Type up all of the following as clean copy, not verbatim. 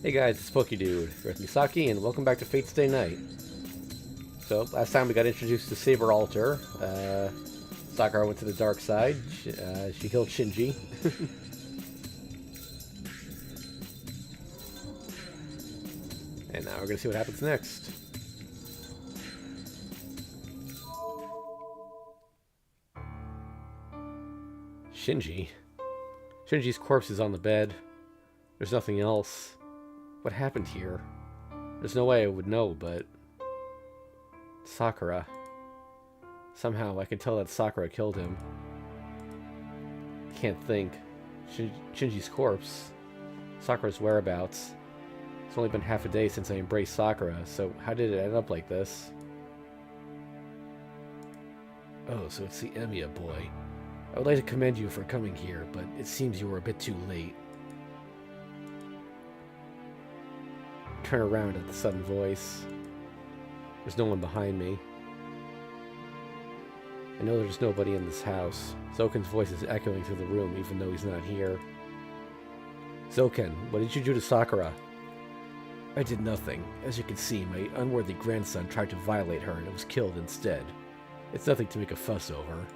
Hey guys, it's Pokey Dude. We're with Misaki, and welcome back to Fate Stay Night. So, last time we got introduced to Saber Altar. Sakura went to the dark side. She killed Shinji. And now we're gonna see what happens next. Shinji? Shinji's corpse is on the bed. There's nothing else. What happened here? There's no way I would know, but... Sakura. Somehow I can tell that Sakura killed him. Can't think. Shinji's corpse. Sakura's whereabouts. It's only been half a day since I embraced Sakura, so how did it end up like this? Oh, so it's the Emiya boy. I would like to commend you for coming here, but it seems you were a bit too late. Turn around at the sudden voice. There's no one behind me. I know there's nobody in this house. Zoken's voice is echoing through the room, even though he's not here. Zoken, what did you do to Sakura? I did nothing. As you can see, my unworthy grandson tried to violate her and was killed instead. It's nothing to make a fuss over.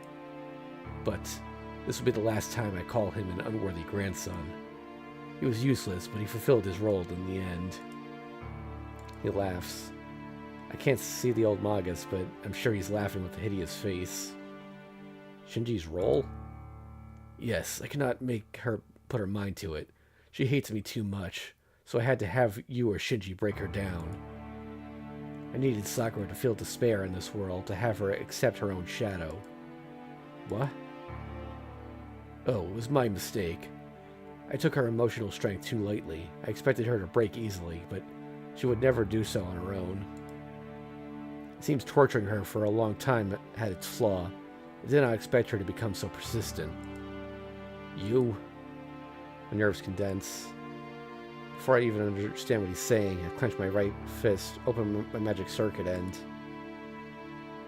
But this will be the last time I call him an unworthy grandson. He was useless, but he fulfilled his role in the end. He laughs. I can't see the old Magus, but I'm sure he's laughing with a hideous face. Shinji's role? Yes, I cannot make her put her mind to it. She hates me too much, so I had to have you or Shinji break her down. I needed Sakura to feel despair in this world, to have her accept her own shadow. What? Oh, it was my mistake. I took her emotional strength too lightly. I expected her to break easily, but she would never do so on her own. It seems torturing her for a long time had its flaw. I did not expect her to become so persistent. You? My nerves condense. Before I even understand what he's saying, I clench my right fist, open my magic circuit, and...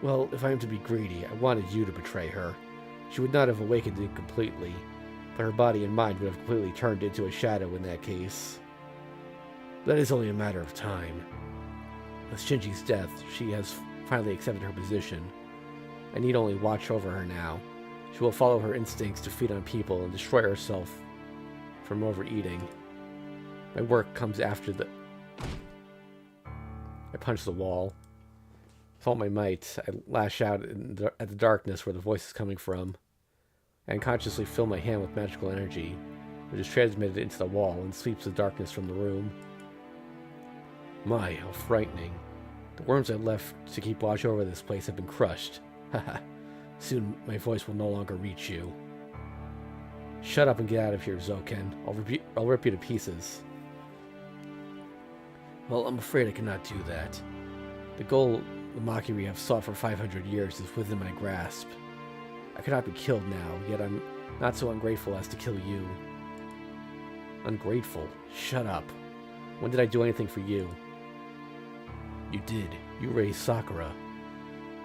Well, if I am to be greedy, I wanted you to betray her. She would not have awakened incompletely, but her body and mind would have completely turned into a shadow in that case. That is only a matter of time. With Shinji's death, she has finally accepted her position. I need only watch over her now. She will follow her instincts to feed on people and destroy herself from overeating. My work comes after the... I punch the wall. With all my might, I lash out at the darkness where the voice is coming from. I unconsciously fill my hand with magical energy, which is transmitted into the wall and sweeps the darkness from the room. My, how frightening. The worms I left to keep watch over this place have been crushed. Haha. Soon my voice will no longer reach you. Shut up and get out of here, Zoken. I'll rip you to pieces. Well, I'm afraid I cannot do that. The goal the Makiri have sought for 500 years is within my grasp. I cannot be killed now, yet I'm not so ungrateful as to kill you. Ungrateful? Shut up. When did I do anything for you? You did. You raised Sakura.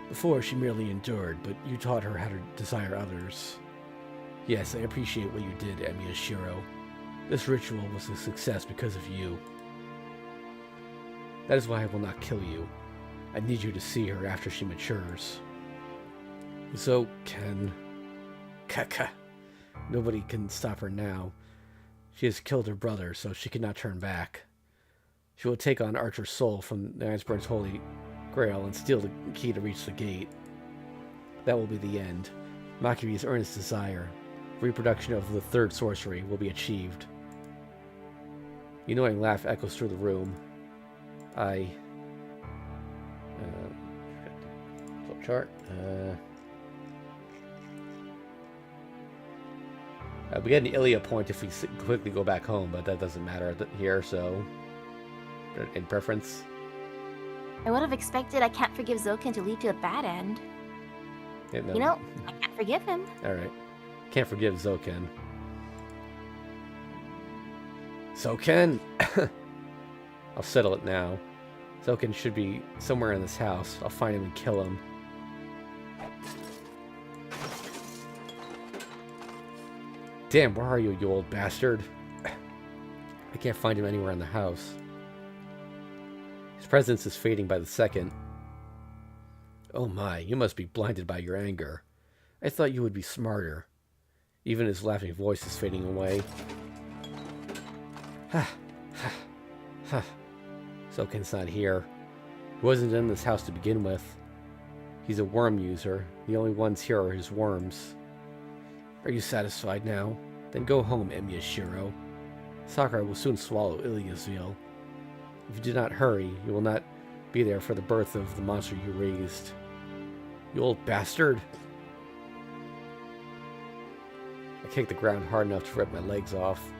Before, she merely endured, but you taught her how to desire others. Yes, I appreciate what you did, Emiya Shiro. This ritual was a success because of you. That is why I will not kill you. I need you to see her after she matures. So can... Kaka. Nobody can stop her now. She has killed her brother, so she cannot turn back. She will take on Archer's soul from the Iceberg's holy grail and steal the key to reach the gate. That will be the end. Makiri's earnest desire. Reproduction of the third sorcery will be achieved. The annoying laugh echoes through the room. Flip chart. We get an Ilya point if we quickly go back home, but that doesn't matter here, so... In preference. I would have expected I can't forgive Zoken to lead to a bad end. Yeah, no. You know, I can't forgive him. Alright. Can't forgive Zoken. Zoken! I'll settle it now. Zoken should be somewhere in this house. I'll find him and kill him. Damn, where are you, you old bastard? I can't find him anywhere in the house. His presence is fading by the second. Oh my, you must be blinded by your anger. I thought you would be smarter. Even his laughing voice is fading away. Ha, ha, ha. Soken's not here. He wasn't in this house to begin with. He's a worm user. The only ones here are his worms. Are you satisfied now? Then go home, Emiya Shiro. Sakura will soon swallow Ilya's veil. If you do not hurry, you will not be there for the birth of the monster you raised. You old bastard! I kicked the ground hard enough to rip my legs off.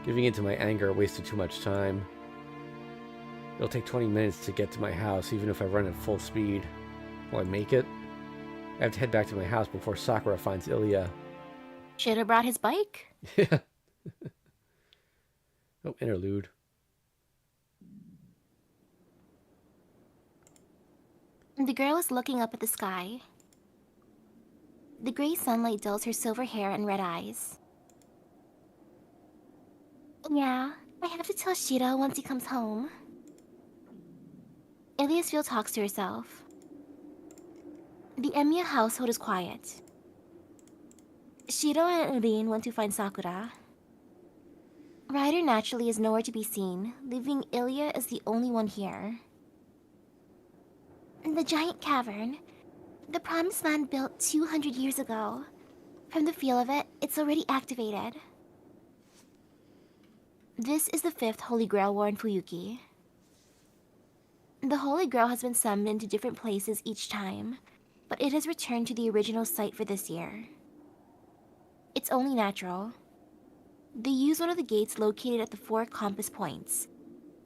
Giving in to my anger wasted too much time. It'll take 20 minutes to get to my house, even if I run at full speed. Will I make it? I have to head back to my house before Sakura finds Ilya. Should have brought his bike. Yeah. Oh, interlude. The girl is looking up at the sky. The gray sunlight dulls her silver hair and red eyes. Yeah, I have to tell Shiro once he comes home. Iliasville talks to herself. The Emiya household is quiet. Shiro and Urin went to find Sakura. Ryder naturally is nowhere to be seen, leaving Ilya as the only one here. The giant cavern, the promised land built 200 years ago. From the feel of it, it's already activated. This is the 5th Holy Grail War in Fuyuki. The Holy Grail has been summoned to different places each time, but it has returned to the original site for this year. It's only natural. They use one of the gates located at the 4 compass points,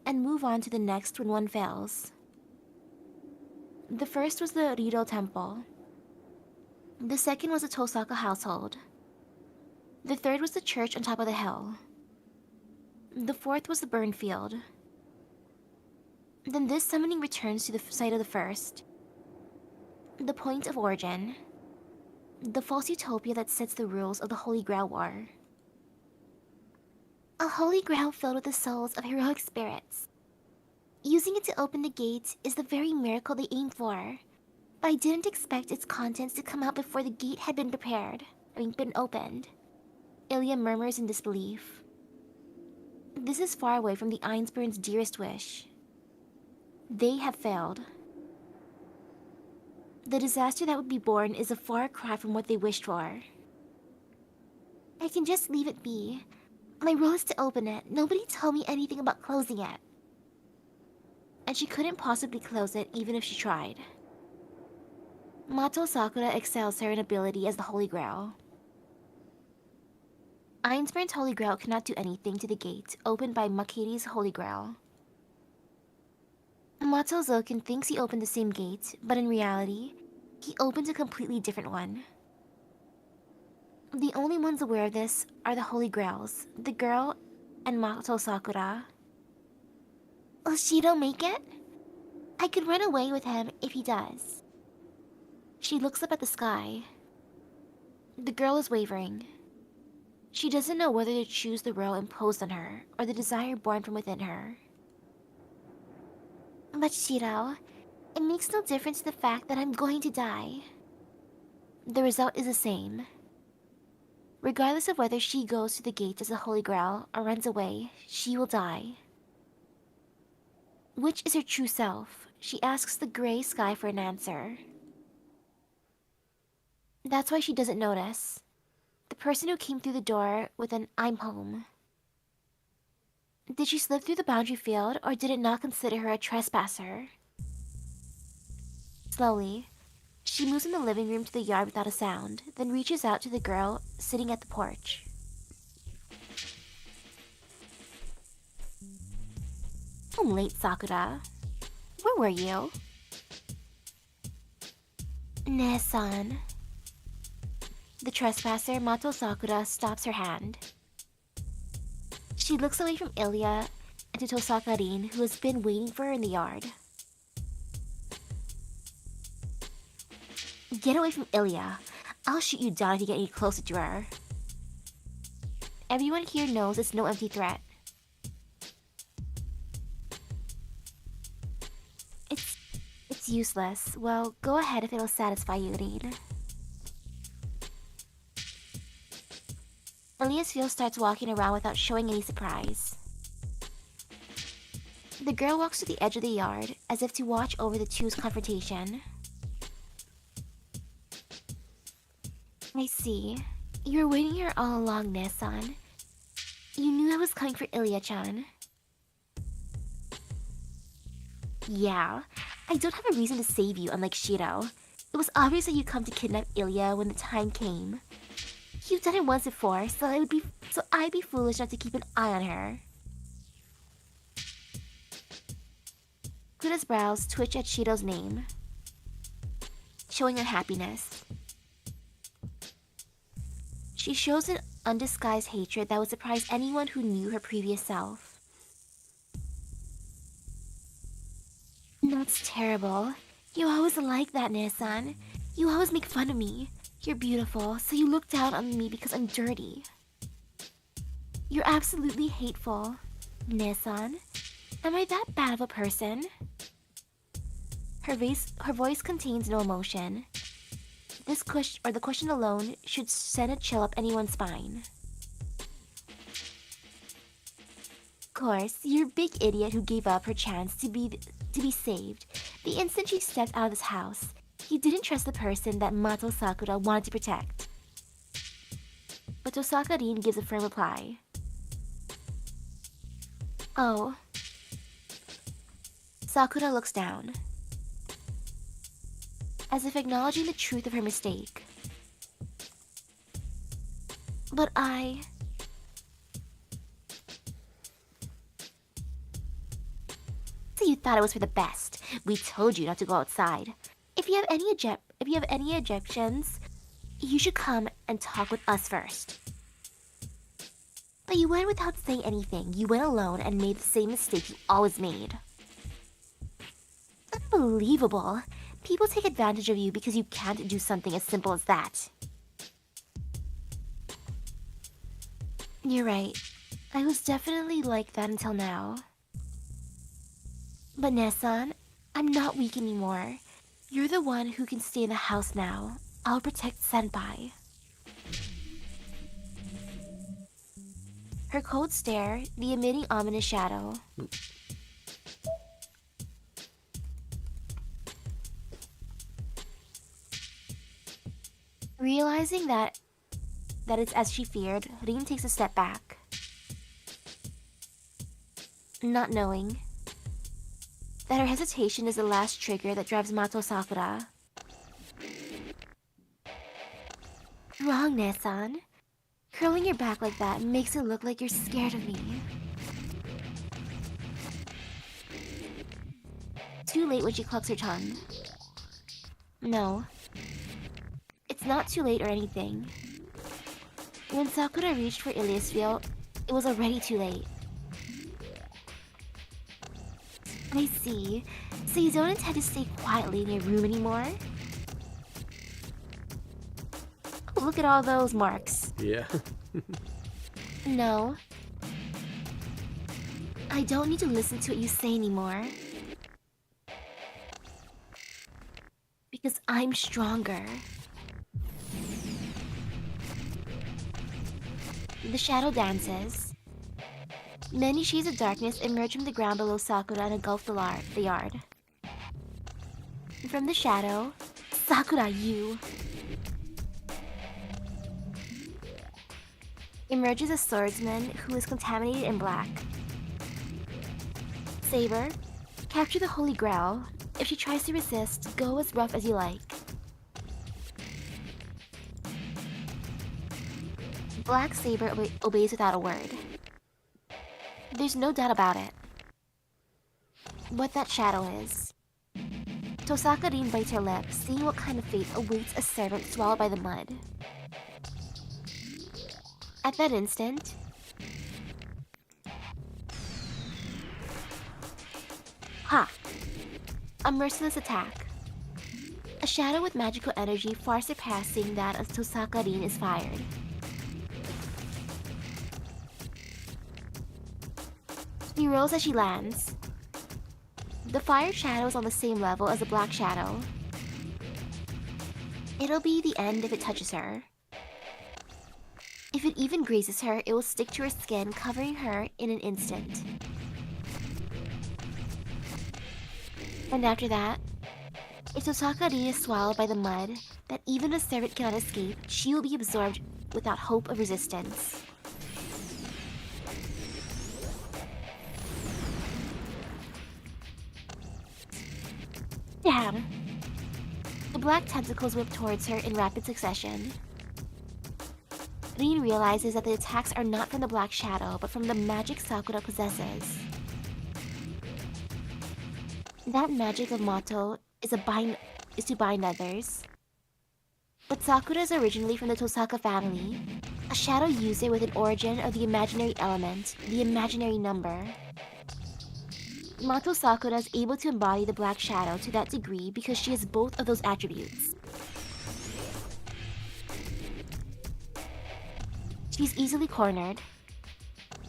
and move on to the next when one fails. The first was the Rito Temple. The second was the Tosaka household. The third was the church on top of the hill. The fourth was the burn field. Then this summoning returns to the site of the first. The point of origin. The false utopia that sets the rules of the Holy Grail War. A Holy Grail filled with the souls of heroic spirits. Using it to open the gate is the very miracle they aimed for. But I didn't expect its contents to come out before the gate had been been opened. Ilya murmurs in disbelief. This is far away from the Einsburn's dearest wish. They have failed. The disaster that would be born is a far cry from what they wished for. I can just leave it be. My role is to open it. Nobody told me anything about closing it. And she couldn't possibly close it even if she tried. Mato Sakura excels her in ability as the Holy Grail. Einsburn's Holy Grail cannot do anything to the gate opened by Makiri's Holy Grail. Mato Zoken thinks he opened the same gate, but in reality, he opened a completely different one. The only ones aware of this are the Holy Grails, the girl, and Mato Sakura. Will Shiro make it? I could run away with him if he does. She looks up at the sky. The girl is wavering. She doesn't know whether to choose the role imposed on her or the desire born from within her. But Shiro, it makes no difference to the fact that I'm going to die. The result is the same. Regardless of whether she goes to the gate as a Holy Grail or runs away, she will die. Which is her true self? She asks the gray sky for an answer. That's why she doesn't notice. The person who came through the door with an "I'm home." Did she slip through the boundary field, or did it not consider her a trespasser? Slowly, she moves from the living room to the yard without a sound, then reaches out to the girl sitting at the porch. I'm late, Sakura. Where were you? Ne-san. The trespasser, Mato Sakura, stops her hand. She looks away from Ilya and to Tosaka-rin, who has been waiting for her in the yard. Get away from Ilya. I'll shoot you down if you get any closer to her. Everyone here knows it's no empty threat. It's useless. Well, go ahead if it'll satisfy you, Rin. Eliasville starts walking around without showing any surprise. The girl walks to the edge of the yard, as if to watch over the two's confrontation. I see. You were waiting here all along, Ne-san. You knew I was coming for Ilya-chan. Yeah, I don't have a reason to save you, unlike Shiro. It was obvious that you'd come to kidnap Ilya when the time came. You've done it once before, so I'd be foolish not to keep an eye on her. Kuda's brows twitch at Shiro's name, showing unhappiness. She shows an undisguised hatred that would surprise anyone who knew her previous self. That's terrible. You always like that, Ne-san. You always make fun of me. You're beautiful, so you look down on me because I'm dirty. You're absolutely hateful. Ne-san, am I that bad of a person? Her voice contains no emotion. The question alone should send a chill up anyone's spine. Of course, you're a big idiot who gave up her chance to be saved the instant she stepped out of this house. You didn't trust the person that Mato Sakura wanted to protect. But Tosaka-rin gives a firm reply. Oh. Sakura looks down, as if acknowledging the truth of her mistake. But So you thought it was for the best. We told you not to go outside. If you have any objections, you should come and talk with us first. But you went without saying anything. You went alone and made the same mistake you always made. Unbelievable. People take advantage of you because you can't do something as simple as that. You're right. I was definitely like that until now. But Ne-san, I'm not weak anymore. You're the one who can stay in the house now. I'll protect Senpai. Her cold stare, the emitting ominous shadow. Realizing that it's as she feared, Rin takes a step back. Not knowing that her hesitation is the last trigger that drives Mato Sakura. Wrong, Ne-san. Curling your back like that makes it look like you're scared of me. Too late when she clucks her tongue. No. It's not too late or anything. When Sakura reached for Iliasville, it was already too late. I see. So you don't intend to stay quietly in your room anymore? Look at all those marks. Yeah. No. I don't need to listen to what you say anymore. Because I'm stronger. The shadow dances. Many shades of darkness emerge from the ground below Sakura and engulf the yard. And from the shadow, Sakura, you! Emerges a swordsman who is contaminated in black. Saber, capture the Holy Grail. If she tries to resist, go as rough as you like. Black Saber obeys without a word. There's no doubt about it. What that shadow is. Tosaka-rin bites her lip, seeing what kind of fate awaits a servant swallowed by the mud. At that instant, ha! A merciless attack. A shadow with magical energy far surpassing that of Tosaka-rin is fired. She rolls as she lands. The fire shadow is on the same level as the black shadow. It'll be the end if it touches her. If it even grazes her, it will stick to her skin, covering her in an instant. And after that, if Tosaka-rin is swallowed by the mud that even a servant cannot escape, she will be absorbed without hope of resistance. Damn! The black tentacles whip towards her in rapid succession. Rin realizes that the attacks are not from the black shadow, but from the magic Sakura possesses. That magic of Mato is to bind others. But Sakura is originally from the Tosaka family, a shadow user with an origin of the imaginary element, the imaginary number. Mato Sakura is able to embody the black shadow to that degree because she has both of those attributes. She's easily cornered.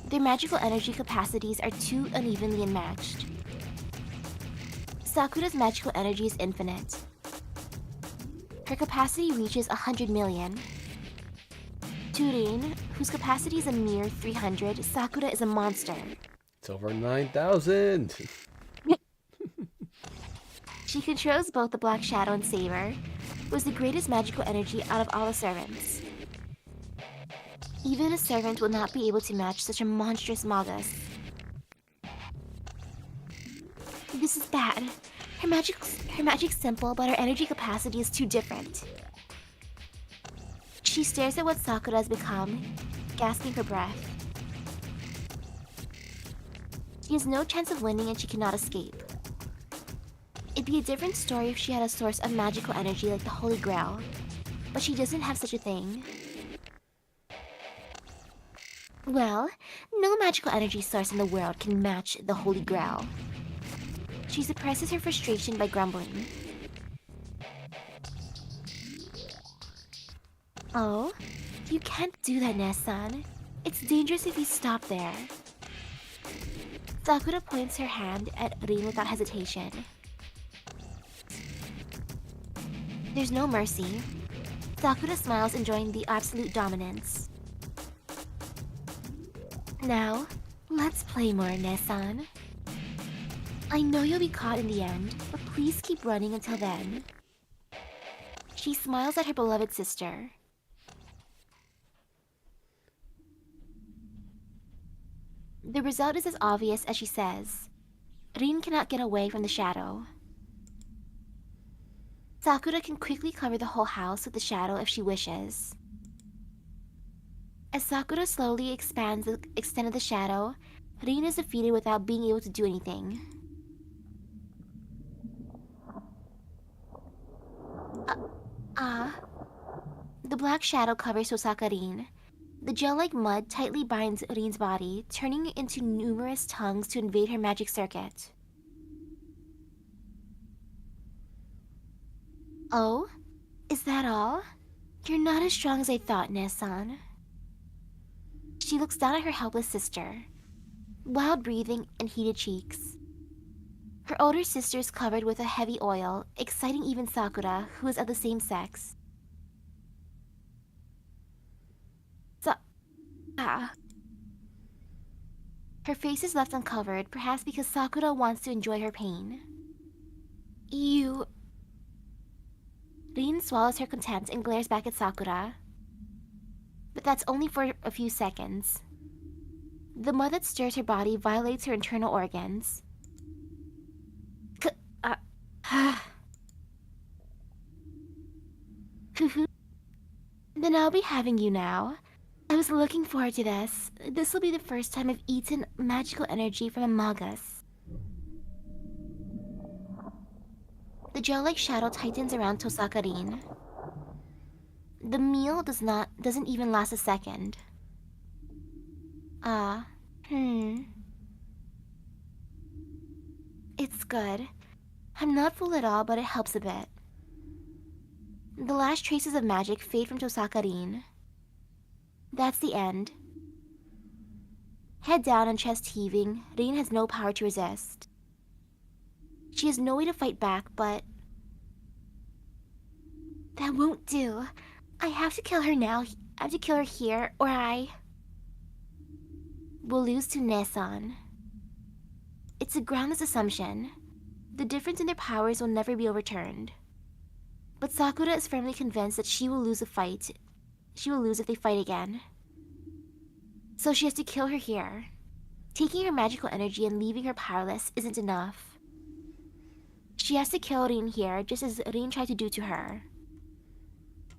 Their magical energy capacities are too unevenly matched. Sakura's magical energy is infinite. Her capacity reaches 100 million. To Rin, whose capacity is a mere 300, Sakura is a monster. It's over 9,000. She controls both the Black Shadow and Saber, who is the greatest magical energy out of all the servants. Even a servant will not be able to match such a monstrous Magus. This is bad. Her magic's simple, but her energy capacity is too different. She stares at what Sakura has become, gasping for breath. She has no chance of winning and she cannot escape. It'd be a different story if she had a source of magical energy like the Holy Grail, but she doesn't have such a thing. Well, no magical energy source in the world can match the Holy Grail. She suppresses her frustration by grumbling. Oh, you can't do that, Nessan. It's dangerous if you stop there. Sakura points her hand at Rin without hesitation. There's no mercy. Sakura smiles, enjoying the absolute dominance. Now, let's play more, Nessan. I know you'll be caught in the end, but please keep running until then. She smiles at her beloved sister. The result is as obvious as she says. Rin cannot get away from the shadow. Sakura can quickly cover the whole house with the shadow if she wishes. As Sakura slowly expands the extent of the shadow, Rin is defeated without being able to do anything. The black shadow covers Tosaka Rin. The gel-like mud tightly binds Rin's body, turning it into numerous tongues to invade her magic circuit. Oh? Is that all? You're not as strong as I thought, Nessan. She looks down at her helpless sister. Wild breathing and heated cheeks. Her older sister is covered with a heavy oil, exciting even Sakura, who is of the same sex. Her face is left uncovered, perhaps because Sakura wants to enjoy her pain. You... Rin swallows her contempt and glares back at Sakura. But that's only for a few seconds. The mud that stirs her body violates her internal organs. Then I'll be having you now. I was looking forward to this. This will be the first time I've eaten magical energy from a Magus. The gel-like shadow tightens around Tosaka Rin. The meal doesn't even last a second. It's good. I'm not full at all, but it helps a bit. The last traces of magic fade from Tosaka Rin. That's the end. Head down and chest heaving, Rin has no power to resist. She has no way to fight back, but... That won't do. I have to kill her now. I have to kill her here, or I... will lose to Nesan. It's a groundless assumption. The difference in their powers will never be overturned. But Sakura is firmly convinced that she will lose a fight. She will lose if they fight again. So she has to kill her here. Taking her magical energy and leaving her powerless isn't enough. She has to kill Rin here, just as Rin tried to do to her.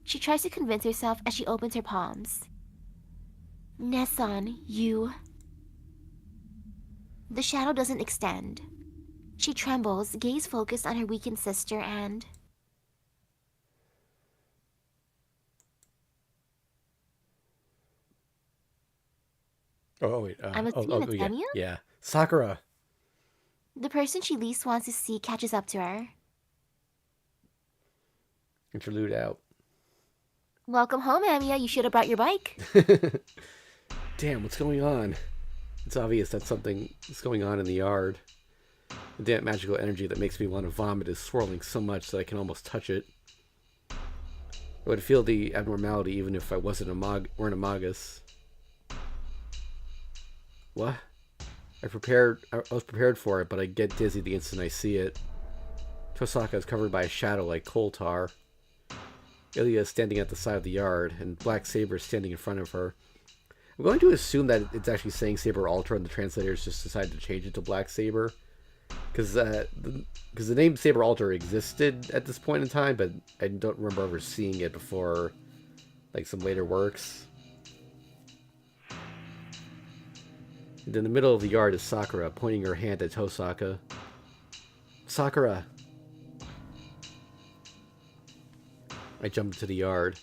She tries to convince herself as she opens her palms. Nesan, you... The shadow doesn't extend. She trembles, gaze focused on her weakened sister, and... Oh, wait. I'm assuming that's yeah. Emiya? Yeah. Sakura. The person she least wants to see catches up to her. Interlude out. Welcome home, Emiya. You should have brought your bike. Damn, what's going on? It's obvious that something is going on in the yard. The damn magical energy that makes me want to vomit is swirling so much that I can almost touch it. I would feel the abnormality even if I weren't a magus. What? I was prepared for it, but I get dizzy the instant I see it. Tosaka is covered by a shadow like coal tar. Ilya is standing at the side of the yard, and Black Saber is standing in front of her. I'm going to assume that it's actually saying Saber Ultra, and the translators just decided to change it to Black Saber. Because the name Saber Ultra existed at this point in time, but I don't remember ever seeing it before, like, some later works. And in the middle of the yard is Sakura, pointing her hand at Tosaka. Sakura! I jump into the yard.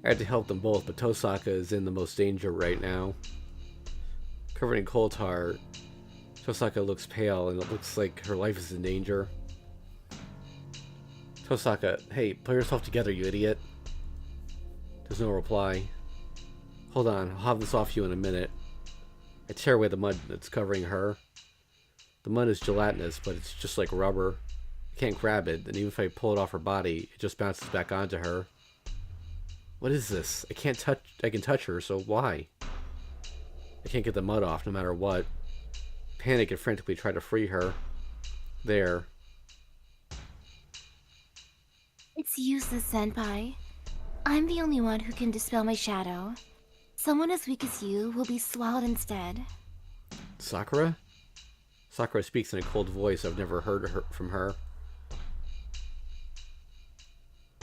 I had to help them both, but Tosaka is in the most danger right now. Covered in coal tar, Tosaka looks pale, and it looks like her life is in danger. Tosaka, hey, pull yourself together, you idiot. There's no reply. Hold on, I'll have this off you in a minute. I tear away the mud that's covering her. The mud is gelatinous, but it's just like rubber. I can't grab it, and even if I pull it off her body, it just bounces back onto her. What is this? I can touch her, so why? I can't get the mud off no matter what. Panic and frantically try to free her. There. It's useless, Senpai. I'm the only one who can dispel my shadow. Someone as weak as you will be swallowed instead. Sakura? Sakura speaks in a cold voice I've never heard from her.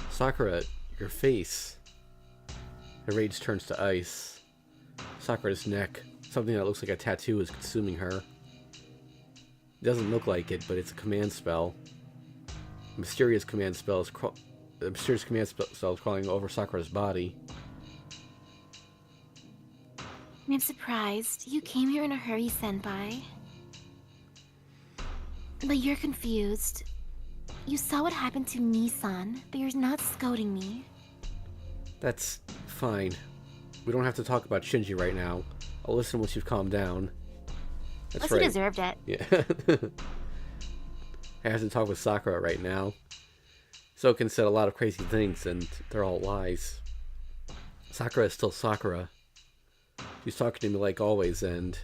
Sakura, your face. Her rage turns to ice. Sakura's neck. Something that looks like a tattoo is consuming her. It doesn't look like it, but it's a command spell. A mysterious command spell is crawling over Sakura's body. I'm surprised. You came here in a hurry, Senpai. But you're confused. You saw what happened to me-san, but you're not scolding me. That's fine. We don't have to talk about Shinji right now. I'll listen once you've calmed down. That's right. He deserved it. Yeah. I have to talk with Sakura right now. Soken said a lot of crazy things, and they're all lies. Sakura is still Sakura. She's talking to me like always, and...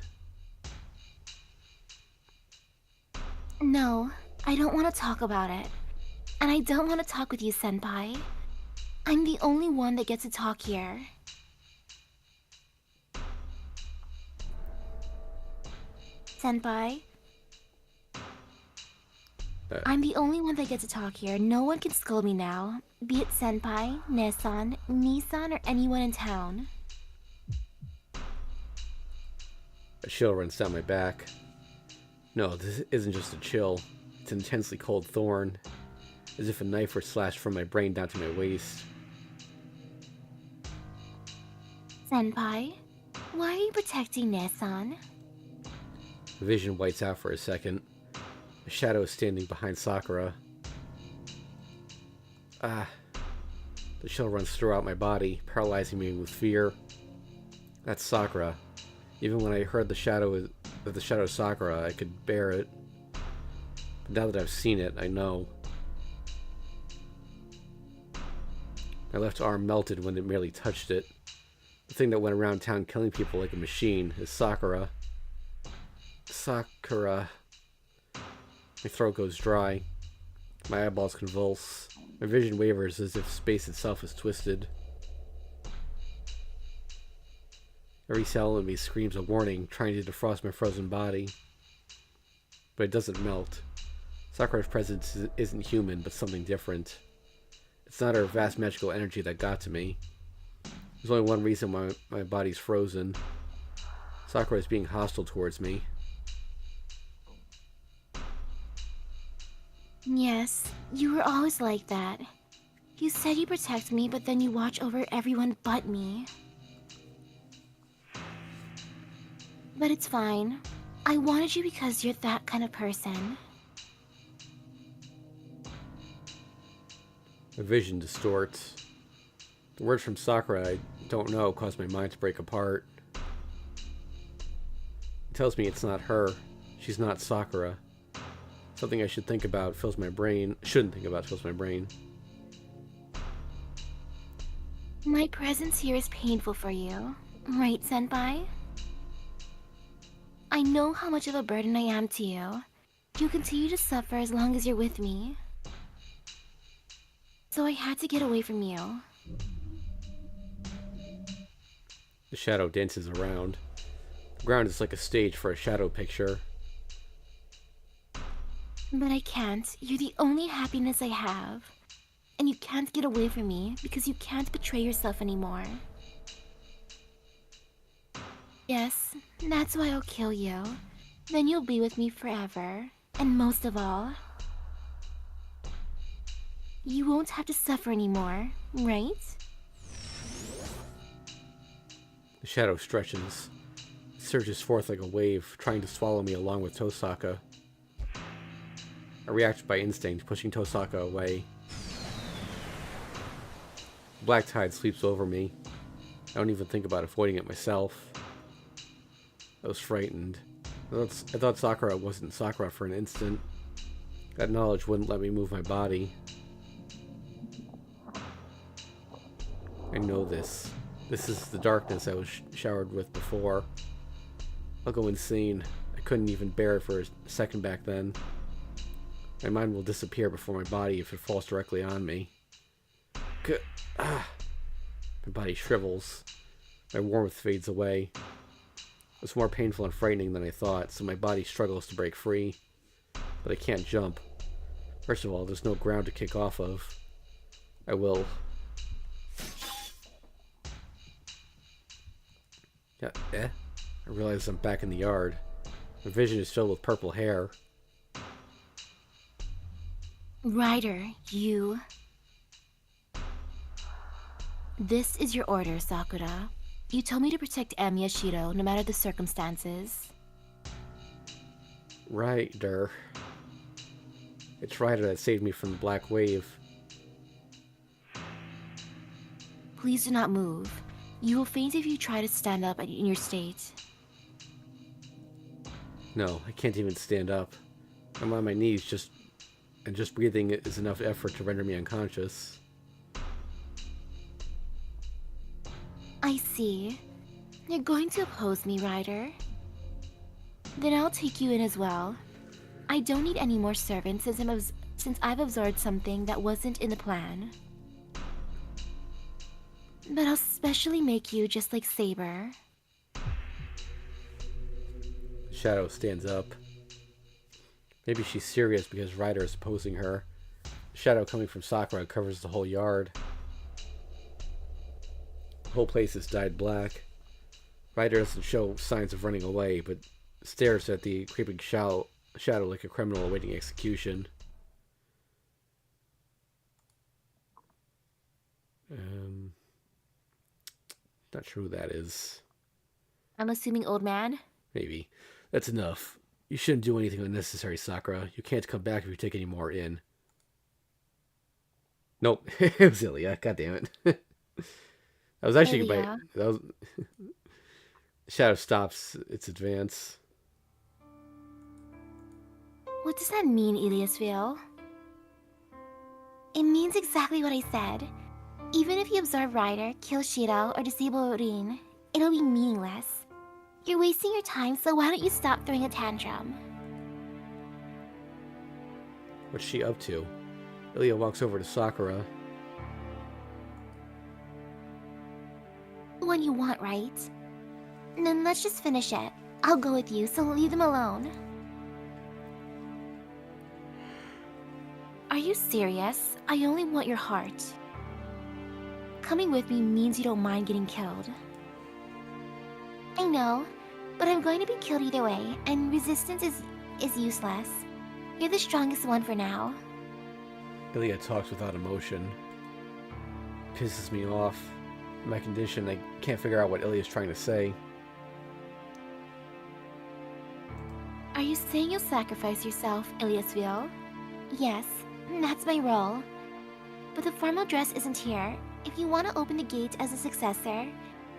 No, I don't want to talk about it. And I don't want to talk with you, Senpai. I'm the only one that gets to talk here. Senpai? I'm the only one that gets to talk here. No one can scold me now. Be it Senpai, Nesan, Nisan, or anyone in town. A chill runs down my back. No, this isn't just a chill. It's an intensely cold thorn. As if a knife were slashed from my brain down to my waist. Senpai, why are you protecting Nesan? The vision whites out for a second. A shadow is standing behind Sakura. Ah. The chill runs throughout my body, paralyzing me with fear. That's Sakura. Even when I heard the shadow of Sakura, I could bear it. But Now that I've seen it, I know. My left arm melted when it merely touched it. The thing that went around town killing people like a machine is Sakura. Sakura. My throat goes dry. My eyeballs convulse. My vision wavers as if space itself is twisted. Every cell in me screams a warning, trying to defrost my frozen body. But it doesn't melt. Sakura's presence isn't human, but something different. It's not her vast magical energy that got to me. There's only one reason why my body's frozen. Sakura is being hostile towards me. Yes, you were always like that. You said you protect me, but then you watch over everyone but me. But it's fine. I wanted you because you're that kind of person. My vision distorts. The words from Sakura I don't know cause my mind to break apart. It tells me it's not her. She's not Sakura. Something I should think about fills my brain. Shouldn't think about fills my brain. My presence here is painful for you, right, Senpai? I know how much of a burden I am to you. You'll continue to suffer as long as you're with me. So I had to get away from you. The shadow dances around. The ground is like a stage for a shadow picture. But I can't. You're the only happiness I have. And you can't get away from me because you can't betray yourself anymore. Yes, that's why I'll kill you. Then you'll be with me forever. And most of all, you won't have to suffer anymore, right? The shadow stretches. It surges forth like a wave, trying to swallow me along with Tosaka. I react by instinct, pushing Tosaka away. The black tide sweeps over me. I don't even think about avoiding it myself. I was frightened. I thought Sakura wasn't Sakura for an instant. That knowledge wouldn't let me move my body. I know this. This is the darkness I was showered with before. I'll go insane. I couldn't even bear it for a second back then. My mind will disappear before my body if it falls directly on me. My body shrivels. My warmth fades away. It's more painful and frightening than I thought, so my body struggles to break free. But I can't jump. First of all, there's no ground to kick off of. I will. I realize I'm back in the yard. My vision is filled with purple hair. Ryder, you... This is your order, Sakura. You told me to protect Miyashiro no matter the circumstances. Ryder. It's Ryder that saved me from the black wave. Please do not move. You will faint if you try to stand up in your state. No, I can't even stand up. I'm on my knees, just breathing is enough effort to render me unconscious. I see. You're going to oppose me, Ryder. Then I'll take you in as well. I don't need any more servants since I've absorbed something that wasn't in the plan. But I'll specially make you just like Saber. The shadow stands up. Maybe she's serious because Ryder is opposing her. The shadow coming from Sakura covers the whole yard. The whole place is dyed black. Ryder doesn't show signs of running away, but stares at the creeping shadow like a criminal awaiting execution. Not sure who that is. I'm assuming old man? Maybe. That's enough. You shouldn't do anything unnecessary, Sakura. You can't come back if you take any more in. Nope. It was Ilya. God damn it. That was actually Ilya. That was... Shadow stops its advance. What does that mean, Eliasville? It means exactly what I said. Even if you absorb Ryder, kill Shiro, or disable Rin, it'll be meaningless. You're wasting your time, so why don't you stop throwing a tantrum? What's she up to? Ilia walks over to Sakura. The one you want, right? Then let's just finish it. I'll go with you, so leave them alone. Are you serious? I only want your heart. Coming with me means you don't mind getting killed. I know, but I'm going to be killed either way, and resistance is useless. You're the strongest one for now. Ilia talks without emotion. Pisses me off. In my condition, I can't figure out what Ilia's trying to say. Are you saying you'll sacrifice yourself, Eliasville? Yes, that's my role. But the formal dress isn't here. If you want to open the gate as a successor,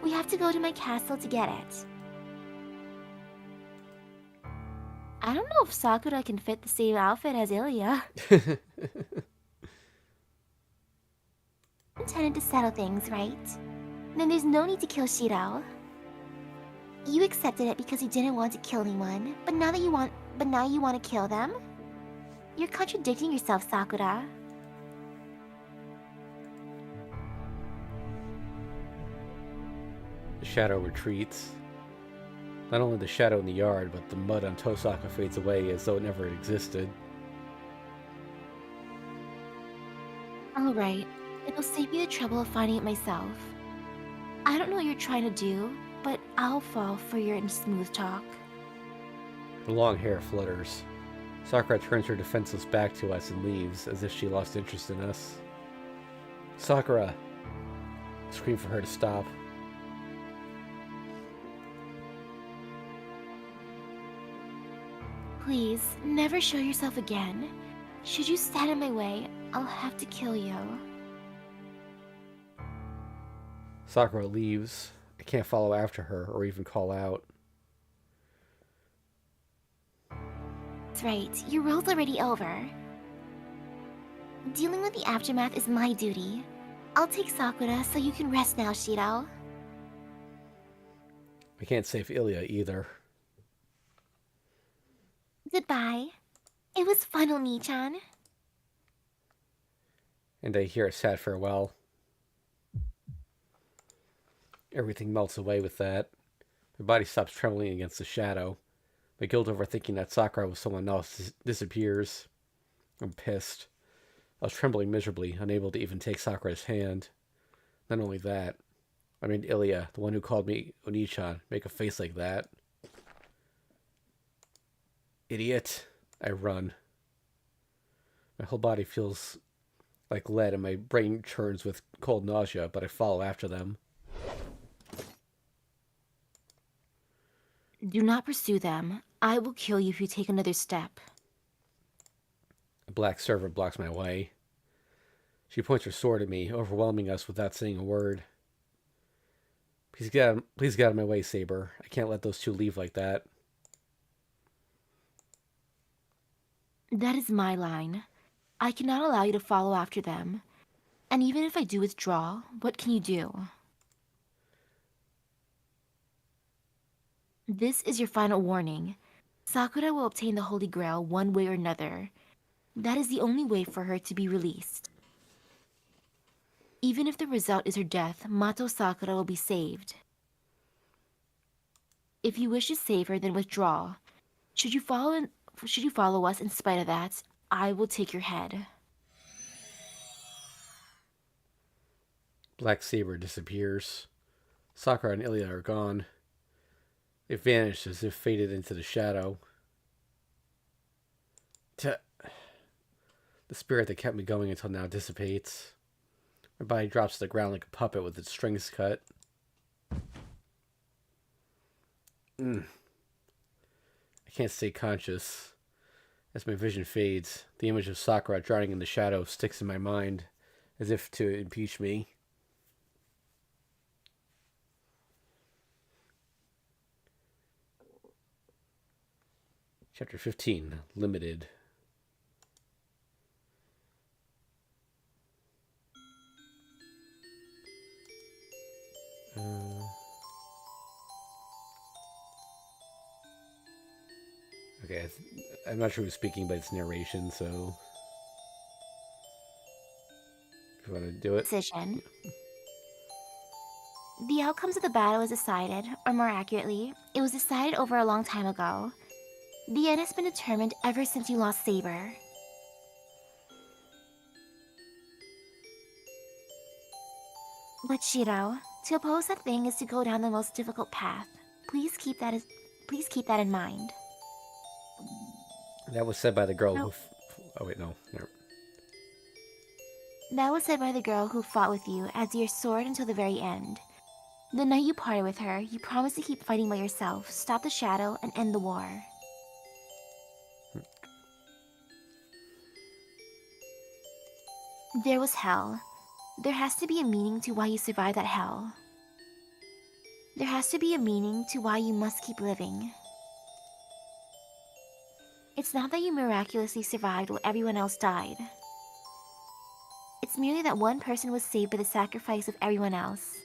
we have to go to my castle to get it. I don't know if Sakura can fit the same outfit as Ilia. Intended to settle things, right? Then there's no need to kill Shiro. You accepted it because you didn't want to kill anyone, but now you want to kill them? You're contradicting yourself, Sakura. The shadow retreats. Not only the shadow in the yard, but the mud on Tosaka fades away as though it never existed. Alright, it'll save me the trouble of finding it myself. I don't know what you're trying to do, but I'll fall for your smooth talk. Her long hair flutters. Sakura turns her defenseless back to us and leaves, as if she lost interest in us. Sakura! I scream for her to stop. Please, never show yourself again. Should you stand in my way, I'll have to kill you. Sakura leaves. I can't follow after her or even call out. That's right, your role's already over. Dealing with the aftermath is my duty. I'll take Sakura so you can rest now, Shiro. I can't save Ilia either. Goodbye. It was fun, Oni-chan. And I hear a sad farewell. Everything melts away with that. My body stops trembling against the shadow. My guilt over thinking that Sakura was someone else disappears. I'm pissed. I was trembling miserably, unable to even take Sakura's hand. Not only that, I made Ilia, the one who called me Oni-chan, make a face like that. Idiot. I run. My whole body feels like lead and my brain churns with cold nausea, but I follow after them. Do not pursue them. I will kill you if you take another step. A black servant blocks my way. She points her sword at me, overwhelming us without saying a word. Please get out of my way, Saber. I can't let those two leave like that. That is my line. I cannot allow you to follow after them. And even if I do withdraw, what can you do? This is your final warning. Sakura will obtain the Holy Grail one way or another. That is the only way for her to be released. Even if the result is her death, Mato Sakura will be saved. If you wish to save her, then withdraw. Should you follow us in spite of that, I will take your head. Black Saber disappears. Sakura and Ilia are gone. They vanished as if faded into the shadow. The spirit that kept me going until now dissipates. My body drops to the ground like a puppet with its strings cut. I can't stay conscious. As my vision fades, the image of Sakura drowning in the shadow sticks in my mind, as if to impeach me. Chapter 15, Limited. Okay, I'm not sure who's speaking, but it's narration, so if you want to do it. Decision. The outcomes of the battle was decided, or more accurately, it was decided over a long time ago. The end has been determined ever since you lost Saber. But Shiro, to oppose that thing is to go down the most difficult path. Please keep that in mind. That was said by the girl No. who. Oh wait, no. Never. That was said by the girl who fought with you as your sword until the very end. The night you parted with her, you promised to keep fighting by yourself, stop the shadow, and end the war. There was hell. There has to be a meaning to why you survived that hell. There has to be a meaning to why you must keep living. It's not that you miraculously survived while everyone else died. It's merely that one person was saved by the sacrifice of everyone else.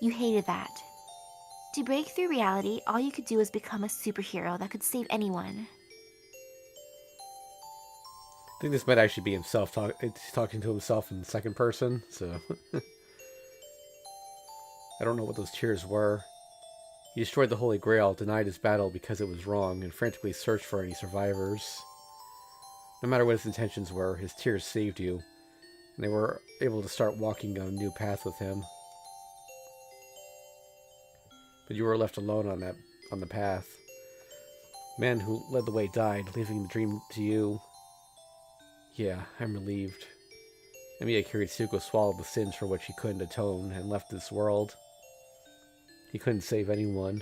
You hated that. To break through reality, all you could do was become a superhero that could save anyone. I think this might actually be himself talking to himself in the second person, so. I don't know what those tears were. He destroyed the Holy Grail, denied his battle because it was wrong, and frantically searched for any survivors. No matter what his intentions were, his tears saved you, and they were able to start walking on a new path with him. But you were left alone on the path. The man who led the way died, leaving the dream to you. Yeah, I'm relieved. Emiya Kiritsuko swallowed the sins for which he couldn't atone and left this world. He couldn't save anyone,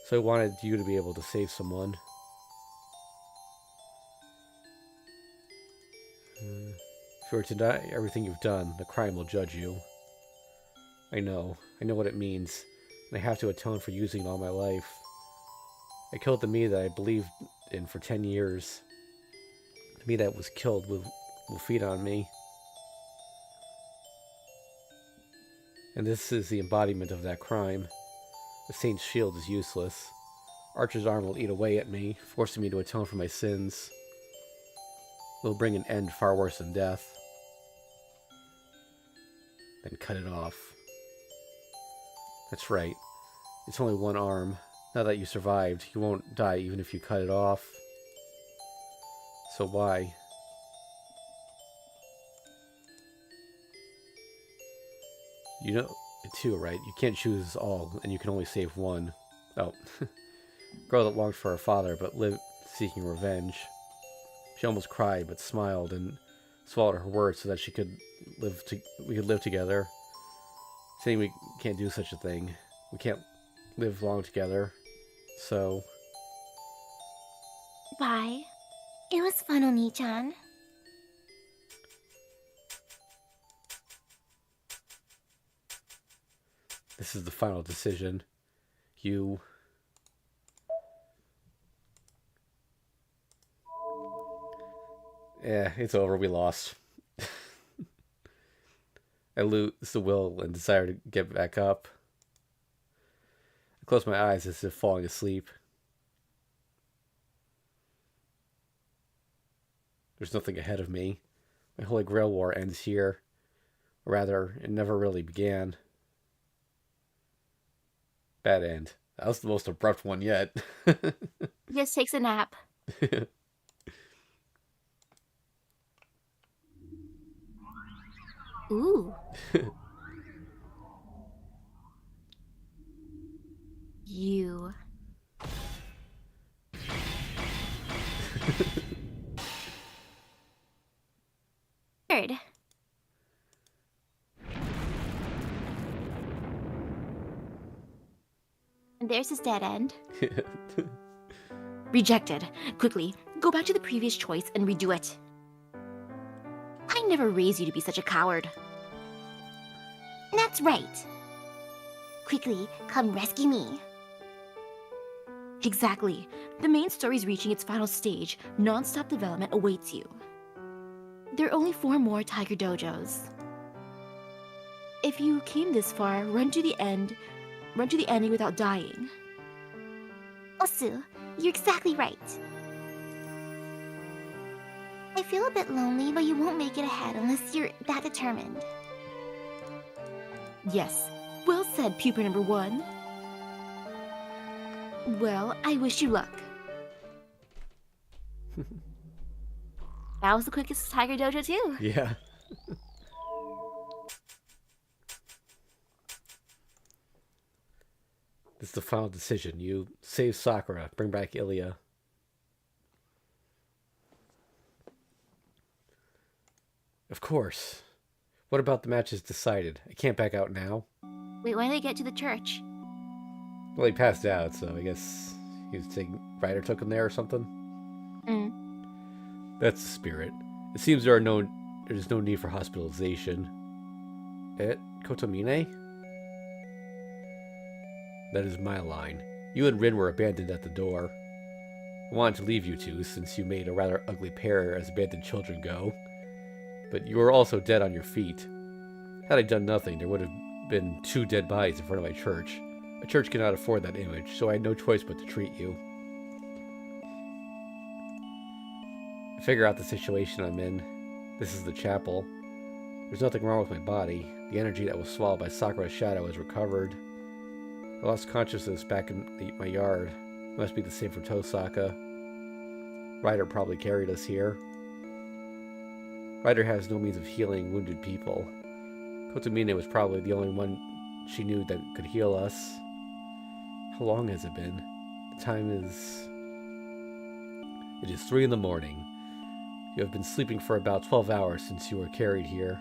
so he wanted you to be able to save someone. If you were to deny everything you've done, the crime will judge you. I know what it means, and I have to atone for using all my life. I killed the me that I believed in for 10 years. The me that was killed will feed on me. And this is the embodiment of that crime. The Saint's shield is useless. Archer's arm will eat away at me, forcing me to atone for my sins. It will bring an end far worse than death. Then cut it off. That's right. It's only one arm. Now that you survived, you won't die even if you cut it off. So why? You know it too, right? You can't choose all, and you can only save one. Oh. Girl that longed for her father, but lived seeking revenge. She almost cried, but smiled and swallowed her words so that we could live together. Saying we can't do such a thing. We can't live long together. So... Bye. It was fun, Oni-chan. This is the final decision. You... Yeah, it's over. We lost. I lose the will and desire to get back up. I close my eyes as if falling asleep. There's nothing ahead of me. My Holy Grail War ends here. Or rather, it never really began. Bad end. That was the most abrupt one yet. Just takes a nap. Ooh. You. Third. And there's his dead end. Rejected. Quickly, go back to the previous choice and redo it. I never raised you to be such a coward. That's right. Quickly, come rescue me. Exactly. The main story's reaching its final stage. Non-stop development awaits you. There are only 4 more Tiger Dojos. If you came this far, run to the end. Run to the ending without dying. Osu, you're exactly right. I feel a bit lonely, but you won't make it ahead unless you're that determined. Yes. Well said, pupa number 1. Well, I wish you luck. That was the quickest Tiger Dojo too. Yeah. This is the final decision. You save Sakura, bring back Ilya. Of course. What about the match is decided? I can't back out now. Wait, when did they get to the church? Well, he passed out, so I guess he was taking... Ryder took him there or something? That's the spirit. It seems there's no need for hospitalization. Kotomine? That is my line. You and Rin were abandoned at the door. I wanted to leave you two, since you made a rather ugly pair as abandoned children go. But you were also dead on your feet. Had I done nothing, there would have been 2 dead bodies in front of my church. A church cannot afford that image, so I had no choice but to treat you. I figure out the situation I'm in. This is the chapel. There's nothing wrong with my body. The energy that was swallowed by Sakura's shadow has recovered. I lost consciousness back in my yard. It must be the same for Tosaka. Ryder probably carried us here. Ryder has no means of healing wounded people. Kotomine was probably the only one she knew that could heal us. How long has it been? The time is... It is 3 in the morning. You have been sleeping for about 12 hours since you were carried here.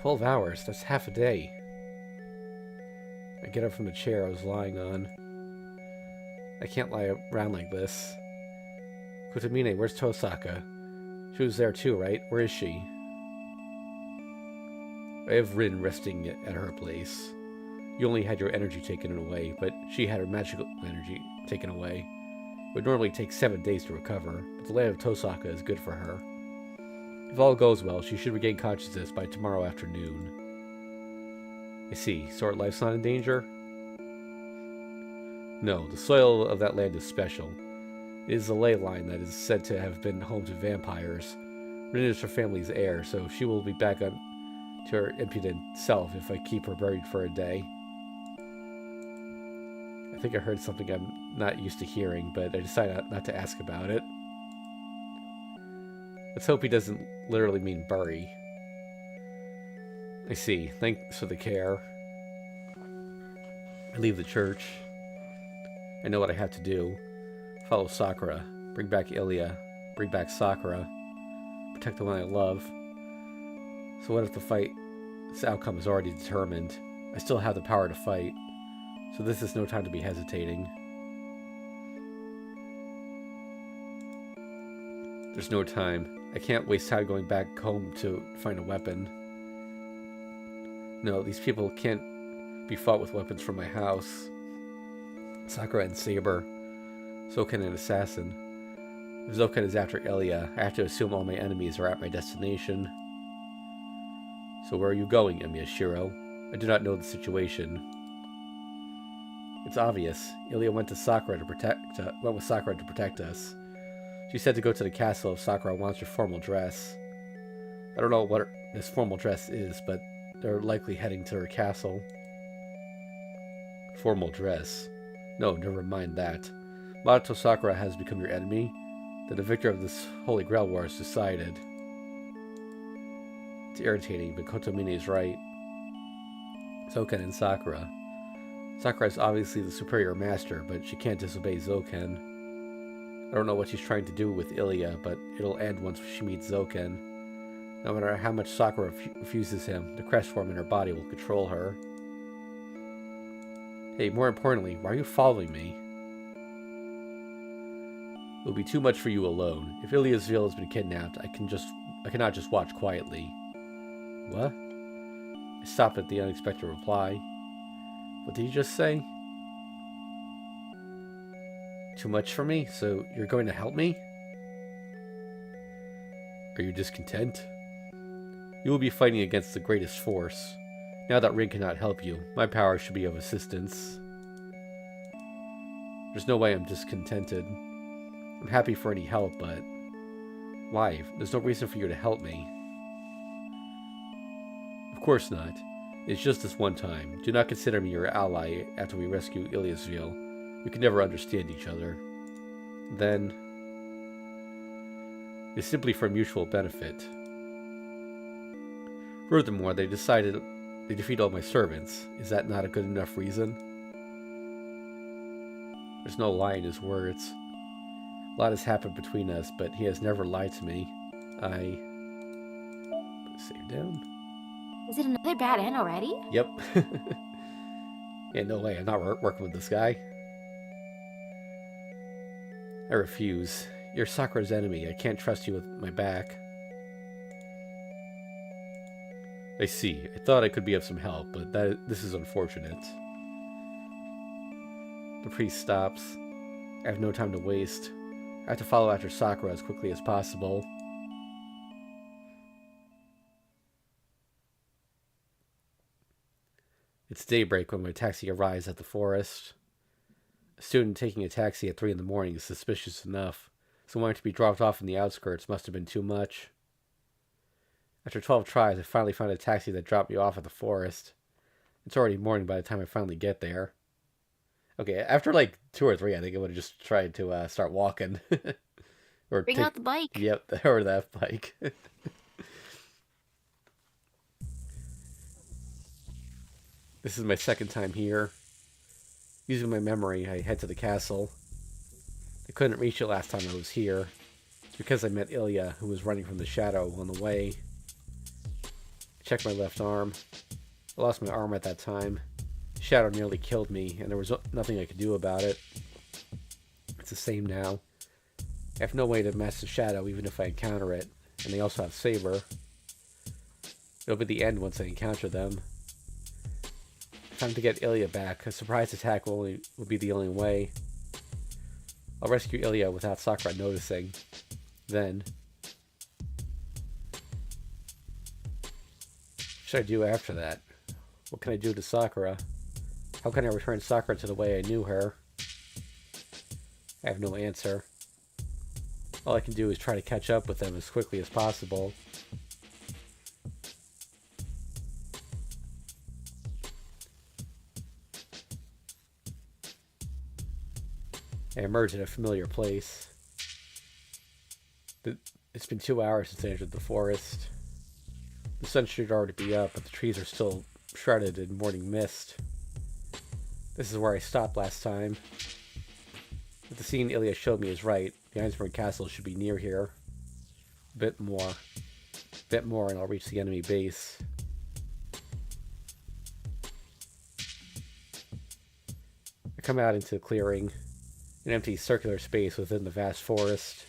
12 hours? That's half a day. I get up from the chair I was lying on. I can't lie around like this. Kotomine, where's Tosaka? She was there too, right? Where is she? I have Rin resting at her place. You only had your energy taken away, but she had her magical energy taken away. It would normally take 7 days to recover, but the land of Tosaka is good for her. If all goes well, she should regain consciousness by tomorrow afternoon. I see. So her life's not in danger? No, the soil of that land is special. It is a ley line that is said to have been home to vampires. Rin is her family's heir, so she will be back on to her impudent self if I keep her buried for a day. I think I heard something I'm not used to hearing, but I decided not to ask about it. Let's hope he doesn't literally mean bury. I see. Thanks for the care. I leave the church. I know what I have to do. Follow Sakura. Bring back Ilya. Bring back Sakura. Protect the one I love. So what if this outcome is already determined? I still have the power to fight. So this is no time to be hesitating. There's no time. I can't waste time going back home to find a weapon. No, these people can't be fought with weapons from my house. Sakura and Saber. Zoken and Assassin. If Zoken is after Ilya, I have to assume all my enemies are at my destination. So where are you going, Miyashiro? I do not know the situation. It's obvious. Ilya went with Sakura to protect us. She said to go to the castle if Sakura wants her formal dress. I don't know what this formal dress is, but they're likely heading to her castle. Formal dress? No, never mind that. Mato Sakura has become your enemy. Then the victor of this Holy Grail War is decided. It's irritating, but Kotomine is right. Zoken and Sakura. Sakura is obviously the superior master, but she can't disobey Zoken. I don't know what she's trying to do with Ilya, but it'll end once she meets Zoken. No matter how much Sakura refuses him, the crest form in her body will control her. Hey, more importantly, why are you following me? It will be too much for you alone. If Ilya's veil has been kidnapped, I cannot just watch quietly. What? I stopped at the unexpected reply. What did you just say? Too much for me? So you're going to help me? Are you discontent? You will be fighting against the greatest force. Now that Rin cannot help you, my power should be of assistance. There's no way I'm discontented. I'm happy for any help, but why? There's no reason for you to help me. Of course not. It's just this one time. Do not consider me your ally after we rescue Iliasville. We can never understand each other. Then, it's simply for mutual benefit. Furthermore, they decided they defeat all my servants. Is that not a good enough reason? There's no lie in his words. A lot has happened between us, but he has never lied to me. Save down. Is it another bad end already? Yep. Yeah, no way. I'm not working with this guy. I refuse. You're Sakura's enemy. I can't trust you with my back. I see. I thought I could be of some help, but this is unfortunate. The priest stops. I have no time to waste. I have to follow after Sakura as quickly as possible. It's daybreak when my taxi arrives at the forest. A student taking a taxi at 3 in the morning is suspicious enough, so wanting to be dropped off in the outskirts must have been too much. After 12 tries, I finally found a taxi that dropped me off at the forest. It's already morning by the time I finally get there. Okay, after like 2 or 3, I think I would have just tried to start walking. Or Bring out the bike. Yep, or that bike. This is my second time here. Using my memory, I head to the castle. I couldn't reach it last time I was here. It's because I met Ilya, who was running from the shadow on the way. I checked my left arm. I lost my arm at that time. The shadow nearly killed me, and there was nothing I could do about it. It's the same now. I have no way to match the shadow even if I encounter it, and they also have Saber. It'll be the end once I encounter them. Time to get Ilya back. A surprise attack will be the only way. I'll rescue Ilya without Sakura noticing. Then, what should I do after that? What can I do to Sakura? How can I return Sakura to the way I knew her? I have no answer. All I can do is try to catch up with them as quickly as possible. I emerge in a familiar place. It's been 2 hours since I entered the forest. The sun should already be up, but the trees are still shrouded in morning mist. This is where I stopped last time. If the scene Ilya showed me is right, the Einsberg Castle should be near here. A bit more, and I'll reach the enemy base. I come out into the clearing. An empty circular space within the vast forest.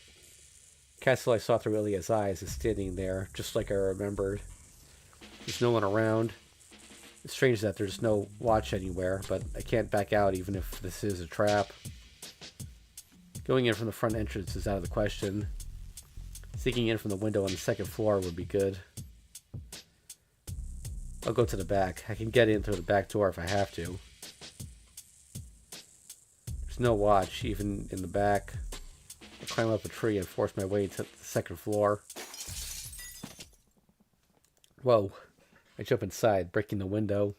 The castle I saw through Ilya's eyes is standing there, just like I remembered. There's no one around. It's strange that there's no watch anywhere, but I can't back out even if this is a trap. Going in from the front entrance is out of the question. Sneaking in from the window on the second floor would be good. I'll go to the back. I can get in through the back door if I have to. No watch, even in the back. I climb up a tree and force my way to the second floor. Whoa. I jump inside, breaking the window.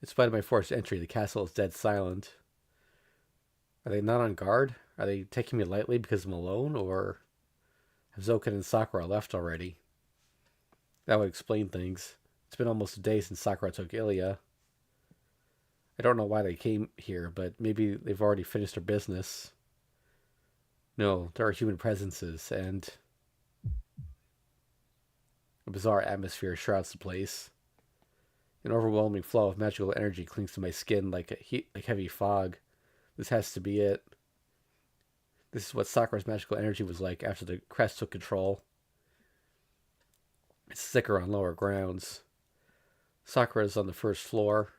In spite of my forced entry, the castle is dead silent. Are they not on guard? Are they taking me lightly because I'm alone? Or have Zoken and Sakura left already? That would explain things. It's been almost a day since Sakura took Ilya. I don't know why they came here, but maybe they've already finished their business. No, there are human presences, and a bizarre atmosphere shrouds the place. An overwhelming flow of magical energy clings to my skin like heavy fog. This has to be it. This is what Sakura's magical energy was like after the crest took control. It's thicker on lower grounds. Sakura's on the first floor.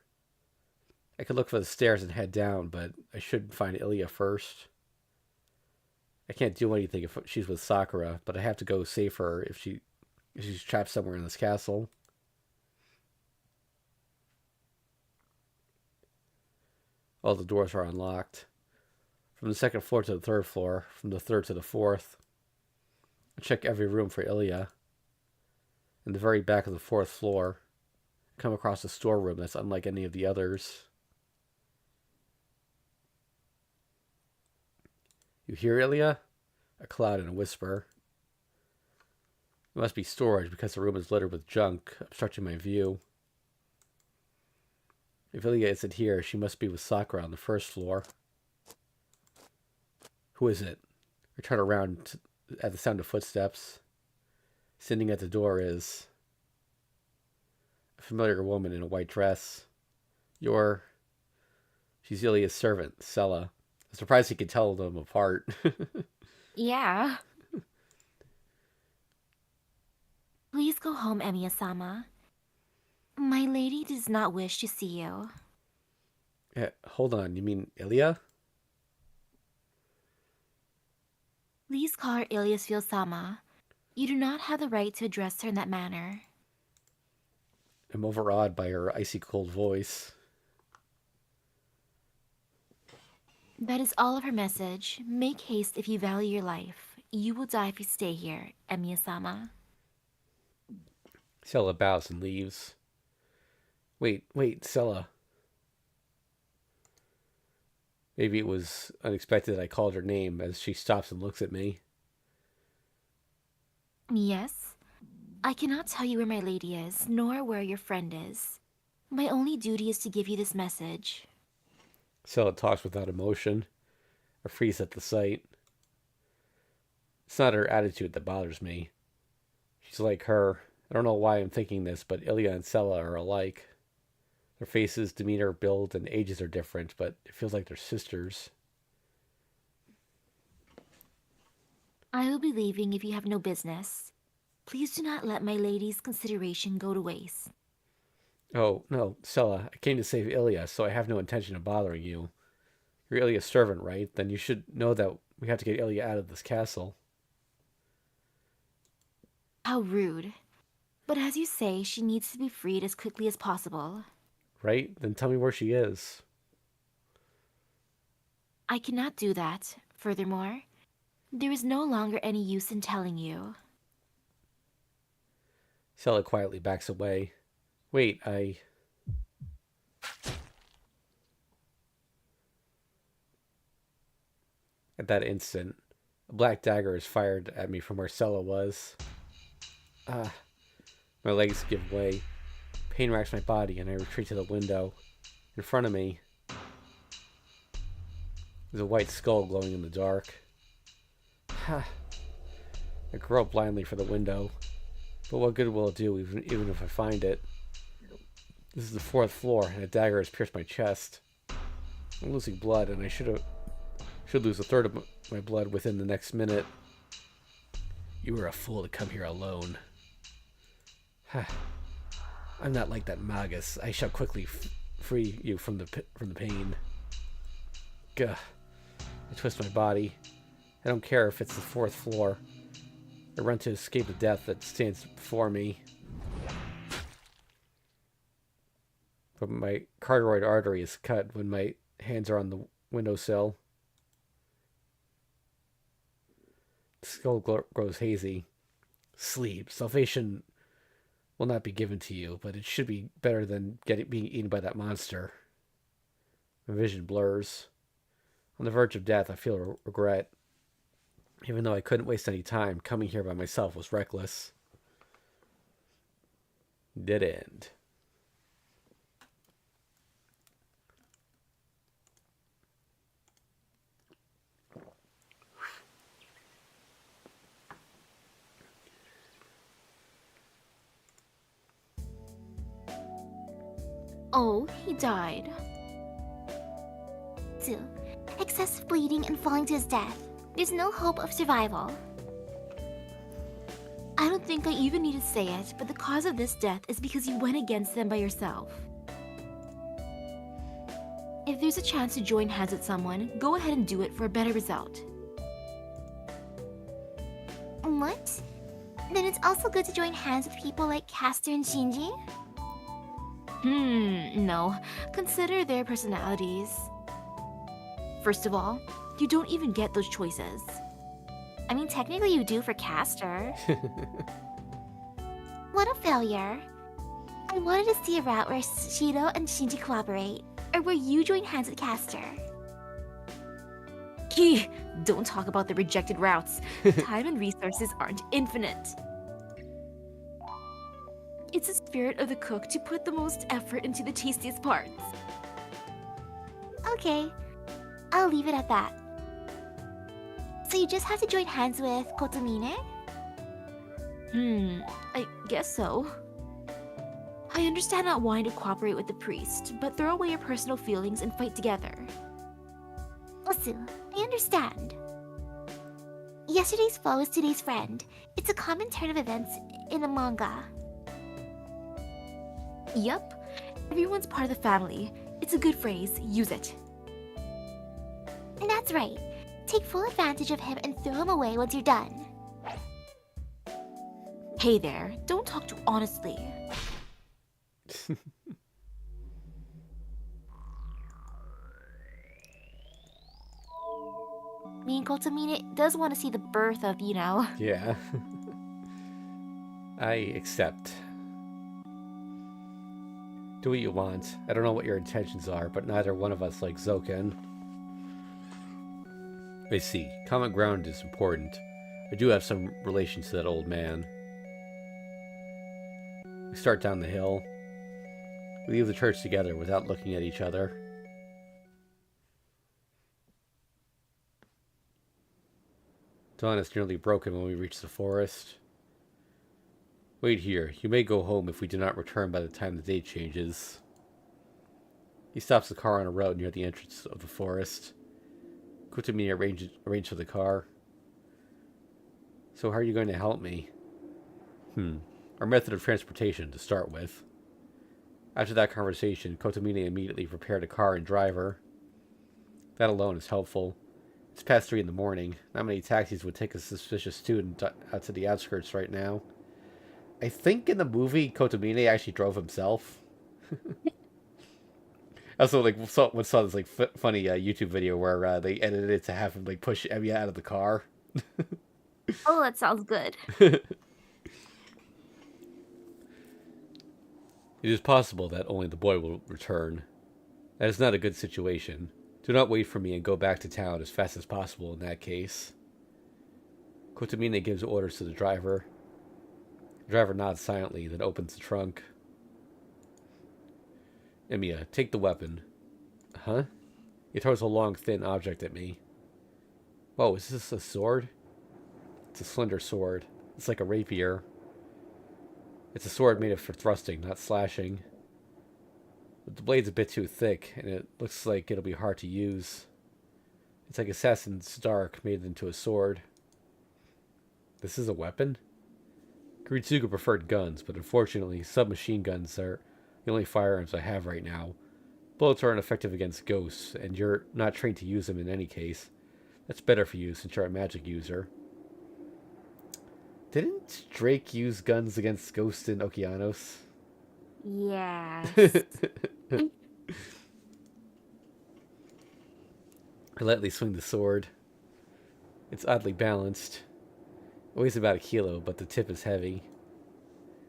I could look for the stairs and head down, but I should find Ilya first. I can't do anything if she's with Sakura, but I have to go save her if she She's trapped somewhere in this castle. All the doors are unlocked. From the second floor to the third floor, from the third to the fourth. I check every room for Ilya. In the very back of the fourth floor, I come across a storeroom that's unlike any of the others. You hear, Ilya? A cloud and a whisper. It must be storage because the room is littered with junk, obstructing my view. If Ilya isn't here, she must be with Sakura on the first floor. Who is it? I turn around at the sound of footsteps. Standing at the door is a familiar woman in a white dress. She's Ilya's servant, Sella. I'm surprised he could tell them apart. Yeah. Please go home, Emiya-sama. My lady does not wish to see you. Hold on, you mean Ilya? Please call her Ilyasville-sama. You do not have the right to address her in that manner. I'm overawed by her icy cold voice. That is all of her message. Make haste if you value your life. You will die if you stay here, Emiya-sama. Sella bows and leaves. Wait, Sella. Maybe it was unexpected that I called her name as she stops and looks at me. Yes? I cannot tell you where my lady is, nor where your friend is. My only duty is to give you this message. Sella talks without emotion. I freeze at the sight. It's not her attitude that bothers me. She's like her. I don't know why I'm thinking this, but Ilya and Sella are alike. Their faces, demeanor, build, and ages are different, but it feels like they're sisters. I will be leaving if you have no business. Please do not let my lady's consideration go to waste. Oh, no, Sella, I came to save Ilya, so I have no intention of bothering you. You're Ilya's servant, right? Then you should know that we have to get Ilya out of this castle. How rude. But as you say, she needs to be freed as quickly as possible. Right? Then tell me where she is. I cannot do that. Furthermore, there is no longer any use in telling you. Sella quietly backs away. Wait, At that instant, a black dagger is fired at me from where Sella was. Ah, my legs give way. Pain racks my body and I retreat to the window. In front of me, there's a white skull glowing in the dark. Ha! I grope blindly for the window. But what good will it do even if I find it? This is the fourth floor and a dagger has pierced my chest. I'm losing blood and I should lose a third of my blood within the next minute. You were a fool to come here alone. I'm not like that Magus. I shall quickly free you from the pain. Gah. I twist my body. I don't care if it's the fourth floor. I run to escape the death that stands before me. But my carotid artery is cut when my hands are on the windowsill. The skull grows hazy. Sleep. Salvation will not be given to you, but it should be better than being eaten by that monster. My vision blurs. On the verge of death, I feel regret. Even though I couldn't waste any time, coming here by myself was reckless. Dead end. Oh, he died. 2. Excessive bleeding and falling to his death. There's no hope of survival. I don't think I even need to say it, but the cause of this death is because you went against them by yourself. If there's a chance to join hands with someone, go ahead and do it for a better result. What? Then it's also good to join hands with people like Castor and Shinji? No. Consider their personalities. First of all, you don't even get those choices. I mean, technically you do for Castor. What a failure. I wanted to see a route where Shido and Shinji cooperate, or where you join hands with Castor. Key, don't talk about the rejected routes. Time and resources aren't infinite. It's the spirit of the cook to put the most effort into the tastiest parts. Okay, I'll leave it at that. So you just have to join hands with Kotomine? I guess so. I understand not wanting to cooperate with the priest, but throw away your personal feelings and fight together. Osu, I understand. Yesterday's foe is today's friend. It's a common turn of events in the manga. Yep, everyone's part of the family. It's a good phrase, use it. And that's right. Take full advantage of him and throw him away once you're done. Hey there, don't talk too honestly. Me and Kotomine does want to see the birth of, Yeah. I accept. Do what you want. I don't know what your intentions are, but neither one of us likes Zoken. I see. Common ground is important. I do have some relation to that old man. We start down the hill. We leave the church together without looking at each other. Dawn is nearly broken when we reach the forest. Wait here. You may go home if we do not return by the time the day changes. He stops the car on a road near the entrance of the forest. Kutamine arranged for the car. So how are you going to help me? Our method of transportation to start with. After that conversation, Kotomine immediately prepared a car and driver. That alone is helpful. It's past 3 in the morning. Not many taxis would take a suspicious student out to the outskirts right now. I think in the movie, Kotomine actually drove himself. I also saw this funny YouTube video where they edited it to have him push Emiya out of the car. Oh, that sounds good. It is possible that only the boy will return. That is not a good situation. Do not wait for me and go back to town as fast as possible in that case. Kotomine gives orders to the driver. The driver nods silently, then opens the trunk. Emiya, take the weapon. Huh? He throws a long, thin object at me. Whoa, is this a sword? It's a slender sword. It's like a rapier. It's a sword made for thrusting, not slashing. But the blade's a bit too thick, and it looks like it'll be hard to use. It's like Assassin's Dark made into a sword. This is a weapon? Kuritsugu preferred guns, but unfortunately, submachine guns are the only firearms I have right now. Bullets are ineffective against ghosts, and you're not trained to use them in any case. That's better for you since you're a magic user. Didn't Drake use guns against ghosts in Okeanos? Yes. I lightly swing the sword. It's oddly balanced. It weighs about 1 kilo, but the tip is heavy.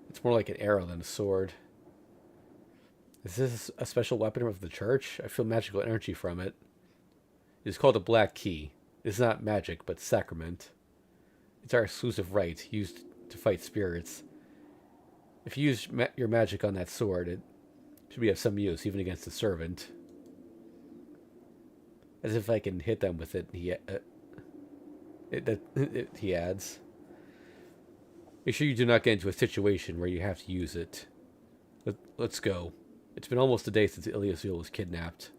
It's more like an arrow than a sword. Is this a special weapon of the church? I feel magical energy from it. It is called a black key. It is not magic, but sacrament. It's our exclusive right, used to fight spirits. If you use your magic on that sword, it should be of some use, even against a servant. As if I can hit them with it, he adds. Make sure you do not get into a situation where you have to use it. Let's go. It's been almost a day since Iliasul was kidnapped.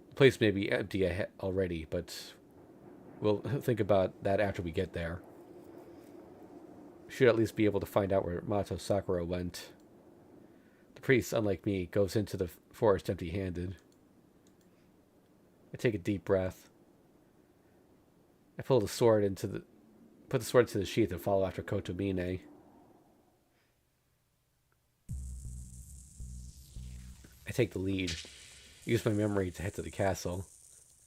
The place may be empty already, but we'll think about that after we get there. We should at least be able to find out where Mato Sakura went. The priest, unlike me, goes into the forest empty-handed. I take a deep breath. I pull the sword into the put the sword to the sheath and follow after Kotomine. I take the lead. Use my memory to head to the castle.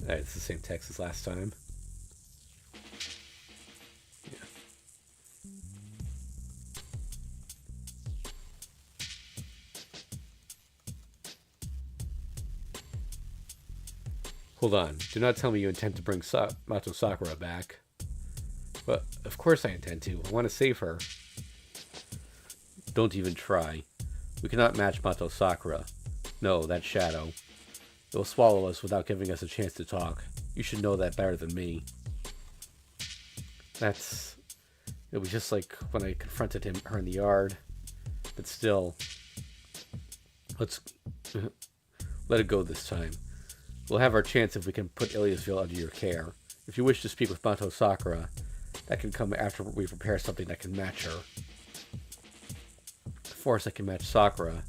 It's the same text as last time. Yeah. Hold on. Do not tell me you intend to bring Mato Sakura back. But of course I intend to. I want to save her. Don't even try. We cannot match Mato Sakura. No, that shadow. It will swallow us without giving us a chance to talk. You should know that better than me. It was just like when I confronted her in the yard. But still, let's let it go this time. We'll have our chance if we can put Iliasville under your care. If you wish to speak with Mato Sakura, that can come after we prepare something that can match her. A force that can match Sakura,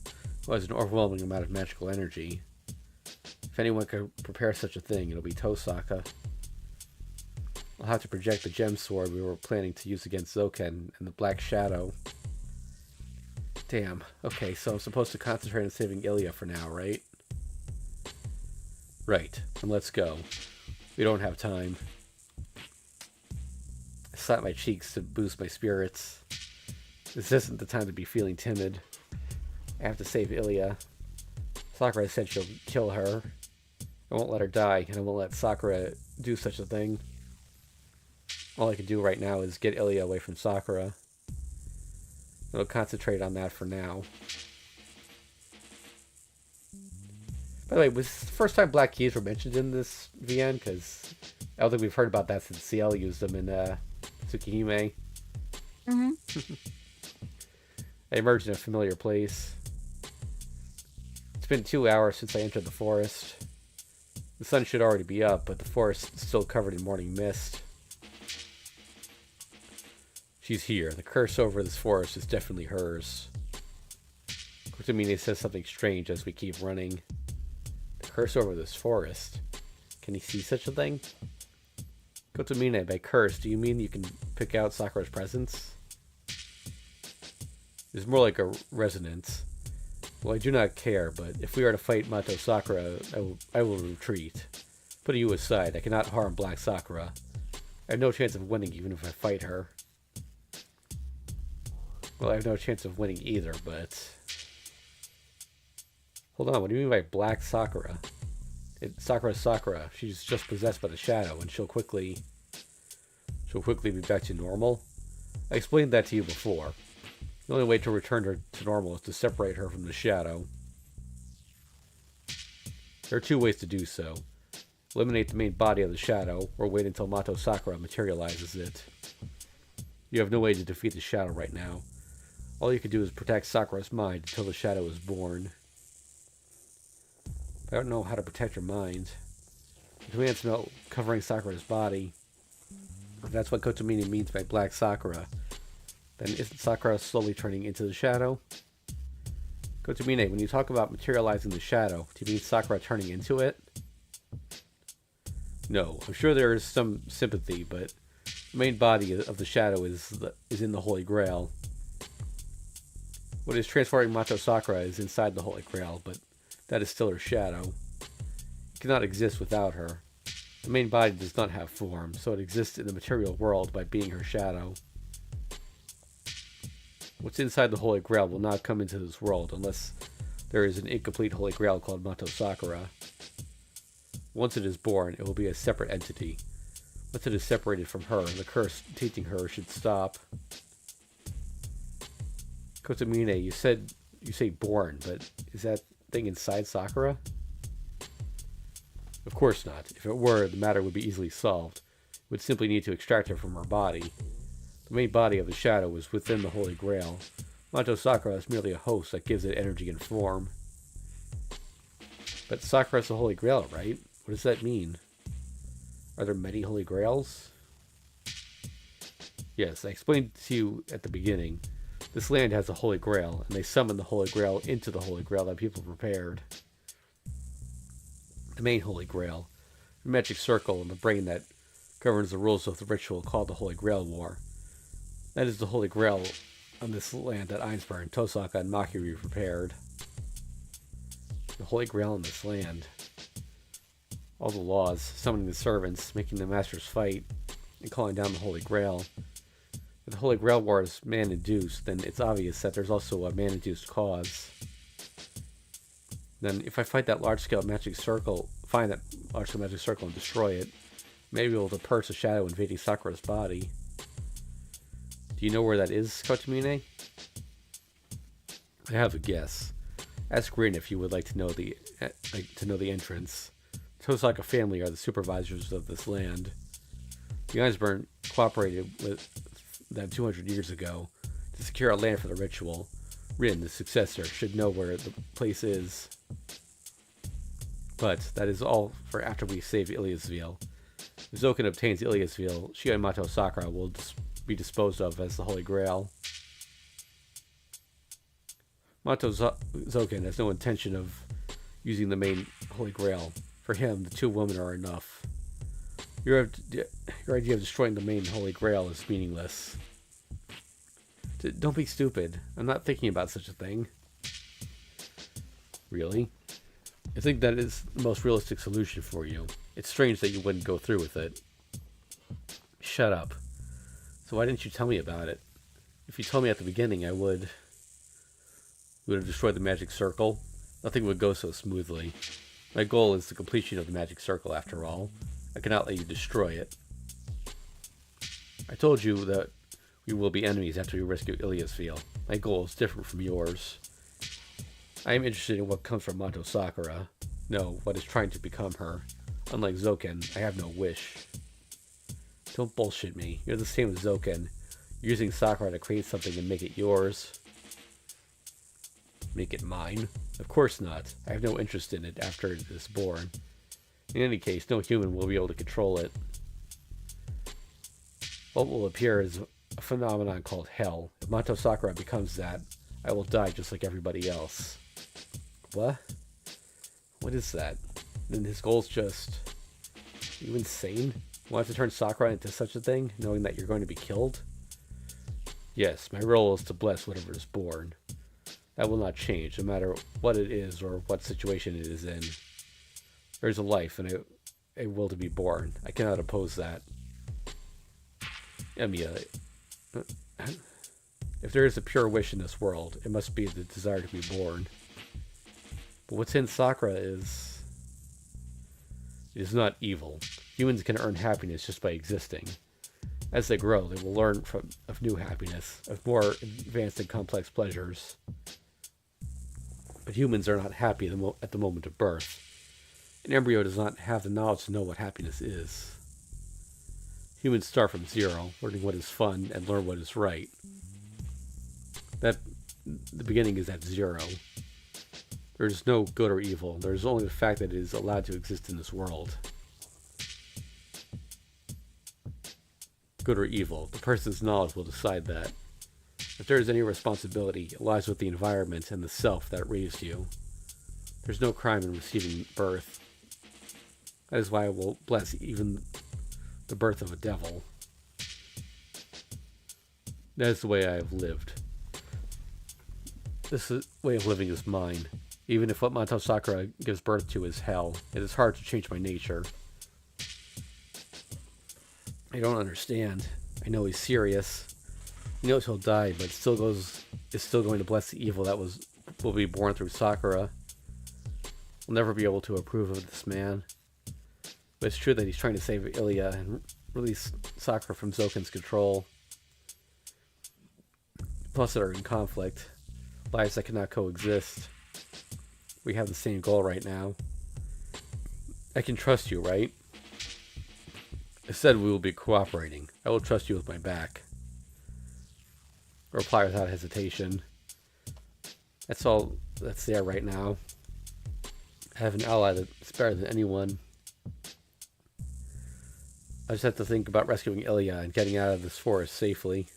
who has an overwhelming amount of magical energy. If anyone could prepare such a thing, it'll be Tosaka. I'll have to project the gem sword we were planning to use against Zoken and the Black Shadow. Damn. Okay, so I'm supposed to concentrate on saving Ilia for now, right? Right. Then let's go. We don't have time. I slap my cheeks to boost my spirits. This isn't the time to be feeling timid. I have to save Ilia. Sakura said she'll kill her. I won't let her die, and I won't let Sakura do such a thing. All I can do right now is get Ilia away from Sakura. I'll concentrate on that for now. By the way, was this the first time black keys were mentioned in this VN? Because I don't think we've heard about that since CL used them in Tsukihime. Mm-hmm. I emerged in a familiar place. It's been 2 hours since I entered the forest. The sun should already be up, but the forest is still covered in morning mist. She's here. The curse over this forest is definitely hers. Kotomine says something strange as we keep running. The curse over this forest? Can he see such a thing? Kotomine, by curse, do you mean you can pick out Sakura's presence? It's more like a resonance. Well, I do not care, but if we are to fight Mato Sakura, I will retreat. Putting you aside, I cannot harm Black Sakura. I have no chance of winning even if I fight her. Well, I have no chance of winning either, but... Hold on, what do you mean by Black Sakura? Sakura's Sakura. She's just possessed by the shadow, and she'll quickly be back to normal? I explained that to you before. The only way to return her to normal is to separate her from the shadow. There are 2 ways to do so. Eliminate the main body of the shadow, or wait until Mato Sakura materializes it. You have no way to defeat the shadow right now. All you can do is protect Sakura's mind until the shadow is born. I don't know how to protect her mind. The command smell covering Sakura's body. If that's what Kotomine means by Black Sakura, then isn't Sakura slowly turning into the shadow? Kotomine, when you talk about materializing the shadow, do you mean Sakura turning into it? No, I'm sure there is some sympathy, but the main body of the shadow is in the Holy Grail. What is transforming Mato Sakura is inside the Holy Grail, but that is still her shadow. It cannot exist without her. The main body does not have form, so it exists in the material world by being her shadow. What's inside the Holy Grail will not come into this world unless there is an incomplete Holy Grail called Mato Sakura. Once it is born, it will be a separate entity. Once it is separated from her, the curse tainting her should stop. Kotomine, you say born, but is that thing inside Sakura? Of course not. If it were, the matter would be easily solved. We would simply need to extract her from her body. The main body of the shadow is within the Holy Grail. Mato Sakura is merely a host that gives it energy and form. But Sakura is the Holy Grail, right? What does that mean? Are there many Holy Grails? Yes, I explained to you at the beginning. This land has a Holy Grail, and they summon the Holy Grail into the Holy Grail that people prepared. The main Holy Grail, the magic circle in the brain that governs the rules of the ritual called the Holy Grail War. That is the Holy Grail on this land that Ainsburn, Tosaka, and Makiri prepared. The Holy Grail on this land. All the laws, summoning the servants, making the masters fight, and calling down the Holy Grail. If the Holy Grail War is man-induced, then it's obvious that there's also a man-induced cause. Then, if I find that large-scale magic circle and destroy it, maybe we'll able to purge the shadow invading Sakura's body. Do you know where that is, Kotomine? I have a guess. Ask Rin if you would like to know the entrance. Tosaka family are the supervisors of this land. The Ainsburn cooperated with them 200 years ago to secure a land for the ritual. Rin, the successor, should know where the place is. But that is all for after we save Iliasville. If Zoken obtains Iliasville, she and Mato Sakura will be disposed of as the Holy Grail. Mato Zoken has no intention of using the main Holy Grail. For him, the two women are enough. Your idea of destroying the main Holy Grail is meaningless. Don't be stupid. I'm not thinking about such a thing. Really? I think that is the most realistic solution for you. It's strange that you wouldn't go through with it. Shut up. So why didn't you tell me about it? If you told me at the beginning, I would have destroyed the magic circle. Nothing would go so smoothly. My goal is the completion of the magic circle, after all. I cannot let you destroy it. I told you that we will be enemies after we rescue Iliasville. My goal is different from yours. I am interested in what comes from Mato Sakura. No, what is trying to become her. Unlike Zoken, I have no wish. Don't bullshit me. You're the same as Zoken. You're using Sakura to create something and make it yours. Make it mine? Of course not. I have no interest in it after it is born. In any case, no human will be able to control it. What will appear is a phenomenon called hell. If Mato Sakura becomes that, I will die just like everybody else. What? What is that? Then his goal's just... Are you insane? Want to turn Sakura into such a thing, knowing that you're going to be killed? Yes, my role is to bless whatever is born. That will not change, no matter what it is or what situation it is in. There's a life and a will to be born. I cannot oppose that. Emiya, if there is a pure wish in this world, it must be the desire to be born. But what's in Sakura is... It is not evil. Humans can earn happiness just by existing. As they grow, they will learn of new happiness, of more advanced and complex pleasures. But humans are not happy at the moment of birth. An embryo does not have the knowledge to know what happiness is. Humans start from zero, learning what is fun and learn what is right. The beginning is at zero. There is no good or evil. There is only the fact that it is allowed to exist in this world. Good or evil, the person's knowledge will decide that. If there is any responsibility, it lies with the environment and the self that raised you. There's no crime in receiving birth. That is why I will bless even the birth of a devil. That is the way I have lived. This way of living is mine. Even if what Mato Sakura gives birth to is hell, it is hard to change my nature. I don't understand. I know he's serious. He knows he'll die, but is still going to bless the evil that will be born through Sakura. We'll never be able to approve of this man. But it's true that he's trying to save Ilia and release Sakura from Zoken's control. Plus, they're in conflict. Lives that cannot coexist. We have the same goal right now. I can trust you, right? I said we will be cooperating. I will trust you with my back. Reply without hesitation. That's all that's there right now. I have an ally that's better than anyone. I just have to think about rescuing Ilia and getting out of this forest safely.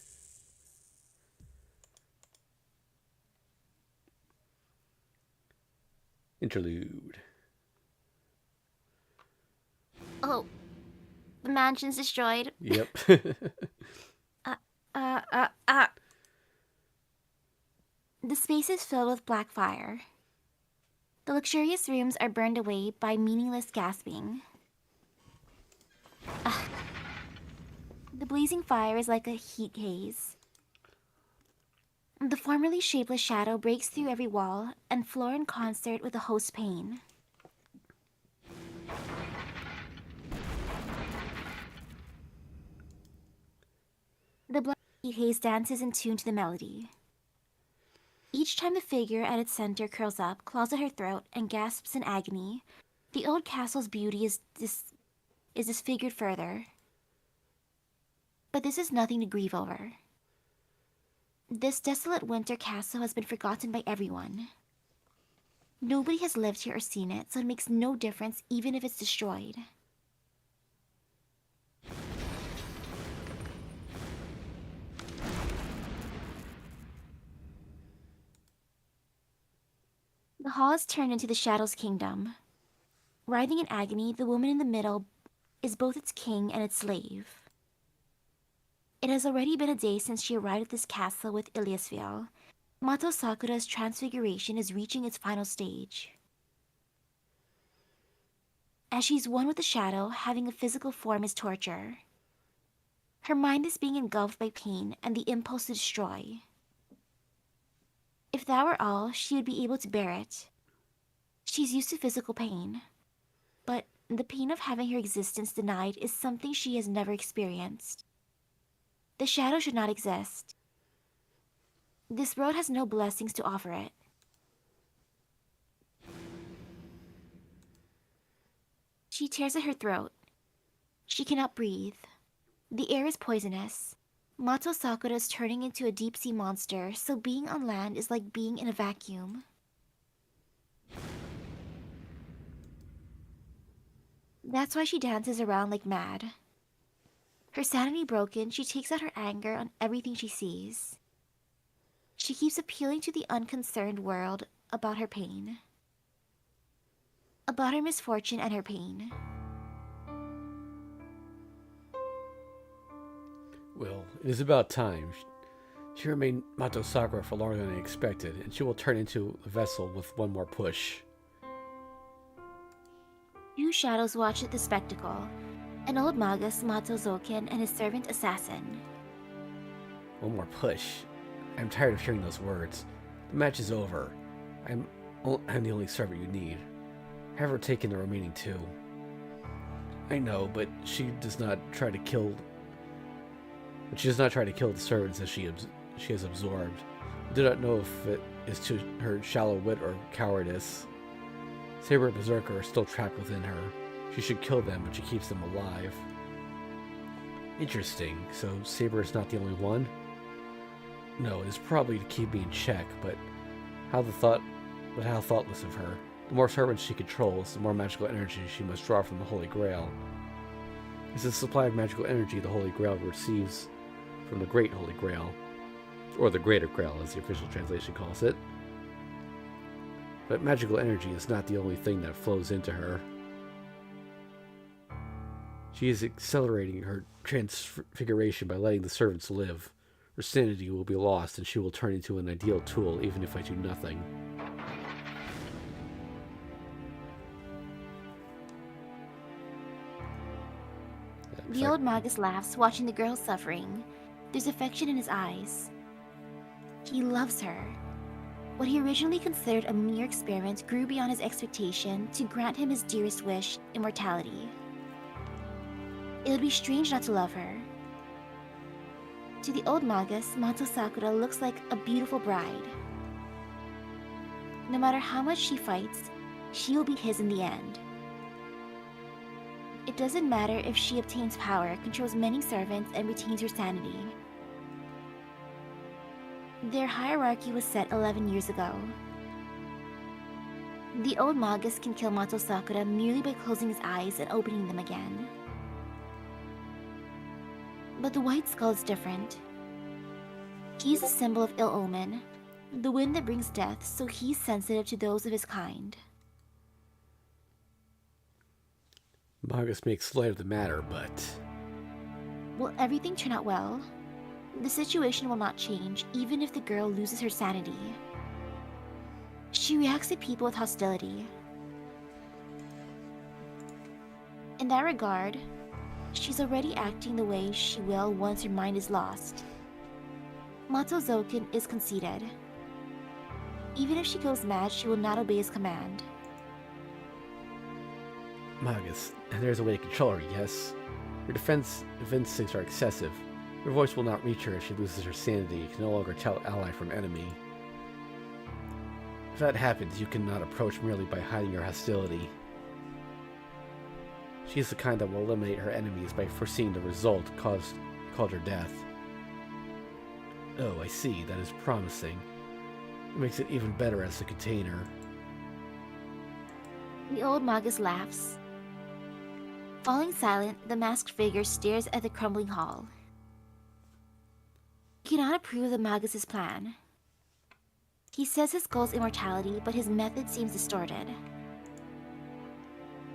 Interlude. Oh, the mansion's destroyed. Yep. The space is filled with black fire. The luxurious rooms are burned away by meaningless gasping. The blazing fire is like a heat haze. The formerly shapeless shadow breaks through every wall and floor in concert with the host's pain. The black heat haze dances in tune to the melody. Each time the figure at its center curls up, claws at her throat, and gasps in agony, the old castle's beauty is disfigured further. But this is nothing to grieve over. This desolate winter castle has been forgotten by everyone. Nobody has lived here or seen it, so it makes no difference even if it's destroyed. The hall is turned into the Shadow's kingdom. Writhing in agony, the woman in the middle is both its king and its slave. It has already been a day since she arrived at this castle with Iliasviel. Mato Sakura's transfiguration is reaching its final stage. As she's one with the shadow, having a physical form is torture. Her mind is being engulfed by pain and the impulse to destroy. If that were all, she would be able to bear it. She's used to physical pain. But the pain of having her existence denied is something she has never experienced. The shadow should not exist. This world has no blessings to offer it. She tears at her throat. She cannot breathe. The air is poisonous. Mato Sakura is turning into a deep-sea monster, so being on land is like being in a vacuum. That's why she dances around like mad. Her sanity broken, she takes out her anger on everything she sees. She keeps appealing to the unconcerned world about her pain. About her misfortune and her pain. Well, it is about time. She remained Mato Sakura for longer than I expected, and she will turn into a vessel with one more push. Two shadows watch at the spectacle. An old magus, Mato Zoken, and his servant Assassin. One more push. I'm tired of hearing those words. The match is over. I'm the only servant you need. Have her taken the remaining two. I know, but she does not try to kill the servants that she has absorbed. I do not know if it is to her shallow wit or cowardice. Saber and Berserker are still trapped within her. She should kill them, but she keeps them alive. Interesting. So Saber is not the only one? No, it is probably to keep me in check, but how thoughtless of her. The more servants she controls, the more magical energy she must draw from the Holy Grail. It's the supply of magical energy the Holy Grail receives from the Great Holy Grail, or the Greater Grail as the official translation calls it. But magical energy is not the only thing that flows into her. She is accelerating her transfiguration by letting the servants live. Her sanity will be lost and she will turn into an ideal tool even if I do nothing. The old magus laughs, watching the girl suffering. There's affection in his eyes. He loves her. What he originally considered a mere experiment grew beyond his expectation to grant him his dearest wish, immortality. It would be strange not to love her. To the old magus, Mato Sakura looks like a beautiful bride. No matter how much she fights, she will be his in the end. It doesn't matter if she obtains power, controls many servants, and retains her sanity. Their hierarchy was set 11 years ago. The old magus can kill Mato Sakura merely by closing his eyes and opening them again. But the White Skull is different. He's a symbol of ill omen, the wind that brings death, so he's sensitive to those of his kind. Magus makes light of the matter, but... Will everything turn out well? The situation will not change even if the girl loses her sanity. She reacts to people with hostility. In that regard, she's already acting the way she will once her mind is lost. Mato Zoken is conceited. Even if she goes mad, she will not obey his command. Magus, and there's a way to control her, yes? Your defense instincts are excessive. Your voice will not reach her if she loses her sanity. You can no longer tell ally from enemy. If that happens, you cannot approach merely by hiding your hostility. She is the kind that will eliminate her enemies by foreseeing the result called her death. Oh, I see. That is promising. It makes it even better as a container. The old Magus laughs. Falling silent, the masked figure stares at the crumbling hall. He cannot approve of the Magus' plan. He says his goal is immortality, but his method seems distorted.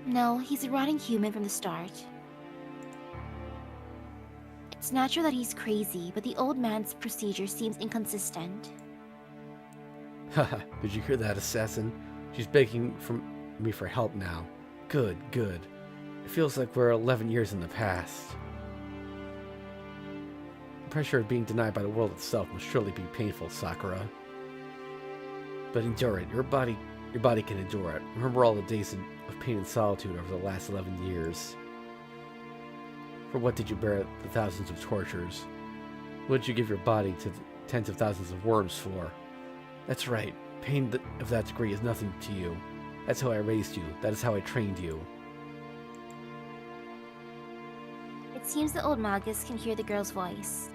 No, he's a rotting human from the start. It's natural that he's crazy, but the old man's procedure seems inconsistent. Haha, did you hear that, assassin? She's begging me for help now. Good, good. It feels like we're 11 years in the past. The pressure of being denied by the world itself must surely be painful, Sakura. But endure it. Your body can endure it. Remember all the days of pain and solitude over the last 11 years. For what did you bear the thousands of tortures? What did you give your body to the tens of thousands of worms for? That's right. Pain of that degree is nothing to you. That's how I raised you. That is how I trained you. It seems the old Magus can hear the girl's voice.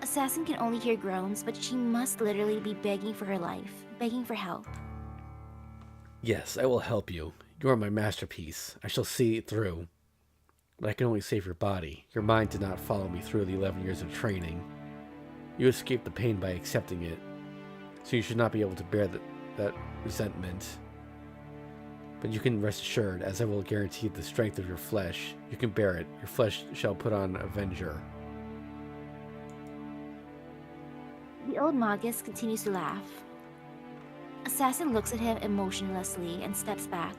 Assassin can only hear groans, but she must literally be begging for her life, begging for help. Yes, I will help you. You are my masterpiece. I shall see it through. But I can only save your body. Your mind did not follow me through the 11 years of training. You escaped the pain by accepting it. So you should not be able to bear that resentment. But you can rest assured, as I will guarantee the strength of your flesh, you can bear it. Your flesh shall put on Avenger. The old Magus continues to laugh. Assassin looks at him emotionlessly and steps back.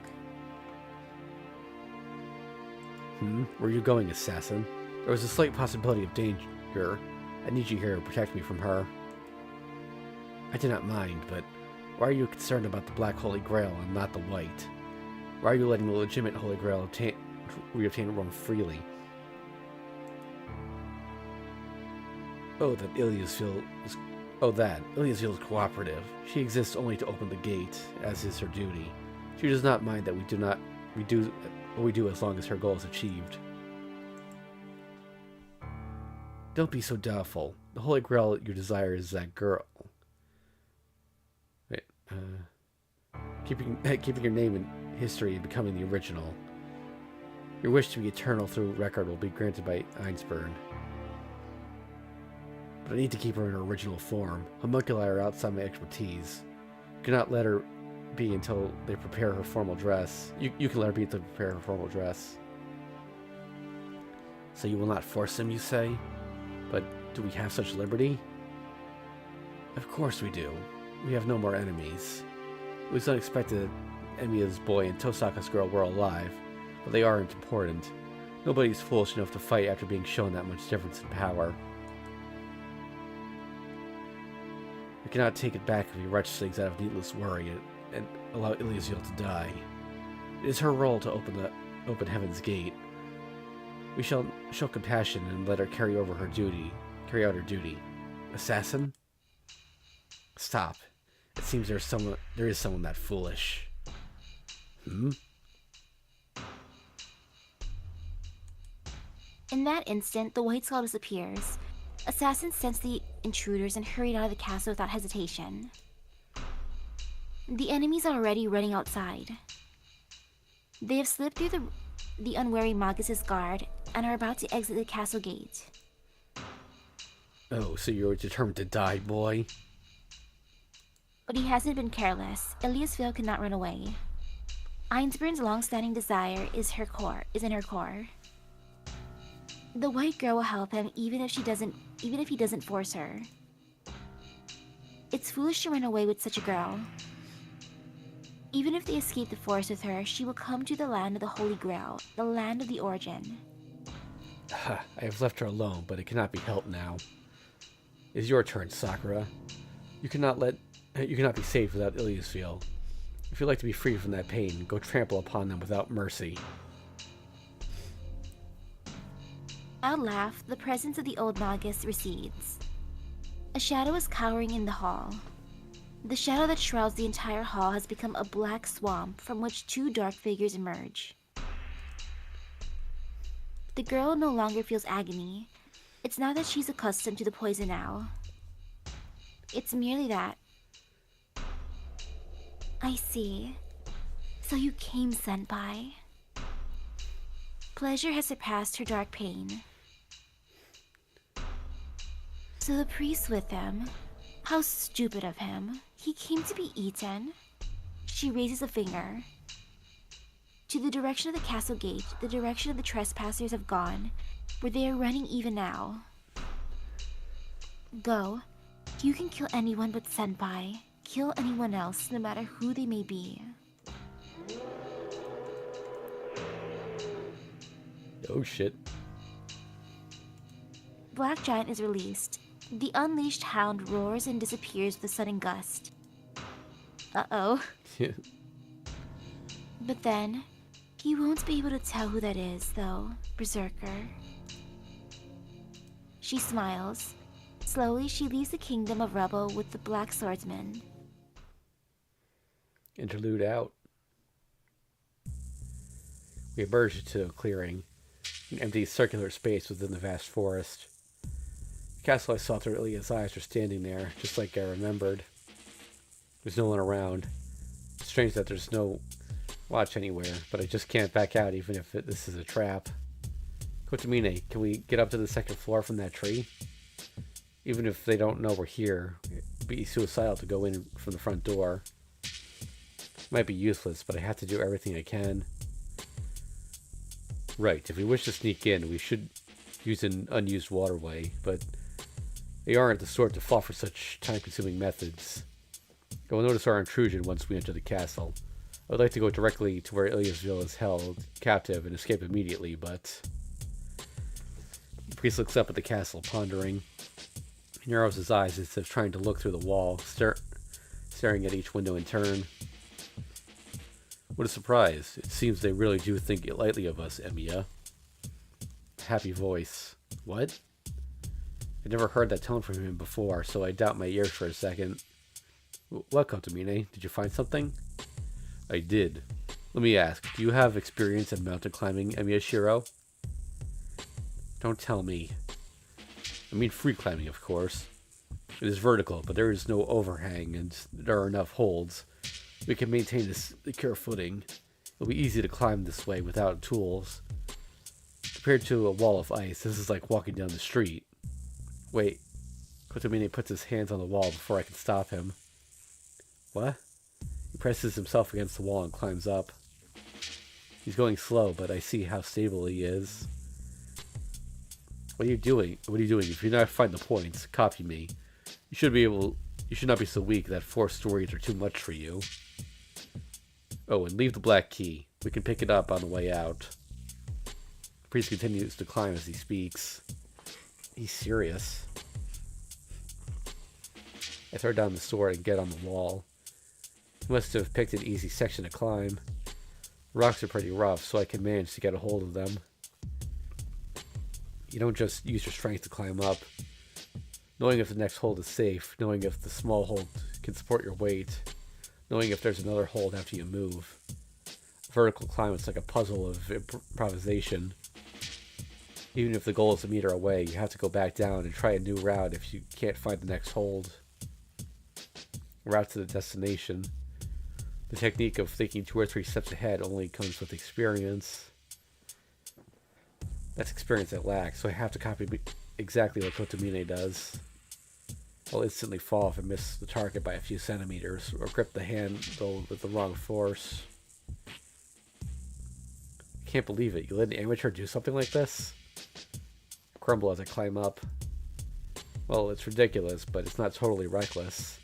Where are you going, assassin? There was a slight possibility of danger. I need you here to protect me from her. I do not mind, but why are you concerned about the Black Holy Grail and not the White? Why are you letting the legitimate Holy Grail reobtain Rome freely? Iliasville is cooperative. She exists only to open the gate, as is her duty. She does not mind that we do what we do as long as her goal is achieved. Don't be so doubtful. The Holy Grail you desire is that girl. Wait, keeping your name in history and becoming the original. Your wish to be eternal through record will be granted by Einsburn. But I need to keep her in her original form. Homunculi are outside my expertise. You cannot let her be until they prepare her formal dress. You can let her be until they prepare her formal dress. So you will not force him, you say? But do we have such liberty? Of course we do. We have no more enemies. It was unexpected that Emiya's boy and Tosaka's girl were alive, but they aren't important. Nobody's foolish enough to fight after being shown that much difference in power. We cannot take it back if we wretch things out of needless worry and allow Iliasville to die. It is her role to open Heaven's Gate. We shall show compassion and let her carry out her duty. Assassin? Stop. It seems there is someone that foolish. In that instant, the White Skull disappears. Assassins sense the intruders and hurried out of the castle without hesitation. The enemies are already running outside. They have slipped through the unwary Magus' guard and are about to exit the castle gate. Oh, so you're determined to die, boy? But he hasn't been careless. Iliasville cannot run away. Einsburn's long-standing desire is in her core. The white girl will help him even if he doesn't force her. It's foolish to run away with such a girl. Even if they escape the forest with her, she will come to the land of the Holy Grail, the land of the origin. I have left her alone, but it cannot be helped now. It is your turn, Sakura. You cannot be saved without Iliasville. If you'd like to be free from that pain, go trample upon them without mercy. I'll laugh. The presence of the old Magus recedes. A shadow is cowering in the hall. The shadow that shrouds the entire hall has become a black swamp from which two dark figures emerge. The girl no longer feels agony. It's not that she's accustomed to the poison now. It's merely that. I see. So you came, Senpai. Pleasure has surpassed her dark pain. So the priest with them. How stupid of him. He came to be eaten. She raises a finger. To the direction of the castle gate, the direction of the trespassers have gone, where they are running even now. Go. You can kill anyone but Senpai. Kill anyone else, no matter who they may be. Oh shit. Black Giant is released. The unleashed hound roars and disappears with a sudden gust. Uh-oh. But then, he won't be able to tell who that is, though, Berserker. She smiles. Slowly, she leaves the kingdom of rubble with the black swordsman. Interlude out. We emerge into a clearing, an empty circular space within the vast forest. The castle I saw through Ilya's eyes are standing there, just like I remembered. There's no one around. It's strange that there's no watch anywhere, but I just can't back out even if this is a trap. Kotomine, can we get up to the second floor from that tree? Even if they don't know we're here, it'd be suicidal to go in from the front door. It might be useless, but I have to do everything I can. Right, if we wish to sneak in, we should use an unused waterway, but they aren't the sort to fall for such time-consuming methods. They will notice our intrusion once we enter the castle. I would like to go directly to where Iliasville is held captive and escape immediately, but... The priest looks up at the castle, pondering. He narrows his eyes as if trying to look through the wall, staring at each window in turn. What a surprise. It seems they really do think lightly of us, Emiya. Happy voice. What? I'd never heard that tone from him before, so I doubt my ears for a second. What, Kotomine? Did you find something? I did. Let me ask, do you have experience in mountain climbing, Emiya Shiro? Don't tell me. I mean free climbing, of course. It is vertical, but there is no overhang, and there are enough holds. We can maintain a secure footing. It'll be easy to climb this way without tools. Compared to a wall of ice, this is like walking down the street. Wait. Kotomine puts his hands on the wall before I can stop him. What? He presses himself against the wall and climbs up. He's going slow, but I see how stable he is. What are you doing? What are you doing? If you not find the points, copy me. You should not be so weak that 4 stories are too much for you. Oh, and leave the black key. We can pick it up on the way out. The priest continues to climb as he speaks. He's serious. I throw down the sword and get on the wall. He must have picked an easy section to climb. The rocks are pretty rough, so I can manage to get a hold of them. You don't just use your strength to climb up. Knowing if the next hold is safe, knowing if the small hold can support your weight, knowing if there's another hold after you move. Vertical climb is like a puzzle of improvisation. Even if the goal is a meter away, you have to go back down and try a new route if you can't find the next hold. Route to the destination. The technique of thinking 2 or 3 steps ahead only comes with experience. That's experience I lack, so I have to copy exactly what Kotomine does. I'll instantly fall if I miss the target by a few centimeters, or grip the handle with the wrong force. I can't believe it. You let an amateur do something like this? crumble as I climb up. Well, it's ridiculous, but it's not totally reckless.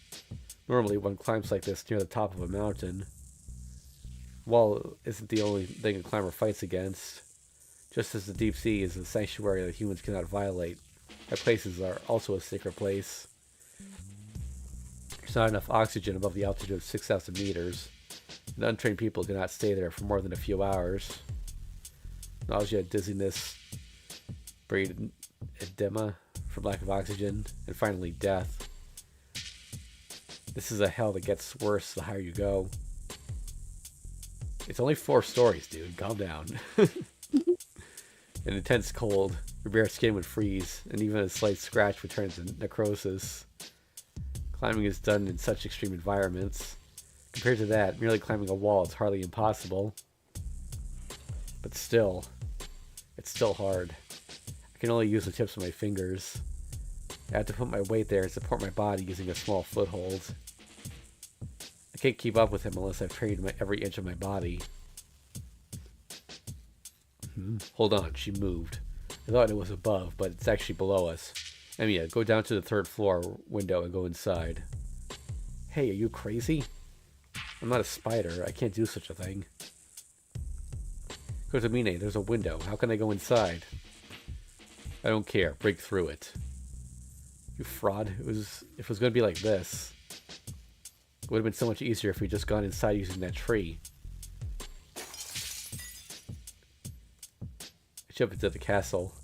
Normally, one climbs like this near the top of a mountain. Wall isn't the only thing a climber fights against. Just as the deep sea is a sanctuary that humans cannot violate, that places are also a sacred place. There's not enough oxygen above the altitude of 6,000 meters, and untrained people cannot stay there for more than a few hours. Nausea, dizziness, brain edema from lack of oxygen, and finally death. This is a hell that gets worse the higher you go. It's only 4 stories, dude. Calm down. An intense cold, your bare skin would freeze, and even a slight scratch would turn to necrosis. Climbing is done in such extreme environments. Compared to that, merely climbing a wall is hardly impossible. But still, it's still hard. I can only use the tips of my fingers. I have to put my weight there and support my body using a small foothold. I can't keep up with him unless I've trained every inch of my body. Hold on, she moved. I thought it was above, but it's actually below us. Emiya, go down to the 3rd floor window and go inside. Hey, are you crazy? I'm not a spider. I can't do such a thing. Kotomine, there's a window. How can I go inside? I don't care. Break through it. You fraud. If it was going to be like this, it would have been so much easier if we just gone inside using that tree. I jump into the castle,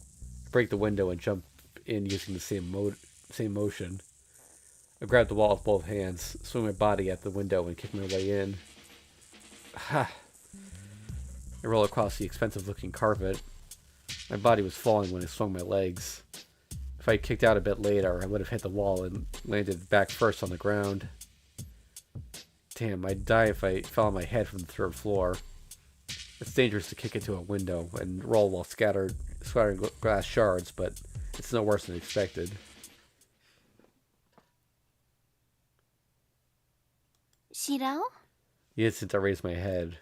break the window, and jump in using the same motion. I grab the wall with both hands, swing my body at the window, and kick my way in. Ha! I roll across the expensive-looking carpet. My body was falling when I swung my legs. If I kicked out a bit later, I would have hit the wall and landed back first on the ground. Damn, I'd die if I fell on my head from the 3rd floor. It's dangerous to kick into a window and roll while scattering glass shards, but it's no worse than expected. Shiro? The instant I raise my head,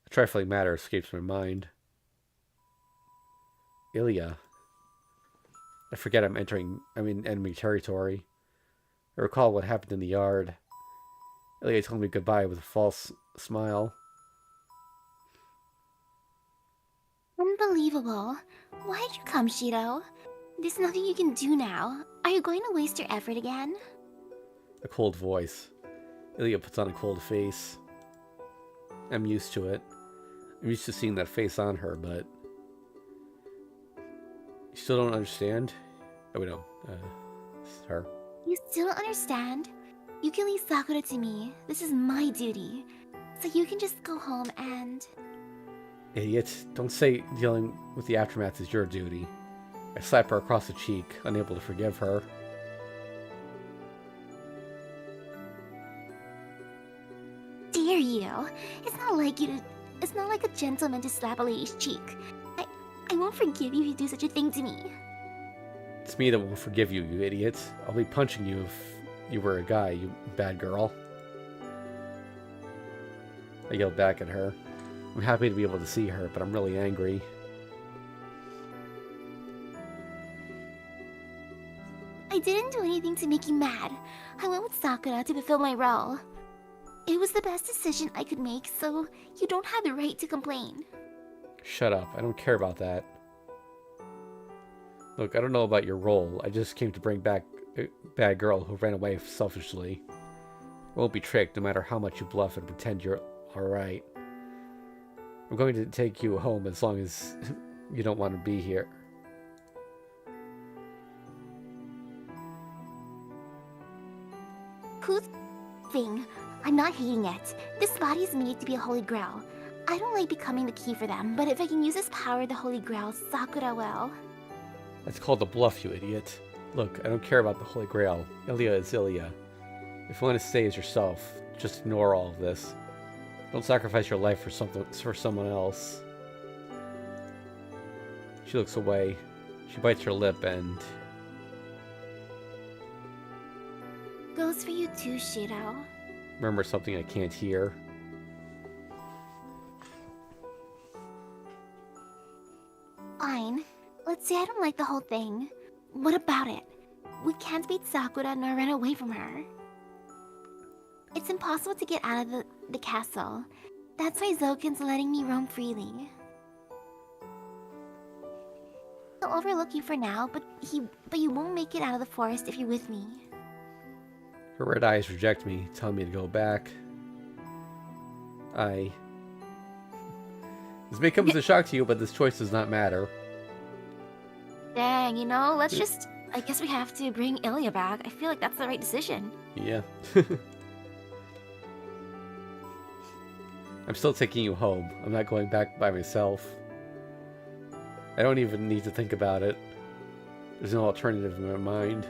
a trifling matter escapes my mind. Ilya. I forget I'm in enemy territory. I recall what happened in the yard. Ilya told me goodbye with a false smile. Unbelievable. Why did you come, Shiro? There's nothing you can do now. Are you going to waste your effort again? A cold voice. Ilya puts on a cold face. I'm used to it. I'm used to seeing that face on her, but... You still don't understand? Oh, wait, no. It's her. You still don't understand? You can leave Sakura to me. This is my duty. So you can just go home and... Idiot. Don't say dealing with the aftermath is your duty. I slap her across the cheek, unable to forgive her. Dare you? It's not like a gentleman to slap a lady's cheek. I won't forgive you if you do such a thing to me. It's me that won't forgive you, you idiot. I'll be punching you if you were a guy, you bad girl. I yelled back at her. I'm happy to be able to see her, but I'm really angry. I didn't do anything to make you mad. I went with Sakura to fulfill my role. It was the best decision I could make, so you don't have the right to complain. Shut up. I don't care about that. Look, I don't know about your role. I just came to bring back a bad girl who ran away selfishly. I won't be tricked no matter how much you bluff and pretend you're alright. I'm going to take you home as long as you don't want to be here. Who's thing? I'm not hating it. This body is made to be a holy grail. I don't like becoming the key for them, but if I can use this power, the holy grail, Sakura will. That's called a bluff, you idiot. Look, I don't care about the Holy Grail. Ilya is Ilya. If you want to stay as yourself, just ignore all of this. Don't sacrifice your life for someone else. She looks away. She bites her lip and... Goes for you too, Shiro. Remember something I can't hear. Fine. Let's say I don't like the whole thing. What about it? We can't beat Sakura nor run away from her. It's impossible to get out of the castle. That's why Zoken's letting me roam freely. He'll overlook you for now, but you won't make it out of the forest if you're with me. Her red eyes reject me, telling me to go back. This may come as a shock to you, but this choice does not matter. Dang, let's just... I guess we have to bring Ilya back. I feel like that's the right decision. Yeah. I'm still taking you home. I'm not going back by myself. I don't even need to think about it. There's no alternative in my mind.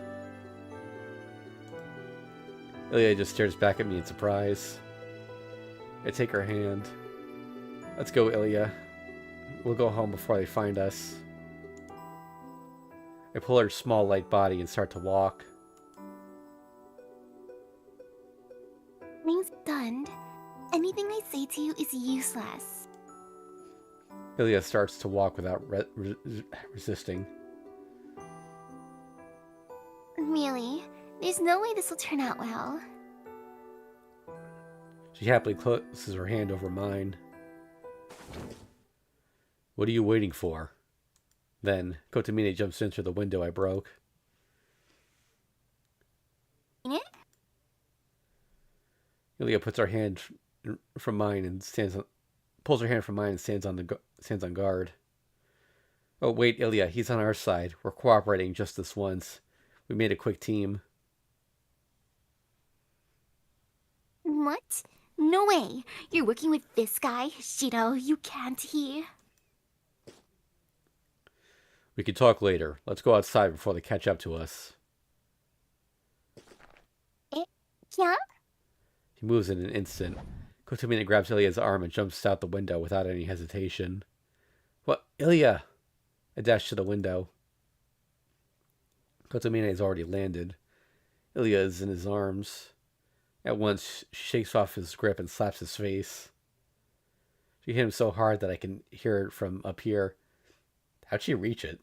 Ilya just stares back at me in surprise. I take her hand. Let's go, Ilya. We'll go home before they find us. I pull her small, light body and start to walk. I'm stunned. Anything I say to you is useless. Ilya starts to walk without resisting. Really? There's no way this will turn out well. She happily closes her hand over mine. What are you waiting for? Then, Kotomine jumps into the window I broke. Eh? Ilya puts her hand from mine and pulls her hand from mine and stands on guard. Oh wait, Ilya, he's on our side. We're cooperating just this once. We made a quick team. What? No way! You're working with this guy, Shiro. You can't. We can talk later. Let's go outside before they catch up to us. Yeah? He moves in an instant. Kotomine grabs Ilya's arm and jumps out the window without any hesitation. What? Ilya! I dash to the window. Kotomine has already landed. Ilya is in his arms. At once, she shakes off his grip and slaps his face. She hit him so hard that I can hear it from up here. How'd she reach it?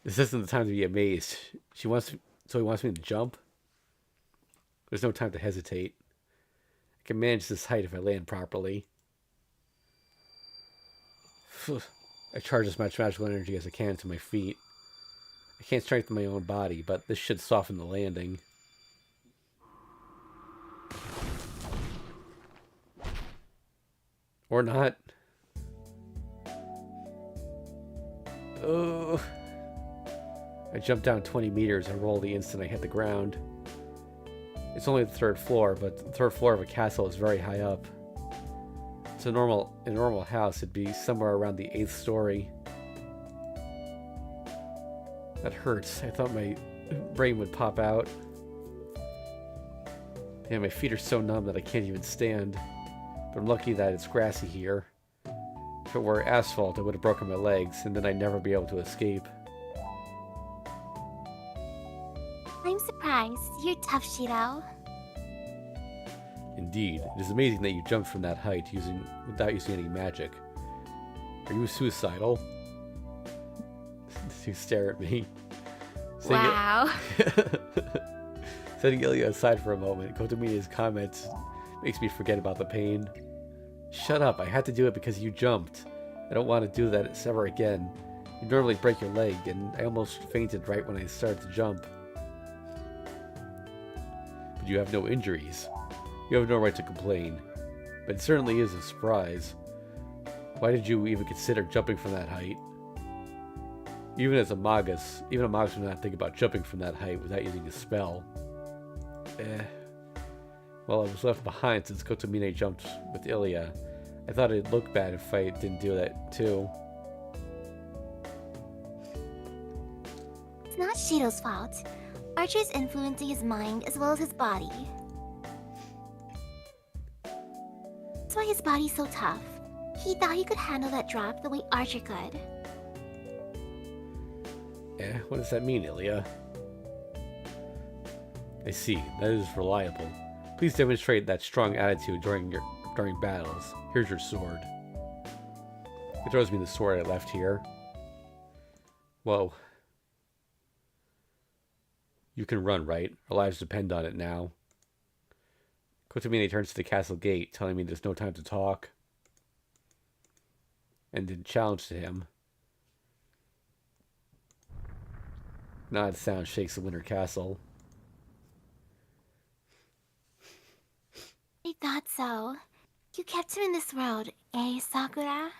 This isn't the time to be amazed. So he wants me to jump? There's no time to hesitate. I can manage this height if I land properly. I charge as much magical energy as I can to my feet. I can't strengthen my own body, but this should soften the landing. Or not. Oh. I jump down 20 meters and roll the instant I hit the ground. It's only the third floor, but the third floor of a castle is very high up. In a normal house, it'd be somewhere around the 8th story. That hurts. I thought my brain would pop out. Damn, my feet are so numb that I can't even stand. But I'm lucky that it's grassy here. If it were asphalt, I would have broken my legs, and then I'd never be able to escape. I'm surprised. You're tough, Shiro. Indeed, it is amazing that you jumped from that height without using any magic. Are you suicidal? You stare at me. Wow. Setting Ilya aside for a moment, Kotomine's comments makes me forget about the pain. Shut up, I had to do it because you jumped. I don't want to do that ever again. You normally break your leg, and I almost fainted right when I started to jump. But you have no injuries. You have no right to complain. But it certainly is a surprise. Why did you even consider jumping from that height? Even a magus would not think about jumping from that height without using a spell. Well, I was left behind since Kotomine jumped with Ilya. I thought it'd look bad if I didn't do that too. It's not Shiro's fault. Archer's influencing his mind as well as his body. That's why his body's so tough. He thought he could handle that drop the way Archer could. What does that mean, Ilya? I see. That is reliable. Please demonstrate that strong attitude during battles. Here's your sword. He throws me the sword I left here. Whoa. You can run, right? Our lives depend on it now. Kotomine turns to the castle gate, telling me there's no time to talk. And in challenge to him. An odd sound shakes the winter castle. I thought so. You kept him in this world, eh, Sakura?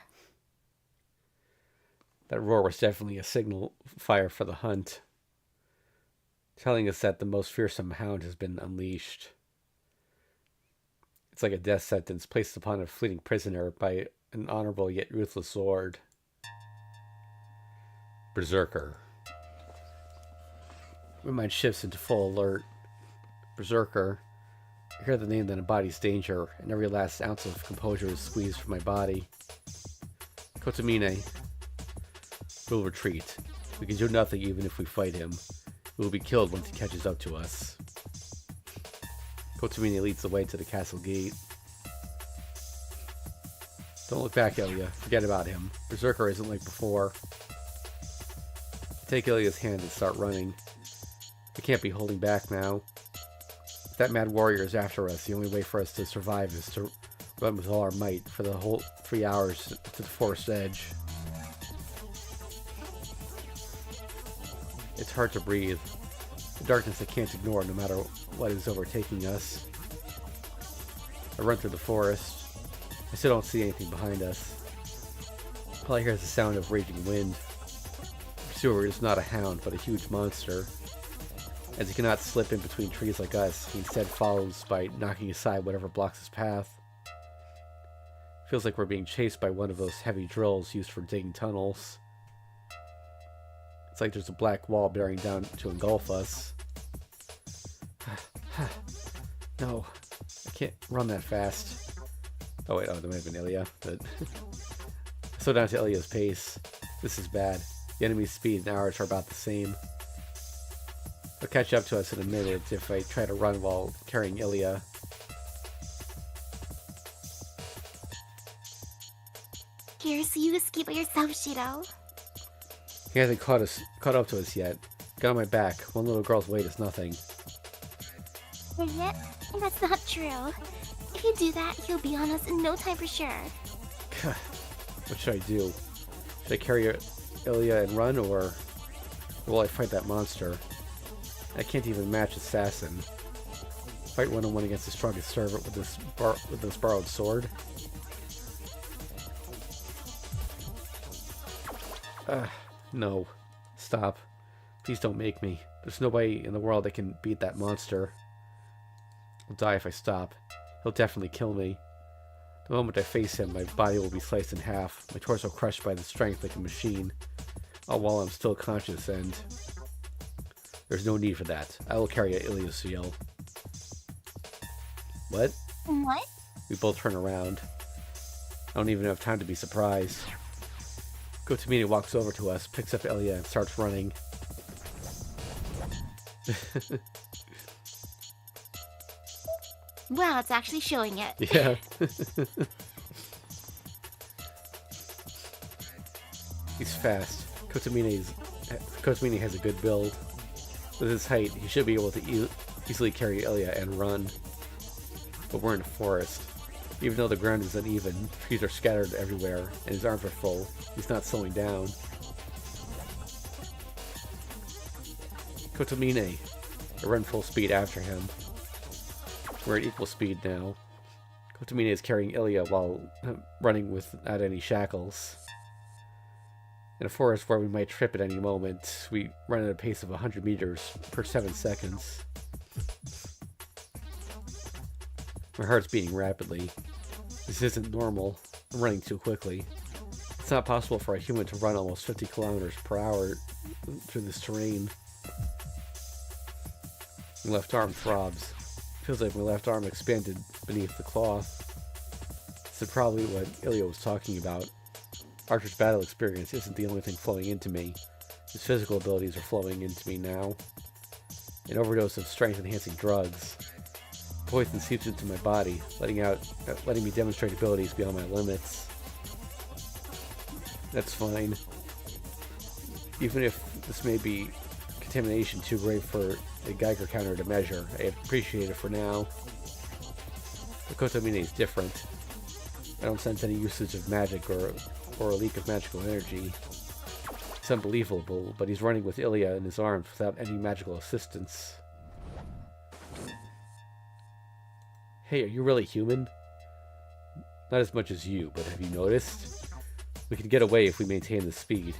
That roar was definitely a signal fire for the hunt, telling us that the most fearsome hound has been unleashed. It's like a death sentence placed upon a fleeting prisoner by an honorable yet ruthless sword. Berserker. My mind shifts into full alert. Berserker. I hear the name that embodies danger, and every last ounce of composure is squeezed from my body. Kotomine. We'll retreat. We can do nothing even if we fight him. We will be killed once he catches up to us. Kotomine leads the way to the castle gate. Don't look back, Ilya. Forget about him. Berserker isn't like before. I take Ilya's hand and start running. I can't be holding back now. If that mad warrior is after us, the only way for us to survive is to run with all our might for the whole 3 hours to the forest edge. It's hard to breathe. The darkness I can't ignore no matter what is overtaking us. I run through the forest. I still don't see anything behind us. All I hear is the sound of raging wind. The pursuer is not a hound, but a huge monster. As he cannot slip in between trees like us, he instead follows by knocking aside whatever blocks his path. Feels like we're being chased by one of those heavy drills used for digging tunnels. It's like there's a black wall bearing down to engulf us. No, I can't run that fast. Oh wait, that might have been Ilya, but slow down to Ilya's pace. This is bad. The enemy's speed and ours are about the same. They'll catch up to us in a minute if I try to run while carrying Ilya. Here, so you escape by yourself, Shiro. He hasn't caught up to us yet. Got on my back. One little girl's weight is nothing. Is it? That's not true. If you do that, he'll be on us in no time for sure. What should I do? Should I carry Ilya and run, or will I fight that monster? I can't even match Assassin. Fight one-on-one against the strongest servant with this borrowed sword? No. Stop. Please don't make me. There's nobody in the world that can beat that monster. I'll die if I stop. He'll definitely kill me. The moment I face him, my body will be sliced in half, my torso crushed by the strength like a machine, all while I'm still conscious, and there's no need for that. I will carry Ilya's seal. What? What? We both turn around. I don't even have time to be surprised. Kotomine walks over to us, picks up Ilya, and starts running. Wow, it's actually showing it. Yeah. He's fast. Kotomine has a good build. With his height, he should be able to easily carry Ilya and run. But we're in a forest. Even though the ground is uneven, trees are scattered everywhere, and his arms are full, he's not slowing down. Kotomine. I run full speed after him. We're at equal speed now. Kotomine is carrying Ilya while running without any shackles. In a forest where we might trip at any moment, we run at a pace of 100 meters per 7 seconds. My heart's beating rapidly. This isn't normal. I'm running too quickly. It's not possible for a human to run almost 50 kilometers per hour through this terrain. My left arm throbs. Feels like my left arm expanded beneath the cloth. This is probably what Ilya was talking about. Archer's battle experience isn't the only thing flowing into me. His physical abilities are flowing into me now. An overdose of strength-enhancing drugs. Poison seeps into my body, letting me demonstrate abilities beyond my limits. That's fine. Even if this may be contamination too great for a Geiger counter to measure, I appreciate it for now. The Kotomine is different. I don't sense any usage of magic or a leak of magical energy. It's unbelievable, but he's running with Ilya in his arms without any magical assistance. Hey, are you really human? Not as much as you, but have you noticed? We can get away if we maintain the speed.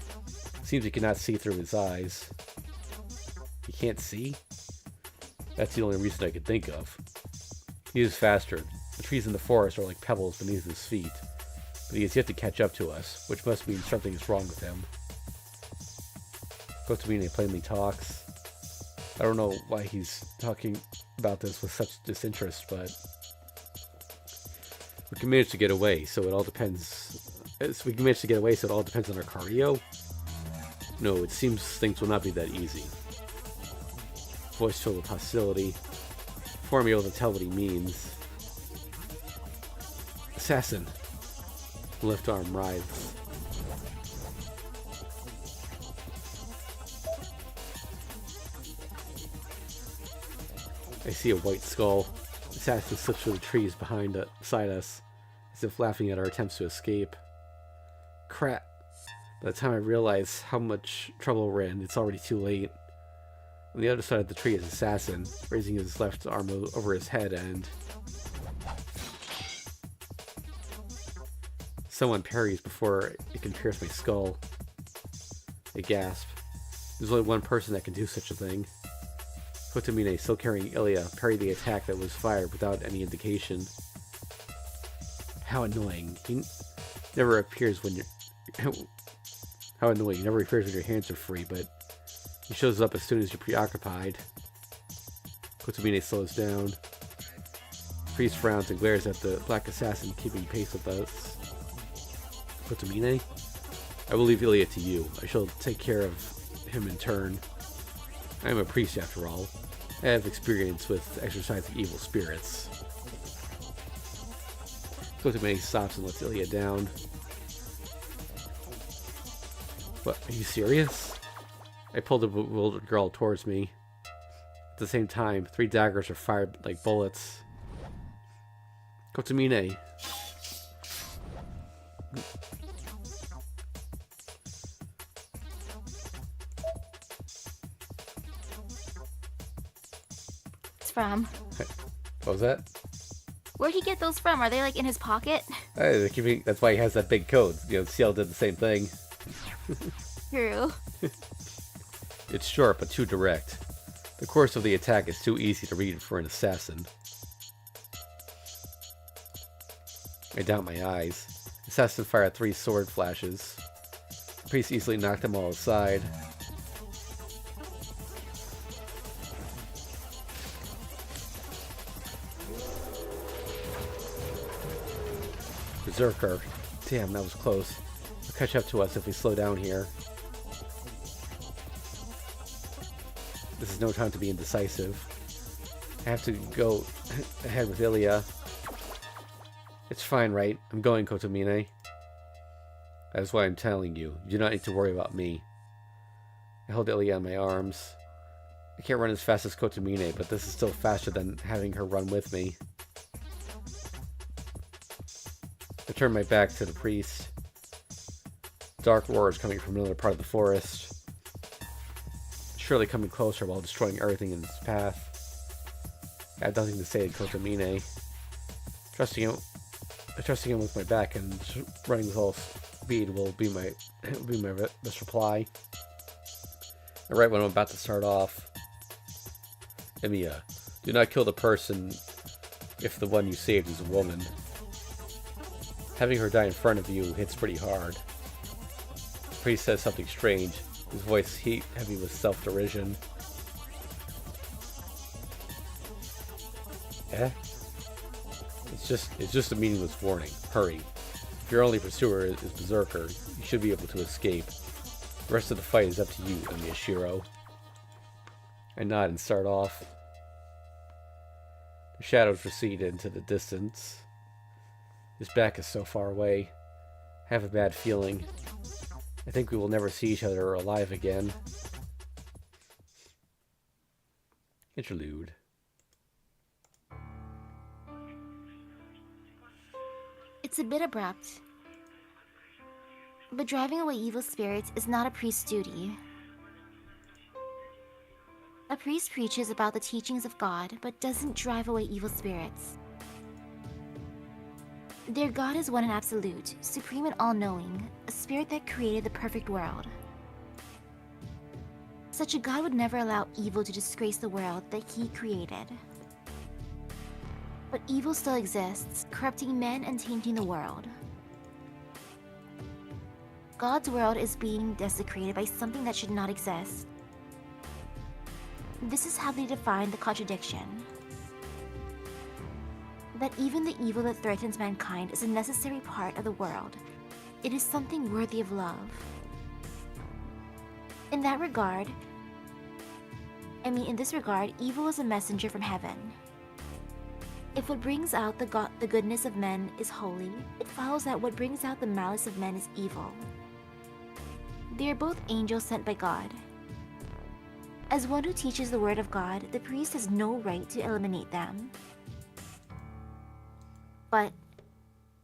Seems you cannot see through his eyes. You can't see? That's the only reason I could think of. He is faster. The trees in the forest are like pebbles beneath his feet. But he has yet to catch up to us, which must mean something is wrong with him. Kotomine plainly talks. I don't know why he's talking about this with such disinterest, but we can manage to get away, so it all depends. We can manage to get away, so it all depends on our cardio. No, it seems things will not be that easy. Voice filled with hostility. Before I'm able to tell what he means. Assassin. The left arm writhes. I see a white skull. The assassin slips through the trees beside us, as if laughing at our attempts to escape. Crap. By the time I realize how much trouble we're in, it's already too late. On the other side of the tree is Assassin, raising his left arm over his head, and someone parries before it can pierce my skull. I gasp. There's only one person that can do such a thing. Kotomine, still carrying Ilya, parried the attack that was fired without any indication. How annoying. He never appears when you're... How annoying. He never appears when your hands are free, but he shows up as soon as you're preoccupied. Kotomine slows down. The priest frowns and glares at the black assassin keeping pace with us. Kotomine? I will leave Ilya to you. I shall take care of him in turn. I am a priest after all. I have experience with exorcising evil spirits. Kotomine stops and lets Ilya down. What, are you serious? I pulled the bewildered girl towards me. At the same time, 3 daggers are fired like bullets. Kotomine. From? What was that? Where'd he get those from? Are they like in his pocket? That's why he has that big coat. You know, CL did the same thing. True. It's short, but too direct. The course of the attack is too easy to read for an assassin. I doubt my eyes. Assassin fired 3 sword flashes. The priest easily knocked them all aside. Berserker. Damn, that was close. He'll catch up to us if we slow down here. This is no time to be indecisive. I have to go ahead with Ilya. It's fine, right? I'm going, Kotomine. That's why I'm telling you. You do not need to worry about me. I hold Ilya in my arms. I can't run as fast as Kotomine, but this is still faster than having her run with me. I turn my back to the priest. Dark roars coming from another part of the forest. Surely coming closer while destroying everything in its path. I have nothing to say to Kotomine. Trusting him with my back and running with all speed will be my best reply. And right when I'm about to start off, Emiya, do not kill the person if the one you saved is a woman. Having her die in front of you hits pretty hard. The priest says something strange, his voice heavy with self-derision. Eh? It's just a meaningless warning. Hurry. If your only pursuer is Berserker, you should be able to escape. The rest of the fight is up to you, Miyashiro. I nod and start off. The shadows recede into the distance. His back is so far away. I have a bad feeling. I think we will never see each other alive again. Interlude. It's a bit abrupt, but driving away evil spirits is not a priest's duty. A priest preaches about the teachings of God, but doesn't drive away evil spirits. Their God is one and absolute, supreme and all-knowing, a spirit that created the perfect world. Such a God would never allow evil to disgrace the world that he created. But evil still exists, corrupting men and tainting the world. God's world is being desecrated by something that should not exist. This is how they define the contradiction. That even the evil that threatens mankind is a necessary part of the world. It is something worthy of love. In this regard, evil is a messenger from heaven. If what brings out the goodness of men is holy, it follows that what brings out the malice of men is evil. They are both angels sent by God. As one who teaches the word of God, the priest has no right to eliminate them. But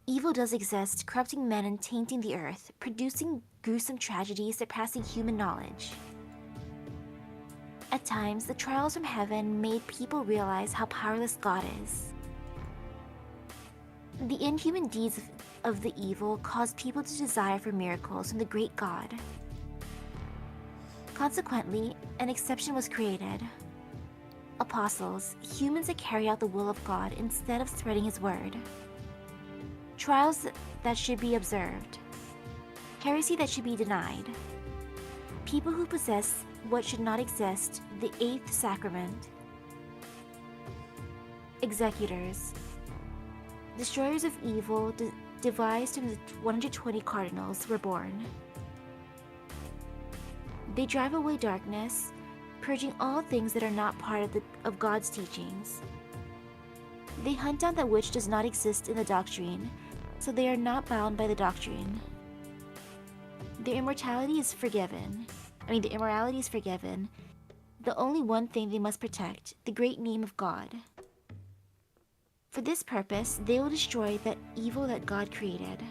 evil does exist, corrupting men and tainting the earth, producing gruesome tragedies surpassing human knowledge. At times, the trials from heaven made people realize how powerless God is. The inhuman deeds of the evil caused people to desire for miracles from the great God. Consequently, an exception was created. Apostles, humans that carry out the will of God instead of spreading his word. Trials that should be observed. Heresy that should be denied. People who possess what should not exist, the eighth sacrament. Executors. Destroyers of evil devised from the 120 cardinals were born. They drive away darkness, purging all things that are not part of God's teachings. They hunt down that which does not exist in the doctrine, so they are not bound by the doctrine. Their immorality is forgiven. The only one thing they must protect, the great name of God. For this purpose, they will destroy that evil that God created.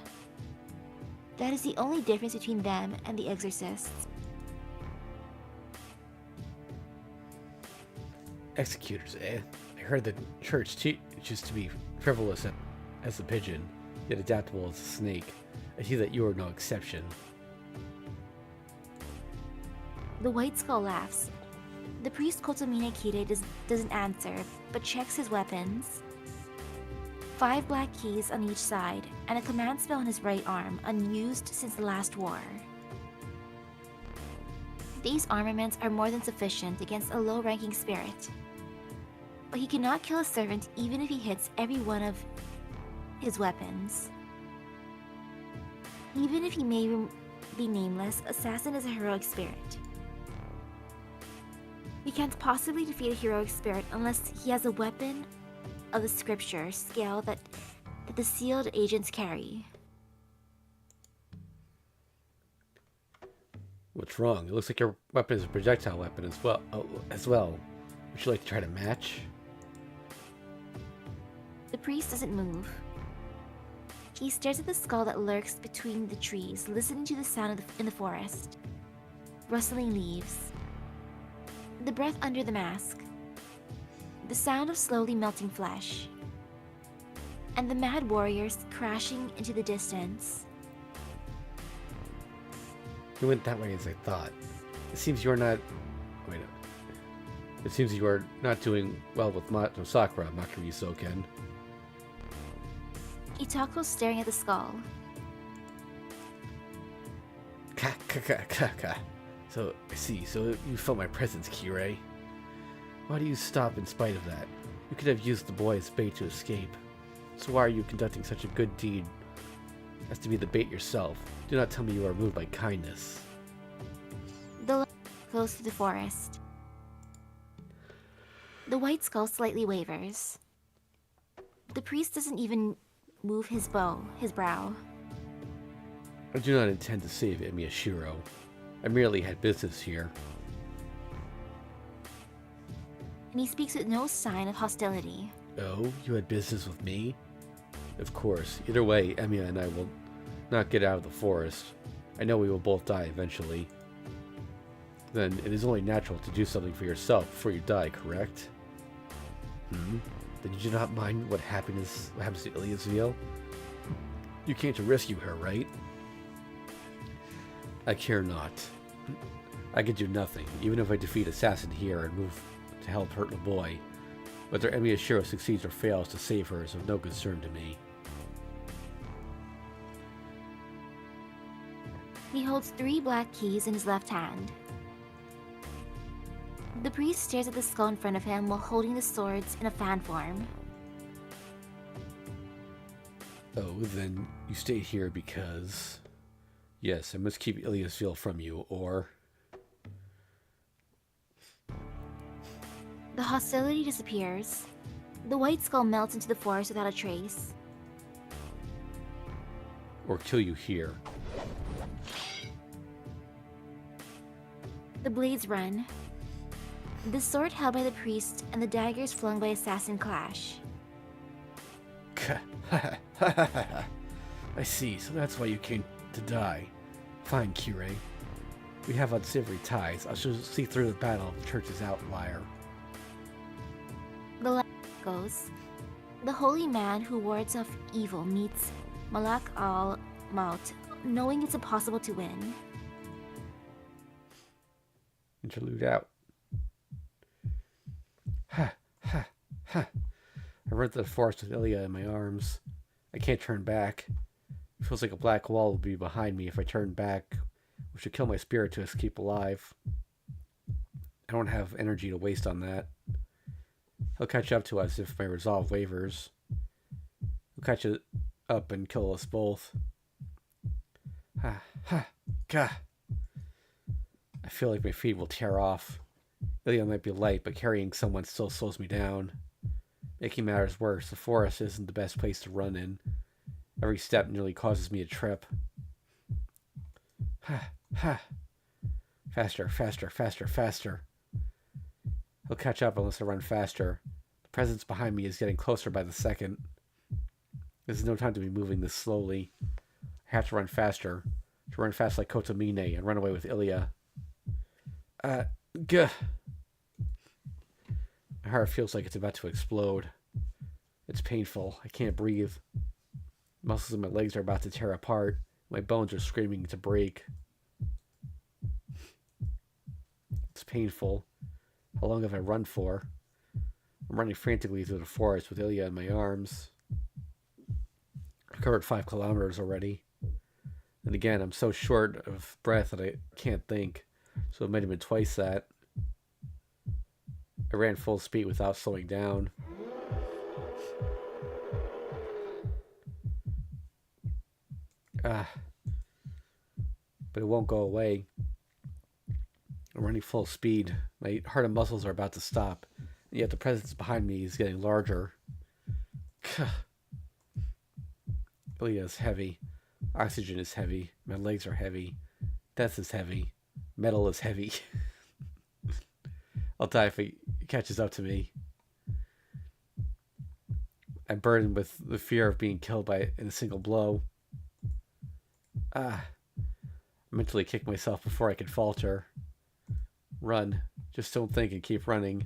That is the only difference between them and the exorcists. Executors, eh? I heard the church teaches to be frivolous as a pigeon, yet adaptable as a snake. I see that you are no exception. The White Skull laughs. The priest Kotomine Kide doesn't answer, but checks his weapons. 5 black keys on each side, and a command spell on his right arm, unused since the last war. These armaments are more than sufficient against a low-ranking spirit. But he cannot kill a servant even if he hits every one of his weapons. Even if he may be nameless, Assassin is a heroic spirit. He can't possibly defeat a heroic spirit unless he has a weapon of the scripture scale that the sealed agents carry. What's wrong? It looks like your weapon is a projectile weapon as well. Would you like to try to match? The priest doesn't move. He stares at the skull that lurks between the trees, listening to the sound in the forest. Rustling leaves. The breath under the mask. The sound of slowly melting flesh. And the mad warriors crashing into the distance. You went that way as I thought. It seems you are not... Wait a... It seems you are not doing well with Sakura, Makiri Soken. He talks while staring at the skull. So, I see. So you felt my presence, Kirei. Why do you stop in spite of that? You could have used the boy as bait to escape. So why are you conducting such a good deed as to be the bait yourself? Do not tell me you are moved by kindness. The light goes through the forest. The white skull slightly wavers. The priest doesn't even move his brow. I do not intend to save Miyashiro. I merely had business here. And he speaks with no sign of hostility. Oh, you had business with me? Of course. Either way, Emiya and I will not get out of the forest. I know we will both die eventually. Then it is only natural to do something for yourself before you die, correct? Then you do not mind what happens to Iliasville? You came to rescue her, right? I care not. I can do nothing, even if I defeat Assassin here and move to help hurt the boy. Whether Miyashiro succeeds or fails to save her is of no concern to me. He holds 3 black keys in his left hand. The priest stares at the skull in front of him while holding the swords in a fan form. Oh, then you stayed here because... Yes, I must keep Iliasville from you, or... The hostility disappears. The white skull melts into the forest without a trace. Or kill you here. The blades run. The sword held by the priest and the daggers flung by Assassin clash. I see, so that's why you came to die. Fine, Kirei. We have unsavory ties. I shall see through the battle of the church's outlier. The last goes. The holy man who wards off evil meets Malak al-Maut, knowing it's impossible to win. Interlude out. Ha, ha, ha. I run to the forest with Ilya in my arms. I can't turn back. It feels like a black wall will be behind me if I turn back, which would kill my spirit to keep alive. I don't have energy to waste on that. He'll catch up to us if my resolve wavers. He'll catch it up and kill us both. Ha, ha, gah. I feel like my feet will tear off. Ilya might be light, but carrying someone still slows me down. Making matters worse, the forest isn't the best place to run in. Every step nearly causes me to trip. Ha, ha. Faster, faster, faster, faster. He'll catch up unless I run faster. The presence behind me is getting closer by the second. This is no time to be moving this slowly. I have to run faster. To run fast like Kotomine and run away with Ilya. Gah. My heart feels like it's about to explode. It's painful. I can't breathe. The muscles in my legs are about to tear apart. My bones are screaming to break. It's painful. How long have I run for? I'm running frantically through the forest with Ilya in my arms. I've covered 5 kilometers already. And again, I'm so short of breath that I can't think. So it might have been twice that. I ran full speed without slowing down. But it won't go away. I'm running full speed. My heart and muscles are about to stop. And yet the presence behind me is getting larger. Ilya is heavy. Oxygen is heavy. My legs are heavy. Death is heavy. Metal is heavy. I'll die if it catches up to me. I'm burdened with the fear of being killed in a single blow. I mentally kick myself before I can falter. Run. Just don't think and keep running.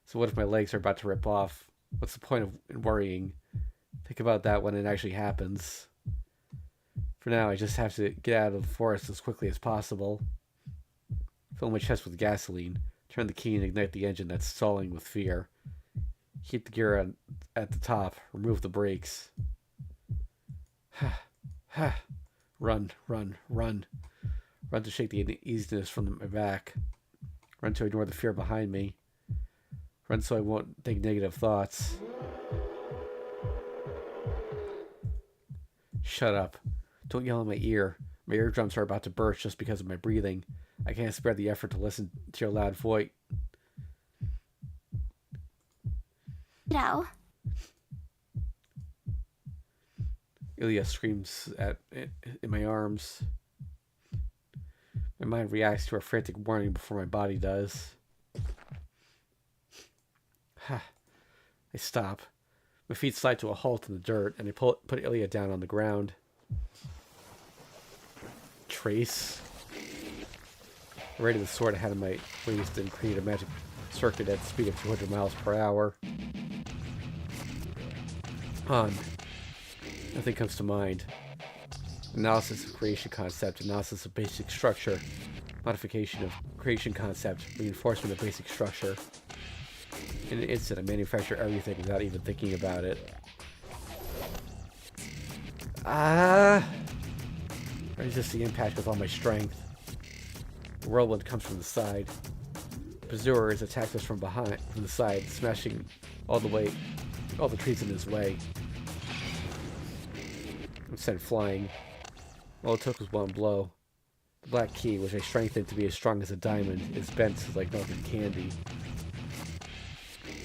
So what if my legs are about to rip off? What's the point of worrying? Think about that when it actually happens. For now, I just have to get out of the forest as quickly as possible. Fill my chest with gasoline. Turn the key and ignite the engine that's stalling with fear. Keep the gear at the top. Remove the brakes. Run, run, run. Run to shake the uneasiness from my back. Run to ignore the fear behind me. Run so I won't think negative thoughts. Shut up. Don't yell in my ear. My eardrums are about to burst just because of my breathing. I can't spare the effort to listen to your loud voice. Ilya screams in my arms. My mind reacts to a frantic warning before my body does. I stop. My feet slide to a halt in the dirt, and I put Ilya down on the ground. Trace. I raided the sword I had in my waist and created a magic circuit at the speed of 200 miles per hour. Nothing comes to mind. Analysis of creation concept, analysis of basic structure, modification of creation concept, reinforcement of basic structure. In an instant, I manufacture everything without even thinking about it. I resist the impact with all my strength. The whirlwind comes from the side. Pursuers attacked us from behind, from the side, smashing all the trees in his way. I'm sent flying. All it took was one blow. The black key, which I strengthened to be as strong as a diamond, is bent like melted candy.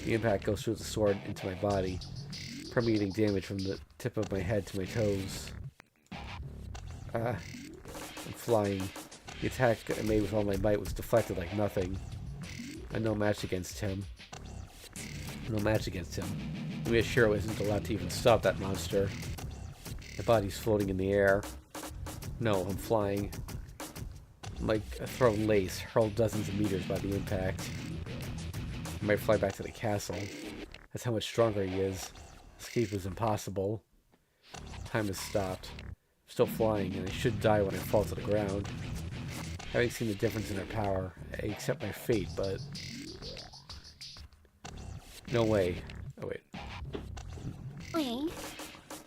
The impact goes through the sword into my body, permeating damage from the tip of my head to my toes. I'm flying. The attack I made with all my might was deflected like nothing. I'm no match against him. Miyashiro isn't allowed to even stop that monster. My body's floating in the air. No, I'm flying. I'm like a thrown lace, hurled dozens of meters by the impact. I might fly back to the castle. That's how much stronger he is. Escape is impossible. Time has stopped. I'm still flying, and I should die when I fall to the ground. Having seen the difference in their power, I accept my fate, but... No way. Oh, wait. Wait.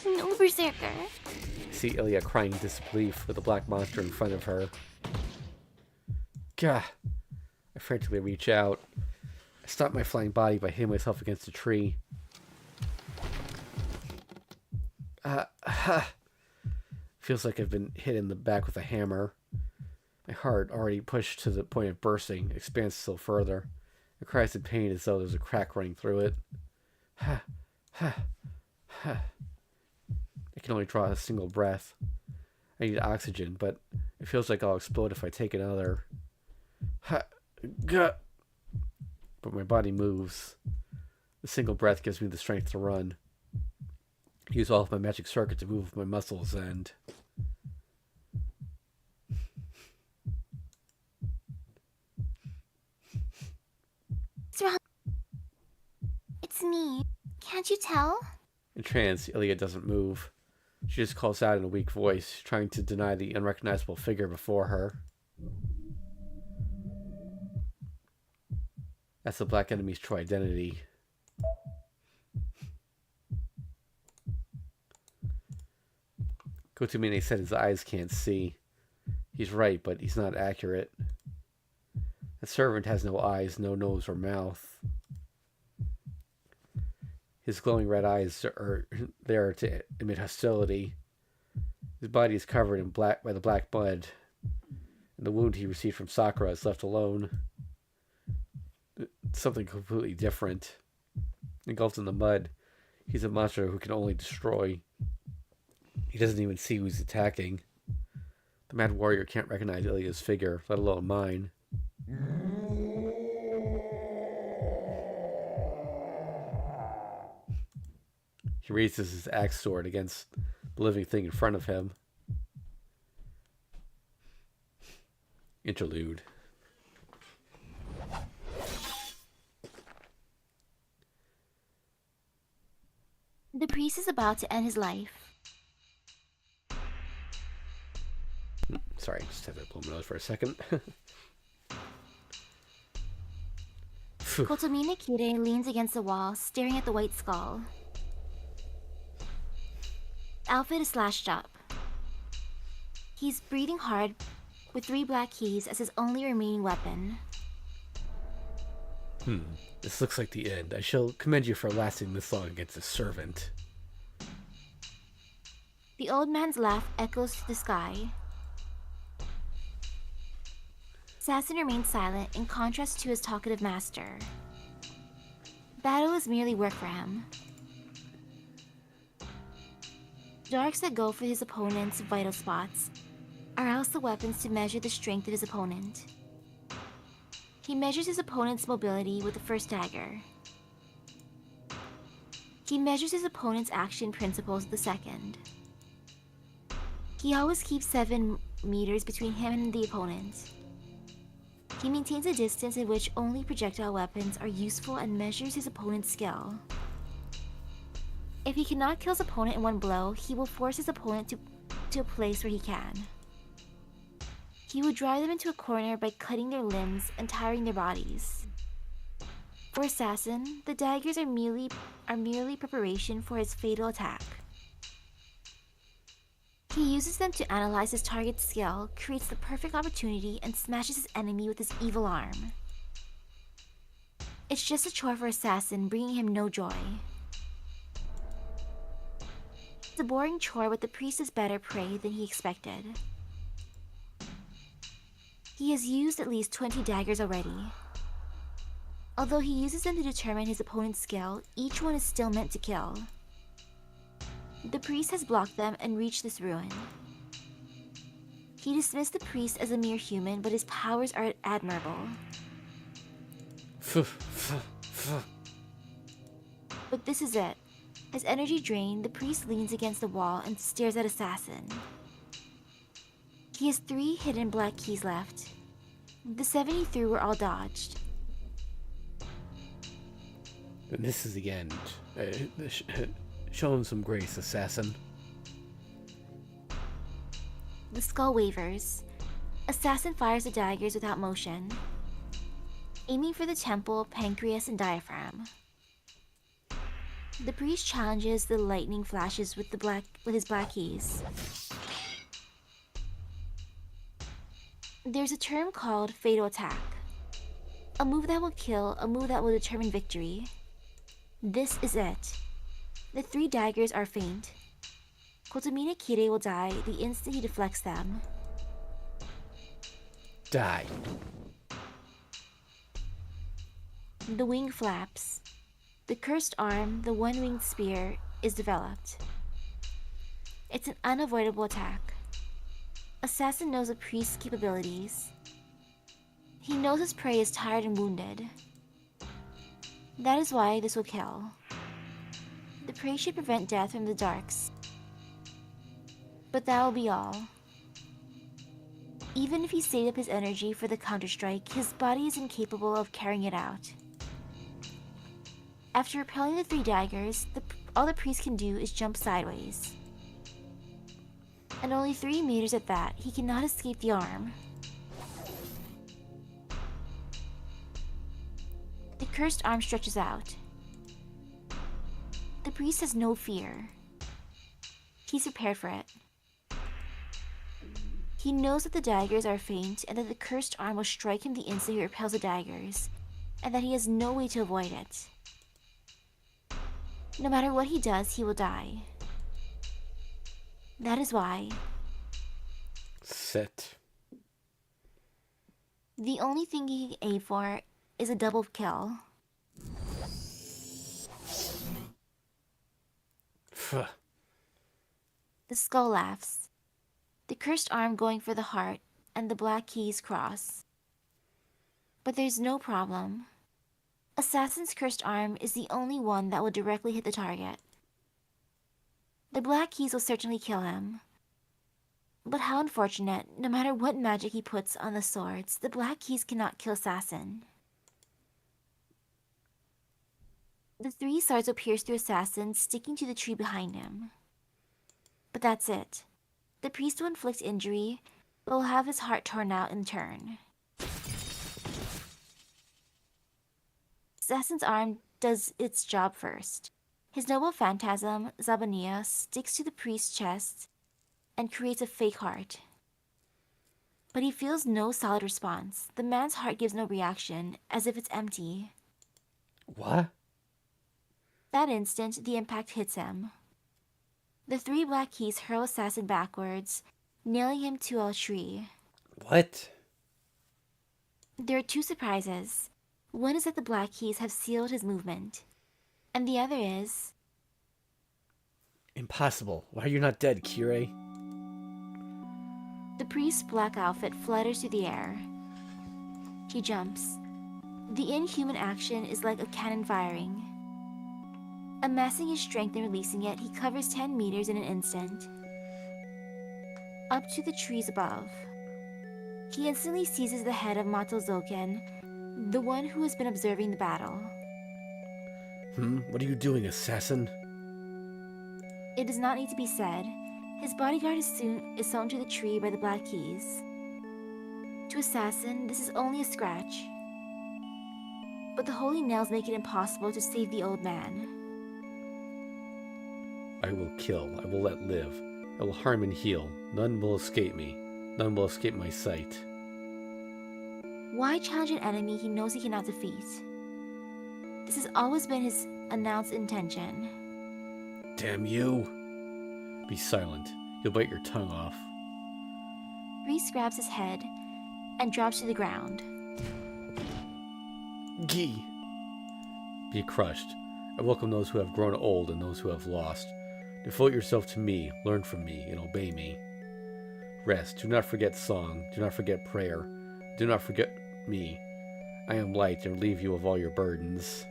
No, Berserker. I see Ilya crying in disbelief with the black monster in front of her. Gah! I frantically reach out. I stop my flying body by hitting myself against a tree. Feels like I've been hit in the back with a hammer. My heart, already pushed to the point of bursting, expands still further. It cries in pain as though there's a crack running through it. I can only draw a single breath. I need oxygen, but it feels like I'll explode if I take another. But my body moves. The single breath gives me the strength to run. I use all of my magic circuit to move my muscles and... What's wrong? It's me. Can't you tell? In trance, Ilya doesn't move. She just calls out in a weak voice, trying to deny the unrecognizable figure before her. That's the Black Enemy's true identity. Kotomine said his eyes can't see. He's right, but he's not accurate. The servant has no eyes, no nose or mouth. His glowing red eyes are there to emit hostility. His body is covered in by the black mud, and the wound he received from Sakura is left alone. Something completely different. Engulfed in the mud, he's a monster who can only destroy. He doesn't even see who's attacking. The mad warrior can't recognize Ilya's figure, let alone mine. He raises his axe sword against the living thing in front of him. Interlude. The priest is about to end his life. Sorry, just had to blow my nose for a second. Kotomine Kire leans against the wall, staring at the white skull. His outfit is slashed up. He's breathing hard, with 3 black keys as his only remaining weapon. This looks like the end. I shall commend you for lasting this long against a servant. The old man's laugh echoes to the sky. Assassin remains silent in contrast to his talkative master. Battle is merely work for him. darks that go for his opponent's vital spots are also weapons to measure the strength of his opponent. He measures his opponent's mobility with the first dagger. He measures his opponent's action principles with the second. He always keeps 7 meters between him and the opponent. He maintains a distance in which only projectile weapons are useful and measures his opponent's skill. If he cannot kill his opponent in one blow, he will force his opponent to a place where he can. He will drive them into a corner by cutting their limbs and tiring their bodies. For Assassin, the daggers are merely preparation for his fatal attack. He uses them to analyze his target's skill, creates the perfect opportunity, and smashes his enemy with his evil arm. It's just a chore for Assassin, bringing him no joy. It's a boring chore, but the priest is better prey than he expected. He has used at least 20 daggers already. Although he uses them to determine his opponent's skill, each one is still meant to kill. The priest has blocked them and reached this ruin. He dismissed the priest as a mere human, but his powers are admirable. But this is it. His energy drained, the priest leans against the wall and stares at Assassin. He has 3 hidden black keys left. The 7 he threw were all dodged. And this is the end. Show him some grace, Assassin. The skull wavers. Assassin fires the daggers without motion, aiming for the temple, pancreas, and diaphragm. The priest challenges the lightning flashes with his black keys. There's a term called fatal attack. A move that will kill, a move that will determine victory. This is it. The 3 daggers are faint. Kotomina Kire will die the instant he deflects them. Die. The wing flaps. The cursed arm, the one-winged spear, is developed. It's an unavoidable attack. Assassin knows the priest's capabilities. He knows his prey is tired and wounded. That is why this will kill. The prey should prevent death from the darks. But that will be all. Even if he saved up his energy for the counterstrike, his body is incapable of carrying it out. After repelling the 3 daggers, all the priest can do is jump sideways. And only 3 meters at that, he cannot escape the arm. The cursed arm stretches out. The priest has no fear. He's prepared for it. He knows that the daggers are faint and that the cursed arm will strike him the instant he repels the daggers, and that he has no way to avoid it. No matter what he does, he will die. That is why Sit. the only thing he can aim for is a double kill. Phew. The skull laughs. The cursed arm going for the heart, and the black keys cross. But there's no problem. Assassin's cursed arm is the only one that will directly hit the target. The black keys will certainly kill him. But how unfortunate, no matter what magic he puts on the swords, the black keys cannot kill Assassin. The 3 swords will pierce through Assassin, sticking to the tree behind him. But that's it. The priest will inflict injury, but will have his heart torn out in turn. Assassin's arm does its job first. His noble phantasm, Zabania, sticks to the priest's chest and creates a fake heart. But he feels no solid response. The man's heart gives no reaction, as if it's empty. What? That instant, the impact hits him. The 3 black keys hurl Assassin backwards, nailing him to a tree. What? There are 2 surprises. One is that the black keys have sealed his movement, and the other is Impossible. Why are you not dead, Kirei? The priest's black outfit flutters through the air. He jumps. The inhuman action is like a cannon firing. Amassing his strength and releasing it, he covers 10 meters in an instant. Up to the trees above. He instantly seizes the head of Mato Zoken, the one who has been observing the battle. What are you doing, assassin? It does not need to be said. His bodyguard is sewn to the tree by the black keys. To assassin, this is only a scratch. But the holy nails make it impossible to save the old man. I will kill. I will let live. I will harm and heal. None will escape me. None will escape my sight. Why challenge an enemy he knows he cannot defeat? This has always been his announced intention. Damn you! Be silent. You'll bite your tongue off. Reese grabs his head and drops to the ground. Gee! Be crushed. I welcome those who have grown old and those who have lost. Devote yourself to me, learn from me, and obey me. Rest. Do not forget song. Do not forget prayer. Do not forget me. I am light and relieve you of all your burdens.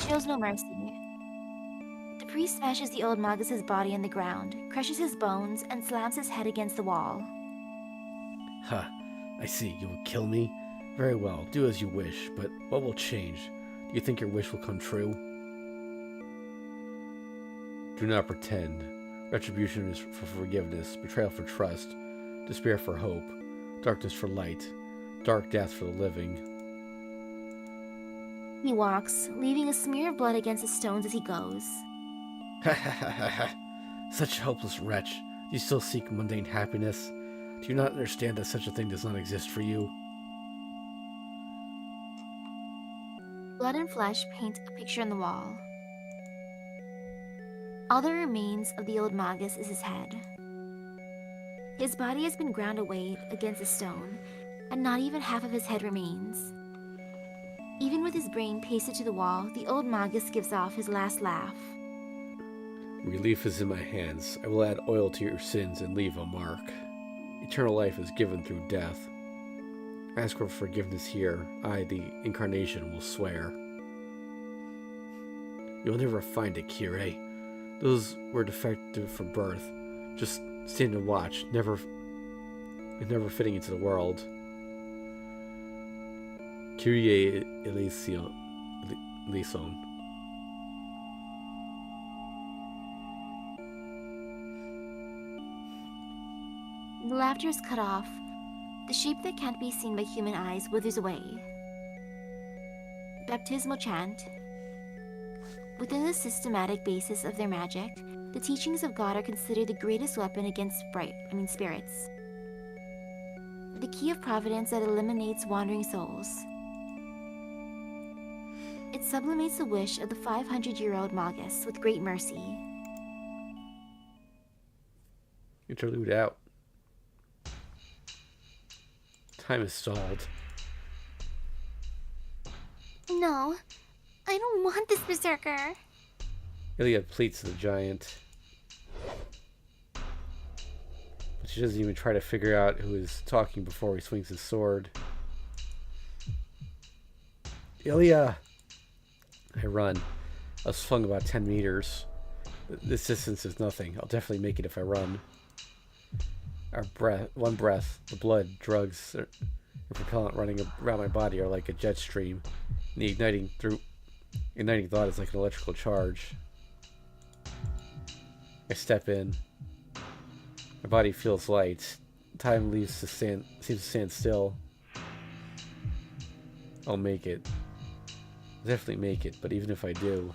Shows no mercy. The priest smashes the old Magus' body on the ground, crushes his bones, and slams his head against the wall. Ha! I see. You will kill me? Very well. Do as you wish, but what will change? Do you think your wish will come true? Do not pretend. Retribution is for forgiveness, betrayal for trust, despair for hope, darkness for light, dark death for the living. He walks, leaving a smear of blood against the stones as he goes. Ha ha ha ha ha! Such a hopeless wretch. Do you still seek mundane happiness? Do you not understand that such a thing does not exist for you? Blood and flesh paint a picture on the wall. All that remains of the old Magus is his head. His body has been ground away against a stone, and not even half of his head remains. Even with his brain pasted to the wall, the old Magus gives off his last laugh. Relief is in my hands. I will add oil to your sins and leave a mark. Eternal life is given through death. Ask for forgiveness here. I, the incarnation, will swear. You'll never find it, Kirei. Those were defective from birth. Just stand and watch, never fitting into the world. Kyrie eleison. The laughter is cut off. The shape that can't be seen by human eyes withers away. Baptismal chant. Within the systematic basis of their magic, the teachings of God are considered the greatest weapon against spirits. The key of providence that eliminates wandering souls. It sublimates the wish of the 500-year-old Magus with great mercy. Interlude out. Time is stalled. No, I don't want this berserker. Ilia pleads to the giant. But she doesn't even try to figure out who is talking before he swings his sword. Ilia! I run. I was flung about 10 meters. This distance is nothing. I'll definitely make it if I run. One breath, the blood, drugs, and propellant running around my body are like a jet stream. And the igniting thought is like an electrical charge. I step in. My body feels light. Time seems to stand still. I'll make it. I'll definitely make it, but even if I do,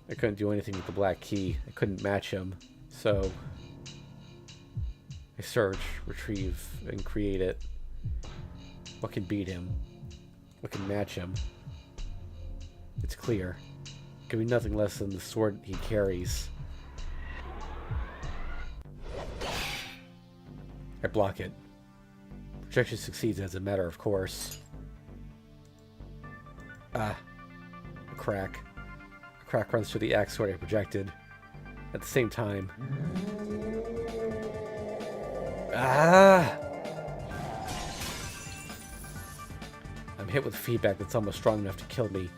I couldn't do anything with the black key. I couldn't match him. So I search, retrieve, and create it. What can beat him? What can match him? It's clear. It can be nothing less than the sword he carries. I block it. Projection succeeds as a matter of course. Ah. crack. A crack runs through the axe sword I projected. At the same time... Ah! I'm hit with feedback that's almost strong enough to kill me,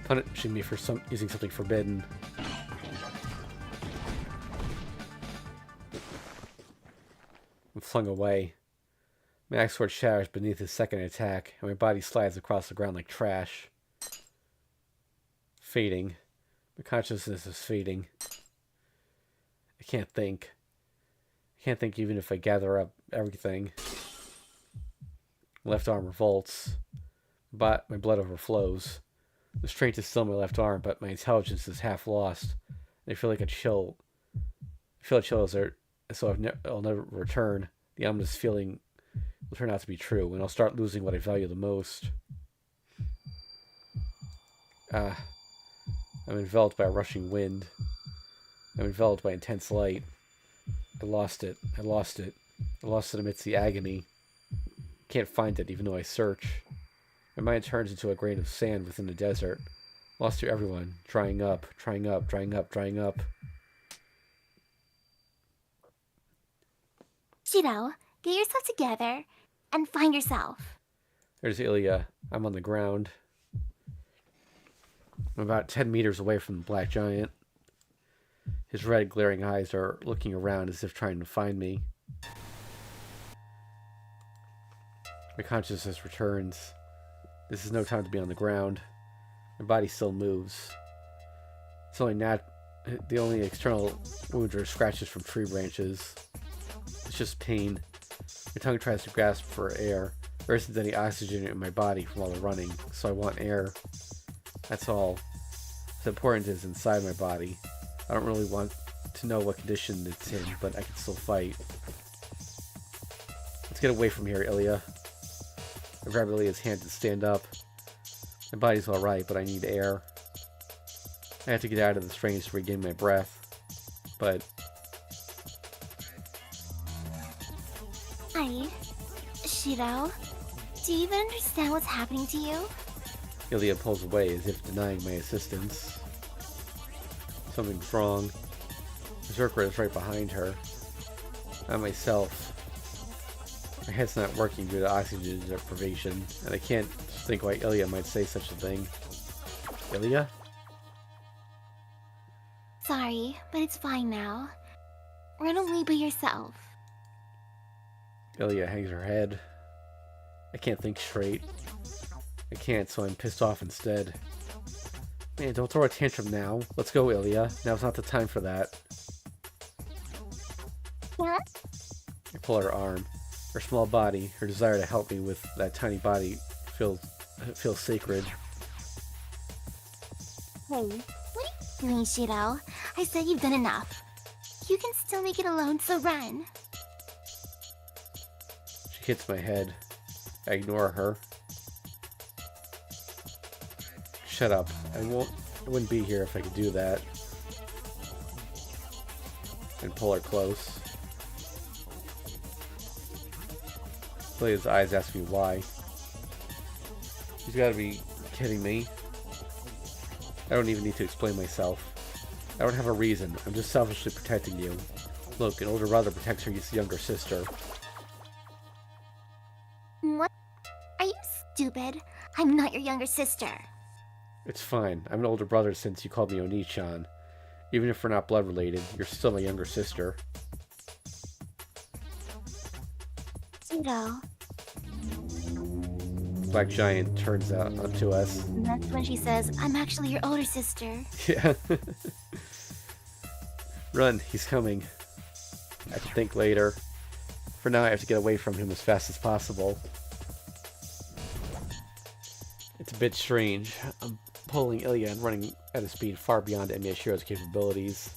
punishing me for using something forbidden. I'm flung away. My axe sword shatters beneath his second attack, and my body slides across the ground like trash. Fading. My consciousness is fading. I can't think. I can't think even if I gather up everything. My left arm revolts. But my blood overflows. The strength is still in my left arm, but my intelligence is half lost. I feel like a chill. I feel a chill as so I'll never return. The ominous feeling will turn out to be true, and I'll start losing what I value the most. I'm enveloped by a rushing wind. I'm enveloped by intense light. I lost it. I lost it. I lost it amidst the agony. Can't find it, even though I search. My mind turns into a grain of sand within the desert. Lost to everyone. Drying up, drying up, drying up, drying up. Shiro, get yourself together and find yourself. There's Ilya. I'm on the ground. I'm about 10 meters away from the black giant. His red, glaring eyes are looking around as if trying to find me. My consciousness returns. This is no time to be on the ground. My body still moves. It's only the only external wounds are scratches from tree branches. It's just pain. My tongue tries to grasp for air. There isn't any oxygen in my body from all the running, so I want air. That's all. What's important is inside my body. I don't really want to know what condition it's in, but I can still fight. Let's get away from here, Ilya. I grab Ilya's hand to stand up. My body's alright, but I need air. I have to get out of this range to regain my breath. But... Hi. Shiro, do you even understand what's happening to you? Ilya pulls away as if denying my assistance. Something's wrong. Berserker is right behind her. Not myself. My head's not working due to oxygen deprivation, and I can't think why Ilya might say such a thing. Ilya? Sorry, but it's fine now. Run away by yourself. Ilya hangs her head. I can't think straight. I can't, so I'm pissed off instead. Man, don't throw a tantrum now. Let's go, Ilya. Now's not the time for that. What? I pull her arm. Her small body, her desire to help me with that tiny body feels sacred. Hey, what are you doing, Shiro? I said you've done enough. You can still make it alone, so run. She hits my head. I ignore her. Shut up. I wouldn't be here if I could do that. And pull her close. Ilya's eyes ask me why. She's gotta be kidding me. I don't even need to explain myself. I don't have a reason. I'm just selfishly protecting you. Look, an older brother protects her younger sister. What? Are you stupid? I'm not your younger sister. It's fine. I'm an older brother since you called me Oni-chan. Even if we're not blood related, you're still my younger sister. Shiro. Black Giant turns out onto us. And that's when she says, I'm actually your older sister. Yeah. Run, he's coming. I can think later. For now, I have to get away from him as fast as possible. It's a bit strange. I'm pulling Ilya and running at a speed far beyond Shiro's capabilities.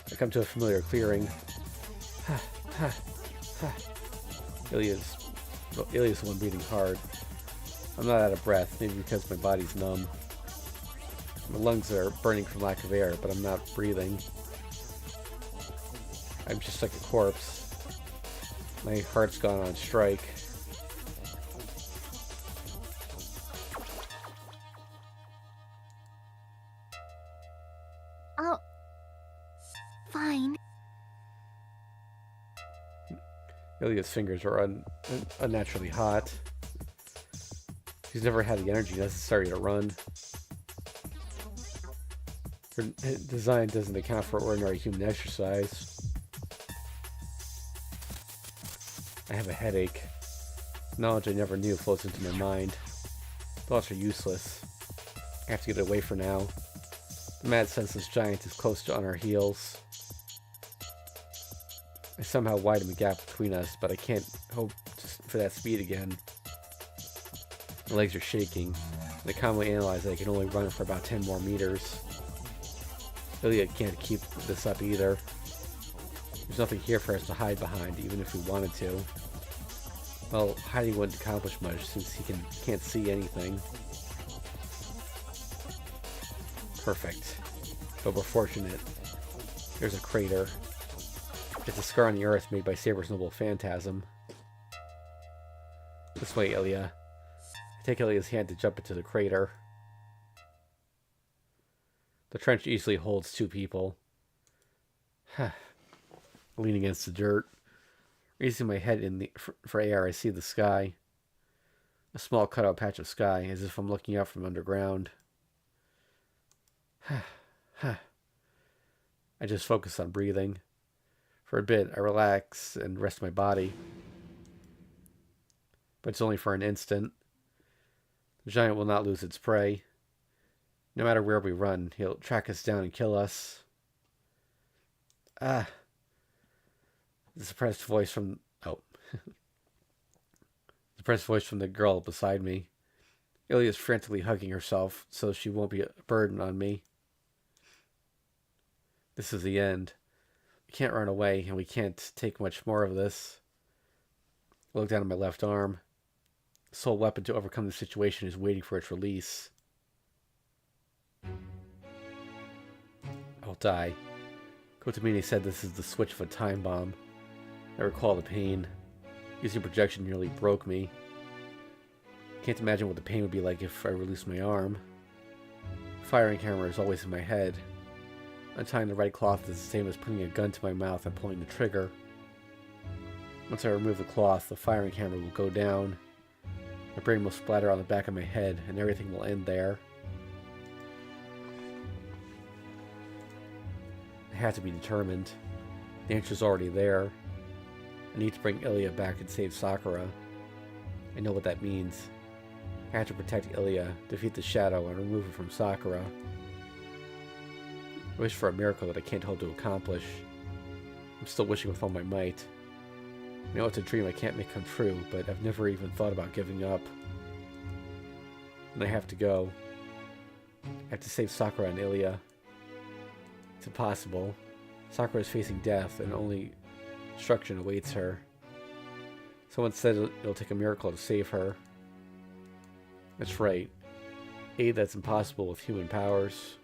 I come to a familiar clearing. Ilya's the one breathing hard. I'm not out of breath, maybe because my body's numb. My lungs are burning from lack of air, but I'm not breathing. I'm just like a corpse. My heart's gone on strike. Ilya's fingers are unnaturally hot. She's never had the energy necessary to run. Her design doesn't account for ordinary human exercise. I have a headache. Knowledge I never knew floats into my mind. Thoughts are useless. I have to get away for now. The mad senseless giant is close to on our heels. I somehow widen the gap between us, but I can't hope for that speed again. My legs are shaking, and I calmly analyze that I can only run for about 10 more meters. Ilya can't keep this up either. There's nothing here for us to hide behind, even if we wanted to. Well, hiding wouldn't accomplish much since he can't see anything. Perfect. But we're fortunate. There's a crater. It's a scar on the earth made by Saber's noble phantasm. This way, Ilya. I take Ilya's hand to jump into the crater. The trench easily holds 2 people. Leaning against the dirt. Raising my head for air, I see the sky. A small cutout patch of sky, as if I'm looking out from underground. I just focus on breathing. For a bit, I relax and rest my body. But it's only for an instant. The giant will not lose its prey. No matter where we run, he'll track us down and kill us. The suppressed voice from... Oh. The suppressed voice from the girl beside me. Ilya's frantically hugging herself so she won't be a burden on me. This is the end. We can't run away, and we can't take much more of this. I look down at my left arm. The sole weapon to overcome the situation is waiting for its release. I'll die. Kotamini said this is the switch of a time bomb. I recall the pain. Using projection nearly broke me. Can't imagine what the pain would be like if I released my arm. Firing camera is always in my head. Untying the red cloth is the same as putting a gun to my mouth and pulling the trigger. Once I remove the cloth, the firing camera will go down. My brain will splatter on the back of my head, and everything will end there. I have to be determined. The answer's already there. I need to bring Ilya back and save Sakura. I know what that means. I have to protect Ilya, defeat the shadow, and remove it from Sakura. I wish for a miracle that I can't hope to accomplish. I'm still wishing with all my might. I know it's a dream I can't make come true, but I've never even thought about giving up. And I have to go. I have to save Sakura and Ilya. It's impossible. Sakura is facing death, and only destruction awaits her. Someone said it'll take a miracle to save her. That's right. Aid that's impossible with human powers.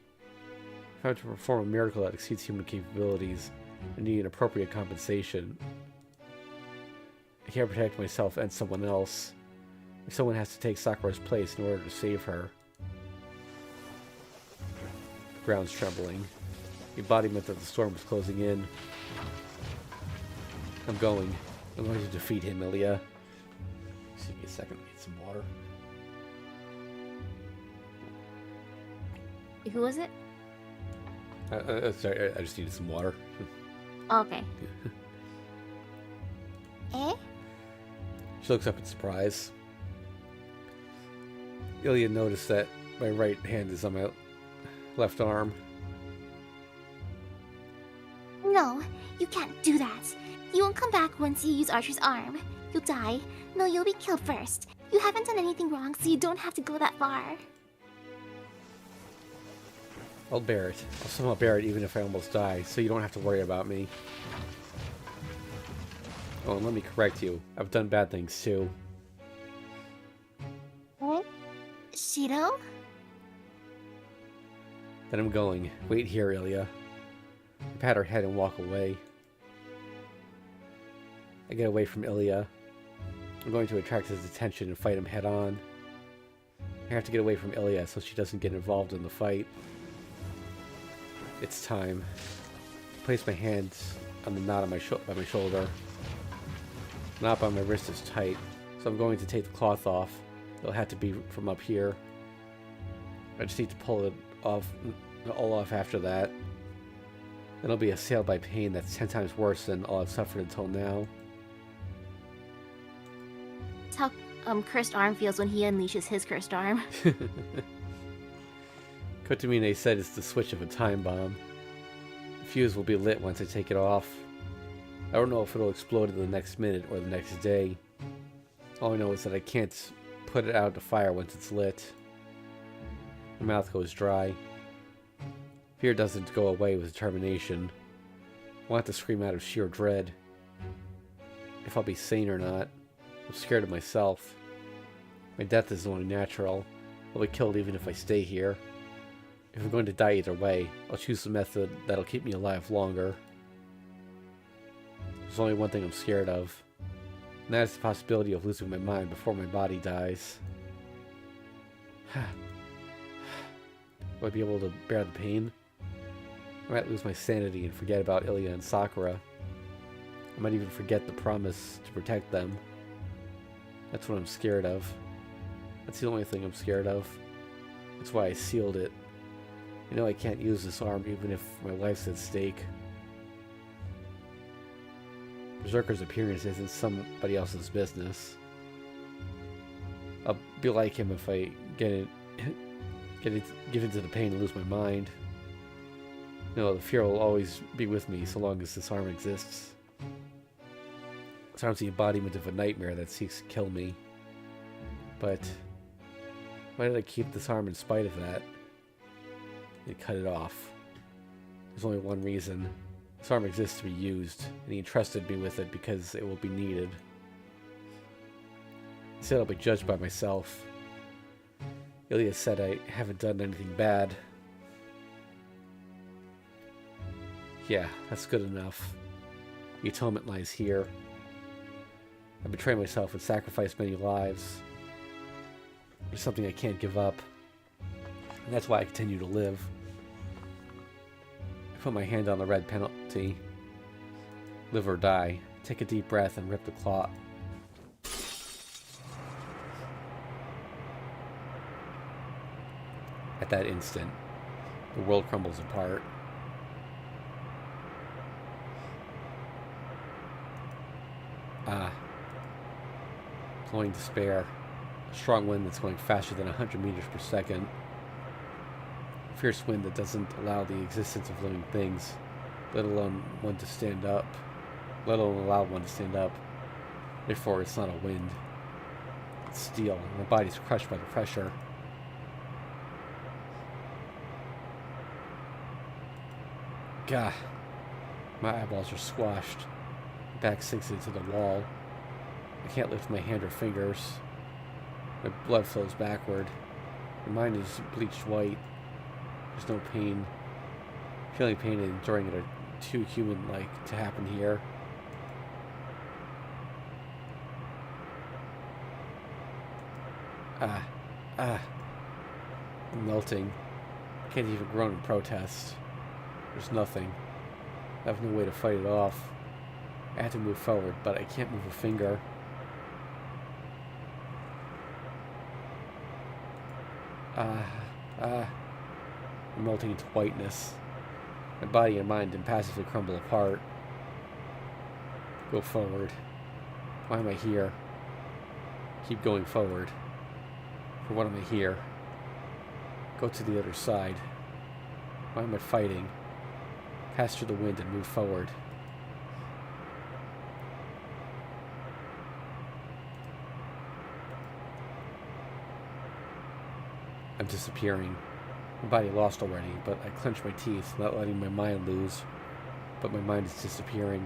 If I have to perform a miracle that exceeds human capabilities, I need an appropriate compensation. I can't protect myself and someone else. If someone has to take Sakura's place in order to save her. The ground's trembling. The embodiment of the storm is closing in. I'm going to defeat him, Ilya. Excuse me a second, get some water. Who was it? Sorry, I just needed some water. Okay. Eh? She looks up in surprise. Ilya noticed that my right hand is on my left arm. No, you can't do that. You won't come back once you use Archer's arm. You'll die. No, you'll be killed first. You haven't done anything wrong, so you don't have to go that far. I'll bear it. I'll somehow bear it even if I almost die, so you don't have to worry about me. Oh, and let me correct you. I've done bad things too. What? Shiro? Then I'm going. Wait here, Ilya. I pat her head and walk away. I get away from Ilya. I'm going to attract his attention and fight him head on. I have to get away from Ilya so she doesn't get involved in the fight. It's time. I place my hands on the knot on my shoulder. The knot on my wrist is tight, so I'm going to take the cloth off. It'll have to be from up here. I just need to pull it off, all off after that. It'll be assailed by pain that's 10 times worse than all I've suffered until now. That's how Cursed Arm feels when he unleashes his Cursed Arm. Kotomine said it's the switch of a time bomb. The fuse will be lit once I take it off. I don't know if it'll explode in the next minute or the next day. All I know is that I can't put it out the fire once it's lit. My mouth goes dry. Fear doesn't go away with determination. I want to scream out of sheer dread. If I'll be sane or not. I'm scared of myself. My death is only natural. I'll be killed even if I stay here. If I'm going to die either way, I'll choose the method that'll keep me alive longer. There's only one thing I'm scared of, and that is the possibility of losing my mind before my body dies. Will I be able to bear the pain? I might lose my sanity and forget about Ilya and Sakura. I might even forget the promise to protect them. That's what I'm scared of. That's the only thing I'm scared of. That's why I sealed it. I know I can't use this arm even if my life's at stake. Berserker's appearance isn't somebody else's business. I'll be like him if I give into the pain and lose my mind. No, the fear will always be with me so long as this arm exists. This arm's the embodiment of a nightmare that seeks to kill me. But why did I keep this arm in spite of that? I cut it off. There's only one reason. This arm exists to be used, and he entrusted me with it because it will be needed. He said I'll be judged by myself. Ilya said I haven't done anything bad. Yeah, that's good enough. The atonement lies here. I betrayed myself and sacrificed many lives. There's something I can't give up. And that's why I continue to live. I put my hand on the red penalty. Live or die. Take a deep breath and rip the cloth. At that instant, the world crumbles apart. Flowing despair. A strong wind that's going faster than 100 meters per second. A fierce wind that doesn't allow the existence of living things, let alone one to stand up. Let alone allow one to stand up. Therefore, it's not a wind. It's steel, and my body's crushed by the pressure. Gah. My eyeballs are squashed. My back sinks into the wall. I can't lift my hand or fingers. My blood flows backward. My mind is bleached white. There's no pain. Feeling pain and enduring it are too human-like to happen here. I'm melting. I can't even groan in protest. There's nothing. I have no way to fight it off. I have to move forward, but I can't move a finger. I'm melting into whiteness. My body and mind impassively crumble apart. Go forward. Why am I here? Keep going forward. For what am I here? Go to the other side. Why am I fighting? Pass through the wind and move forward. I'm disappearing. My body lost already, but I clench my teeth, not letting my mind lose. But my mind is disappearing.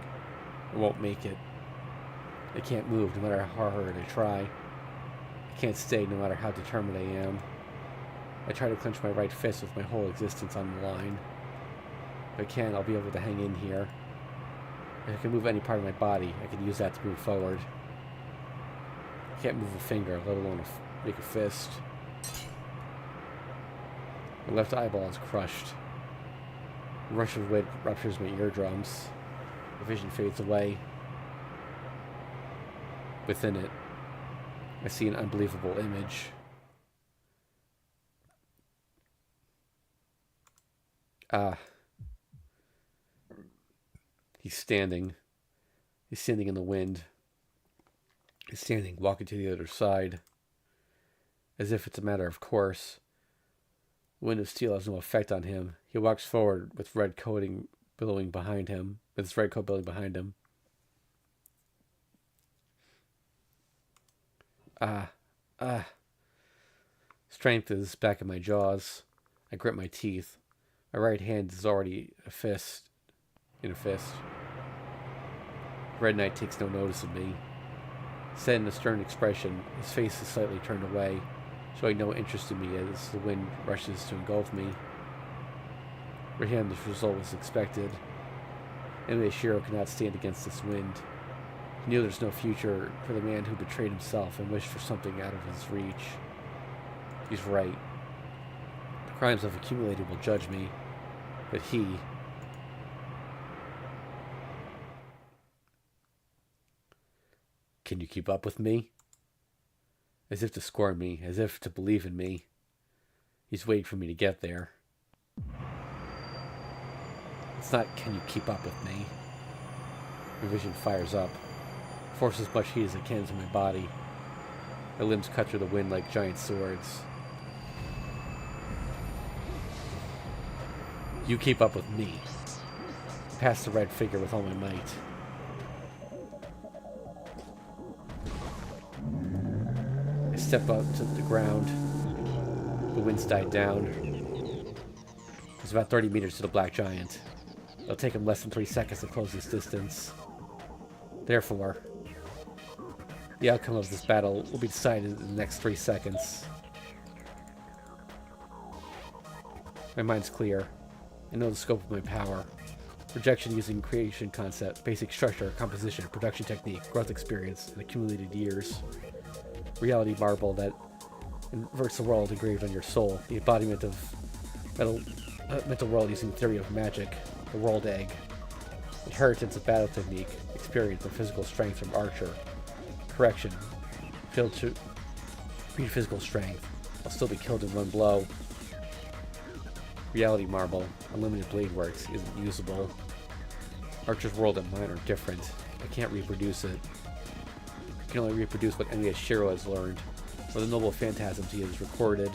I won't make it. I can't move no matter how hard I try. I can't stay no matter how determined I am. I try to clench my right fist with my whole existence on the line. If I can, I'll be able to hang in here. If I can move any part of my body, I can use that to move forward. I can't move a finger, let alone make a fist. My left eyeball is crushed. A rush of wind ruptures my eardrums. The vision fades away. Within it, I see an unbelievable image. Ah. He's standing. He's standing in the wind. He's standing, walking to the other side. As if it's a matter of course. The wind of steel has no effect on him. He walks forward with red coating billowing behind him. With his red coat billowing behind him. Ah. Strength is back in my jaws. I grip my teeth. My right hand is already in a fist. Red Knight takes no notice of me. Set in a stern expression, his face is slightly turned away, showing no interest in me as the wind rushes to engulf me. For him, this result was expected. Enemy Shiro could not stand against this wind. He knew there's no future for the man who betrayed himself and wished for something out of his reach. He's right. The crimes I've accumulated will judge me, but he... Can you keep up with me? As if to scorn me, as if to believe in me. He's waiting for me to get there. It's not, can you keep up with me? My vision fires up. Forces as much heat as I can into my body. My limbs cut through the wind like giant swords. You keep up with me. Past the red figure with all my might. I step up to the ground. The wind's died down. There's about 30 meters to the black giant. It'll take him less than 3 seconds to close this distance. Therefore, the outcome of this battle will be decided in the next 3 seconds. My mind's clear. I know the scope of my power. Projection using creation concept, basic structure, composition, production technique, growth experience, and accumulated years. Reality marble that inverts the world engraved on your soul. The embodiment of mental world using theory of magic. The world egg. Inheritance of battle technique. Experience and physical strength from Archer. Correction. Failed to read physical strength. I'll still be killed in one blow. Reality marble. Unlimited blade works isn't usable. Archer's world and mine are different. I can't reproduce it. I can only reproduce what Enemy Shiro has learned, or the noble phantasms he has recorded.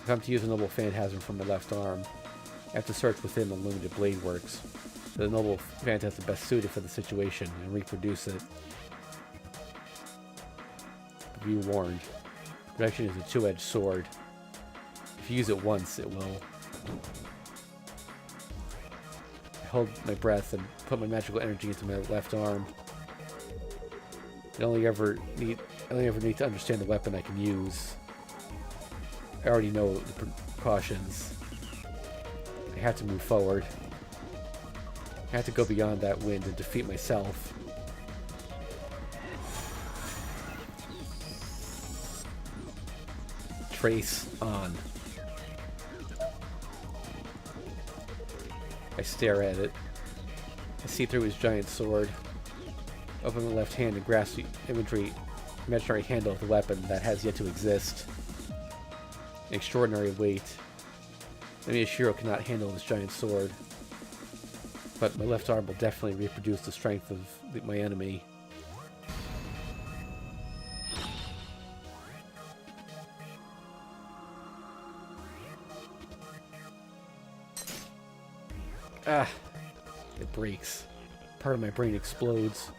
If I'm to use a noble phantasm from my left arm, I have to search within Unlimited Blade Works, the noble phantasm best suited for the situation, and reproduce it. Be warned, protection is a two-edged sword. If you use it once, it will. I hold my breath and put my magical energy into my left arm. I only ever need to understand the weapon I can use. I already know the precautions. I have to move forward. I have to go beyond that wind and defeat myself. Trace on. I stare at it. I see through his giant sword. Open my left hand and grasp the imaginary handle of the weapon that has yet to exist. An extraordinary weight. Enemy Shiro cannot handle this giant sword. But my left arm will definitely reproduce the strength of my enemy. It breaks. Part of my brain explodes.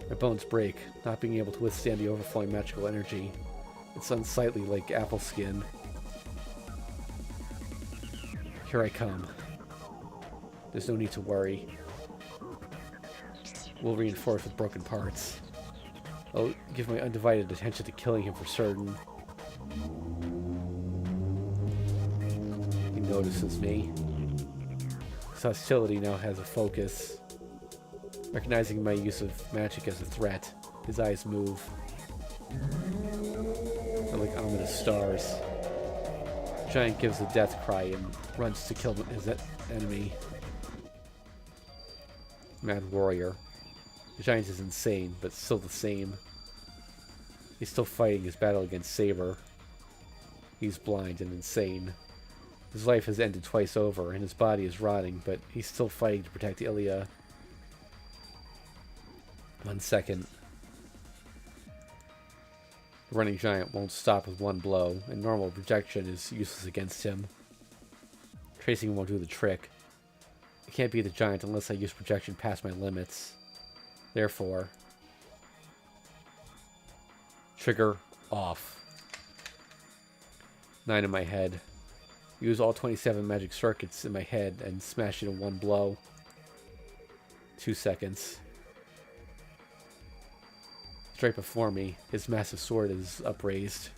My bones break, not being able to withstand the overflowing magical energy. It's unsightly like apple skin. Here I come. There's no need to worry. We'll reinforce with broken parts. I'll give my undivided attention to killing him for certain. He notices me. His hostility now has a focus. Recognizing my use of magic as a threat, his eyes move. They're like ominous stars. The giant gives a death cry and runs to kill his enemy. Mad warrior. The giant is insane, but still the same. He's still fighting his battle against Saber. He's blind and insane. His life has ended twice over, and his body is rotting, but he's still fighting to protect Ilya. 1 second. The running giant won't stop with one blow, and normal projection is useless against him. Tracing won't do the trick. I can't beat the giant unless I use projection past my limits. Therefore, trigger off. 9 in my head. Use all 27 magic circuits in my head and smash it in one blow. 2 seconds. Straight before me, his massive sword is upraised.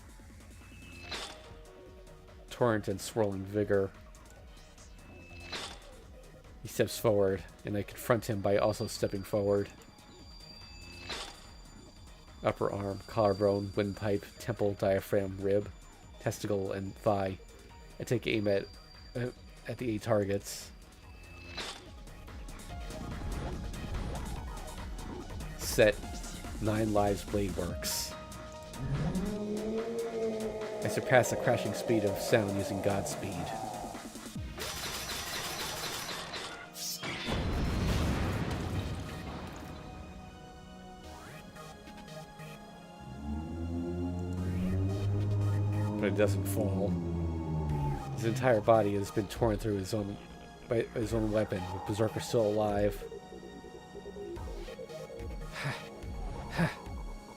Torrent and swirling vigor. He steps forward, and I confront him by also stepping forward. Upper arm, collarbone, windpipe, temple, diaphragm, rib, testicle, and thigh. I take aim at the 8 targets. Set. 9 lives blade works. I surpass the crashing speed of sound using Godspeed. But it doesn't fall. His entire body has been torn through by his own weapon, with Berserker still alive.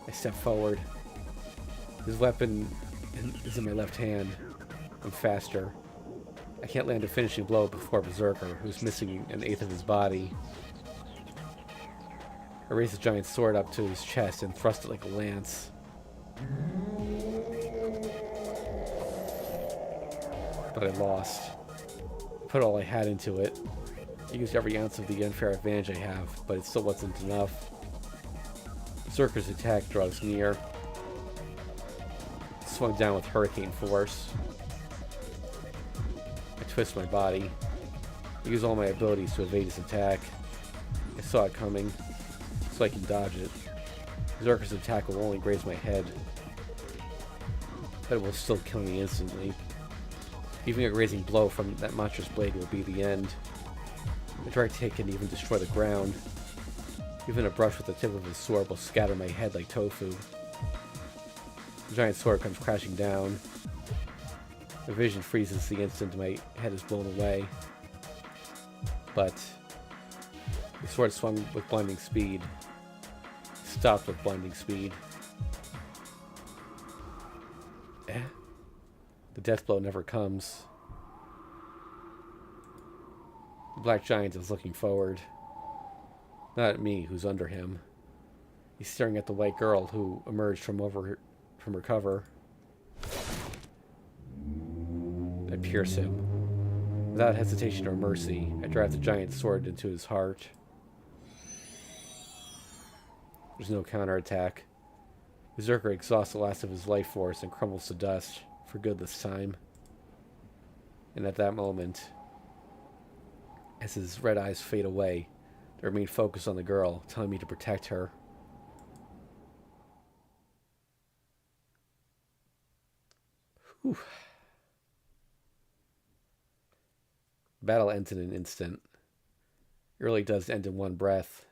I step forward. His weapon is in my left hand. I'm faster. I can't land a finishing blow before Berserker, who's missing an 1/8 of his body. I raise the giant sword up to his chest and thrust it like a lance. But I lost. I put all I had into it. I used every ounce of the unfair advantage I have, but it still wasn't enough. Berserker's attack draws near. I swung down with hurricane force. I twist my body. I use all my abilities to evade his attack. I saw it coming, so I can dodge it. Berserker's attack will only graze my head, but it will still kill me instantly. Even a grazing blow from that monstrous blade will be the end. A direct hit can even destroy the ground. Even a brush with the tip of his sword will scatter my head like tofu. The giant sword comes crashing down. My vision freezes the instant my head is blown away. But the sword swung with blinding speed. Stopped with blinding speed. The death blow never comes. The black giant is looking forward. Not at me, who's under him. He's staring at the white girl who emerged from her cover. I pierce him. Without hesitation or mercy, I drive the giant sword into his heart. There's no counterattack. Berserker exhausts the last of his life force and crumbles to dust, for good this time. And at that moment, as his red eyes fade away, they remain focused on the girl, telling me to protect her. Whew. The battle ends in an instant. It really does end in one breath.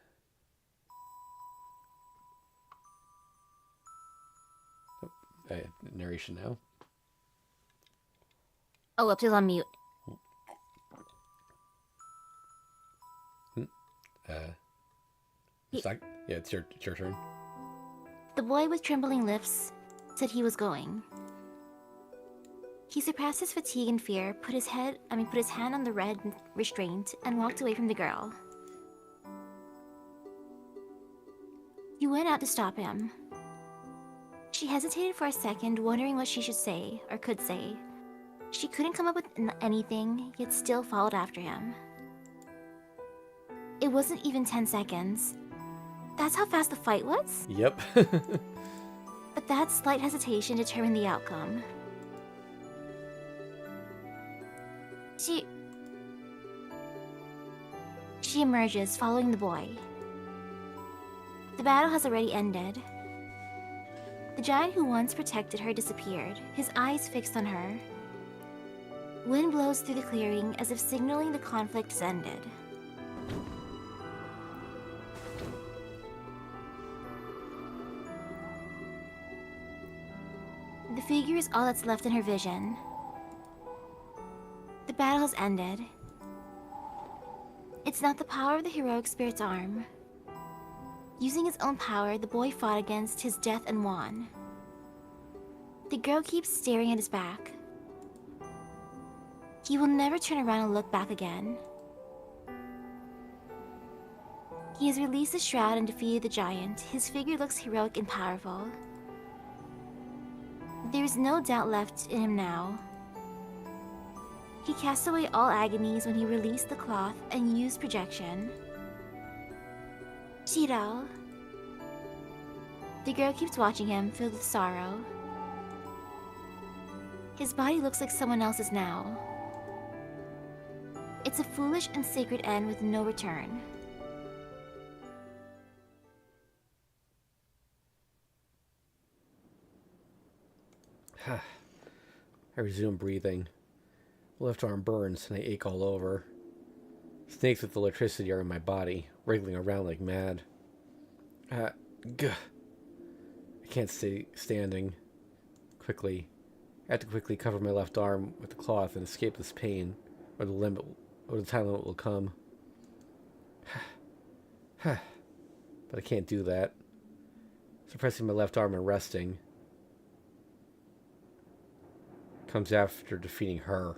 Narration now. Oh, whoops, he's on mute. Yeah, it's your turn. The boy with trembling lips said he was going. He surpassed his fatigue and fear, put his hand on the red restraint, and walked away from the girl. He went out to stop him. She hesitated for a second, wondering what she should say, or could say. She couldn't come up with anything, yet still followed after him. It wasn't even 10 seconds. That's how fast the fight was? Yep. But that slight hesitation determined the outcome. She emerges, following the boy. The battle has already ended. The giant who once protected her disappeared, his eyes fixed on her. Wind blows through the clearing as if signaling the conflict has ended. The figure is all that's left in her vision. The battle has ended. It's not the power of the heroic spirit's arm. Using his own power, the boy fought against his death and won. The girl keeps staring at his back. He will never turn around and look back again. He has released the shroud and defeated the giant. His figure looks heroic and powerful. There is no doubt left in him now. He cast away all agonies when he released the cloth and used projection. Shiro. The girl keeps watching him, filled with sorrow. His body looks like someone else's now. It's a foolish and sacred end with no return. I resume breathing. My left arm burns and I ache all over. Snakes with electricity are in my body, wriggling around like mad. I can't stay standing. Quickly. I have to quickly cover my left arm with the cloth and escape this pain, or the time limit will come. But I can't do that. Suppressing my left arm and resting comes after defeating her.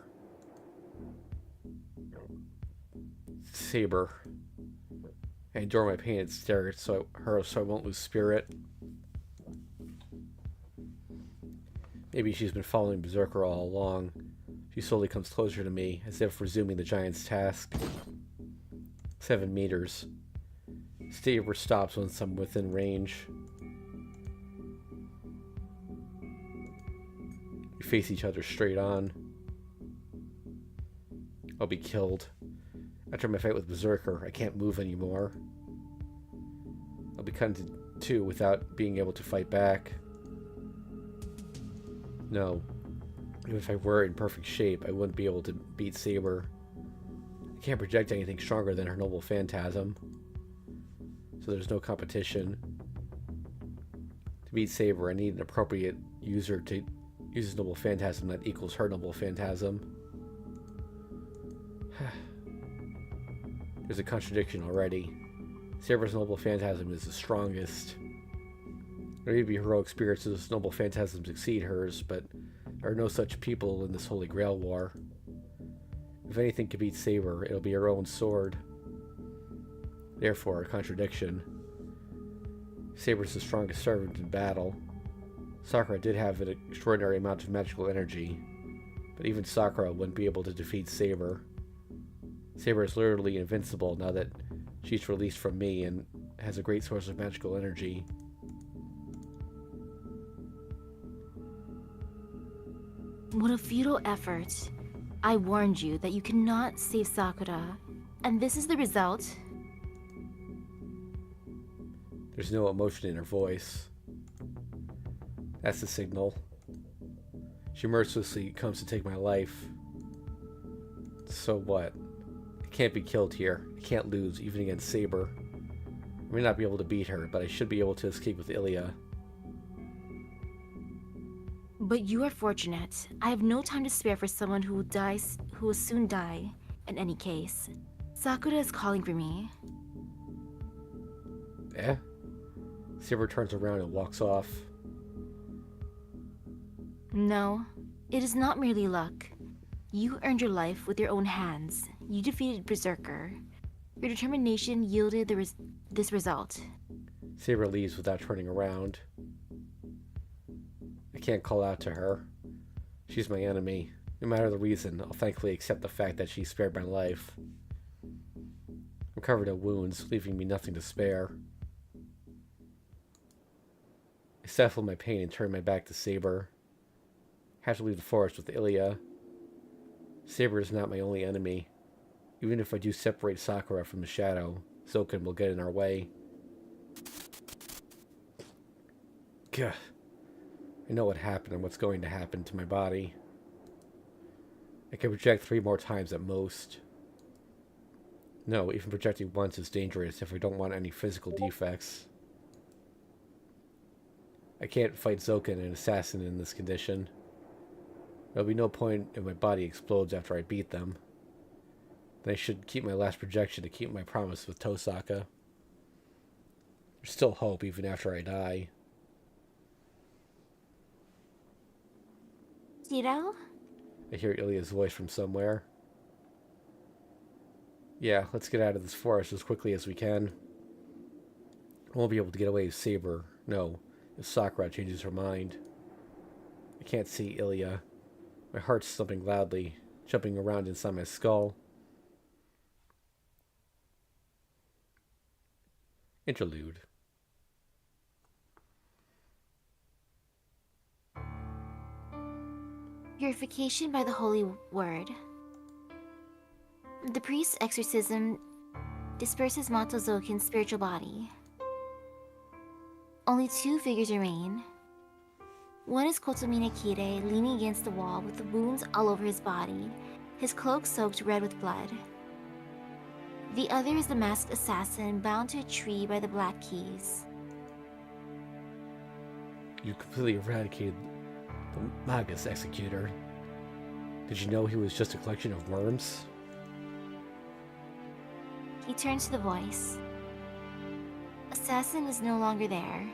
Saber. I endure my pain and stare at her so I won't lose spirit. Maybe she's been following Berserker all along. She slowly comes closer to me, as if resuming the giant's task. 7 meters. Saber stops once I'm within range. We face each other straight on. I'll be killed. After my fight with Berserker, I can't move anymore. I'll be cut into two without being able to fight back. No. Even if I were in perfect shape, I wouldn't be able to beat Saber. I can't project anything stronger than her noble phantasm. So there's no competition. To beat Saber, I need an appropriate user to use his noble phantasm that equals her noble phantasm. There's a contradiction already. Saber's noble phantasm is the strongest. There may be heroic spirits whose noble phantasms exceed hers, but there are no such people in this Holy Grail war. If anything can beat Saber, it'll be her own sword. Therefore, a contradiction. Saber's the strongest servant in battle. Sakura did have an extraordinary amount of magical energy, but even Sakura wouldn't be able to defeat Saber. Saber is literally invincible now that she's released from me and has a great source of magical energy. What a futile effort. I warned you that you cannot save Sakura, and this is the result? There's no emotion in her voice. That's the signal. She mercilessly comes to take my life. So what? I can't be killed here. I can't lose, even against Saber. I may not be able to beat her, but I should be able to escape with Ilya. But you are fortunate. I have no time to spare for someone who will soon die, in any case. Sakura is calling for me. Eh? Saber turns around and walks off. No, it is not merely luck. You earned your life with your own hands. You defeated Berserker. Your determination yielded this result. Saber leaves without turning around. I can't call out to her. She's my enemy. No matter the reason, I'll thankfully accept the fact that she spared my life. I'm covered in wounds, leaving me nothing to spare. I stifle my pain and turn my back to Saber. I have to leave the forest with Ilya. Saber is not my only enemy. Even if I do separate Sakura from the shadow, Zoken will get in our way. Gah. I know what happened and what's going to happen to my body. I can project 3 more times at most. No, even projecting once is dangerous if I don't want any physical defects. I can't fight Zoken, an assassin, in this condition. There'll be no point if my body explodes after I beat them. Then I should keep my last projection to keep my promise with Tosaka. There's still hope even after I die. Tito? I hear Ilya's voice from somewhere. Yeah, let's get out of this forest as quickly as we can. I won't be able to get away with Saber. No, if Sakura changes her mind. I can't see Ilya. My heart's thumping loudly, jumping around inside my skull. Interlude. Purification by the Holy Word. The priest's exorcism disperses Mato Zokin's spiritual body. Only 2 figures remain. One is Kotomine Kire, leaning against the wall with the wounds all over his body, his cloak soaked red with blood. The other is the masked assassin bound to a tree by the black keys. You completely eradicated the Magus Executor. Did you know he was just a collection of worms? He turns to the voice. Assassin is no longer there.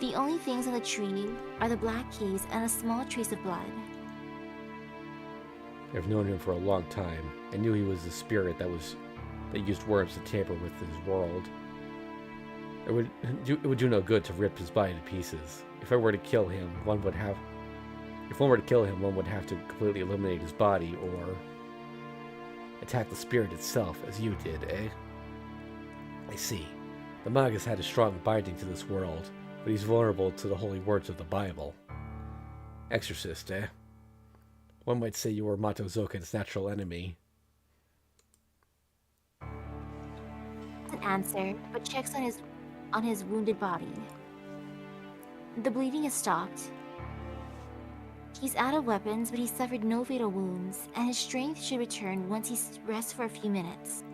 The only things on the tree are the black keys and a small trace of blood. I've known him for a long time. I knew he was the spirit that used worms to tamper with his world. It would do no good to rip his body to pieces. If one were to kill him, one would have to completely eliminate his body or attack the spirit itself, as you did, eh? I see. The Magus had a strong binding to this world, but he's vulnerable to the holy words of the Bible. Exorcist, eh? One might say you were Mato Zoken's natural enemy. Doesn't answer, but checks on his wounded body. The bleeding has stopped. He's out of weapons, but he suffered no fatal wounds, and his strength should return once he rests for a few minutes.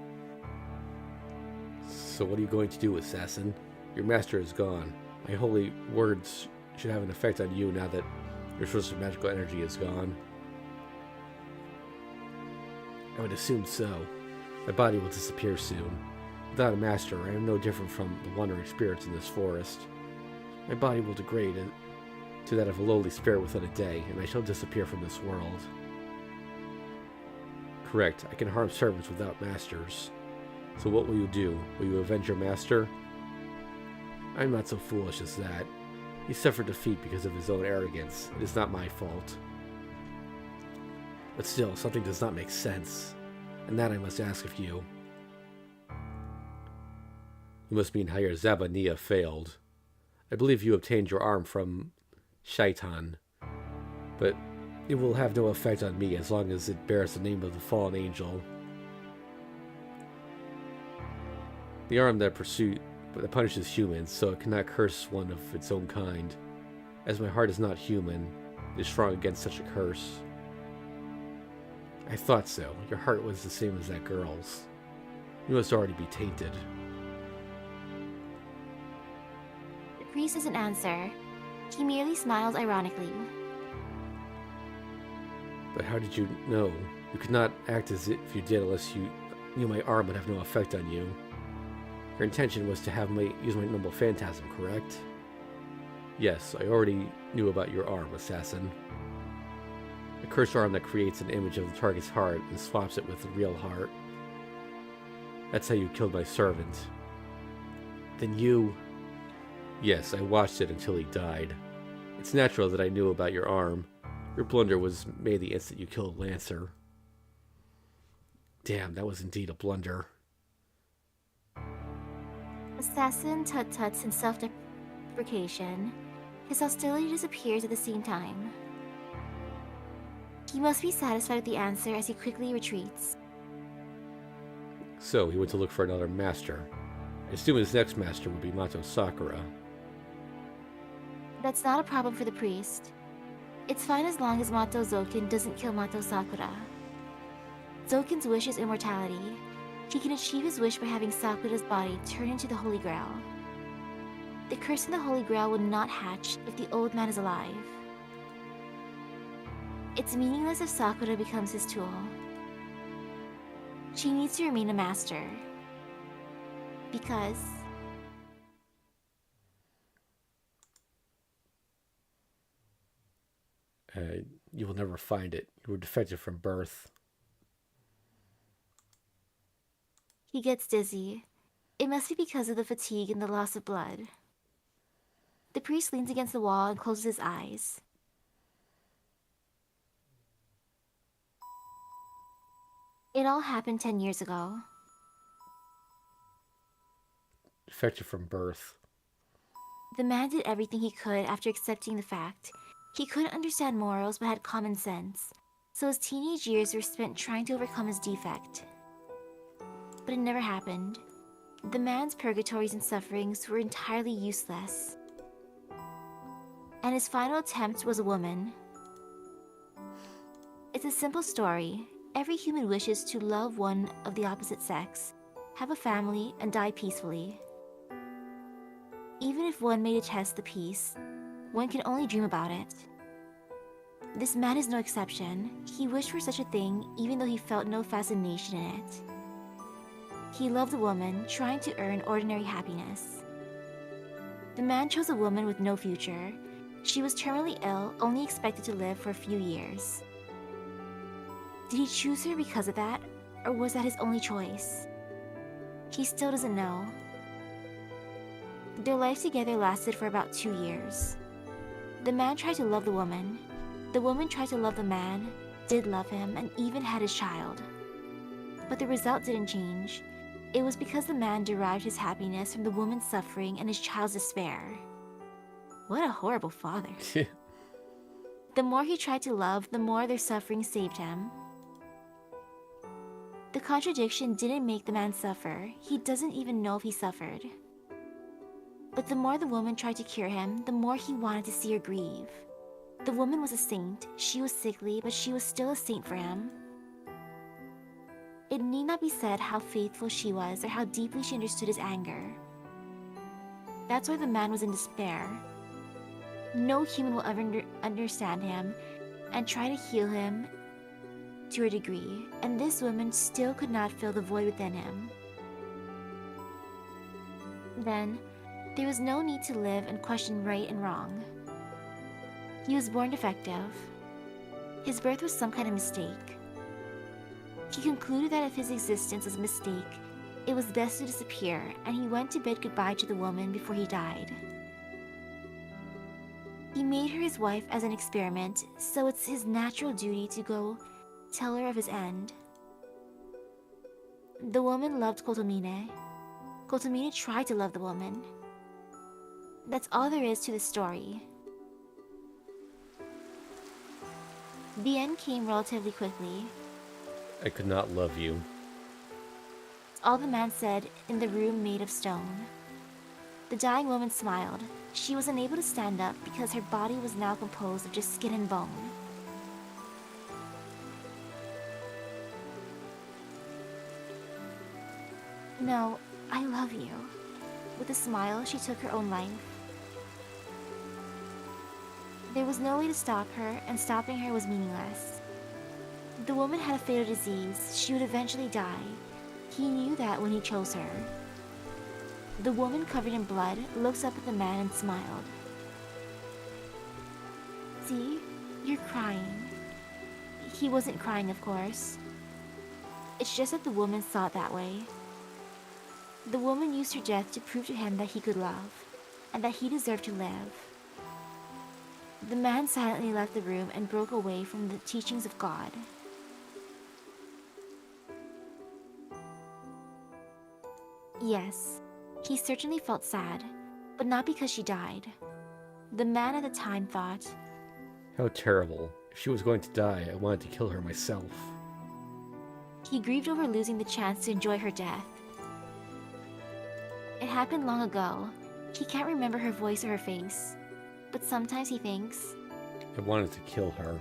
So what are you going to do, assassin? Your master is gone. My holy words should have an effect on you now that your source of magical energy is gone. I would assume so. My body will disappear soon. Without a master, I am no different from the wandering spirits in this forest. My body will degrade to that of a lowly spirit within a day, and I shall disappear from this world. Correct, I can harm servants without masters. So what will you do? Will you avenge your master? I'm not so foolish as that. He suffered defeat because of his own arrogance. It is not my fault. But still, something does not make sense. And that I must ask of you. You must mean how your Zabania failed. I believe you obtained your arm from Shaitan. But it will have no effect on me as long as it bears the name of the fallen angel. The arm that punishes humans, so it cannot curse one of its own kind. As my heart is not human, it is strong against such a curse. I thought so. Your heart was the same as that girl's. You must already be tainted. The priest doesn't answer. He merely smiles ironically. But how did you know? You could not act as if you did unless you knew my arm would have no effect on you. Your intention was to have me use my noble phantasm, correct? Yes, I already knew about your arm, assassin. A cursed arm that creates an image of the target's heart and swaps it with the real heart. That's how you killed my servant. Then you... Yes, I watched it until he died. It's natural that I knew about your arm. Your blunder was made the instant you killed Lancer. Damn, that was indeed a blunder. Assassin tut-tuts in self-deprecation. His hostility disappears at the same time. He must be satisfied with the answer as he quickly retreats. So, he went to look for another master. I assume his next master would be Mato Sakura. That's not a problem for the priest. It's fine as long as Mato Zoken doesn't kill Mato Sakura. Zoken's wish is immortality. He can achieve his wish by having Sakura's body turn into the Holy Grail. The curse in the Holy Grail would not hatch if the old man is alive. It's meaningless if Sakura becomes his tool. She needs to remain a master. Because... You will never find it. You were defective from birth. He gets dizzy. It must be because of the fatigue and the loss of blood. The priest leans against the wall and closes his eyes. It all happened 10 years ago. Defective from birth. The man did everything he could after accepting the fact. He couldn't understand morals but had common sense, so his teenage years were spent trying to overcome his defect. But it never happened. The man's purgatories and sufferings were entirely useless. And his final attempt was a woman. It's a simple story. Every human wishes to love one of the opposite sex, have a family, and die peacefully. Even if one may detest the peace, one can only dream about it. This man is no exception. He wished for such a thing even though he felt no fascination in it. He loved a woman, trying to earn ordinary happiness. The man chose a woman with no future. She was terminally ill, only expected to live for a few years. Did he choose her because of that, or was that his only choice? He still doesn't know. Their life together lasted for about 2 years. The man tried to love the woman. The woman tried to love the man, did love him, and even had his child. But the result didn't change. It was because the man derived his happiness from the woman's suffering and his child's despair. What a horrible father. The more he tried to love, the more their suffering saved him. The contradiction didn't make the man suffer. He doesn't even know if he suffered. But the more the woman tried to cure him, the more he wanted to see her grieve. The woman was a saint. She was sickly, but she was still a saint for him. It need not be said how faithful she was or how deeply she understood his anger. That's why the man was in despair. No human will ever understand him and try to heal him to a degree, and this woman still could not fill the void within him. Then, there was no need to live and question right and wrong. He was born defective. His birth was some kind of mistake. He concluded that if his existence was a mistake, it was best to disappear, and he went to bid goodbye to the woman before he died. He made her his wife as an experiment, so it's his natural duty to go tell her of his end. The woman loved Kotomine. Kotomine tried to love the woman. That's all there is to the story. The end came relatively quickly. I could not love you. It's all the man said in the room made of stone. The dying woman smiled. She was unable to stand up because her body was now composed of just skin and bone. No, I love you. With a smile, she took her own life. There was no way to stop her, and stopping her was meaningless. The woman had a fatal disease. She would eventually die. He knew that when he chose her. The woman, covered in blood, looks up at the man and smiled. See? You're crying. He wasn't crying, of course. It's just that the woman saw it that way. The woman used her death to prove to him that he could love, and that he deserved to live. The man silently left the room and broke away from the teachings of God. Yes, he certainly felt sad, but not because she died. The man at the time thought, How terrible. If she was going to die, I wanted to kill her myself. he grieved over losing the chance to enjoy her death. It happened long ago. He can't remember her voice or her face. but sometimes he thinks, I wanted to kill her.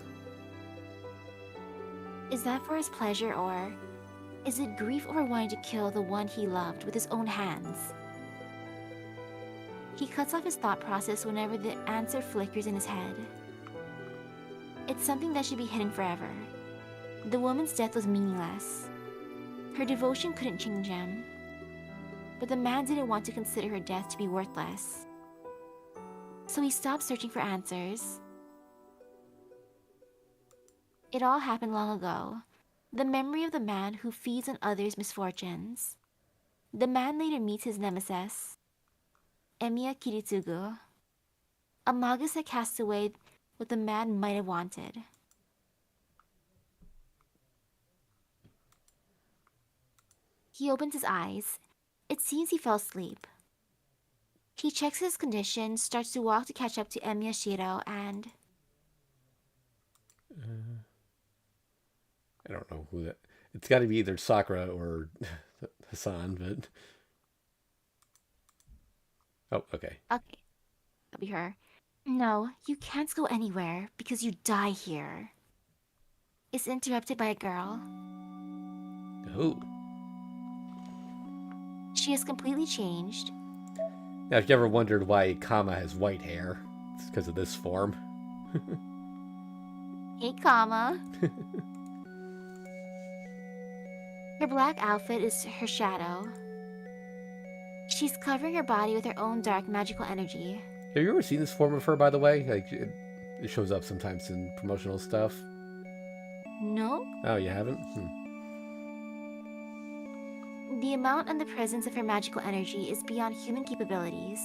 is that for his pleasure, or is it grief over wanting to kill the one he loved with his own hands? He cuts off his thought process whenever the answer flickers in his head. It's something that should be hidden forever. The woman's death was meaningless. Her devotion couldn't change him. But the man didn't want to consider her death to be worthless. So he stopped searching for answers. It all happened long ago. The memory of the man who feeds on others' misfortunes. The man later meets his nemesis, Emiya Kiritsugu, a magus that casts away what the man might have wanted. He opens his eyes. It seems he fell asleep. He checks his condition, starts to walk to catch up to Emiya Shiro, and... I don't know who that... It's got to be either Sakura or Hassan, but... Oh, okay. Okay, that'll be her. No, you can't go anywhere because you die here. Is interrupted by a girl. Oh. She has completely changed. Now, if you ever wondered why Kama has white hair, it's because of this form. Hey, Kama. Her black outfit is her shadow. She's covering her body with her own dark magical energy. Have you ever seen this form of her, by the way? Like, it shows up sometimes in promotional stuff. No? Oh, you haven't? The amount and the presence of her magical energy is beyond human capabilities.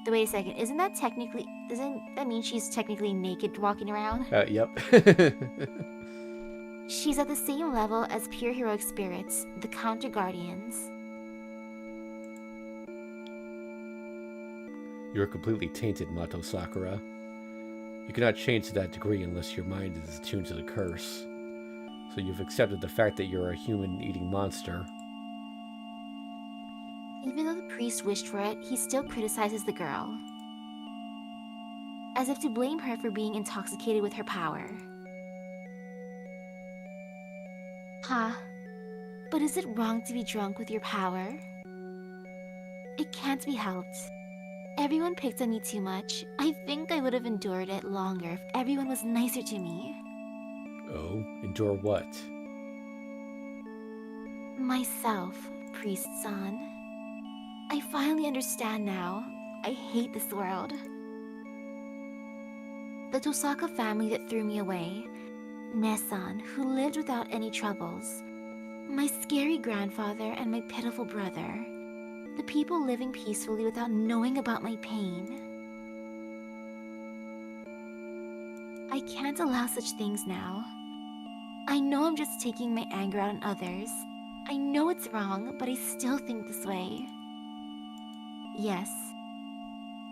Wait a second, doesn't that mean she's technically naked walking around? Yep. She's at the same level as pure heroic spirits, the Counter Guardians. You are completely tainted, Mato Sakura. You cannot change to that degree unless your mind is attuned to the curse. So you've accepted the fact that you're a human-eating monster. Even though the priest wished for it, he still criticizes the girl. As if to blame her for being intoxicated with her power. Huh? But is it wrong to be drunk with your power? It can't be helped. Everyone picked on me too much. I think I would have endured it longer if everyone was nicer to me. Oh, endure what? Myself, priest-san. I finally understand now. I hate this world. The Tosaka family that threw me away. Nesan, who lived without any troubles. My scary grandfather and my pitiful brother. The people living peacefully without knowing about my pain. I can't allow such things now. I know I'm just taking my anger out on others. I know it's wrong, but I still think this way. Yes.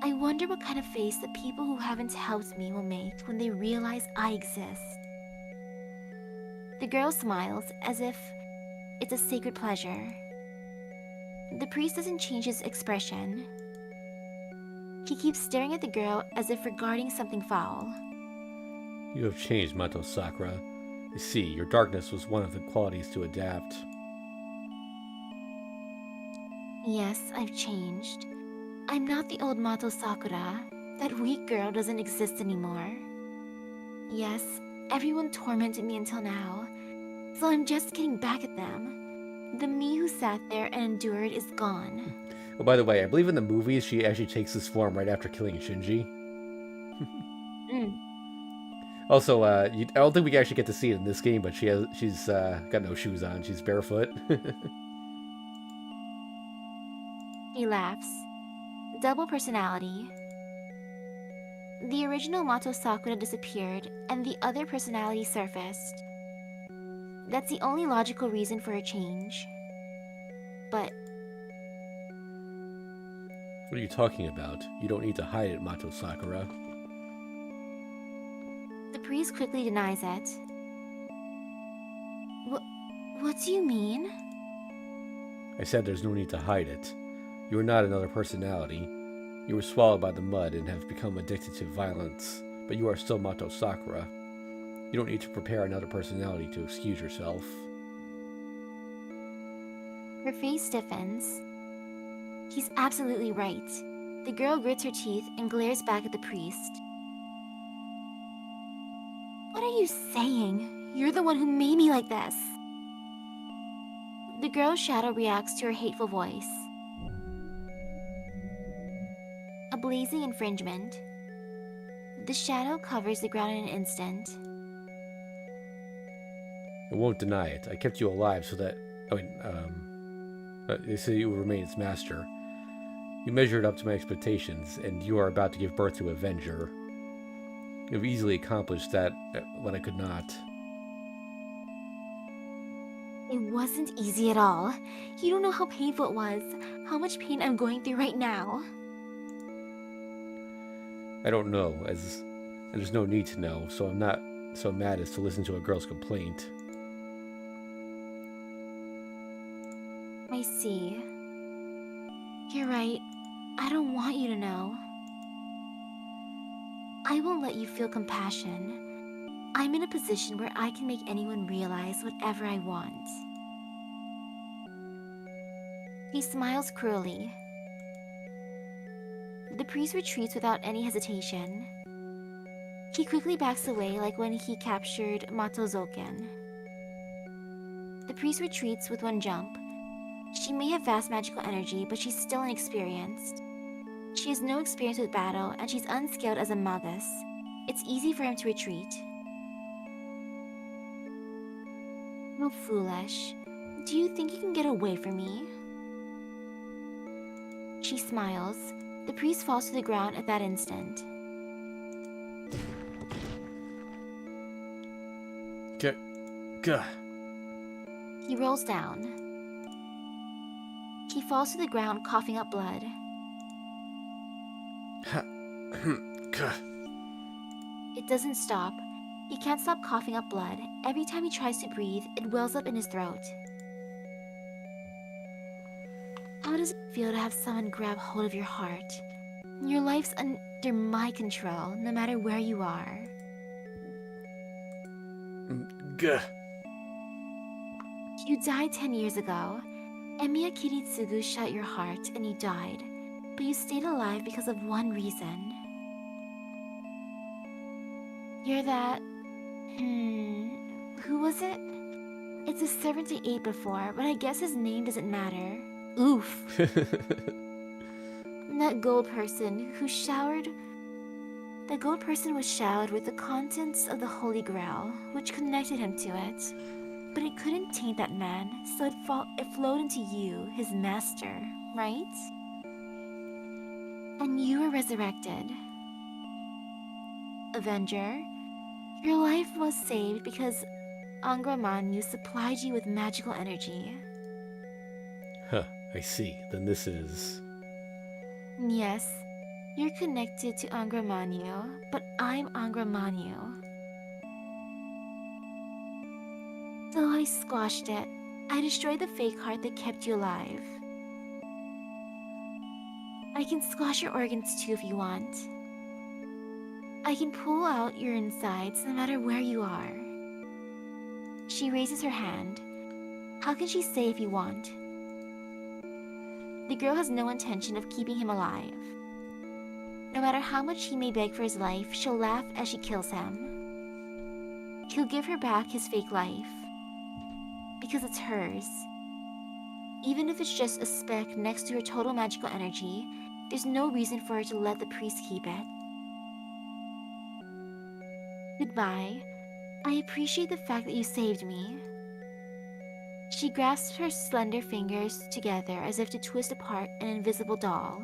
I wonder what kind of face the people who haven't helped me will make when they realize I exist. The girl smiles as if it's a sacred pleasure. The priest doesn't change his expression. He keeps staring at the girl as if regarding something foul. You have changed, Mato Sakura. You see, your darkness was one of the qualities to adapt. Yes, I've changed. I'm not the old Mato Sakura. That weak girl doesn't exist anymore. Yes, everyone tormented me until now, so I'm just getting back at them. The me who sat there and endured is gone. Oh, by the way, I believe in the movies she actually takes this form right after killing Shinji. Also, I don't think we can actually get to see it in this game, but she's got no shoes on. She's barefoot. He laughs. Double personality. The original Mato Sakura disappeared, and the other personality surfaced. That's the only logical reason for a change. But... What are you talking about? You don't need to hide it, Mato Sakura. the priest quickly denies it. What do you mean? I said there's no need to hide it. You are not another personality. You were swallowed by the mud and have become addicted to violence, but you are still Mato Sakura. You don't need to prepare another personality to excuse yourself. Her face stiffens. He's absolutely right. The girl grits her teeth and glares back at the priest. What are you saying? You're the one who made me like this. The girl's shadow reacts to her hateful voice. A blazing infringement. The shadow covers the ground in an instant. I won't deny it. I kept you alive so that... they say you will remain its master. You measured up to my expectations, and you are about to give birth to Avenger. You have easily accomplished that when I could not. It wasn't easy at all. You don't know how painful it was, how much pain I'm going through right now. I don't know, and there's no need to know, so I'm not so mad as to listen to a girl's complaint. I see. You're right. I don't want you to know. I won't let you feel compassion. I'm in a position where I can make anyone realize whatever I want. He smiles cruelly. The priest retreats without any hesitation. He quickly backs away like when he captured Matozoken. The priest retreats with one jump. She may have vast magical energy, but she's still inexperienced. She has no experience with battle, and she's unskilled as a magus. It's easy for him to retreat. How foolish. Do you think you can get away from me? She smiles. The priest falls to the ground at that instant. Gah. He rolls down. He falls to the ground, coughing up blood. Gah. It doesn't stop. He can't stop coughing up blood. Every time he tries to breathe, it wells up in his throat. How does it feel to have someone grab hold of your heart? Your life's under my control, no matter where you are. Gah. You died 10 years ago. Emiya Kiritsugu shut your heart and you died. But you stayed alive because of one reason. You're that... Who was it? It's a servant I ate before, but I guess his name doesn't matter. Oof. That gold person who showered... The gold person was showered with the contents of the Holy Grail, which connected him to it. But it couldn't taint that man, so it flowed into you, his master, right? And you were resurrected. Avenger, your life was saved because Angra Mainyu supplied you with magical energy. Huh, I see. Then this is... Yes, you're connected to Angra Mainyu, but I'm Angra Mainyu. So I squashed it. I destroyed the fake heart that kept you alive. I can squash your organs too if you want. I can pull out your insides no matter where you are. She raises her hand. How can she say if you want? The girl has no intention of keeping him alive. No matter how much he may beg for his life, she'll laugh as she kills him. He'll give her back his fake life. Because it's hers. Even if it's just a speck next to her total magical energy, there's no reason for her to let the priest keep it. Goodbye. I appreciate the fact that you saved me. She grasps her slender fingers together as if to twist apart an invisible doll.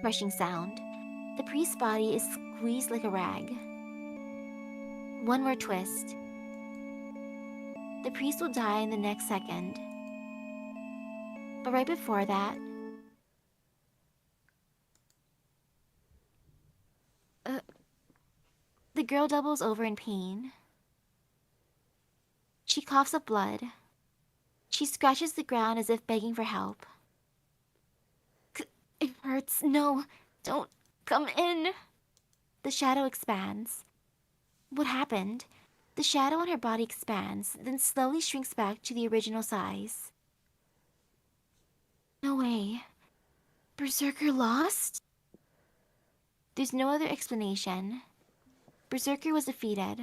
Crushing sound. The priest's body is squeezed like a rag. One more twist. The priest will die in the next second. But right before that... the girl doubles over in pain. She coughs up blood. She scratches the ground as if begging for help. It hurts. No, don't come in. The shadow expands. What happened? The shadow on her body expands, then slowly shrinks back to the original size. No way. Berserker lost? There's no other explanation. Berserker was defeated.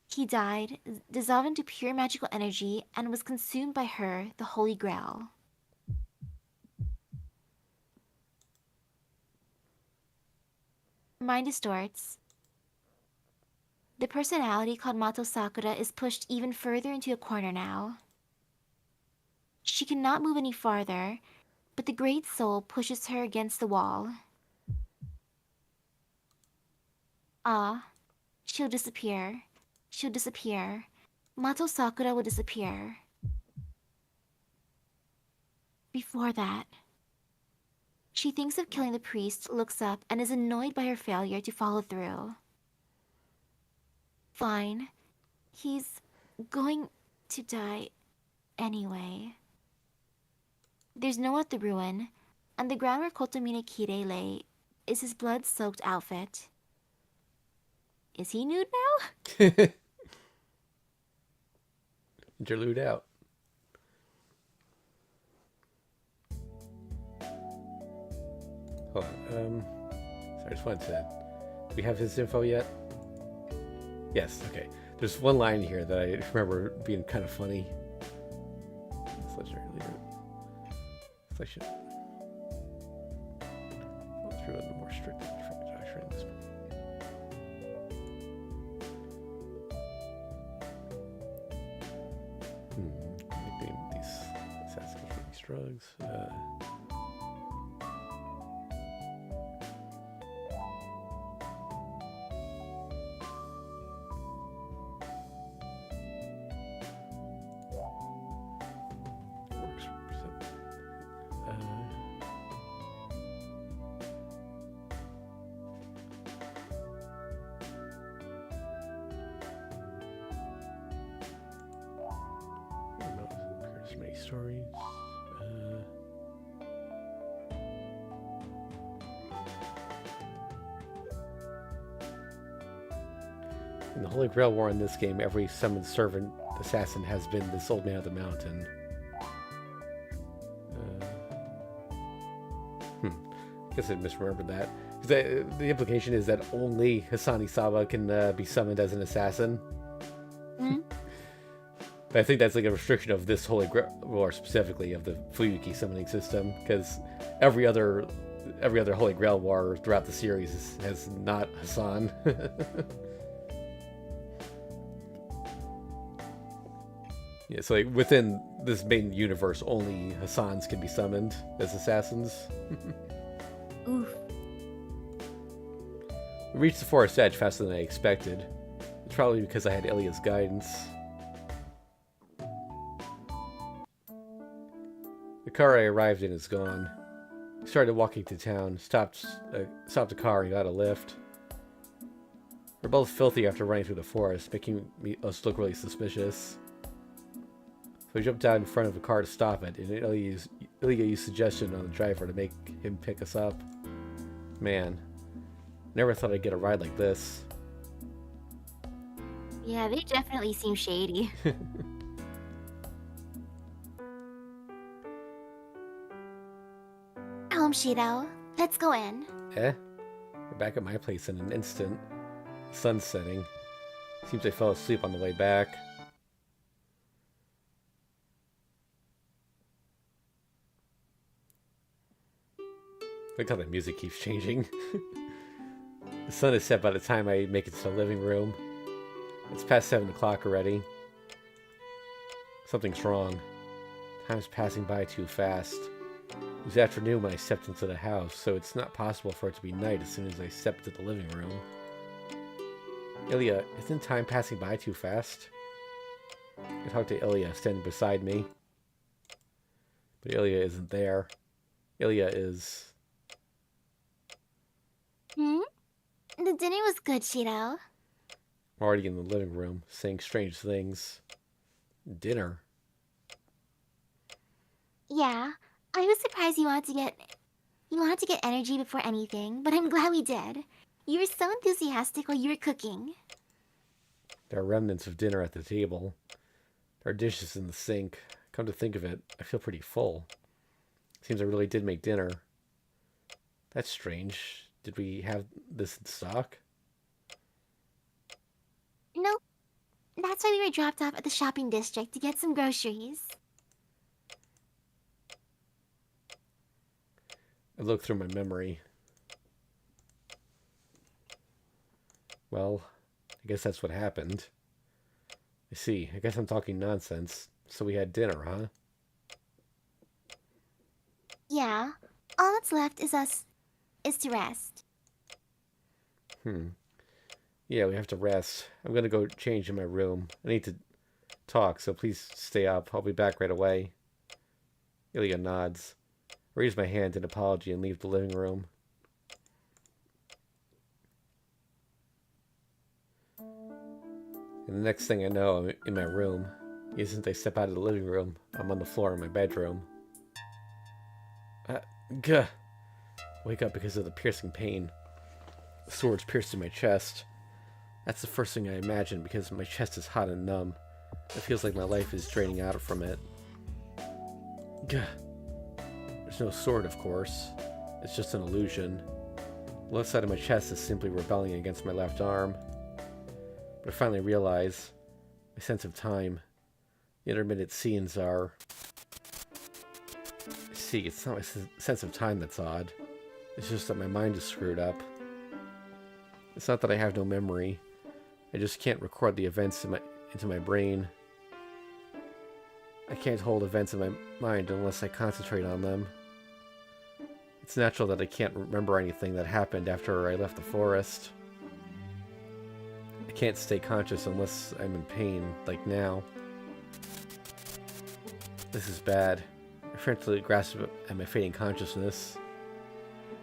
He died, dissolved into pure magical energy, and was consumed by her, the Holy Grail. Her mind distorts. The personality called Mato Sakura is pushed even further into a corner now. She cannot move any farther, but the Great Soul pushes her against the wall. Ah, she'll disappear. She'll disappear. Mato Sakura will disappear. Before that, she thinks of killing the priest, looks up, and is annoyed by her failure to follow through. Fine. He's going to die anyway. There's no one at the ruin. On the ground where Kotomine Kire lay is his blood-soaked outfit. Is he nude now? Interlude out. Hold on. Sorry, I just wanted to. Do we have his info yet? Yes. Okay. There's one line here that I remember being kind of funny. It's legendary leader. So I should go through the more strict doctrine. This nickname these assassins for these drugs. Many stories. In the Holy Grail War in this game, every summoned servant assassin has been this old man of the mountain. I guess I misremembered that. The implication is that only Hasani Saba can be summoned as an assassin. Hmm? But I think that's like a restriction of this Holy Grail War specifically, of the Fuyuki summoning system, because every other Holy Grail War throughout the series has not Hassan. Yeah, so like within this main universe, only Hassans can be summoned as assassins. Oof. We reached the forest edge faster than I expected. It's probably because I had Ilya's guidance. The car I arrived in is gone. I started walking to town, stopped the car and got a lift. We're both filthy after running through the forest, making us look really suspicious. So we jumped out in front of a car to stop it, and Ilya used suggestion on the driver to make him pick us up. Man, never thought I'd get a ride like this. Yeah, they definitely seem shady. Home, Shido. Let's go in. We're back at my place in an instant. The sun's setting. Seems I fell asleep on the way back. Look how the music keeps changing. The sun is set by the time I make it to the living room. It's past 7 o'clock already. Something's wrong. Time's passing by too fast. It was afternoon when I stepped into the house, so it's not possible for it to be night as soon as I stepped into the living room. Ilya, isn't time passing by too fast? I talked to Ilya, standing beside me. But Ilya isn't there. Ilya is... The dinner was good, Shido. already in the living room, saying strange things. Dinner? Yeah, I was surprised you wanted to get We wanted to get energy before anything, but I'm glad we did. You were so enthusiastic while you were cooking. There are remnants of dinner at the table. There are dishes in the sink. Come to think of it, I feel pretty full. Seems I really did make dinner. That's strange. Did we have this in stock? No, that's why we were dropped off at the shopping district to get some groceries. I looked through my memory. Well, I guess that's what happened. I see. I guess I'm talking nonsense. So we had dinner, huh? Yeah, all that's left is to rest. Yeah, we have to rest. I'm gonna go change in my room. I need to talk, so please stay up. I'll be back right away. Ilya nods. I raise my hand in apology and leave the living room. And the next thing I know, I'm in my room. The instant I step out of the living room, I'm on the floor in my bedroom. Gah! Wake up because of the piercing pain. The sword's pierced in my chest. That's the first thing I imagine because my chest is hot and numb. It feels like my life is draining out from it. Gah! There's no sword, of course. It's just an illusion. The left side of my chest is simply rebelling against my left arm. But I finally realize my sense of time. The intermittent scenes are... See, it's not my sense of time that's odd. It's just that my mind is screwed up. It's not that I have no memory. I just can't record the events into my brain. I can't hold events in my mind unless I concentrate on them. It's natural that I can't remember anything that happened after I left the forest. I can't stay conscious unless I'm in pain, like now. This is bad. I frantically grasp at my fading consciousness.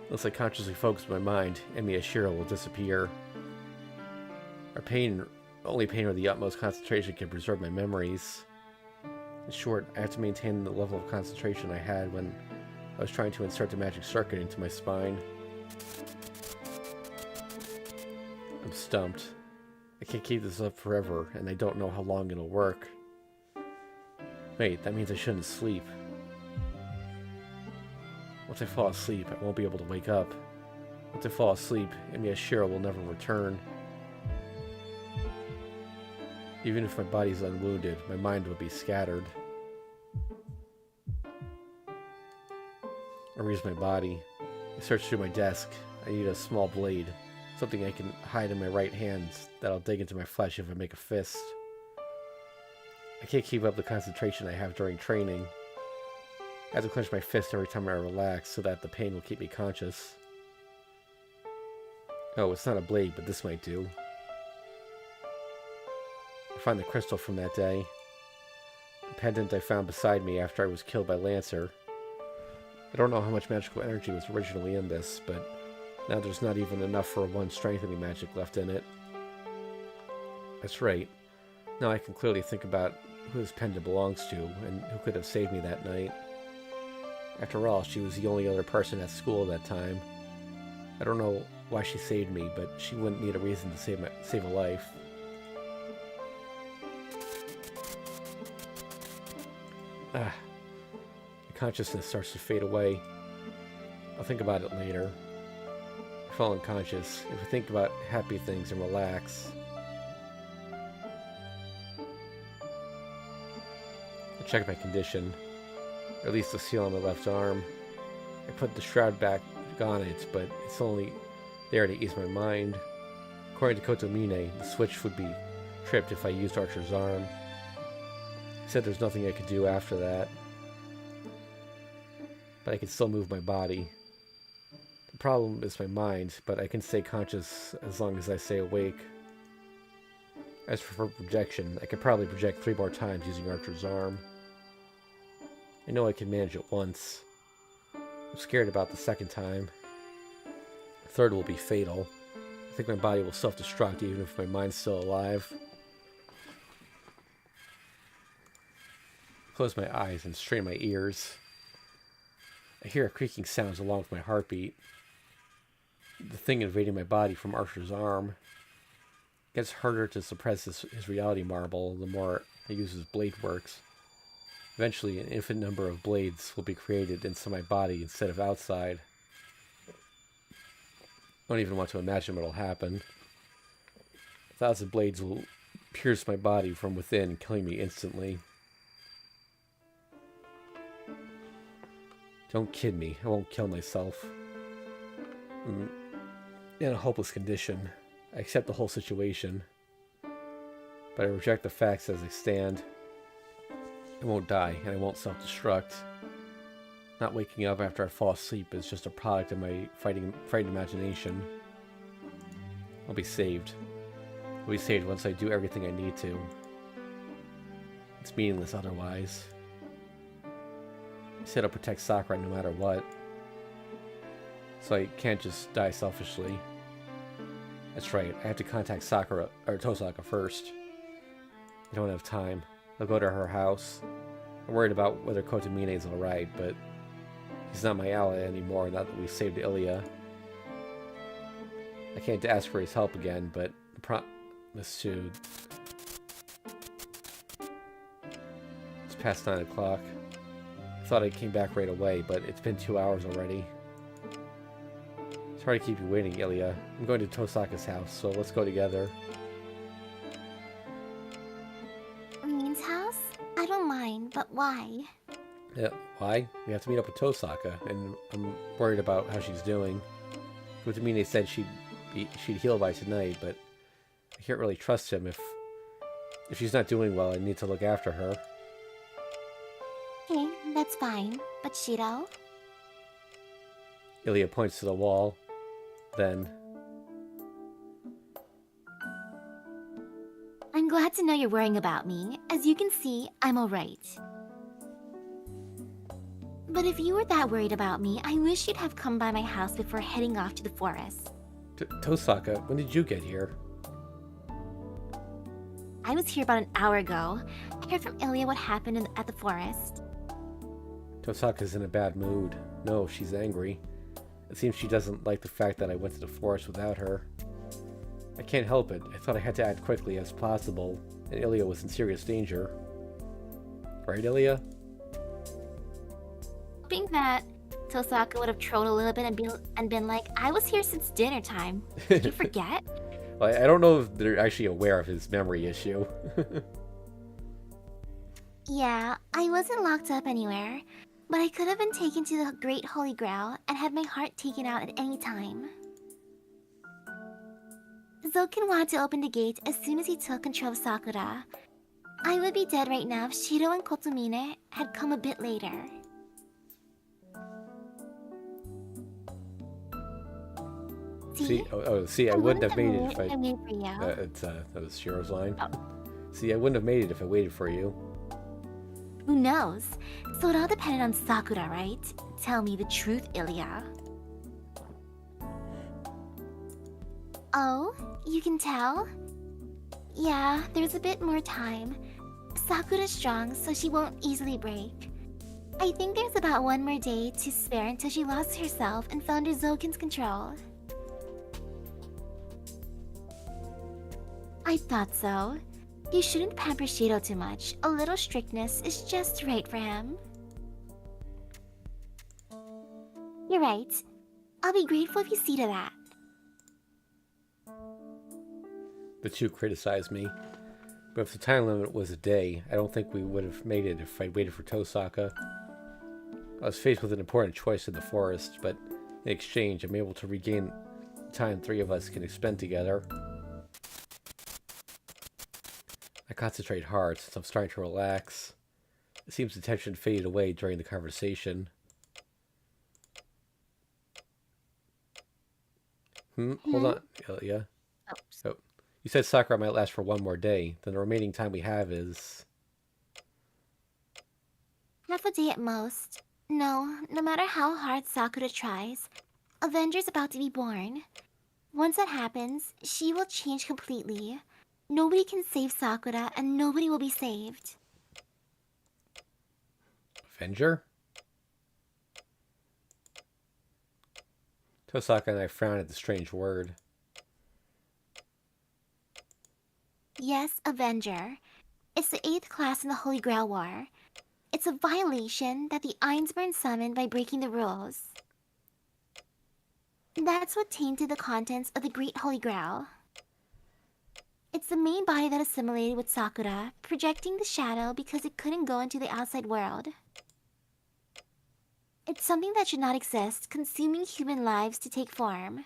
Unless I consciously focus my mind, Emi Ashira will disappear. Only pain or the utmost concentration can preserve my memories. In short, I have to maintain the level of concentration I had when I was trying to insert the magic circuit into my spine. I'm stumped. I can't keep this up forever, and I don't know how long it'll work. Wait, that means I shouldn't sleep. Once I fall asleep, I won't be able to wake up. Once I fall asleep, Emi Ashira will never return. Even if my body's unwounded, my mind will be scattered. I raise my body. I search through my desk. I need a small blade. Something I can hide in my right hand that'll dig into my flesh if I make a fist. I can't keep up the concentration I have during training. I have to clench my fist every time I relax so that the pain will keep me conscious. Oh, it's not a blade, but this might do. I find the crystal from that day. The pendant I found beside me after I was killed by Lancer. I don't know how much magical energy was originally in this, but now there's not even enough for one strengthening magic left in it. That's right. Now I can clearly think about who this pendant belongs to and who could have saved me that night. After all, she was the only other person at school at that time. I don't know why she saved me, but she wouldn't need a reason to save a life. My consciousness starts to fade away. I'll think about it later. I fall unconscious. If I think about happy things and relax. I check my condition. Or at least the seal on my left arm. I put the shroud back on it, but it's only there to ease my mind. According to Kotomine, the switch would be tripped if I used Archer's arm. He said there's nothing I could do after that. But I can still move my body. The problem is my mind, but I can stay conscious as long as I stay awake. As for projection, I could probably project 3 more times using Archer's arm. I know I can manage it once. I'm scared about the second time. The third will be fatal. I think my body will self-destruct even if my mind's still alive. Close my eyes and strain my ears. I hear creaking sounds along with my heartbeat. The thing invading my body from Archer's arm. It gets harder to suppress his reality marble the more I use his blade works. Eventually, an infinite number of blades will be created inside my body instead of outside. I don't even want to imagine what will happen. 1,000 blades will pierce my body from within, killing me instantly. Don't kid me. I won't kill myself. I'm in a hopeless condition. I accept the whole situation. But I reject the facts as they stand. I won't die, and I won't self-destruct. Not waking up after I fall asleep is just a product of my frightened imagination. I'll be saved. I'll be saved once I do everything I need to. It's meaningless otherwise. I said I'll protect Sakura no matter what. So I can't just die selfishly. That's right, I have to contact Sakura, or Tosaka first. I don't have time. I'll go to her house. I'm worried about whether Kotomine's alright, but he's not my ally anymore now that we've saved Ilya. I can't ask for his help again, but I promise to... It's past 9 o'clock. I thought I came back right away, but it's been 2 hours already. Sorry to keep you waiting, Ilya. I'm going to Tosaka's house, so let's go together. Min's house? I don't mind, but why? Yeah, why? We have to meet up with Tosaka, and I'm worried about how she's doing. Kotomine said she'd heal by tonight, but I can't really trust him. If she's not doing well, I need to look after her. Okay, that's fine. But Shiro? Ilya points to the wall. Then... I'm glad to know you're worrying about me. As you can see, I'm alright. But if you were that worried about me, I wish you'd have come by my house before heading off to the forest. Tosaka, when did you get here? I was here about an hour ago. I heard from Ilya what happened at the forest. Tosaka's in a bad mood. No, she's angry. It seems she doesn't like the fact that I went to the forest without her. I can't help it. I thought I had to act quickly as possible, and Ilya was in serious danger. Right, Ilya? Hoping that Tosaka would have trolled a little bit and been like, I was here since dinner time. Did you forget? Well, I don't know if they're actually aware of his memory issue. Yeah, I wasn't locked up anywhere, but I could have been taken to the Great Holy Grail and had my heart taken out at any time. Zoken wanted to open the gate as soon as he took control of Sakura. I would be dead right now if Shiro and Kotomine had come a bit later. See, I wouldn't have made it if I waited for you. that was Shiro's line. Oh. See, I wouldn't have made it if I waited for you. Who knows? So it all depended on Sakura, right? Tell me the truth, Ilya. Oh, you can tell? Yeah, there's a bit more time. Sakura's strong, so she won't easily break. I think there's about one more day to spare until she lost herself and fell under Zoken's control. I thought so. You shouldn't pamper Shiro too much. A little strictness is just right for him. You're right. I'll be grateful if you see to that. The two criticized me. But if the time limit was a day, I don't think we would have made it if I'd waited for Tosaka. I was faced with an important choice in the forest, but in exchange, I'm able to regain the time 3 of us can spend together. I concentrate hard since I'm starting to relax. It seems the tension faded away during the conversation. Hold on, Ilya. Oh. You said Sakura might last for one more day. Then the remaining time we have is... Half a day at most. No matter how hard Sakura tries, Avenger's about to be born. Once that happens, she will change completely. Nobody can save Sakura, and nobody will be saved. Avenger? Tosaka and I frown at the strange word. Yes, Avenger. It's the 8th class in the Holy Grail War. It's a violation that the Ainsburn summoned by breaking the rules. That's what tainted the contents of the Great Holy Grail. It's the main body that assimilated with Sakura, projecting the shadow because it couldn't go into the outside world. It's something that should not exist, consuming human lives to take form.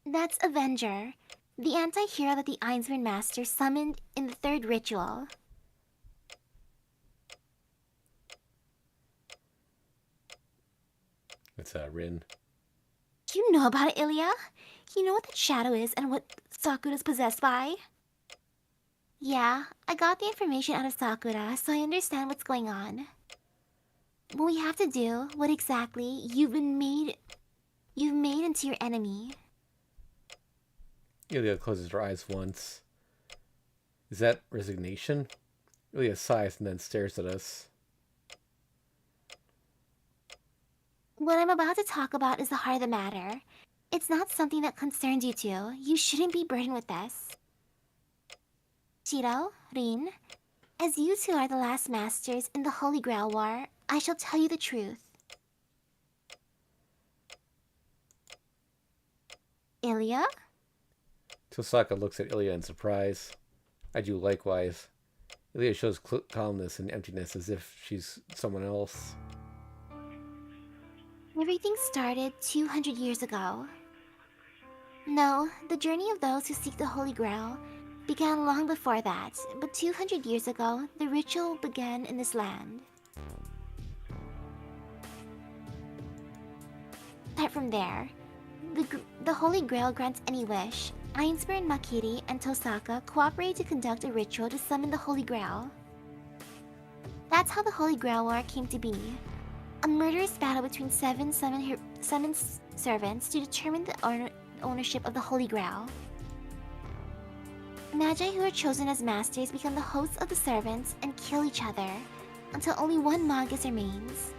That's Avenger, the anti-hero that the Ainsburn Master summoned in the 3rd ritual. It's Rin. You know about it, Ilya? You know what that shadow is and what Sakura's possessed by? Yeah, I got the information out of Sakura, so I understand what's going on. What we have to do, what exactly you've made into your enemy. Ilya closes her eyes once. Is that resignation? Ilya sighs and then stares at us. What I'm about to talk about is the heart of the matter. It's not something that concerns you two. You shouldn't be burdened with this. Shiro, Rin, as you two are the last masters in the Holy Grail War, I shall tell you the truth. Ilya? Tosaka looks at Ilya in surprise. I do likewise. Ilya shows calmness and emptiness as if she's someone else. Everything started 200 years ago. No, the journey of those who seek the Holy Grail began long before that, but 200 years ago, the ritual began in this land. Start from there. The Holy Grail grants any wish. Ainsburn, Makiri, and Tosaka cooperate to conduct a ritual to summon the Holy Grail. That's how the Holy Grail War came to be. A murderous battle between seven servants to determine the ownership of the Holy Grail. Magi who are chosen as masters become the hosts of the servants and kill each other until only one Magus remains.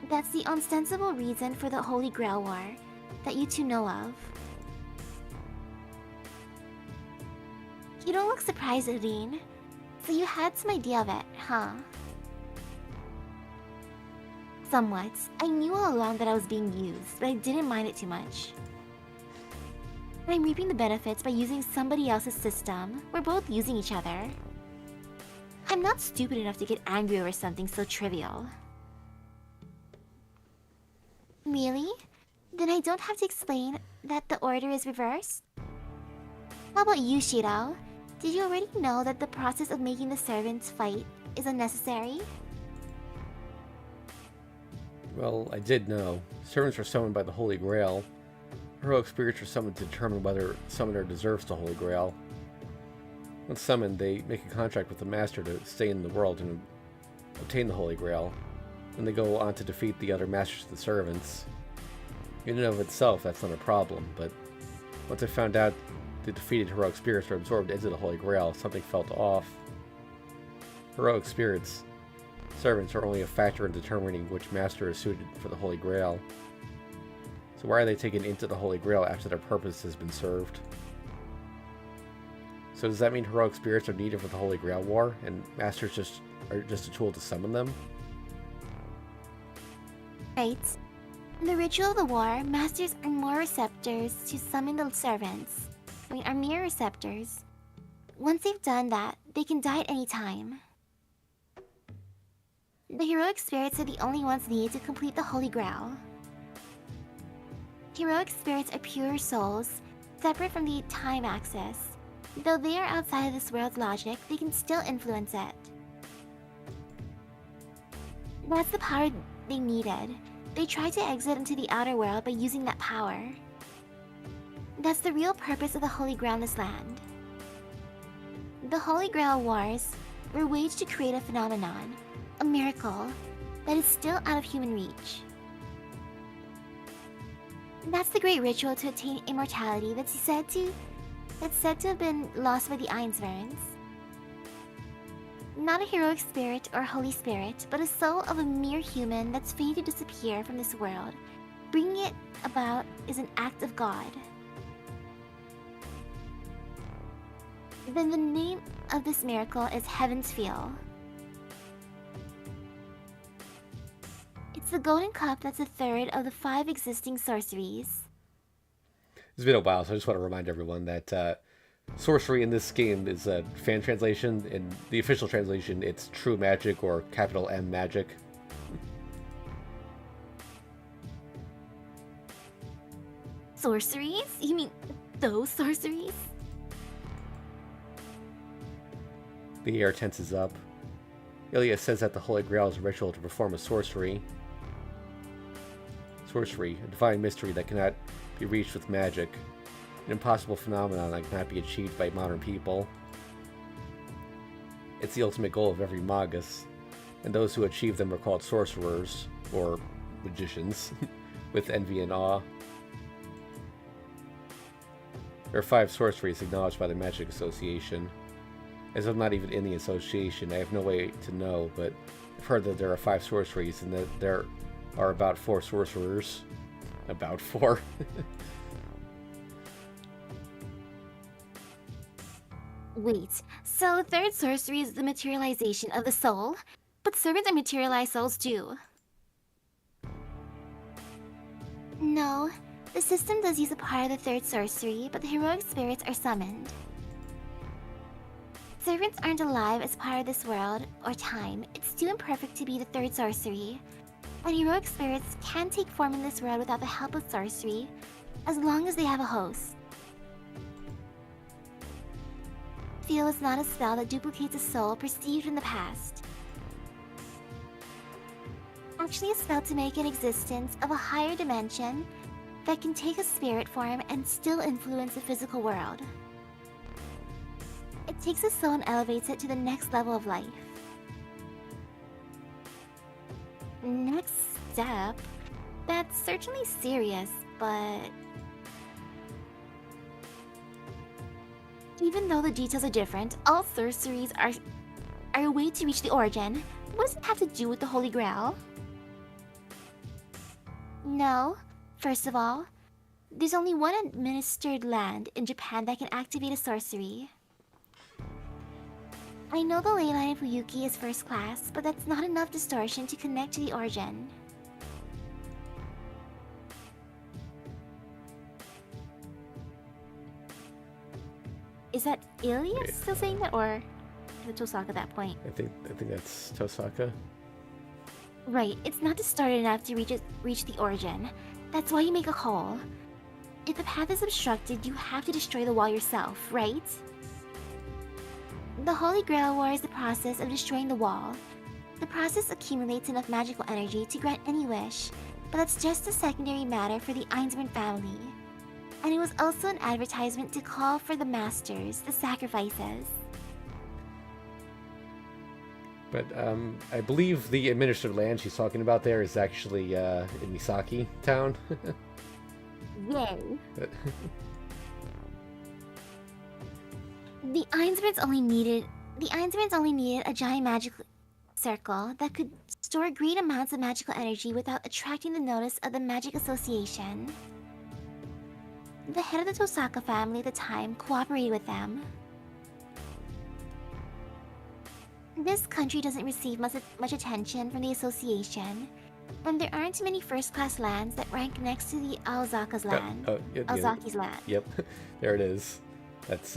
That's the ostensible reason for the Holy Grail War that you two know of. You don't look surprised, Rin. So you had some idea of it, huh? Somewhat. I knew all along that I was being used, but I didn't mind it too much. I'm reaping the benefits by using somebody else's system. We're both using each other. I'm not stupid enough to get angry over something so trivial. Really? Then I don't have to explain that the order is reversed? How about you, Shiro? Did you already know that the process of making the servants fight is unnecessary? Well, I did know. Servants are summoned by the Holy Grail. Heroic spirits are summoned to determine whether the summoner deserves the Holy Grail. Once summoned, they make a contract with the Master to stay in the world and obtain the Holy Grail. Then they go on to defeat the other Masters of the Servants. In and of itself, that's not a problem, but once I found out the defeated heroic spirits were absorbed into the Holy Grail, something felt off. Heroic spirits, servants, are only a factor in determining which master is suited for the Holy Grail. So why are they taken into the Holy Grail after their purpose has been served? So does that mean heroic spirits are needed for the Holy Grail War, and masters are just a tool to summon them? Right. In the ritual of the war, masters are more receptors to summon the servants. Are mere receptors. Once they've done that, they can die at any time. The heroic spirits are the only ones needed to complete the Holy Grail. Heroic spirits are pure souls, separate from the time axis. Though they are outside of this world's logic, they can still influence it. That's the power they needed. They tried to exit into the outer world by using that power. That's the real purpose of the Holy Grail in this land. The Holy Grail Wars were waged to create a phenomenon, a miracle, that is still out of human reach. That's the great ritual to attain immortality that's said to have been lost by the Ainsverns. Not a heroic spirit or holy spirit, but a soul of a mere human that's fated to disappear from this world. Bringing it about is an act of God. Then the name of this miracle is Heaven's Feel. It's the golden cup that's a third of the 5 existing sorceries. It's been a while, so I just want to remind everyone that sorcery in this game is a fan translation. In the official translation, it's true magic or capital M magic. Sorceries? You mean those sorceries? The air tenses up. Ilya says that the Holy Grail is a ritual to perform a sorcery. Sorcery, a divine mystery that cannot be reached with magic. An impossible phenomenon that cannot be achieved by modern people. It's the ultimate goal of every magus, and those who achieve them are called sorcerers, or magicians, with envy and awe. There are 5 sorceries acknowledged by the Magic Association. As I'm not even in the association, I have no way to know, but I've heard that there are 5 sorceries and that there are about 4 sorcerers. About 4. Wait, so the third sorcery is the materialization of the soul? But servants are materialized souls too. No, the system does use a part of the third sorcery, but the heroic spirits are summoned. Servants aren't alive as part of this world or time. It's too imperfect to be the third sorcery. And heroic spirits can take form in this world without the help of sorcery, as long as they have a host. Feel is not a spell that duplicates a soul perceived in the past. Actually a spell to make an existence of a higher dimension that can take a spirit form and still influence the physical world. It takes a soul and elevates it to the next level of life. Next step? That's certainly serious, but... Even though the details are different, all sorceries are a way to reach the origin. What does it have to do with the Holy Grail? No. First of all, there's only one administered land in Japan that can activate a sorcery. I know the ley line of Fuyuki is first class, but that's not enough distortion to connect to the origin. Is that Ilya still saying that, or the Tosaka at that point? I think that's Tosaka. Right, it's not distorted enough to reach the origin. That's why you make a hole. If the path is obstructed, you have to destroy the wall yourself, right? The Holy Grail War is the process of destroying the wall. The process accumulates enough magical energy to grant any wish, but that's just a secondary matter for the Einsborn family. And it was also an advertisement to call for the masters, the sacrifices. But I believe the administered land she's talking about there is actually in Misaki town. Yay! The Einsborns only needed a giant magical circle that could store great amounts of magical energy without attracting the notice of the Magic Association. The head of the Tosaka family at the time cooperated with them. This country doesn't receive much attention from the association, and there aren't many first-class lands that rank next to the Aozaka's land. Aozaki's land. Yep, there it is. That's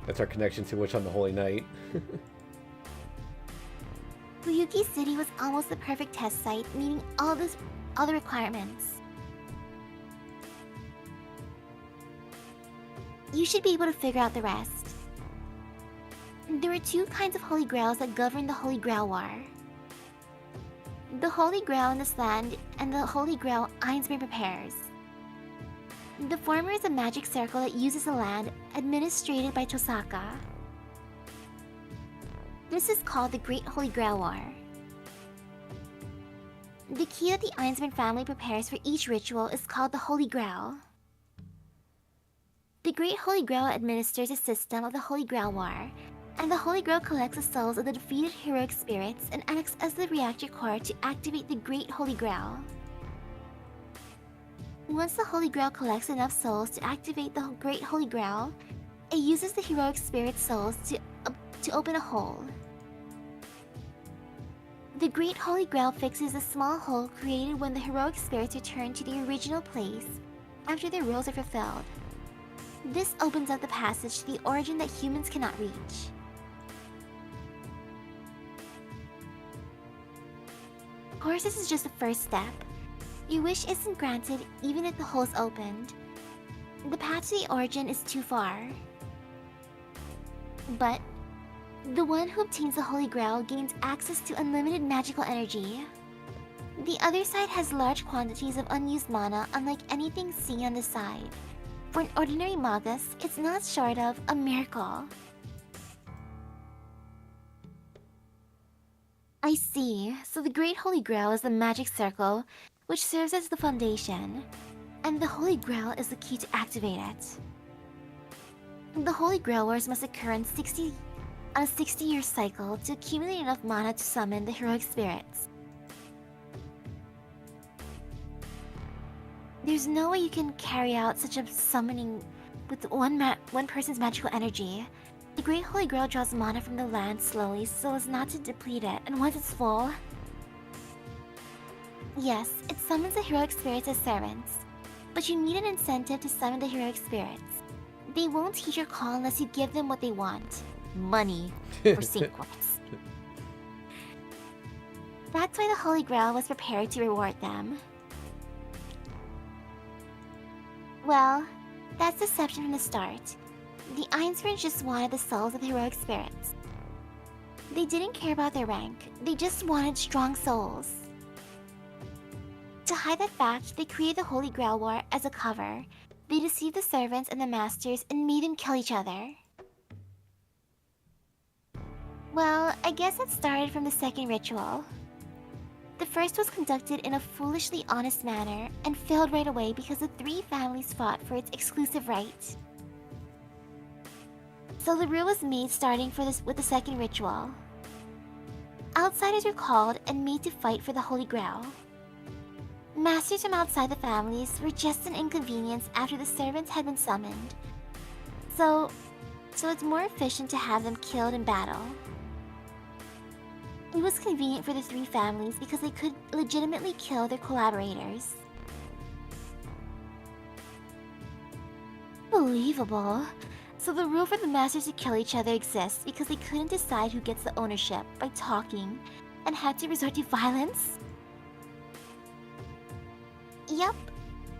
that's our connection to Witch on the Holy Night. Fuyuki City was almost the perfect test site, meeting all the requirements. You should be able to figure out the rest. There were 2 kinds of Holy Grails that govern the Holy Grail War. The Holy Grail in this land and the Holy Grail Einsborn prepares. The former is a magic circle that uses the land administrated by Tosaka. This is called the Great Holy Grail War. The key that the Einsborn family prepares for each ritual is called the Holy Grail. The Great Holy Grail administers a system of the Holy Grail War, And the Holy Grail collects the souls of the defeated heroic spirits and acts as the reactor core to activate the Great Holy Grail. Once the Holy Grail collects enough souls to activate the Great Holy Grail, it uses the heroic spirit souls to open a hole. The Great Holy Grail fixes the small hole created when the heroic spirits return to the original place after their roles are fulfilled. This opens up the passage to the origin that humans cannot reach. Of course, this is just the first step. Your wish isn't granted even if the hole's opened. The path to the origin is too far. But the one who obtains the Holy Grail gains access to unlimited magical energy. The other side has large quantities of unused mana, unlike anything seen on the side. For an ordinary Magus, it's not short of a miracle. I see. So the Great Holy Grail is the magic circle, which serves as the foundation, and the Holy Grail is the key to activate it. The Holy Grail Wars must occur on a 60-year cycle to accumulate enough mana to summon the heroic spirits. There's no way you can carry out such a summoning with one person's magical energy. The Great Holy Grail draws mana from the land slowly so as not to deplete it, and once it's full... Yes, it summons the heroic spirits as servants, but you need an incentive to summon the heroic spirits. They won't heed your call unless you give them what they want. Money for sequels. That's why the Holy Grail was prepared to reward them. Well, that's deception from the start. The Ainswords just wanted the souls of the heroic spirits. They didn't care about their rank, they just wanted strong souls. To hide that fact, they created the Holy Grail War as a cover. They deceived the servants and the masters and made them kill each other. Well, I guess it started from the second ritual. The first was conducted in a foolishly honest manner and failed right away because the three families fought for its exclusive right. So the rule was made starting with the second ritual. Outsiders were called and made to fight for the Holy Grail. Masters from outside the families were just an inconvenience after the servants had been summoned. So it's more efficient to have them killed in battle. It was convenient for the three families because they could legitimately kill their collaborators. Unbelievable. So the rule for the masters to kill each other exists because they couldn't decide who gets the ownership by talking and had to resort to violence? Yup,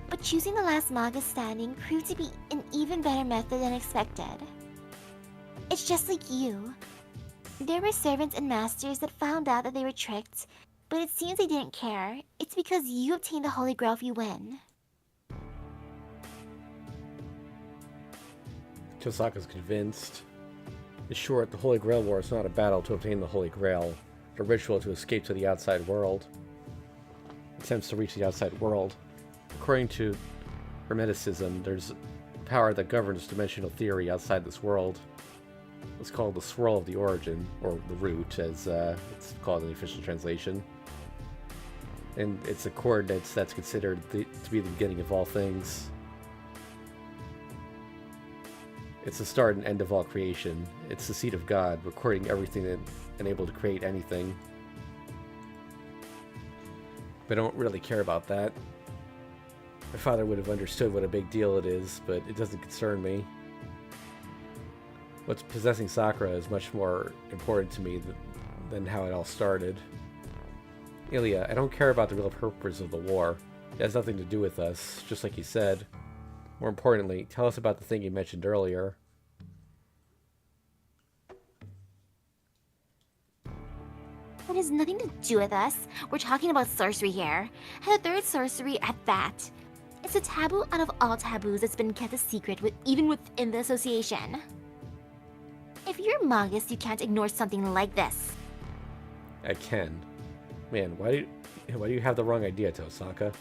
but choosing the last Magus standing proved to be an even better method than expected. It's just like you. There were servants and masters that found out that they were tricked, but it seems they didn't care. It's because you obtained the Holy Grail if you win. Tosaka's convinced. In short, the Holy Grail War is not a battle to obtain the Holy Grail, but a ritual to escape to the outside world. Attempts to reach the outside world. According to Hermeticism, there's a power that governs dimensional theory outside this world. It's called the Swirl of the Origin, or the Root, as it's called in the official translation. And it's a coordinates that's considered to be the beginning of all things. It's the start and end of all creation. It's the seed of God, recording everything and able to create anything. But I don't really care about that. My father would have understood what a big deal it is, but it doesn't concern me. What's possessing Sakura is much more important to me than how it all started. Ilya, I don't care about the real purpose of the war. It has nothing to do with us, just like you said. More importantly, tell us about the thing you mentioned earlier. It has nothing to do with us. We're talking about sorcery here. And the third sorcery at that. It's a taboo out of all taboos that's been kept a secret even within the association. If you're Magus, you can't ignore something like this. I can. Man, why do you have the wrong idea, Tosaka?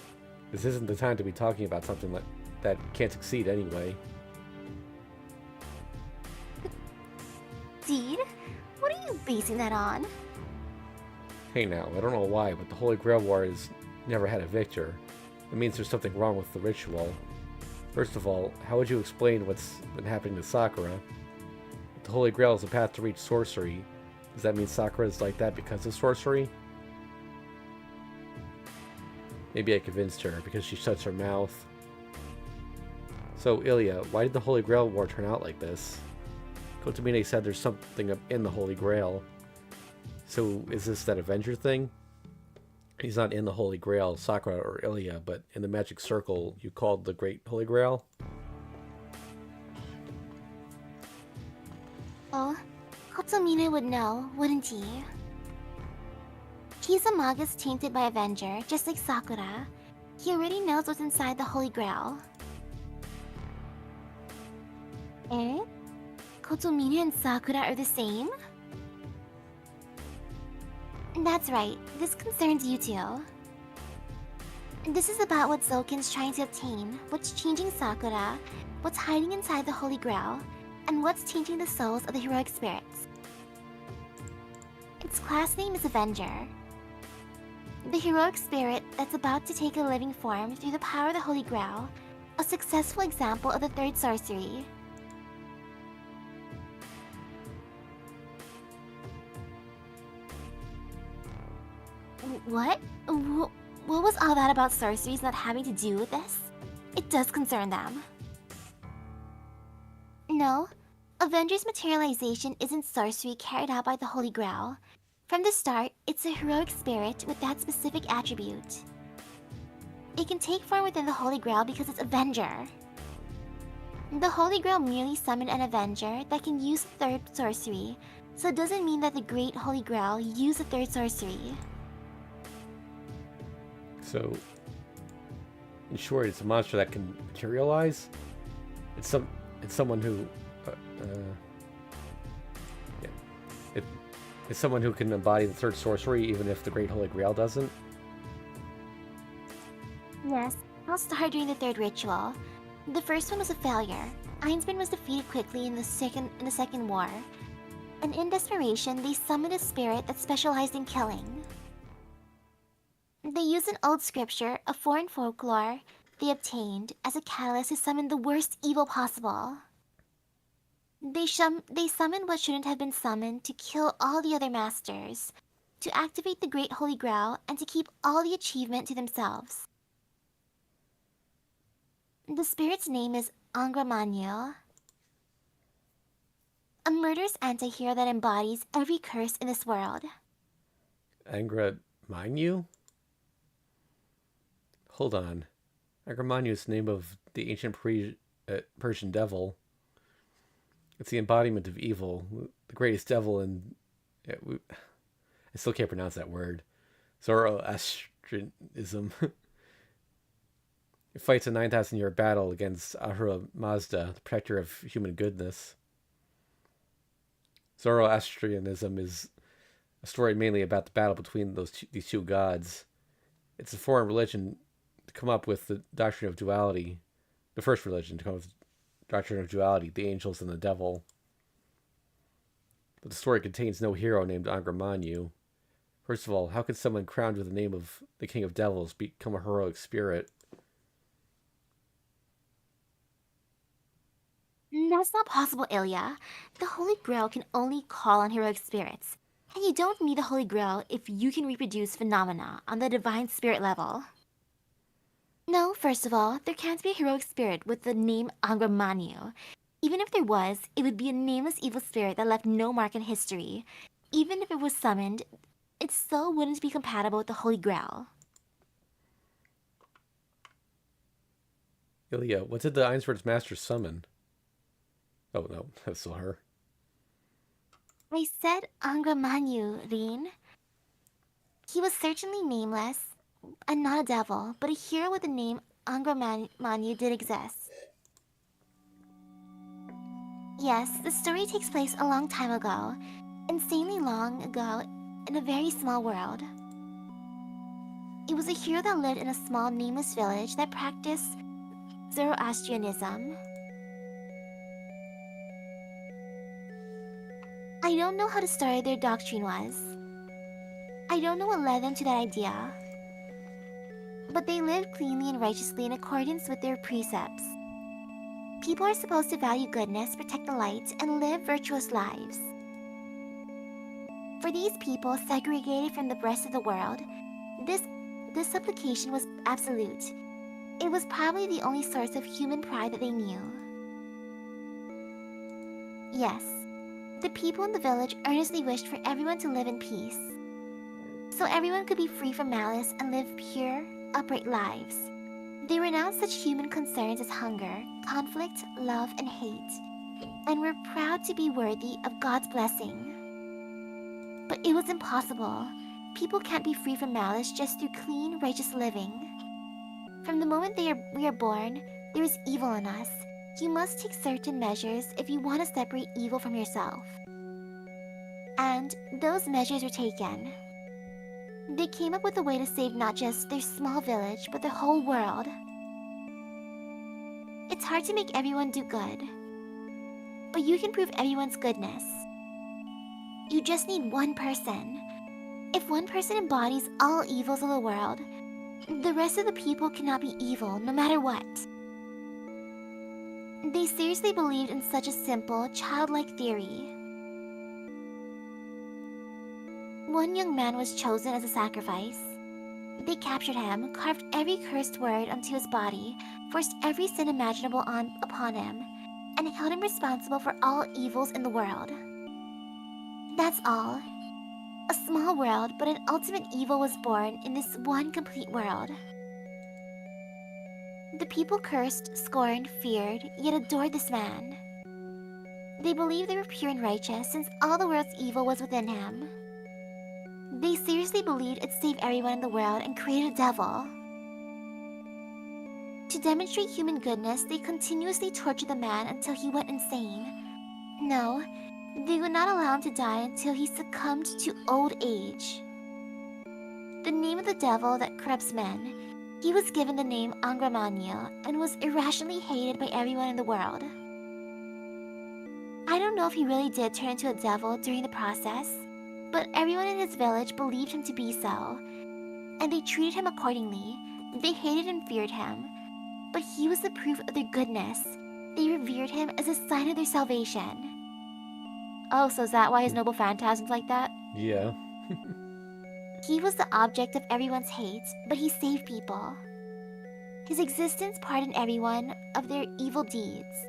This isn't the time to be talking about something that can't succeed anyway. Indeed. basing that on? Hey now, I don't know why, but the Holy Grail War has never had a victor. It means there's something wrong with the ritual. First of all, how would you explain what's been happening to Sakura? If the Holy Grail is a path to reach sorcery, does that mean Sakura is like that because of sorcery? Maybe I convinced her because she shuts her mouth. So, Ilya, why did the Holy Grail War turn out like this? Kotomine said there's something in the Holy Grail. So, is this that Avenger thing? He's not in the Holy Grail, Sakura or Ilya, but in the magic circle you called the Great Holy Grail? Oh, Kotomine would know, wouldn't he? He's a magus tainted by Avenger, just like Sakura. He already knows what's inside the Holy Grail. Eh? Kotomine and Sakura are the same? That's right, this concerns you too. This is about what Zoken's trying to obtain, what's changing Sakura, what's hiding inside the Holy Grail, and what's changing the souls of the heroic spirits. Its class name is Avenger. The heroic spirit that's about to take a living form through the power of the Holy Grail, a successful example of the third sorcery. What? What was all that about sorceries not having to do with this? It does concern them. No, Avenger's materialization isn't sorcery carried out by the Holy Grail. From the start, it's a heroic spirit with that specific attribute. It can take form within the Holy Grail because it's Avenger. The Holy Grail merely summoned an Avenger that can use the third sorcery, so it doesn't mean that the Great Holy Grail used the third sorcery. So, in short, it's a monster that can materialize? It's someone who... It's someone who can embody the third sorcery even if the Great Holy Grail doesn't? Yes, I'll start during the third ritual. The first one was a failure. Einsman was defeated quickly in the second war. And in desperation, they summoned a spirit that specialized in killing. They used an old scripture, a foreign folklore they obtained, as a catalyst to summon the worst evil possible. They summoned what shouldn't have been summoned to kill all the other masters, to activate the Great Holy Grail, and to keep all the achievement to themselves. The spirit's name is Angramanyo, a murderous anti-hero that embodies every curse in this world. Angramanyu? Hold on. Angramanyu is the name of the ancient Persian devil. It's the embodiment of evil, the greatest devil in... I still can't pronounce that word. Zoroastrianism. It fights a 9,000-year battle against Ahura Mazda, the protector of human goodness. Zoroastrianism is a story mainly about the battle between these two gods. It's a foreign religion to come up with the doctrine of duality. The first religion to come up with the doctrine of duality, the angels and the devil. But the story contains no hero named Angramanyu. First of all, how could someone crowned with the name of the King of Devils become a heroic spirit? That's not possible, Ilya. The Holy Grail can only call on heroic spirits. And you don't need the Holy Grail if you can reproduce phenomena on the divine spirit level. No, first of all, there can't be a heroic spirit with the name Angramanyu. Even if there was, it would be a nameless evil spirit that left no mark in history. Even if it was summoned, it still wouldn't be compatible with the Holy Grail. Ilya, what did the Ainsworth's master summon? Oh no, that's still her. I said Angramanyu, Rin. He was certainly nameless, and not a devil, but a hero with the name Angramanyu did exist. Yes, the story takes place a long time ago, insanely long ago, in a very small world. It was a hero that lived in a small nameless village that practiced Zoroastrianism. I don't know how the story of their doctrine was. I don't know what led them to that idea. But they lived cleanly and righteously in accordance with their precepts. People are supposed to value goodness, protect the light, and live virtuous lives. For these people segregated from the rest of the world, this supplication was absolute. It was probably the only source of human pride that they knew. Yes, the people in the village earnestly wished for everyone to live in peace, so everyone could be free from malice and live pure, upright lives. They renounced such human concerns as hunger, conflict, love, and hate, and were proud to be worthy of God's blessing. But it was impossible. People can't be free from malice just through clean, righteous living. From the moment we are born, there is evil in us. You must take certain measures if you want to separate evil from yourself. And those measures were taken. They came up with a way to save not just their small village, but the whole world. It's hard to make everyone do good, but you can prove everyone's goodness. You just need one person. If one person embodies all evils of the world, the rest of the people cannot be evil, no matter what. They seriously believed in such a simple, childlike theory. One young man was chosen as a sacrifice. They captured him, carved every cursed word onto his body, forced every sin imaginable upon him, and held him responsible for all evils in the world. That's all. A small world, but an ultimate evil was born in this one complete world. The people cursed, scorned, feared, yet adored this man. They believed they were pure and righteous since all the world's evil was within him. They seriously believed it'd save everyone in the world and create a devil. To demonstrate human goodness, they continuously tortured the man until he went insane. No, they would not allow him to die until he succumbed to old age. The name of the devil that corrupts men, he was given the name Angramanyo and was irrationally hated by everyone in the world. I don't know if he really did turn into a devil during the process, but everyone in his village believed him to be so, and they treated him accordingly. They hated and feared him, but he was the proof of their goodness. They revered him as a sign of their salvation. Oh, so is that why his noble phantasm's like that? Yeah. He was the object of everyone's hate, but he saved people. His existence pardoned everyone of their evil deeds.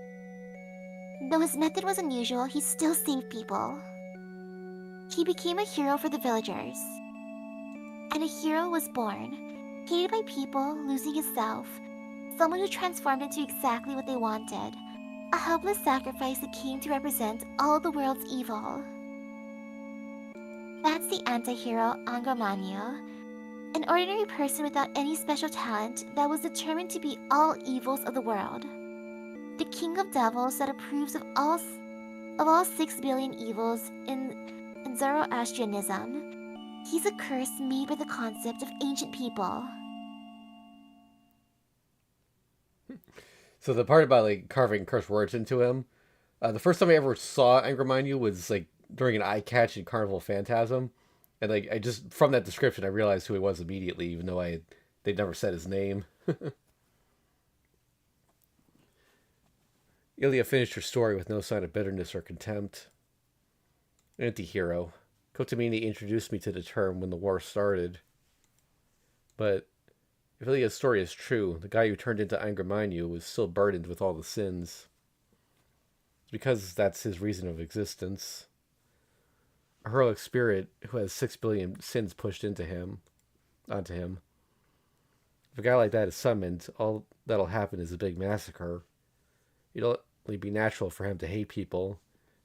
Though his method was unusual, he still saved people. He became a hero for the villagers. And a hero was born, hated by people, losing his self, someone who transformed into exactly what they wanted, a helpless sacrifice that came to represent all the world's evil. That's the anti-hero Angramanyo, an ordinary person without any special talent that was determined to be all evils of the world. The king of devils that approves of all 6 billion evils in Zoroastrianism. He's a curse made by the concept of ancient people. So the part about like carving curse words into him, the first time I ever saw Angramanyu was like during an eye catch in Carnival Phantasm, and like I just from that description I realized who he was immediately, even though they'd never said his name. Ilya finished her story with no sign of bitterness or contempt. Anti-hero. Kotomini introduced me to the term when the war started. But if Ilya's story is true, the guy who turned into Angramanyu was still burdened with all the sins. It's because that's his reason of existence. A heroic spirit who has 6 billion sins pushed onto him. If a guy like that is summoned, all that'll happen is a big massacre. It'll only be natural for him to hate people.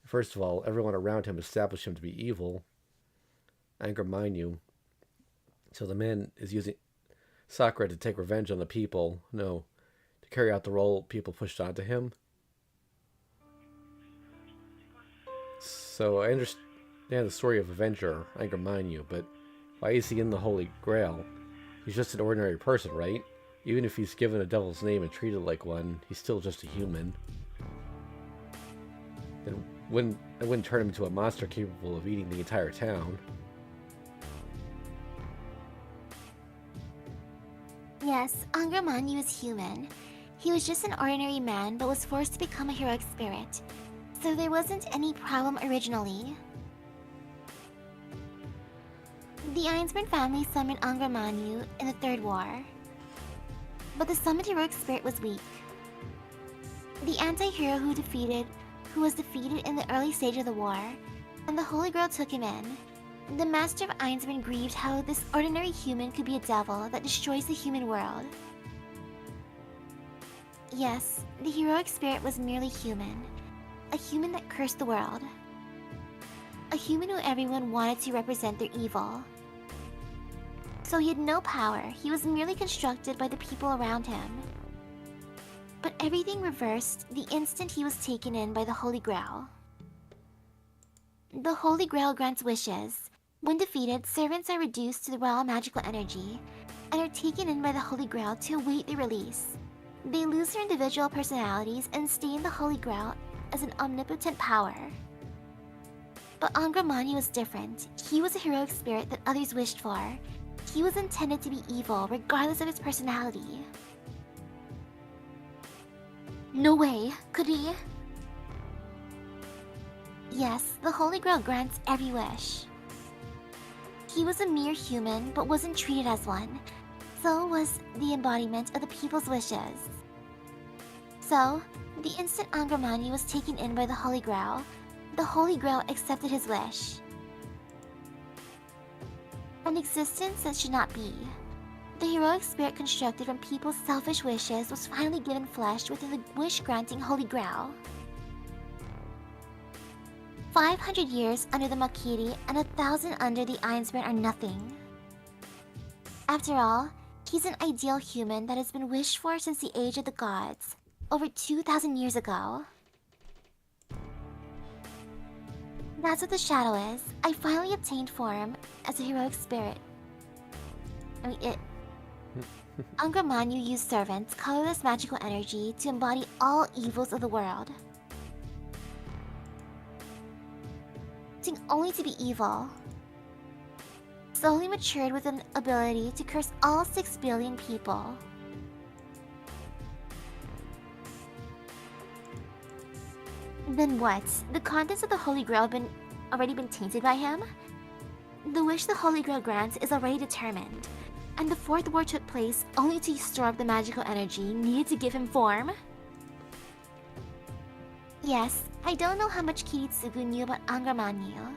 First of all, everyone around him established him to be evil. Angramanyu. So the man is using Sakura to take revenge on the people. No, to carry out the role people pushed onto him. So I understand the story of Avenger, Angramanyu, but why is he in the Holy Grail? He's just an ordinary person, right? Even if he's given a devil's name and treated like one, he's still just a human. Then I wouldn't turn him into a monster capable of eating the entire town. Yes, Angramanyu is human. He was just an ordinary man, but was forced to become a heroic spirit. So there wasn't any problem originally. The Ainsburn family summoned Angramanyu in the Third War. But the summoned heroic spirit was weak. The anti-hero who was defeated in the early stage of the war, and the Holy Grail took him in. The Master of Ainsburn grieved how this ordinary human could be a devil that destroys the human world. Yes, the heroic spirit was merely human. A human that cursed the world. A human who everyone wanted to represent their evil. So he had no power, he was merely constructed by the people around him. But everything reversed the instant he was taken in by the Holy Grail. The Holy Grail grants wishes. When defeated, servants are reduced to the raw magical energy and are taken in by the Holy Grail to await their release. They lose their individual personalities and stay in the Holy Grail as an omnipotent power. But Angramanyu was different. He was a heroic spirit that others wished for. He was intended to be evil, regardless of his personality. No way, could he? Yes, the Holy Grail grants every wish. He was a mere human, but wasn't treated as one. So was the embodiment of the people's wishes. So, the instant Angramanyu was taken in by the Holy Grail accepted his wish. An existence that should not be. The heroic spirit constructed from people's selfish wishes was finally given flesh within the wish-granting Holy Grail. 500 years under the Makiri and 1,000 under the Ainsburn are nothing. After all, he's an ideal human that has been wished for since the age of the gods, over 2,000 years ago. That's what the shadow is. I finally obtained form as a heroic spirit. Angramanyu used servants, colorless magical energy, to embody all evils of the world. Only to be evil. Slowly matured with an ability to curse all 6 billion people. Then what? The contents of the Holy Grail have already been tainted by him? The wish the Holy Grail grants is already determined, and the Fourth War took place only to store up the magical energy needed to give him form? Yes, I don't know how much Kiritsugu knew about Angramanyu,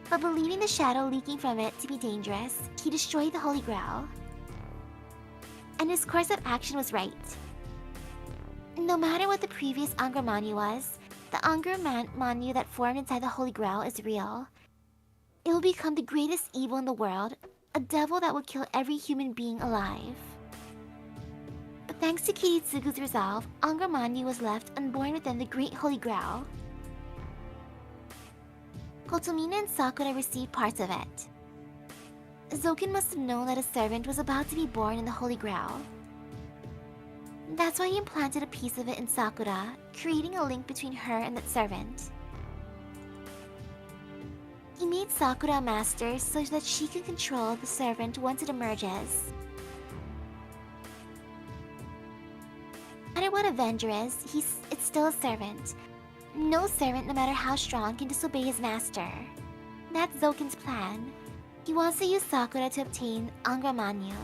but believing the shadow leaking from it to be dangerous, he destroyed the Holy Grail. And his course of action was right. No matter what the previous Angramanyu was, the Angramanyu that formed inside the Holy Grail is real. It will become the greatest evil in the world, a devil that will kill every human being alive. But thanks to Kiritsugu's resolve, Angramanyu was left unborn within the Great Holy Grail. Kotomina and Sakura received parts of it. Zoken must have known that a servant was about to be born in the Holy Grail. That's why he implanted a piece of it in Sakura, creating a link between her and that servant. He made Sakura a master so that she can control the servant once it emerges. No matter what Avenger is, it's still a servant. No servant, no matter how strong, can disobey his master. That's Zoken's plan. He wants to use Sakura to obtain Angramanyu.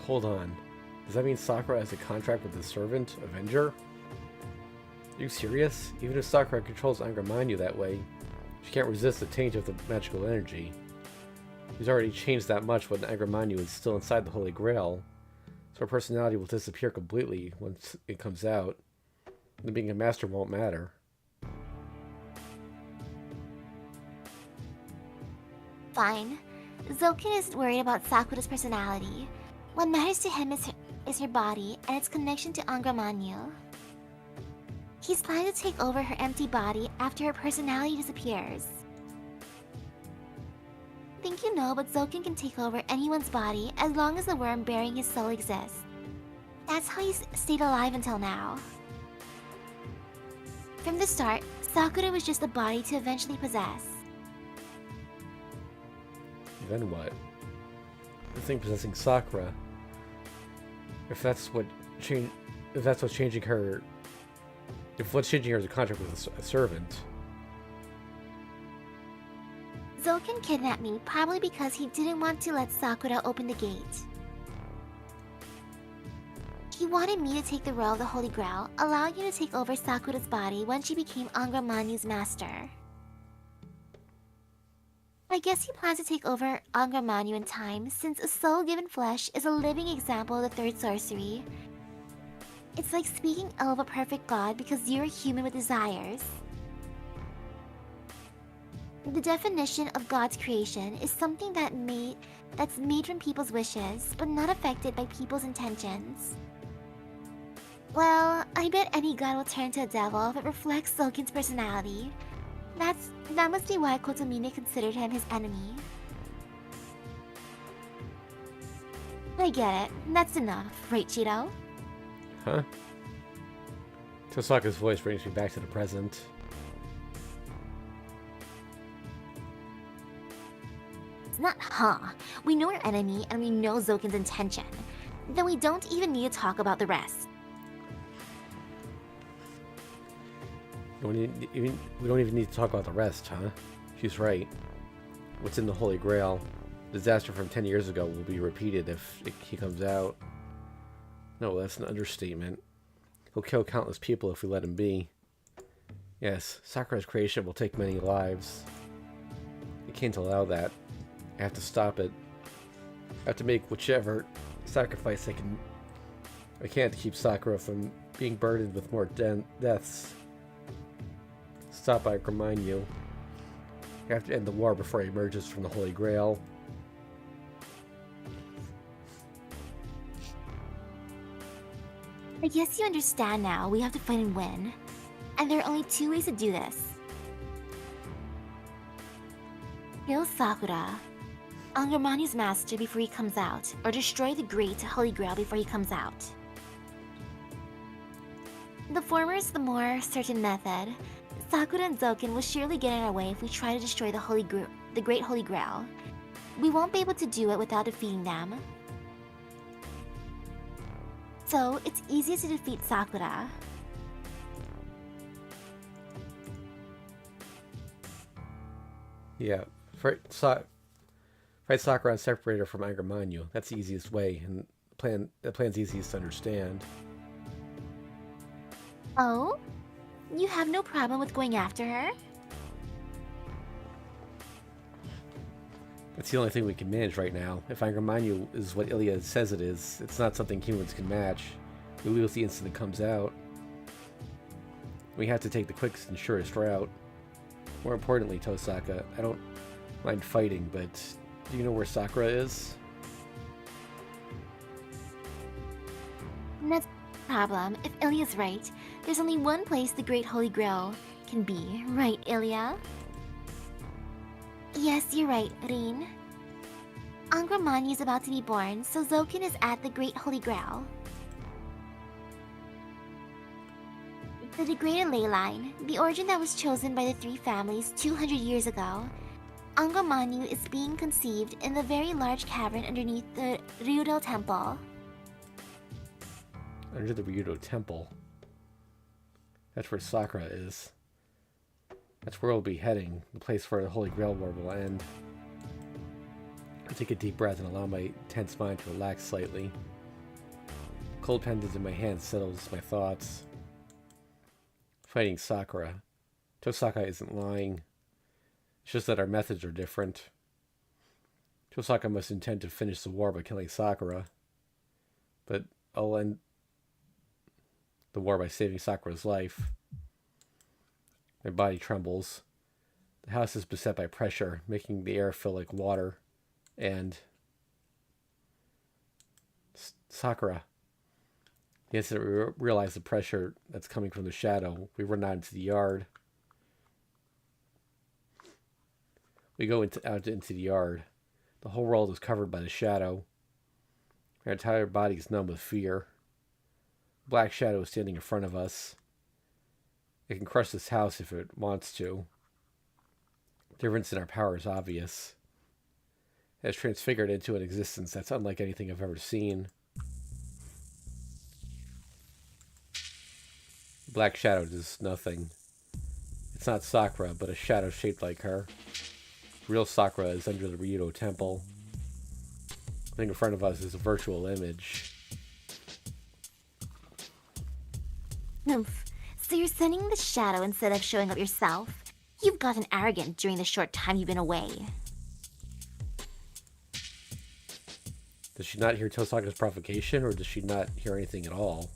Hold on. Does that mean Sakura has a contract with the servant, Avenger? Are you serious? Even if Sakura controls Angramanyu that way, she can't resist the taint of the magical energy. He's already changed that much when Angramanyu is still inside the Holy Grail, so her personality will disappear completely once it comes out, and being a master won't matter. Fine. Zoken isn't worried about Sakura's personality. What matters to him is her body and its connection to Angramanyu. He's planning to take over her empty body after her personality disappears. Think you know, but Zoken can take over anyone's body as long as the worm bearing his soul exists. That's how he's stayed alive until now. From the start, Sakura was just a body to eventually possess. Then what? The thing possessing Sakura. If that's what change, if that's what's changing her, if what's changing her is a contract with a servant. Zoken kidnapped me probably because he didn't want to let Sakura open the gate. He wanted me to take the role of the Holy Grail, allowing you to take over Sakura's body when she became Angra Mainyu's master. I guess he plans to take over Angra Mainyu in time, since a soul given flesh is a living example of the third sorcery. It's like speaking ill of a perfect god because you're a human with desires. The definition of God's creation is something that's made from people's wishes, but not affected by people's intentions. Well, I bet any god will turn to a devil if it reflects Zoken's personality. That must be why Kotomine considered him his enemy. I get it. That's enough, right, Cheeto? Huh? Tosaka's voice brings me back to the present. It's not huh. We know our enemy and we know Zoken's intention. Then we don't even need to talk about the rest. We don't even need to talk about the rest, huh? She's right. What's in the Holy Grail? Disaster from 10 years ago will be repeated if he comes out. No, that's an understatement. He'll kill countless people if we let him be. Yes, Sakura's creation will take many lives. I can't allow that. I have to stop it. I have to make whichever sacrifice I can to keep Sakura from being burdened with more deaths. Stop by remind you. I have to end the war before he emerges from the Holy Grail. I guess you understand now. We have to fight and win. And there are only two ways to do this. Kill Sakura, Angra Mainyu's master before he comes out, or destroy the Great Holy Grail before he comes out. The former is the more certain method. Sakura and Zoken will surely get in our way if we try to destroy the Great Holy Grail. We won't be able to do it without defeating them. So, it's easiest to defeat Sakura. Yeah, fight Sakura and separate her from Angra Mainyu. That's the easiest way, and the plan's easiest to understand. Oh? You have no problem with going after her? It's the only thing we can manage right now. If Angra Mainyu is what Ilya says it is, it's not something humans can match. We lose the instant it comes out. We have to take the quickest and surest route. More importantly, Tosaka, I don't mind fighting, but do you know where Sakura is? That's the problem. If Ilya's right, there's only one place the Great Holy Grail can be. Right, Ilya? Yes, you're right, Rin. Angra Mainyu is about to be born, so Zoken is at the Great Holy Grail. The degraded ley line, the origin that was chosen by the three families 200 years ago. Angra Mainyu is being conceived in the very large cavern underneath the Ryudo Temple. Under the Ryudo Temple. That's where Sakura is. That's where we'll be heading, the place where the Holy Grail War will end. I take a deep breath and allow my tense mind to relax slightly. The cold pendant in my hand settles my thoughts. Fighting Sakura. Tosaka isn't lying. It's just that our methods are different. Tosaka must intend to finish the war by killing Sakura. But I'll end the war by saving Sakura's life. My body trembles. The house is beset by pressure, making the air feel like water. And Sakura. The instant we realize the pressure that's coming from the shadow, we run out into the yard. We go out into the yard. The whole world is covered by the shadow. Our entire body is numb with fear. A black shadow is standing in front of us. It can crush this house if it wants to. The difference in our power is obvious. It has transfigured into an existence that's unlike anything I've ever seen. Black shadow does nothing. It's not Sakura, but a shadow shaped like her. Real Sakura is under the Ryudo temple. The thing in front of us is a virtual image. Oomph. So you're sending the shadow instead of showing up yourself? You've gotten arrogant during the short time you've been away. Does she not hear Tosaka's provocation, or does she not hear anything at all?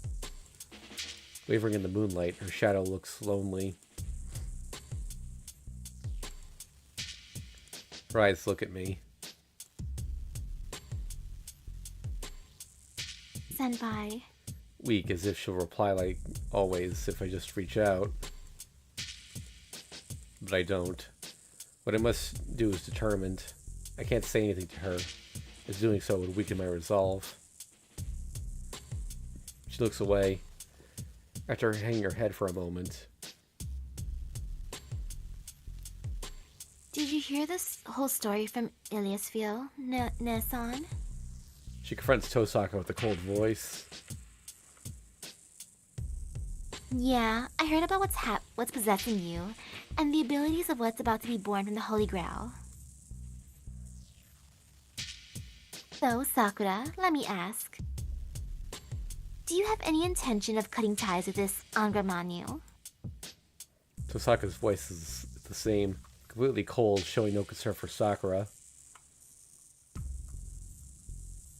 Wavering in the moonlight, her shadow looks lonely. Her eyes look at me. Senpai. Weak, as if she'll reply like always if I just reach out. But I don't. What I must do is determined. I can't say anything to her, as doing so would weaken my resolve. She looks away, after hanging her head for a moment. Did you hear this whole story from Iliasville, Ne-san? She confronts Tosaka with a cold voice. Yeah, I heard about what's possessing you, and the abilities of what's about to be born from the Holy Grail. So, Sakura, let me ask. Do you have any intention of cutting ties with this Angramanyu? Tosaka's voice is the same, completely cold, showing no concern for Sakura.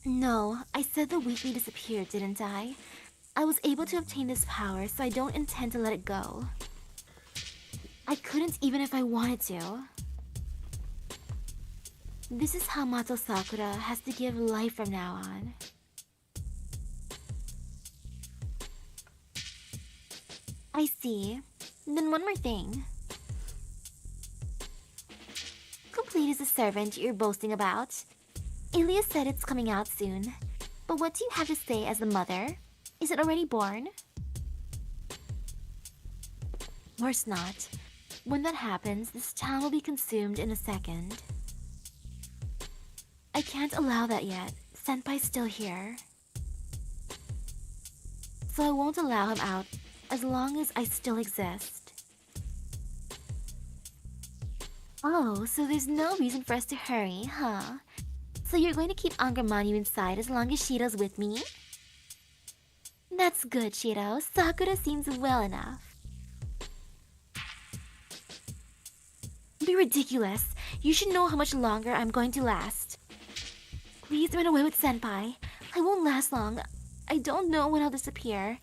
No, I said the weekly disappeared, didn't I? I was able to obtain this power, so I don't intend to let it go. I couldn't even if I wanted to. This is how Mato Sakura has to give life from now on. I see. Then one more thing. Complete is the servant you're boasting about. Ilias said it's coming out soon. But what do you have to say as the mother? Is it already born? Of course not. When that happens, this town will be consumed in a second. I can't allow that yet. Senpai's still here. So I won't allow him out as long as I still exist. Oh, so there's no reason for us to hurry, huh? So you're going to keep Angramanyu inside as long as Shiro's with me? That's good, Shiro. Sakura seems well enough. Be ridiculous. You should know how much longer I'm going to last. Please run away with Senpai. I won't last long. I don't know when I'll disappear.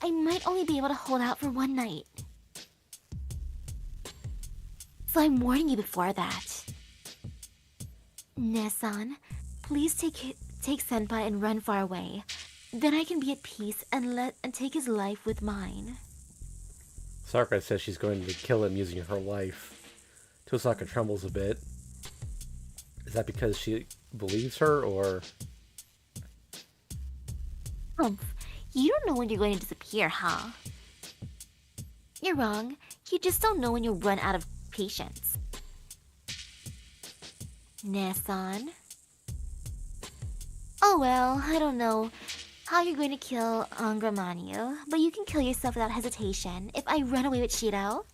I might only be able to hold out for one night. So I'm warning you before that. Ne-san, please take Senpai and run far away. Then I can be at peace and take his life with mine. Sakura says she's going to kill him using her life. Tosaka trembles a bit. Is that because she believes her, or... You don't know when you're going to disappear, huh? You're wrong. You just don't know when you'll run out of patience. Ne-san? Oh well, I don't know how you're going to kill Angramanyu, but you can kill yourself without hesitation if I run away with Shiro.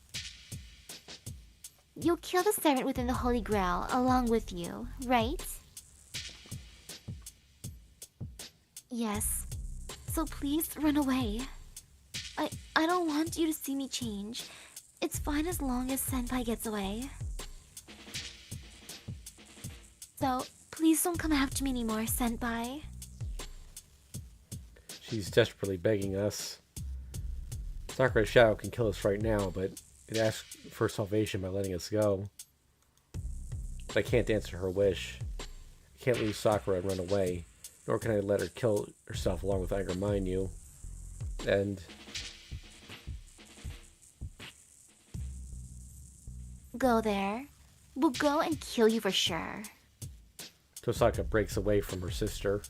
You'll kill the servant within the Holy Grail along with you, right? Yes. So please run away. I don't want you to see me change. It's fine as long as Senpai gets away. So please don't come after me anymore, Senpai. She's desperately begging us. Sakura's shadow can kill us right now, but it asks for salvation by letting us go. But I can't answer her wish. I can't leave Sakura and run away, nor can I let her kill herself along with Angramanyu. And... Go there. We'll go and kill you for sure. Tosaka breaks away from her sister.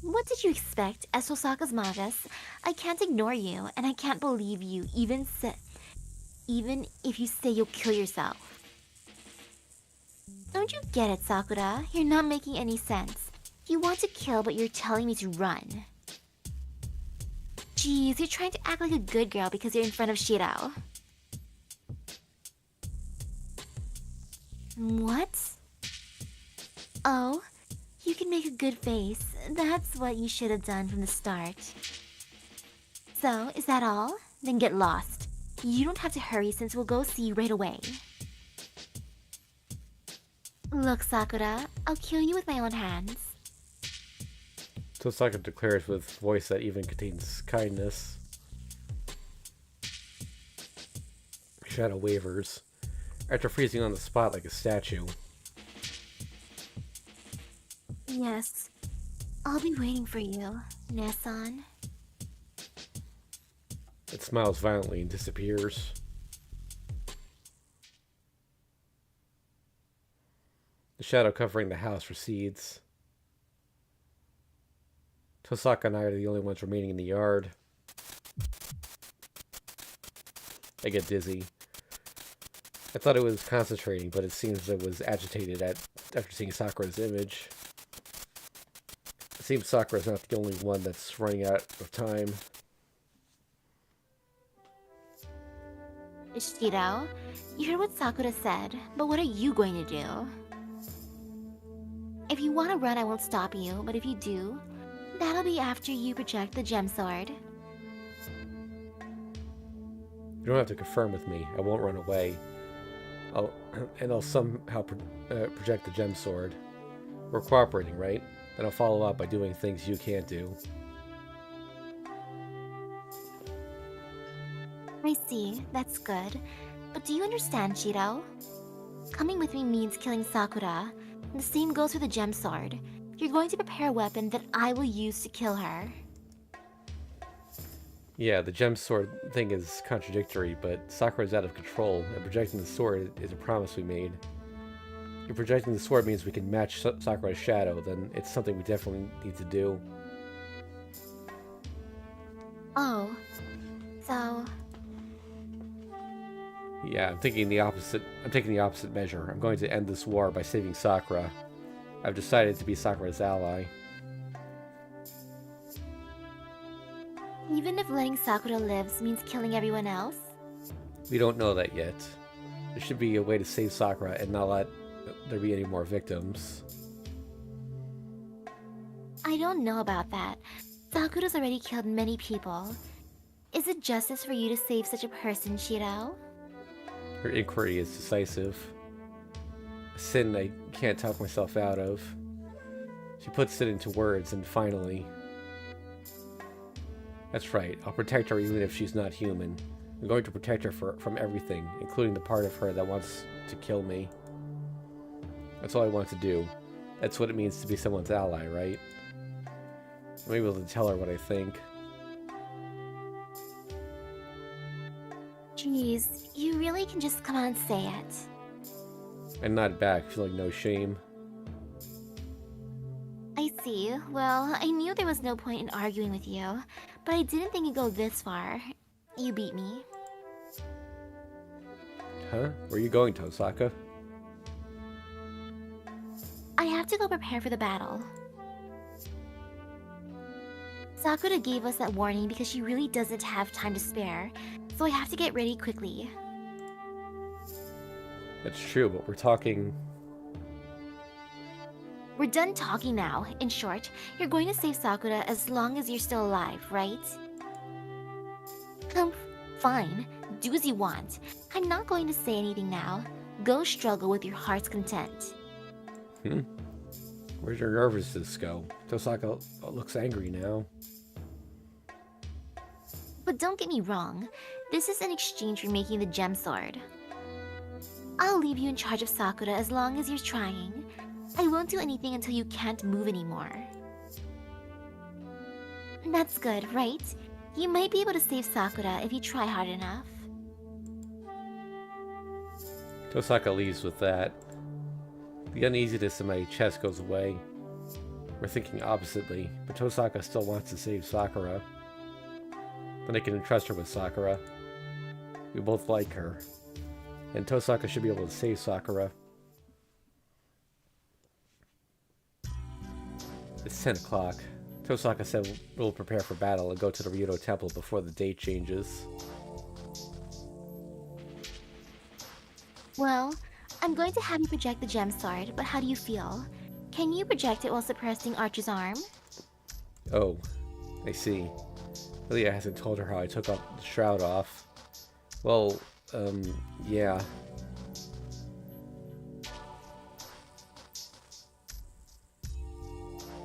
What did you expect? As Osaka's Magus, I can't ignore you, and I can't believe you even if you say you'll kill yourself. Don't you get it, Sakura? You're not making any sense. You want to kill, but you're telling me to run. Jeez, you're trying to act like a good girl because you're in front of Shiro. What? Oh, you can make a good face. That's what you should have done from the start. So, is that all? Then get lost. You don't have to hurry since we'll go see you right away. Look, Sakura, I'll kill you with my own hands. Tosaka declares with voice that even contains kindness. Shadow wavers, after freezing on the spot like a statue. Yes, I'll be waiting for you, Nessan. It smiles violently and disappears. The shadow covering the house recedes. Tosaka and I are the only ones remaining in the yard. I get dizzy. I thought it was concentrating, but it seems it was agitated after seeing Sakura's image. It seems Sakura's not the only one that's running out of time. Shiro, you heard what Sakura said, but what are you going to do? If you want to run, I won't stop you, but if you do, that'll be after you project the gem sword. You don't have to confirm with me. I won't run away. I'll somehow project the gem sword. We're cooperating, right? Then I'll follow up by doing things you can't do. I see, that's good. But do you understand, Shiro? Coming with me means killing Sakura. The same goes for the gem sword. You're going to prepare a weapon that I will use to kill her. Yeah, the gem sword thing is contradictory, but Sakura's out of control, and projecting the sword is a promise we made. If projecting the sword means we can match Sakura's shadow, then it's something we definitely need to do. Oh, so... Yeah, I'm taking the opposite measure. I'm going to end this war by saving Sakura. I've decided to be Sakura's ally. Even if letting Sakura live means killing everyone else? We don't know that yet. There should be a way to save Sakura and not let there be any more victims. I don't know about that. Sakura's already killed many people. Is it justice for you to save such a person, Shiro? Her inquiry is decisive. A sin I can't talk myself out of. She puts it into words, and finally... That's right, I'll protect her even if she's not human. I'm going to protect her from everything, including the part of her that wants to kill me. That's all I want to do. That's what it means to be someone's ally, right? I'm able to tell her what I think. Jeez, you really can just come out and say it. I nod back, feeling no shame. I see. Well, I knew there was no point in arguing with you, but I didn't think it'd go this far. You beat me. Huh? Where are you going, Tosaka? I have to go prepare for the battle. Sakura gave us that warning because she really doesn't have time to spare, so I have to get ready quickly. That's true, but we're talking... We're done talking now. In short, you're going to save Sakura as long as you're still alive, right? Fine. Do as you want. I'm not going to say anything now. Go struggle with your heart's content. Where'd your nervousness go? Tosaka looks angry now. But don't get me wrong. This is in exchange for making the gem sword. I'll leave you in charge of Sakura as long as you're trying. I won't do anything until you can't move anymore. That's good, right? You might be able to save Sakura if you try hard enough. Tosaka leaves with that. The uneasiness in my chest goes away. We're thinking oppositely, but Tosaka still wants to save Sakura. Then I can entrust her with Sakura. We both like her. And Tosaka should be able to save Sakura. It's 10 o'clock. Tosaka said we'll prepare for battle and go to the Ryudo Temple before the date changes. Well, I'm going to have you project the gem sword, but how do you feel? Can you project it while suppressing Archer's arm? Oh, I see. Leah hasn't told her how I took the shroud off. Well, yeah.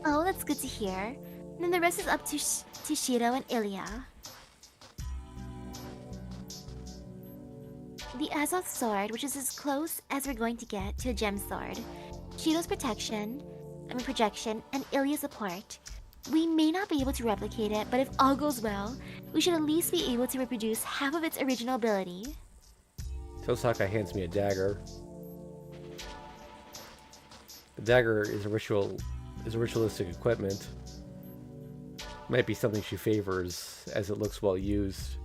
Oh, that's good to hear. Then the rest is up to Shiro and Ilya. The Azoth sword, which is as close as we're going to get to a gem sword. Shiro's projection, and Ilya's support. We may not be able to replicate it, but if all goes well, we should at least be able to reproduce half of its original ability. Tosaka hands me a dagger. The dagger is ritualistic equipment. Might be something she favors, as it looks well used.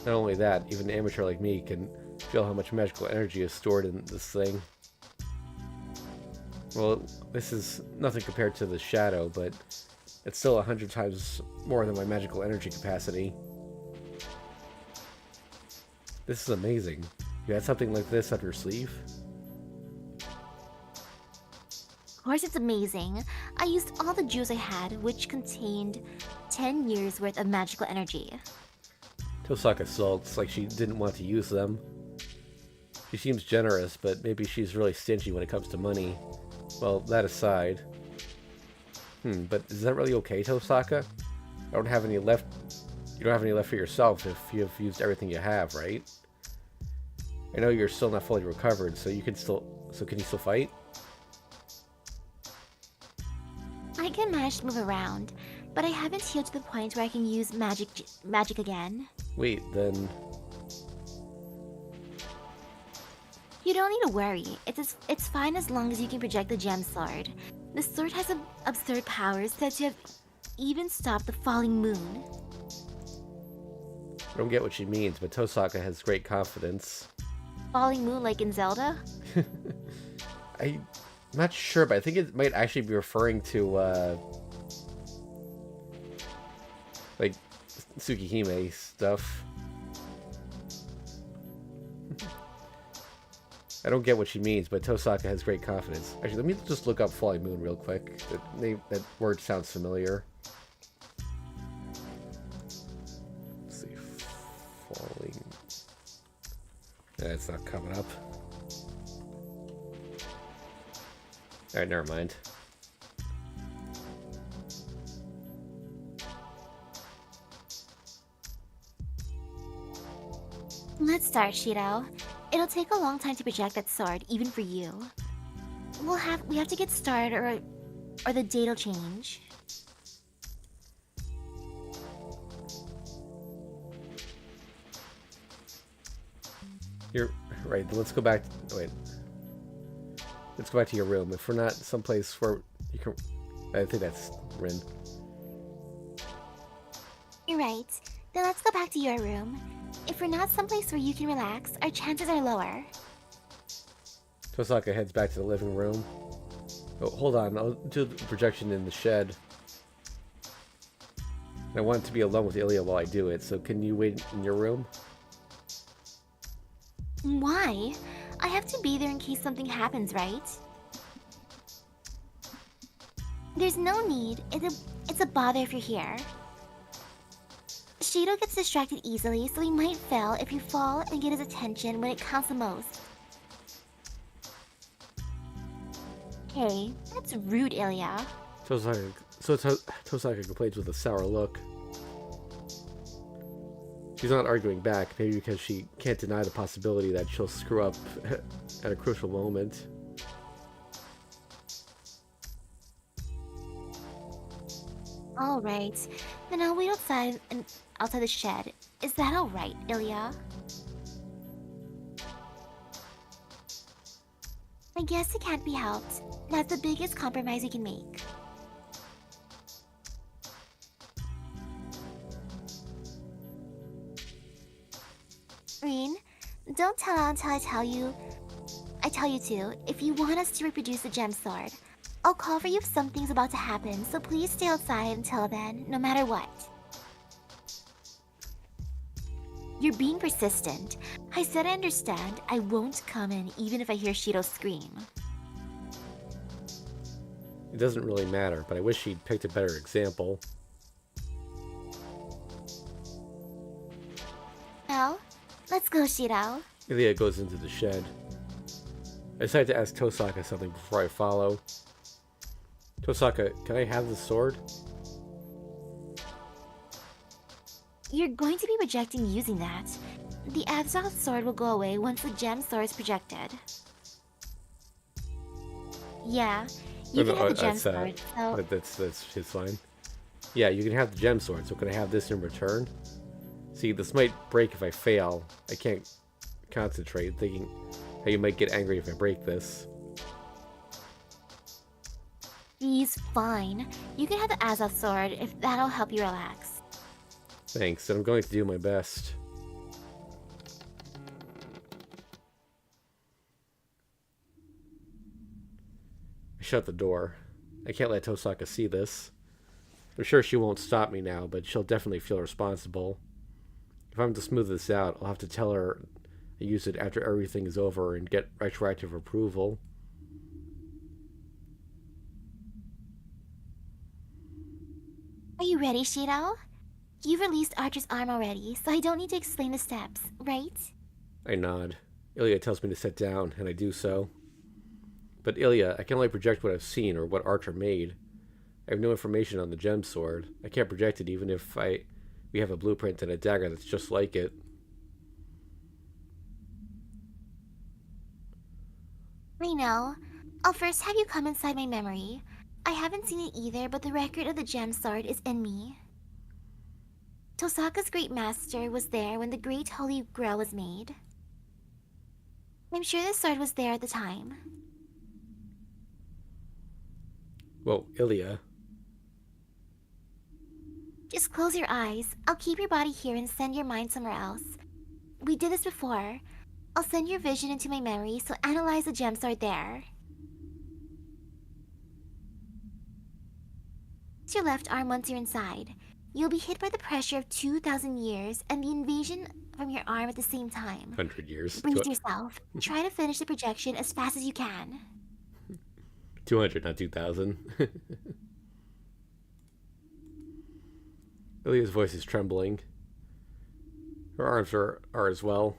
Not only that, even an amateur like me can feel how much magical energy is stored in this thing. Well, this is nothing compared to the shadow, but it's still 100 times more than my magical energy capacity. This is amazing. You had something like this up your sleeve? Of course it's amazing. I used all the jewels I had, which contained 10 years worth of magical energy. Tosaka sulks like she didn't want to use them. She seems generous, but maybe she's really stingy when it comes to money. Well, that aside. But is that really okay, Tosaka? I don't have any left. You don't have any left for yourself if you've used everything you have, right? I know you're still not fully recovered, so you can still. So can you still fight? I can manage to move around, but I haven't healed to the point where I can use magic again. Wait, then. You don't need to worry. It's fine as long as you can project the gem sword. The sword has absurd powers said to have even stopped the falling moon. I don't get what she means, but Tosaka has great confidence. Falling moon like in Zelda? I'm not sure, but I think it might actually be referring to, like, Tsukihime stuff. I don't get what she means, but Tosaka has great confidence. Actually, let me just look up Falling Moon real quick. That word sounds familiar. Let's see. Falling... It's not coming up. Alright, never mind. Let's start, Shiro. It'll take a long time to project that sword, even for you. We have to get started or the date'll change. You're right, let's go back. Wait. Let's go back to your room. If we're not someplace where you can... I think that's Rin. You're right. Then let's go back to your room. If we're not someplace where you can relax, our chances are lower. Tosaka heads back to the living room. Oh, hold on. I'll do the projection in the shed. I want to be alone with Ilya while I do it, so can you wait in your room? Why? I have to be there in case something happens, right? There's no need. It's a bother if you're here. Shiro gets distracted easily, so he might fail if you fall and get his attention when it counts the most. Hey, that's rude, Ilya. Tosaka complains with a sour look. She's not arguing back, maybe because she can't deny the possibility that she'll screw up at a crucial moment. Alright, then I'll wait outside the shed. Is that alright, Ilya? I guess it can't be helped. That's the biggest compromise we can make. won't tell until I tell you to. If you want us to reproduce the gem sword, I'll call for you if something's about to happen, so please stay outside until then, no matter what. You're being persistent. I said I understand. I won't come in even if I hear Shido scream. It doesn't really matter, but I wish she'd picked a better example. Well, let's go, Shido. Ilya goes into the shed. I decide to ask Tosaka something before I follow. Tosaka, can I have the sword? You're going to be projecting using that. The Azoth sword will go away once the gem sword is projected. Yeah, you can have the gem sword, so... That's his fine. Yeah, you can have the gem sword, so can I have this in return? See, this might break if I fail. I can't concentrate, thinking how you might get angry if I break this. He's fine. You can have the Azoth sword if that'll help you relax. Thanks, and I'm going to do my best. I shut the door. I can't let Tosaka see this. I'm sure she won't stop me now, but she'll definitely feel responsible. If I'm to smooth this out, I'll have to tell her I use it after everything is over and get retroactive approval. Are you ready, Shido? You've released Archer's arm already, so I don't need to explain the steps, right? I nod. Ilya tells me to sit down, and I do so. But Ilya, I can only project what I've seen or what Archer made. I have no information on the gem sword. I can't project it even if we have a blueprint and a dagger that's just like it. I know. I'll first have you come inside my memory. I haven't seen it either, but the record of the gem sword is in me. Tosaka's great master was there when the Great Holy Grail was made. I'm sure the sword was there at the time. Whoa, Ilya. Just close your eyes. I'll keep your body here and send your mind somewhere else. We did this before. I'll send your vision into my memory, so analyze the gem sword there. Use your left arm once you're inside. You'll be hit by the pressure of 2,000 years and the invasion from your arm at the same time. 100 years. Breathe yourself. Try to finish the projection as fast as you can. 200, not 2,000. Ilya's voice is trembling. Her arms are as well.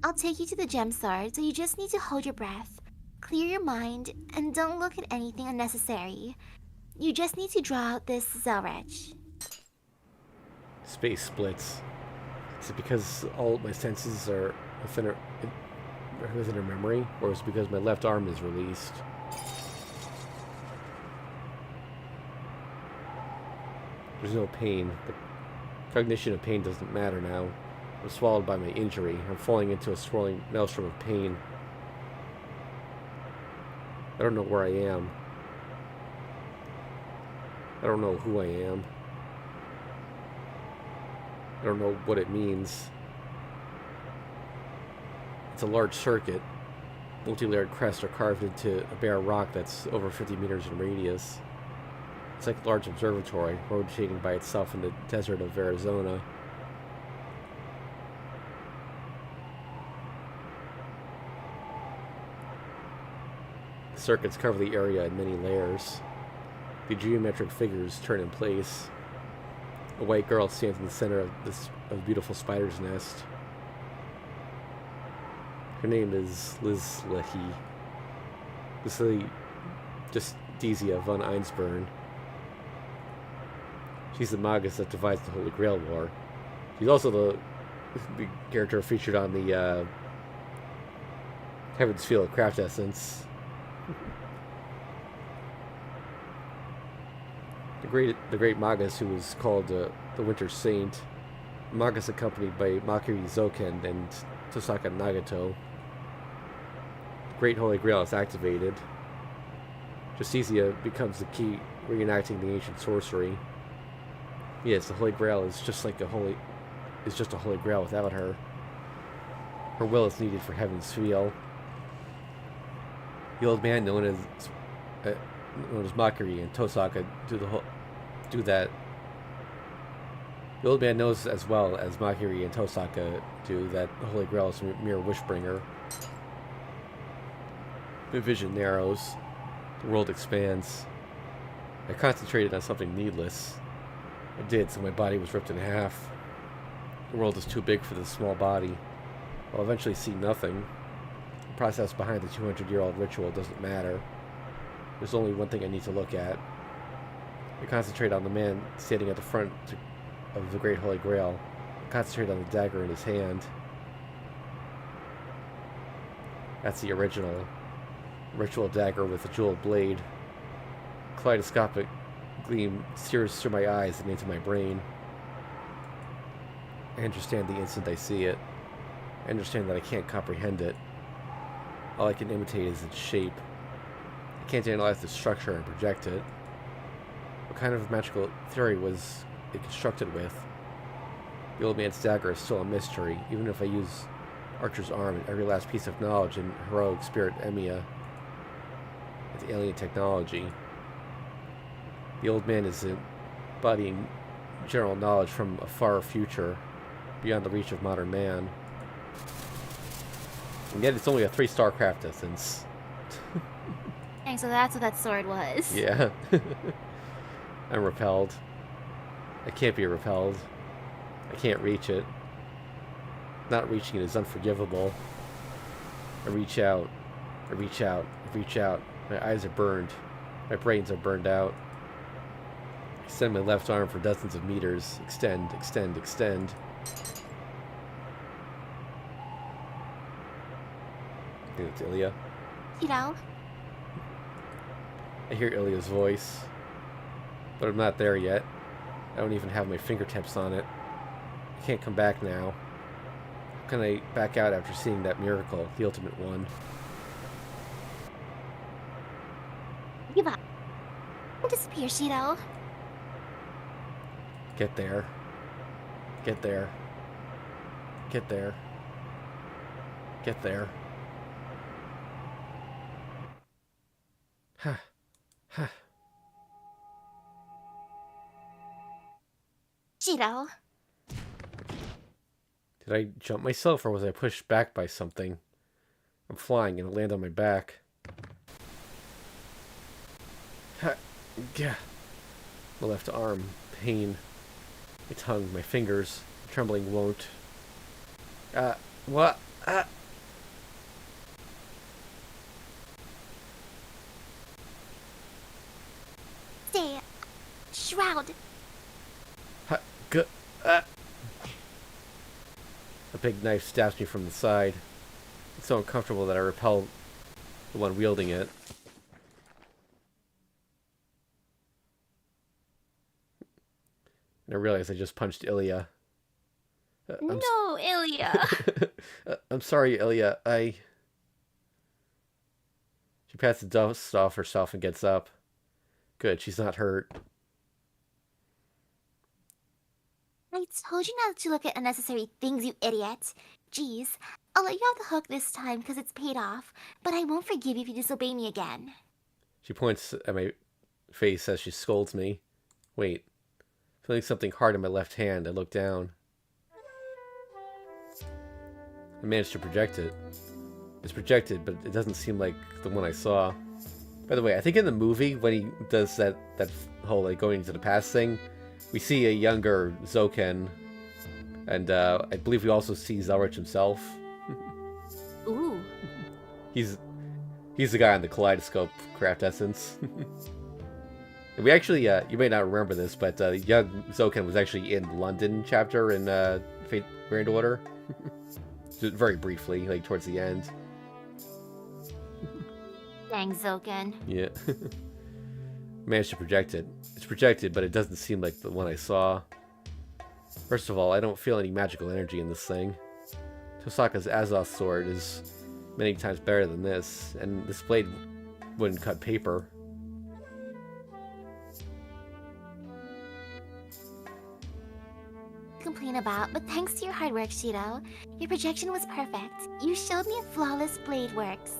I'll take you to the gem sword, so you just need to hold your breath. Clear your mind, and don't look at anything unnecessary. You just need to draw out this Zelrech. Space splits. Is it because all my senses are within her memory, or is it because my left arm is released? There's no pain. The cognition of pain doesn't matter now. I'm swallowed by my injury. I'm falling into a swirling maelstrom of pain. I don't know where I am. I don't know who I am. I don't know what it means. It's a large circuit. Multi-layered crests are carved into a bare rock that's over 50 meters in radius. It's like a large observatory, rotating by itself in the desert of Arizona. The circuits cover the area in many layers. The geometric figures turn in place. A white girl stands in the center of a beautiful spider's nest. Her name is Lizlehi. Just Desia von Einsburn. She's the Magus that divides the Holy Grail War. She's also the character featured on the Heaven's Feel craft essence. The great Magus, who was called the Winter Saint. Magus accompanied by Makiri Zoken and Tosaka Nagato. The Great Holy Grail is activated. Justicia becomes the key, reenacting the ancient sorcery. Yes, the Holy Grail is just like a is just a Holy Grail without her. Her will is needed for Heaven's seal. The old man known as Mockery and Tosaka do that. The old man knows as well as Mockery and Tosaka do that the Holy Grail is a mere wishbringer. The vision narrows. The world expands. I concentrated on something needless. I did, so my body was ripped in half. The world is too big for this small body. I'll eventually see nothing. The process behind the 200-year-old ritual doesn't matter. There's only one thing I need to look at. I concentrate on the man standing at the front of the Great Holy Grail. I concentrate on the dagger in his hand. That's the original. Ritual dagger with a jeweled blade. Kaleidoscopic gleam sears through my eyes and into my brain. I understand the instant I see it. I understand that I can't comprehend it. All I can imitate is its shape. I can't analyze the structure and project it. What kind of magical theory was it constructed with? The old man's dagger is still a mystery, even if I use Archer's arm and every last piece of knowledge in heroic spirit Emiya. It's alien technology. The old man is embodying general knowledge from a far future, beyond the reach of modern man. And yet it's only a 3-star craft distance. Dang, so that's what that sword was. Yeah. I'm repelled. I can't be repelled. I can't reach it. Not reaching it is unforgivable. I reach out. I reach out. I reach out. My eyes are burned. My brains are burned out. I extend my left arm for dozens of meters. Extend, extend, extend. I think it's Ilya. You know? I hear Ilya's voice. But I'm not there yet. I don't even have my fingertips on it. I can't come back now. How can I back out after seeing that miracle, the ultimate one? Give up. Don't disappear, Shiro. Get there. Get there. Get there. Get there. Ha. Ha. Shiro. Did I jump myself or was I pushed back by something? I'm flying and I land on my back. Ha. Yeah. My left arm. Pain. My tongue. My fingers. Trembling won't. What? Stay. Shroud. Ha. G. A big knife stabs me from the side. It's so uncomfortable that I repel the one wielding it. And I realize I just punched Ilya. No, Ilya. I'm sorry, Ilya. She pats the dust off herself and gets up. Good, she's not hurt. I told you not to look at unnecessary things, you idiot. Jeez, I'll let you off the hook this time because it's paid off, but I won't forgive you if you disobey me again. She points at my face as she scolds me. Wait. Feeling something hard in my left hand, I look down. I managed to project it. It's projected, but it doesn't seem like the one I saw. By the way, I think in the movie, when he does that whole like going into the past thing, we see a younger Zoken, and I believe we also see Zelrich himself. Ooh. He's the guy on the kaleidoscope craft essence. And we actually, you may not remember this, but young Zoken was actually in the London chapter in Fate Grand Order. Just very briefly, like towards the end. Dang, Zoken. Yeah. Managed to project it. It's projected, but it doesn't seem like the one I saw. First of all, I don't feel any magical energy in this thing. Tosaka's Azoth sword is many times better than this, and this blade wouldn't cut paper. Complain talking about, but thanks to your hard work, Shiro, your projection was perfect. You showed me a flawless blade works.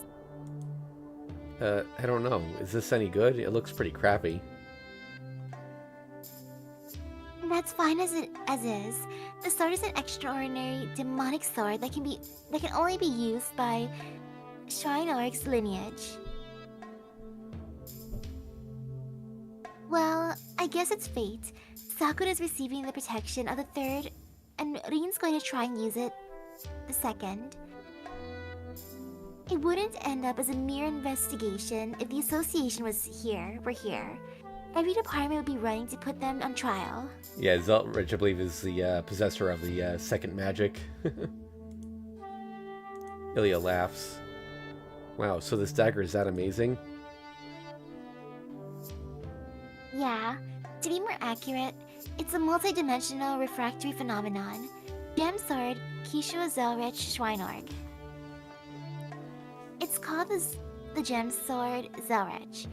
I don't know. Is this any good? It looks pretty crappy. That's fine as is. The sword is an extraordinary demonic sword that can only be used by Shrine Orc's lineage. Well, I guess it's fate. Sakura's receiving the protection of the third, and Rin's going to try and use it the second. It wouldn't end up as a mere investigation if the association were here. Every department would be running to put them on trial. Yeah, Zelrich, I believe, is the possessor of the second magic. Ilya laughs. Wow, so this dagger is that amazing? Yeah, to be more accurate, it's a multi-dimensional refractory phenomenon. Gem Sword Kishu Zelrich Schweinorg. It's called the Gem Sword Zelrich,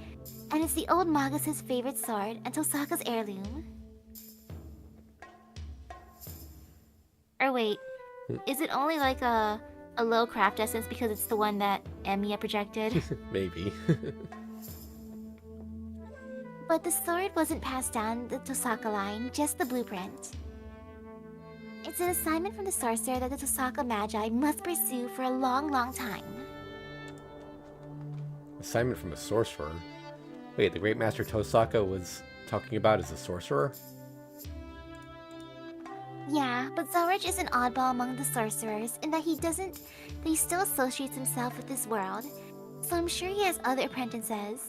and it's the old Magus' favorite sword and Tosaka's heirloom. Or wait, is it only like a low craft essence because it's the one that Emiya projected? Maybe. But the sword wasn't passed down the Tosaka line, just the blueprint. It's an assignment from the sorcerer that the Tosaka Magi must pursue for a long, long time. Assignment from a sorcerer? Wait, the Great Master Tosaka was talking about as a sorcerer? Yeah, but Zelrich is an oddball among the sorcerers in that he still associates himself with this world, so I'm sure he has other apprentices.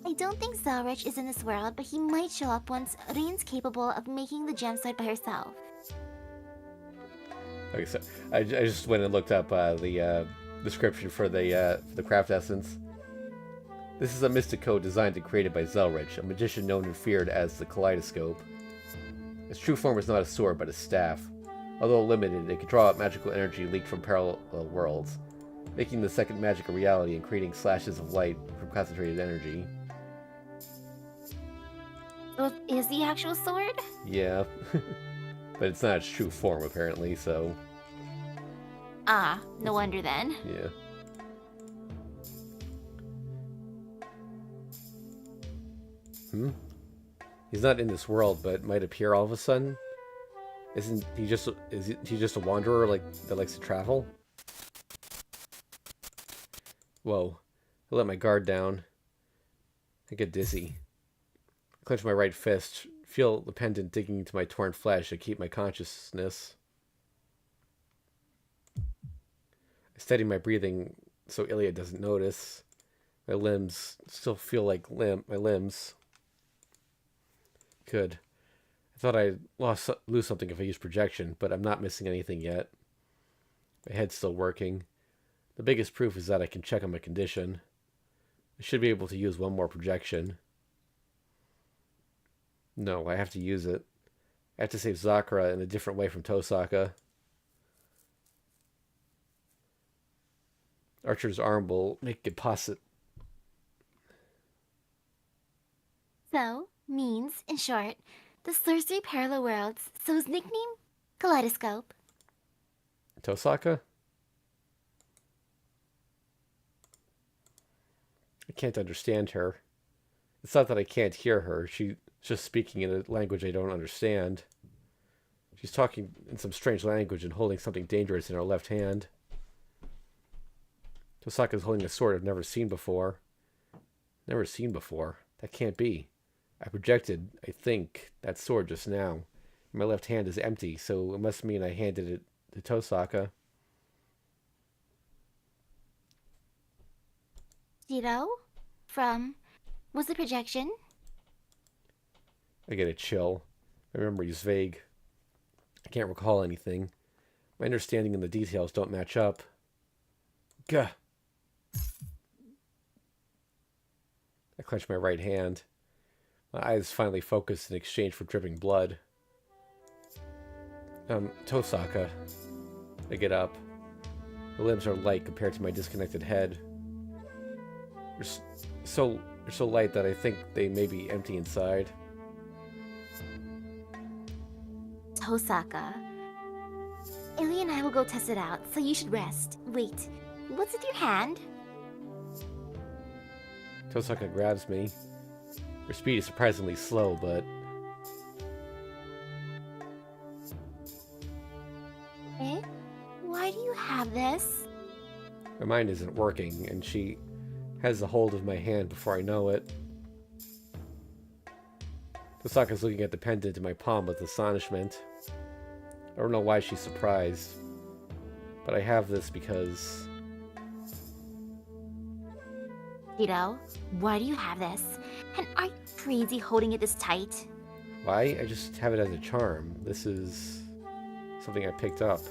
I don't think Zelrich is in this world, but he might show up once Rin's capable of making the gem sword by herself. Okay, so I just went and looked up the description for the craft essence. This is a mystic code designed and created by Zelrich, a magician known and feared as the Kaleidoscope. Its true form is not a sword, but a staff. Although limited, it can draw out magical energy leaked from parallel worlds, making the second magic a reality and creating slashes of light from concentrated energy. So it is the actual sword? Yeah. But it's not its true form, apparently, so... Ah, no wonder then. Yeah. He's not in this world, but might appear all of a sudden? Is he just a wanderer that likes to travel? Whoa. I let my guard down. I get dizzy. I clench my right fist, feel the pendant digging into my torn flesh to keep my consciousness. I steady my breathing so Ilya doesn't notice. My limbs still feel like my limbs. Good. I thought I'd lose something if I used projection, but I'm not missing anything yet. My head's still working. The biggest proof is that I can check on my condition. I should be able to use one more projection. No, I have to use it. I have to save Sakura in a different way from Tosaka. Archer's arm will make it possible. So, means, in short, the sorcery parallel worlds, so his nickname? Kaleidoscope. Tosaka? I can't understand her. It's not that I can't hear her. She's just speaking in a language I don't understand. She's talking in some strange language and holding something dangerous in her left hand. Tosaka's holding a sword I've never seen before. Never seen before? That can't be. I projected, I think, that sword just now. My left hand is empty, so it must mean I handed it to Tosaka. Zero? Was the projection? I get a chill. My memory is vague. I can't recall anything. My understanding and the details don't match up. Gah! I clench my right hand. My eyes finally focus in exchange for dripping blood. Tosaka. I get up. My limbs are light compared to my disconnected head. They're so light that I think they may be empty inside. Tosaka. Ilya and I will go test it out, so you should rest. Wait, what's with your hand? Tosaka grabs me. Her speed is surprisingly slow, but... Eh? Why do you have this? My mind isn't working, and she has a hold of my hand before I know it. Tosaka's looking at the pendant in my palm with astonishment. I don't know why she's surprised, but I have this because... Shiro, why do you have this? And are you crazy holding it this tight? Why? I just have it as a charm. This is something I picked up.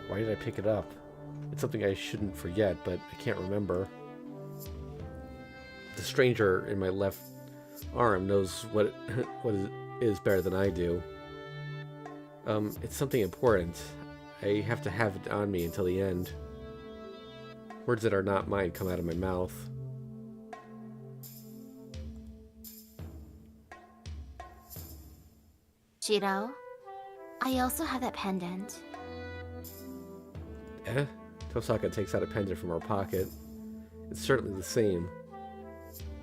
Why did I pick it up? It's something I shouldn't forget, but I can't remember. The stranger in my left arm knows what it is better than I do. It's something important. I have to have it on me until the end. Words that are not mine come out of my mouth. Shiro, I also have that pendant. Eh? Tosaka takes out a pendant from her pocket. It's certainly the same.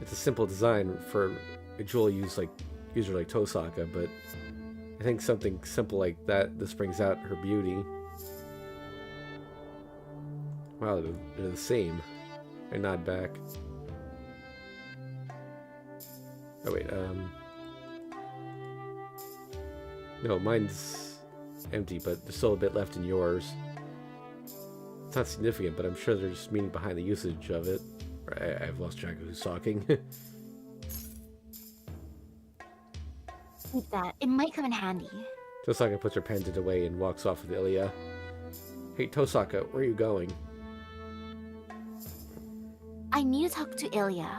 It's a simple design for a jewel user like Tosaka, but I think something simple like this brings out her beauty. Wow, they're the same. I nod back. Oh wait, no, mine's empty, but there's still a bit left in yours. It's not significant, but I'm sure there's meaning behind the usage of it. I've lost track of who's talking. Keep that. It might come in handy. Tosaka puts her pendant away and walks off with Ilya. Hey, Tosaka, where are you going? I need to talk to Ilya.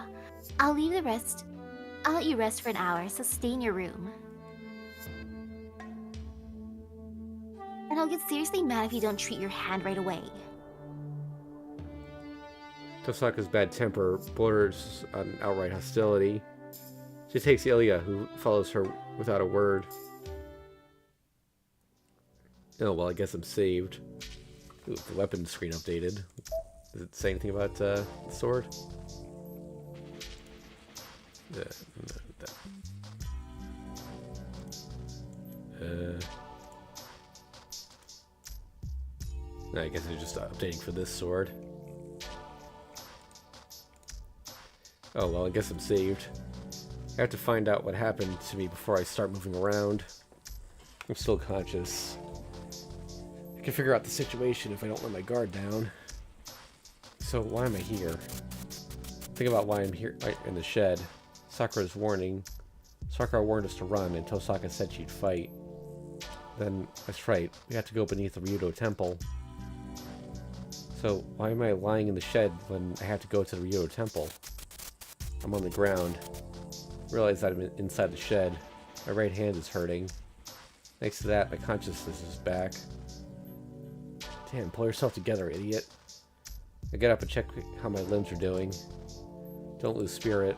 I'll let you rest for an hour, so stay in your room. And I'll get seriously mad if you don't treat your hand right away. Tosaka's bad temper borders on outright hostility. She takes Ilya, who follows her without a word. Oh, well, I guess I'm saved. Ooh, the weapon screen updated. Does it say anything about the sword? No, I guess they're just updating for this sword. Oh, well, I guess I'm saved. I have to find out what happened to me before I start moving around. I'm still conscious. I can figure out the situation if I don't let my guard down. So, why am I here? Think about why I'm here in the shed. Sakura's warning. Sakura warned us to run, and Tosaka said she'd fight. Then, that's right, we have to go beneath the Ryudo Temple. So, why am I lying in the shed when I have to go to the Ryudo Temple? I'm on the ground. Realize that I'm inside the shed. My right hand is hurting. Next to that, my consciousness is back. Damn, pull yourself together, idiot. I get up and check how my limbs are doing. Don't lose spirit.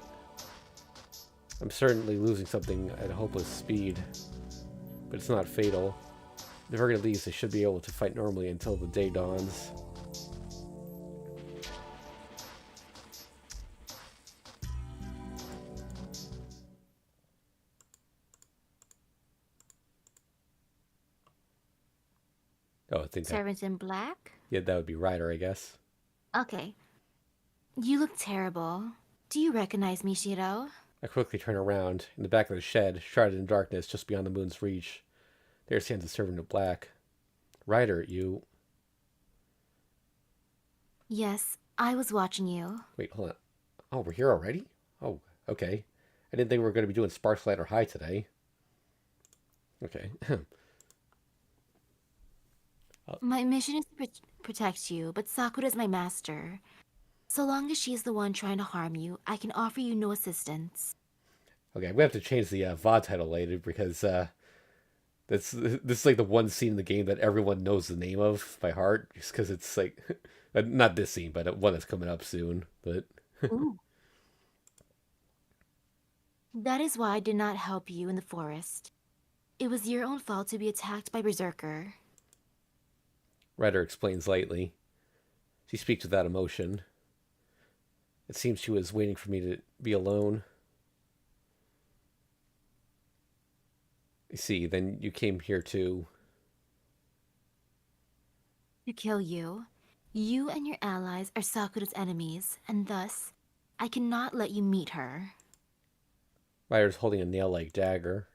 I'm certainly losing something at a hopeless speed. But it's not fatal. At the very least, I should be able to fight normally until the day dawns. Oh, I think that... Servant in black? Yeah, that would be Ryder, I guess. Okay. You look terrible. Do you recognize me, Shiro? I quickly turn around. In the back of the shed, shrouded in darkness just beyond the moon's reach, there stands a servant in black. Ryder, you... Yes, I was watching you. Wait, hold on. Oh, we're here already? Oh, okay. I didn't think we were going to be doing Sparkslider High today. Okay. My mission is to protect you, but Sakura's my master. So long as she's the one trying to harm you, I can offer you no assistance. Okay, we have to change the VOD title later because this is like the one scene in the game that everyone knows the name of by heart, just because it's like not this scene, but one that's coming up soon. But Ooh. That is why I did not help you in the forest. It was your own fault to be attacked by Berserker. Ryder explains lightly. She speaks without emotion. It seems she was waiting for me to be alone. I see, then you came here too. To kill you. You and your allies are Sakura's enemies, and thus, I cannot let you meet her. Ryder's holding a nail-like dagger.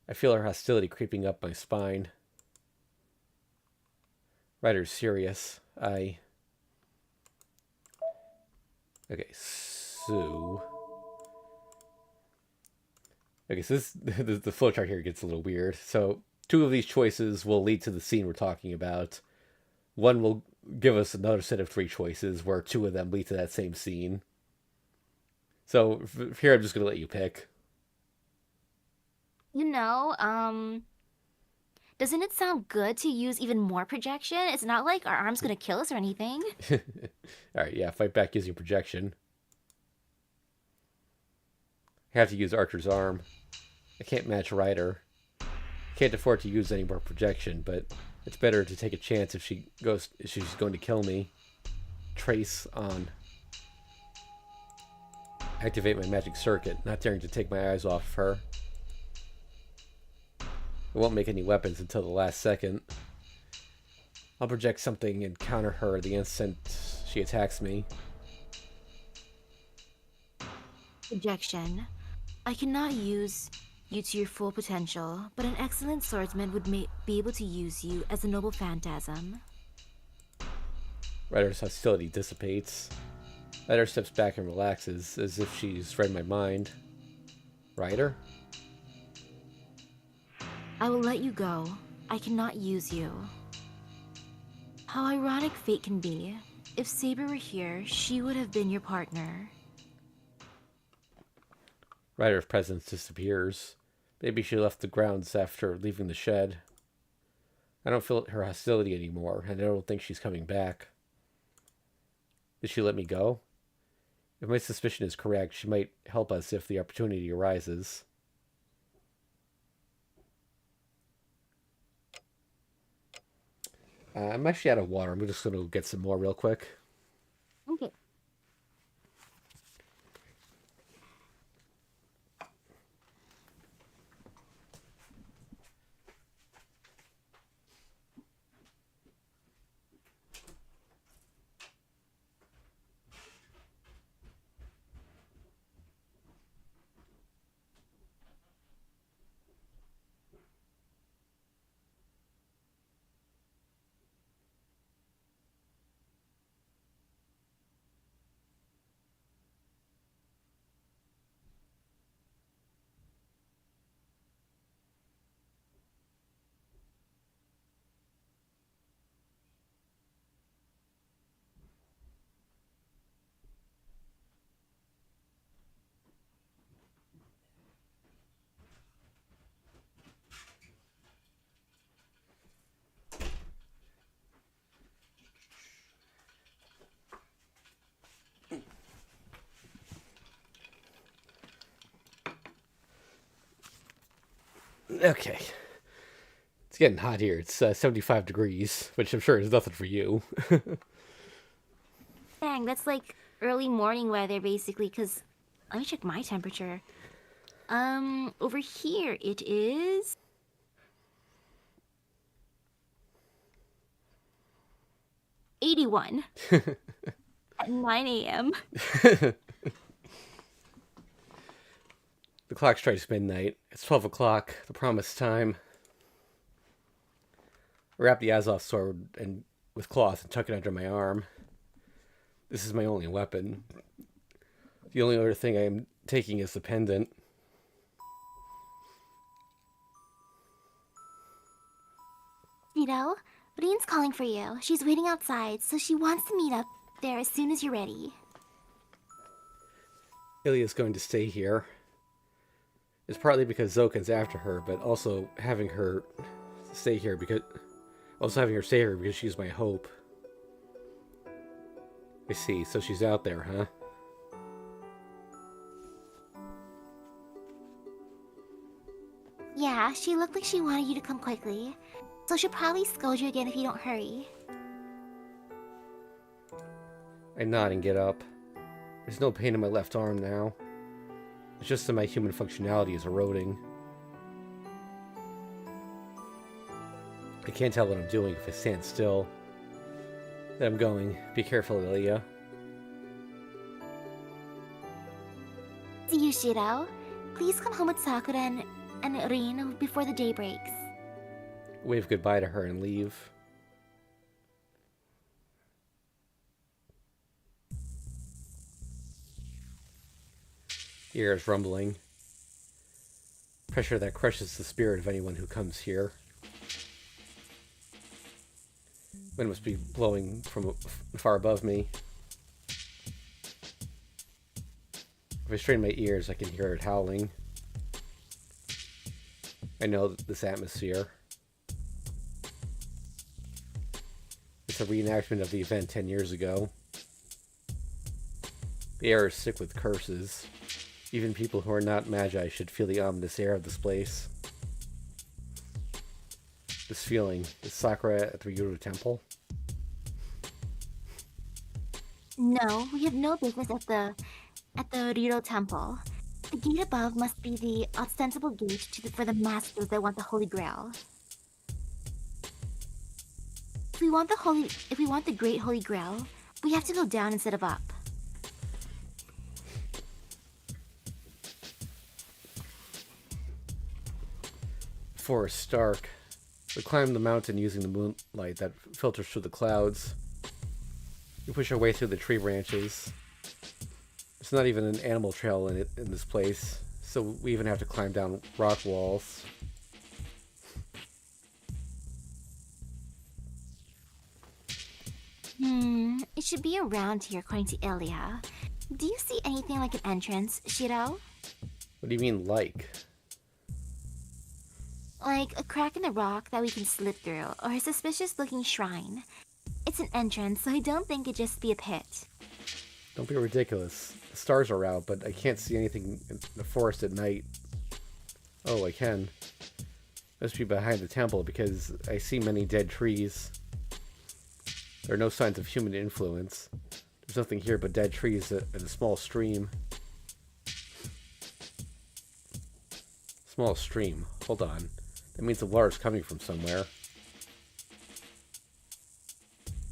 I feel her hostility creeping up my spine. Ryder's serious. Okay, so... Okay, so the flowchart here gets a little weird. So, 2 of these choices will lead to the scene we're talking about. One will give us another set of 3 choices, where 2 of them lead to that same scene. So, here I'm just going to let you pick. Doesn't it sound good to use even more projection? It's not like our arm's gonna kill us or anything. Alright, yeah, fight back using projection. I have to use Archer's arm. I can't match Ryder. I can't afford to use any more projection, but it's better to take a chance if she's going to kill me. Trace on. Activate my magic circuit, not daring to take my eyes off her. I won't make any weapons until the last second. I'll project something and counter her the instant she attacks me. Projection. I cannot use you to your full potential, but an excellent swordsman would be able to use you as a noble phantasm. Ryder's hostility dissipates. Ryder steps back and relaxes, as if she's read my mind. Ryder? I will let you go. I cannot use you. How ironic fate can be. If Saber were here, she would have been your partner. Ryder's presence disappears. Maybe she left the grounds after leaving the shed. I don't feel her hostility anymore, and I don't think she's coming back. Did she let me go? If my suspicion is correct, she might help us if the opportunity arises. I'm actually out of water. I'm just going to get some more real quick. Okay. Okay. It's getting hot here. It's 75 degrees, which I'm sure is nothing for you. Dang, that's like early morning weather basically, because let me check my temperature. Over here it is 81 at 9 a.m. The clock strikes midnight. It's 12 o'clock, the promised time. I wrap the Azov sword with cloth and tuck it under my arm. This is my only weapon. The only other thing I am taking is the pendant. Nito, Brienne's calling for you. She's waiting outside, so she wants to meet up there as soon as you're ready. Ilya's going to stay here. It's partly because Zokin's after her, but also having her stay here because she's my hope. I see, so she's out there, huh? Yeah, Yeah, she looked like she wanted you to come quickly. So she'll probably scold you again if you don't hurry. I nod and get up. There's no pain in my left arm now. It's just that my human functionality is eroding. I can't tell what I'm doing if I stand still. Then I'm going. Be careful, Ilya. See you, Shiro. Please come home with Sakura and Rin before the day breaks. Wave goodbye to her and leave. The air is rumbling. Pressure that crushes the spirit of anyone who comes here. Wind must be blowing from far above me. If I strain my ears, I can hear it howling. I know this atmosphere. It's a reenactment of the event 10 years ago. The air is thick with curses. Even people who are not magi should feel the ominous air of this place. This feeling, is Sakura at the Ryudo Temple? No, we have no business at the Riro Temple. The gate above must be the ostensible gate for the masters that want the Holy Grail. If we want the Great Holy Grail, we have to go down instead of up. Forest dark. We climb the mountain using the moonlight that filters through the clouds. We push our way through the tree branches. There's not even an animal trail in this place, so we even have to climb down rock walls. It should be around here according to Ilya. Do you see anything like an entrance, Shiro? What do you mean, like? Like a crack in the rock that we can slip through, or a suspicious-looking shrine. It's an entrance, so I don't think it'd just be a pit. Don't be ridiculous. The stars are out, but I can't see anything in the forest at night. Oh, I can. Must be behind the temple because I see many dead trees. There are no signs of human influence. There's nothing here but dead trees and a small stream. Small stream. Hold on. That means the water's coming from somewhere.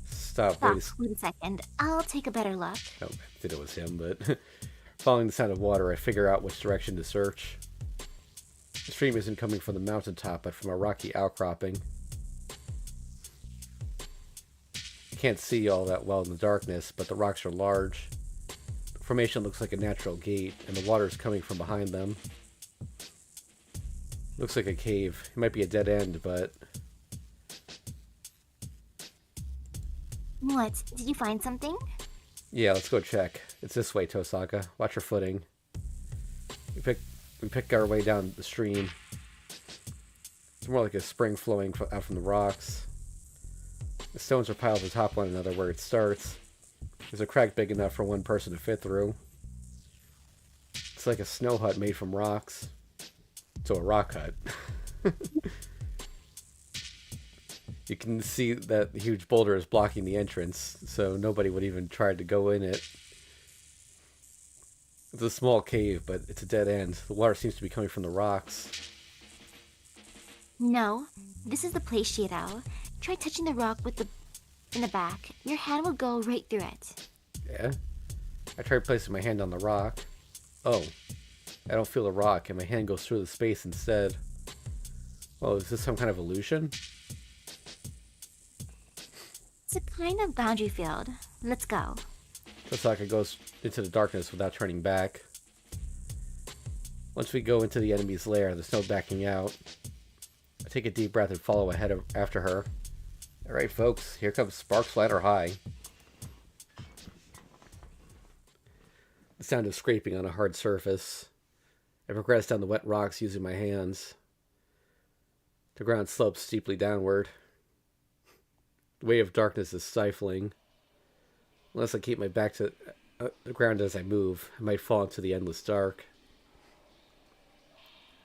Stop. Wait a second. I'll take a better look. Oh, I think it was him, but following the sound of water, I figure out which direction to search. The stream isn't coming from the mountaintop, but from a rocky outcropping. I can't see all that well in the darkness, but the rocks are large. The formation looks like a natural gate, and the water is coming from behind them. Looks like a cave. It might be a dead end, but... What? Did you find something? Yeah, let's go check. It's this way, Tosaka. Watch your footing. We pick our way down the stream. It's more like a spring flowing out from the rocks. The stones are piled atop one another where it starts. There's a crack big enough for one person to fit through. It's like a snow hut made from rocks. So a rock hut. You can see that the huge boulder is blocking the entrance, so nobody would even try to go in it. It's a small cave, but it's a dead end. The water seems to be coming from the rocks. No. This is the place, Shiro. Try touching the rock in the back. Your hand will go right through it. Yeah? I tried placing my hand on the rock. Oh. I don't feel the rock, and my hand goes through the space instead. Well, is this some kind of illusion? It's a kind of boundary field. Let's go. Tosaka goes into the darkness without turning back. Once we go into the enemy's lair, there's no backing out. I take a deep breath and follow after her. Alright, folks, here comes Sparks Ladder High. The sound of scraping on a hard surface. I progress down the wet rocks using my hands. The ground slopes steeply downward. The weight of darkness is stifling. Unless I keep my back to the ground as I move, I might fall into the endless dark.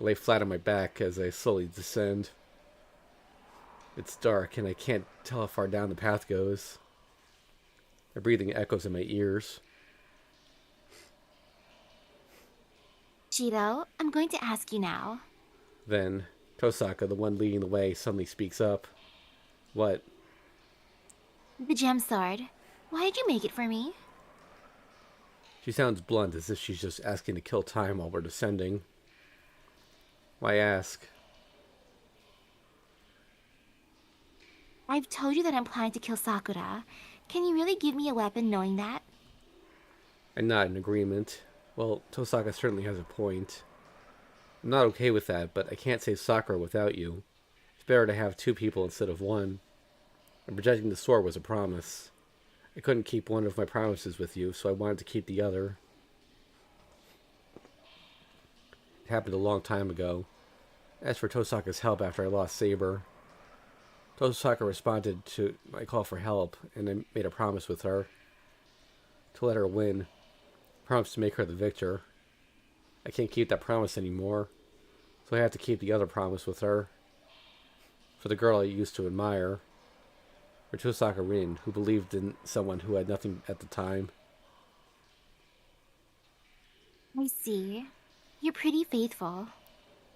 I lay flat on my back as I slowly descend. It's dark, and I can't tell how far down the path goes. My breathing echoes in my ears. Shiro, I'm going to ask you now. Then, Tosaka, the one leading the way, suddenly speaks up. What? The gem sword. Why did you make it for me? She sounds blunt, as if she's just asking to kill time while we're descending. Why ask? I've told you that I'm planning to kill Sakura. Can you really give me a weapon knowing that? I nod in agreement. Well, Tosaka certainly has a point. I'm not okay with that, but I can't save Sakura without you. It's better to have two people instead of one. And protecting the sword was a promise. I couldn't keep one of my promises with you, so I wanted to keep the other. It happened a long time ago. I asked for Tosaka's help after I lost Saber. Tosaka responded to my call for help, and I made a promise with her. To let her win. Promise to make her the victor. I can't keep that promise anymore, so I have to keep the other promise with her. For the girl I used to admire. For Tosaka Rin, who believed in someone who had nothing at the time. I see. You're pretty faithful.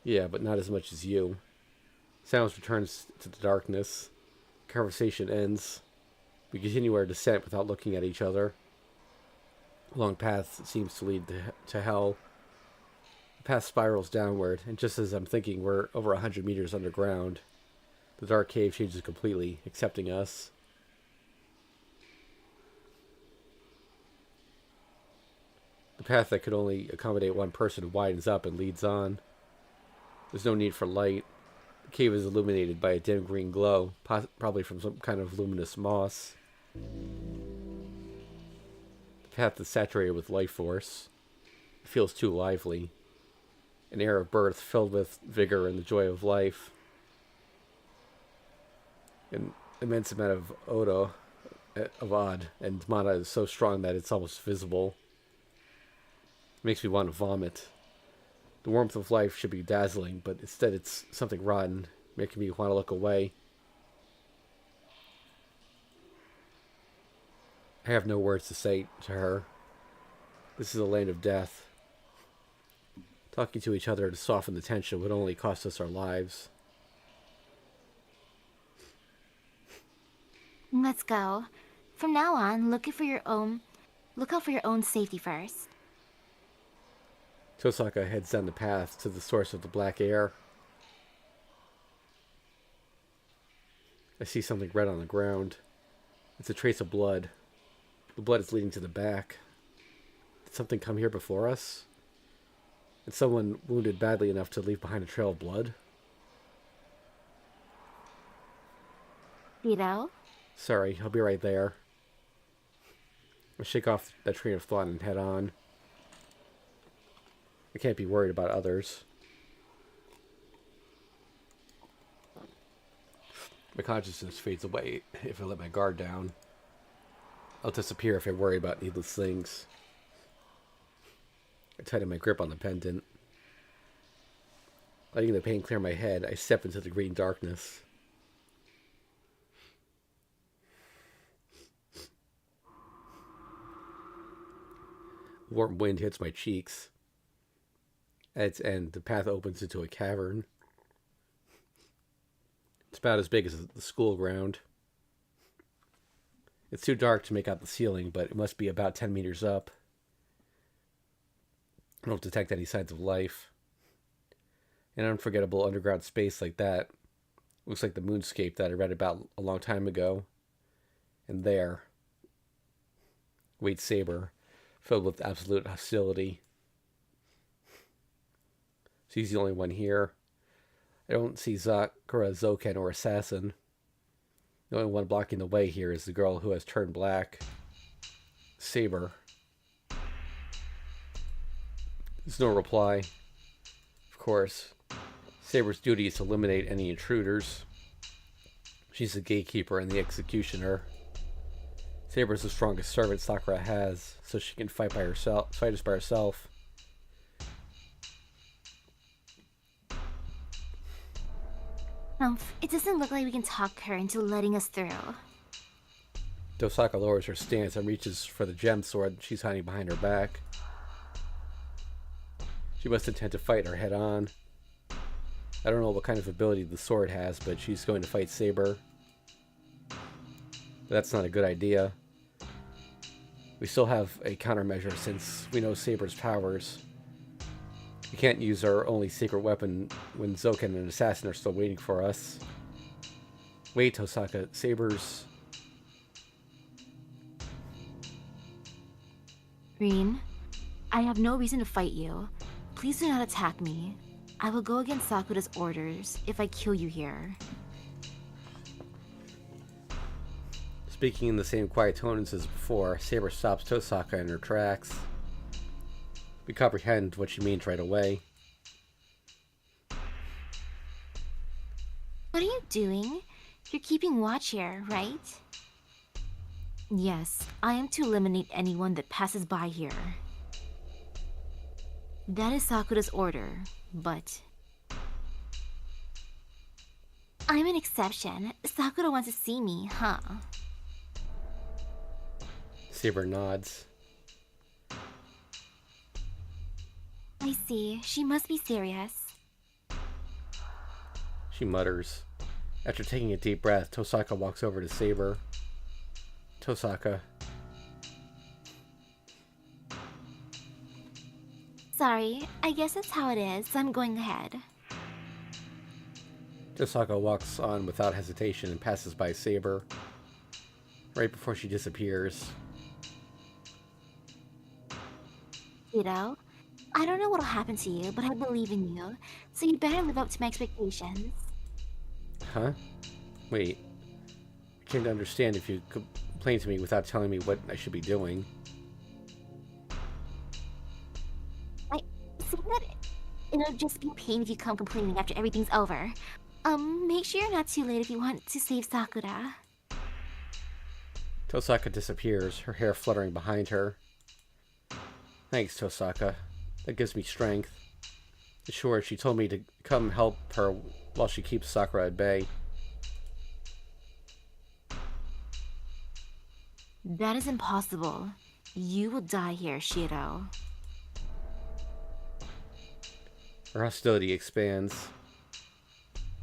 Yeah, but not as much as you. Silence returns to the darkness. Conversation ends. We continue our descent without looking at each other. A long path seems to lead to hell. The path spirals downward, and just as I'm thinking we're over 100 meters underground, the dark cave changes completely, accepting us. The path that could only accommodate one person widens up and leads on. There's no need for light. The cave is illuminated by a dim green glow, probably from some kind of luminous moss. The path is saturated with life force. It feels too lively. An air of birth filled with vigor and the joy of life. An immense amount of Odo, of Odd, and mana is so strong that it's almost visible. It makes me want to vomit. The warmth of life should be dazzling, but instead it's something rotten, making me want to look away. I have no words to say to her. This is a land of death. Talking to each other to soften the tension would only cost us our lives. Let's go. From now on, look out for your own safety first. Tosaka heads down the path to the source of the black air. I see something red on the ground. It's a trace of blood. The blood is leading to the back. Did something come here before us? And someone wounded badly enough to leave behind a trail of blood? Shiro? Sorry, I'll be right there. I shake off that train of thought and head on. I can't be worried about others. My consciousness fades away if I let my guard down. I'll disappear if I worry about needless things. I tighten my grip on the pendant. Letting the pain clear my head, I step into the green darkness. Warm wind hits my cheeks. At its end, the path opens into a cavern. It's about as big as the school ground. It's too dark to make out the ceiling, but it must be about 10 meters up. I don't detect any signs of life. An unforgettable underground space like that looks like the moonscape that I read about a long time ago. And there waits Saber, filled with absolute hostility. She's the only one here. I don't see Sakura, Zoken, or Assassin. The only one blocking the way here is the girl who has turned black. Saber. There's no reply. Of course. Saber's duty is to eliminate any intruders. She's the gatekeeper and the executioner. Saber's the strongest servant Sakura has, so she can fight us by herself. It doesn't look like we can talk her into letting us through. Tosaka lowers her stance and reaches for the gem sword she's hiding behind her back. She must intend to fight her head on. I don't know what kind of ability the sword has, but she's going to fight Saber. But that's not a good idea. We still have a countermeasure since we know Saber's powers. We can't use our only secret weapon when Zoken and an assassin are still waiting for us. Wait, Tosaka, Saber's... Green, I have no reason to fight you. Please do not attack me. I will go against Sakura's orders if I kill you here. Speaking in the same quiet tones as before, Saber stops Tosaka in her tracks. We comprehend what she means right away. What are you doing? You're keeping watch here, right? Yes, I am to eliminate anyone that passes by here. That is Sakura's order, but... I'm an exception. Sakura wants to see me, huh? Saber nods. I see. She must be serious. She mutters. After taking a deep breath, Tosaka walks over to Saber. Tosaka. Sorry, I guess that's how it is, so I'm going ahead. Tosaka walks on without hesitation and passes by Saber. Right before she disappears. Shido, I don't know what'll happen to you, but I believe in you, so you better live up to my expectations. Huh? Wait. I can't understand if you complain to me without telling me what I should be doing. So that it'll just be pain if you come complaining after everything's over. Make sure you're not too late if you want to save Sakura. Tosaka disappears, her hair fluttering behind her. Thanks, Tosaka. That gives me strength. Sure, she told me to come help her while she keeps Sakura at bay. That is impossible. You will die here, Shiro. Her hostility expands.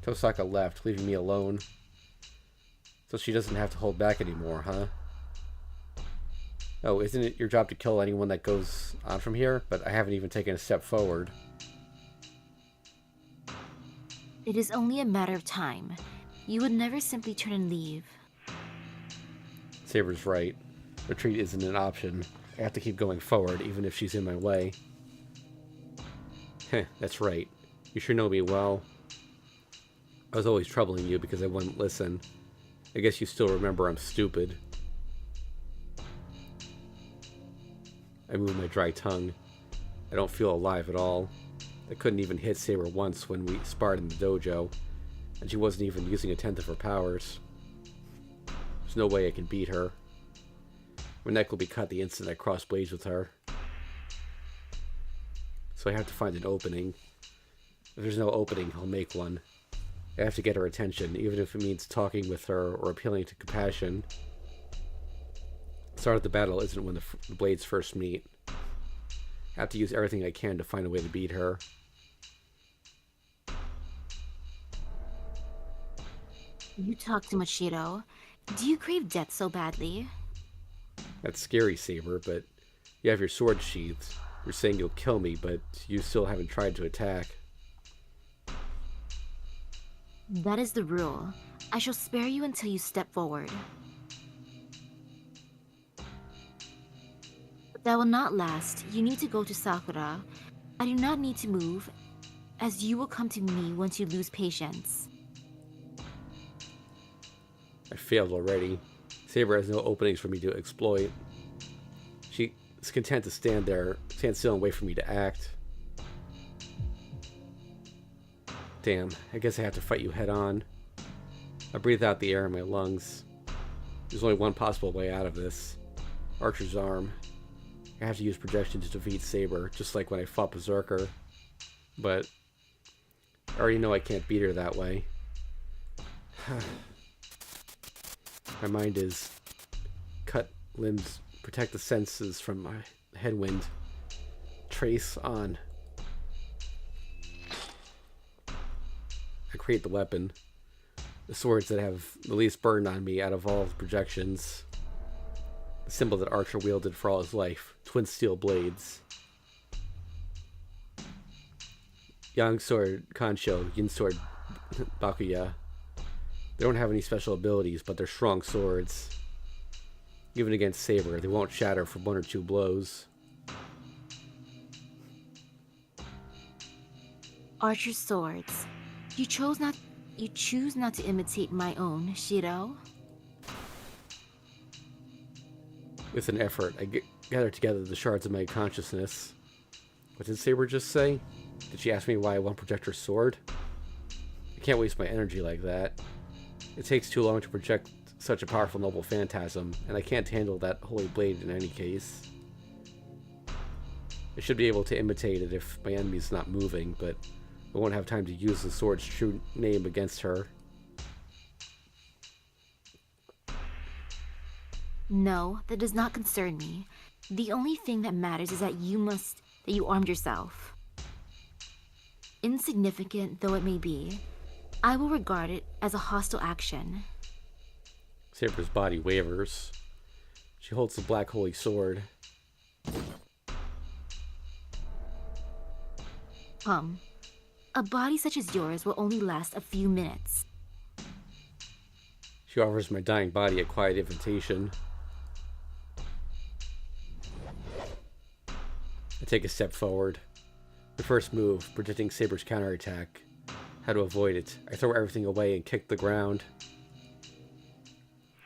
Tosaka left, leaving me alone. So she doesn't have to hold back anymore, huh? Oh, isn't it your job to kill anyone that goes on from here? But I haven't even taken a step forward. It is only a matter of time. You would never simply turn and leave. Saber's right. Retreat isn't an option. I have to keep going forward, even if she's in my way. Heh, that's right. You sure know me well. I was always troubling you because I wouldn't listen. I guess you still remember I'm stupid. I move my dry tongue. I don't feel alive at all. I couldn't even hit Saber once when we sparred in the dojo, and she wasn't even using a tenth of her powers. There's no way I can beat her. My neck will be cut the instant I cross blades with her. So I have to find an opening. If there's no opening, I'll make one. I have to get her attention, even if it means talking with her or appealing to compassion. The start of the battle isn't when the blades first meet. I have to use everything I can to find a way to beat her. You talk too much, Shiro. Do you crave death so badly? That's scary, Saber, but you have your sword sheathed. You're saying you'll kill me, but you still haven't tried to attack. That is the rule. I shall spare you until you step forward. But that will not last. You need to go to Sakura. I do not need to move, as you will come to me once you lose patience. I failed already. Saber has no openings for me to exploit. She is content to stand still and wait for me to act. Damn, I guess I have to fight you head on. I breathe out the air in my lungs. There's only one possible way out of this. Archer's arm. I have to use projection to defeat Saber, just like when I fought Berserker. But I already know I can't beat her that way. My mind is cut limbs, protect the senses from my headwind. Trace on. I create the weapon. The swords that have the least burden on me out of all the projections. The symbol that Archer wielded for all his life. Twin steel blades. Yang sword Kansho, Yin sword Bakuya. They don't have any special abilities, but they're strong swords. Even against Saber, they won't shatter from 1 or 2 blows. Archer's swords. You choose not to imitate my own, Shiro. With an effort, I gather together the shards of my consciousness. What did Saber just say? Did she ask me why I won't project her sword? I can't waste my energy like that. It takes too long to project such a powerful noble phantasm, and I can't handle that holy blade in any case. I should be able to imitate it if my enemy's not moving, but I won't have time to use the sword's true name against her. No, that does not concern me. The only thing that matters is that you armed yourself. Insignificant though it may be, I will regard it as a hostile action. Saber's body wavers. She holds the black holy sword. A body such as yours will only last a few minutes. She offers my dying body a quiet invitation. I take a step forward. The first move, predicting Saber's counterattack. How to avoid it. I throw everything away and kick the ground.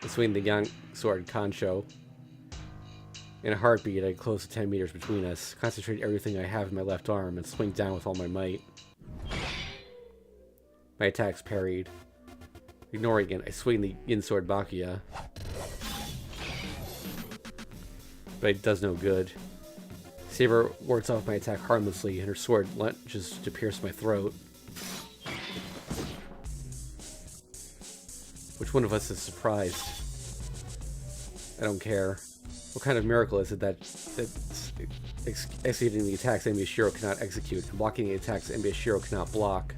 I swing the Yang sword Kansho. In a heartbeat, I close the 10 meters between us, concentrate everything I have in my left arm, and swing down with all my might. My attack's parried. Ignoring it, I swing the Yin sword Bakuya. But it does no good. Saber wards off my attack harmlessly, and her sword lunges to pierce my throat. Which one of us is surprised? I don't care. What kind of miracle is it that executing the attacks enemy Shiro cannot execute, and blocking the attacks enemy Shiro cannot block?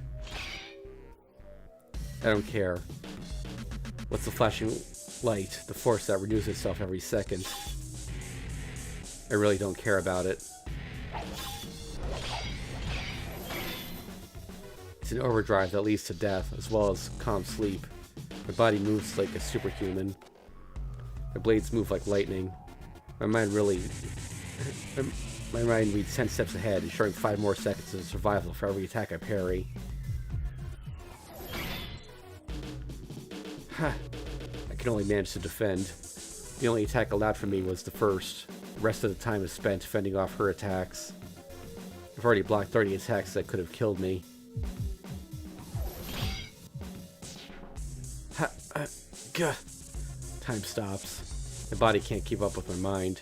I don't care. What's the flashing light, the force that renews itself every second? I really don't care about it. It's an overdrive that leads to death, as well as calm sleep. My body moves like a superhuman. My blades move like lightning. My mind reads 10 steps ahead, ensuring 5 more seconds of survival for every attack I parry. I can only manage to defend. The only attack allowed from me was the first. The rest of the time is spent fending off her attacks. I've already blocked 30 attacks that could have killed me. Time stops. My body can't keep up with my mind.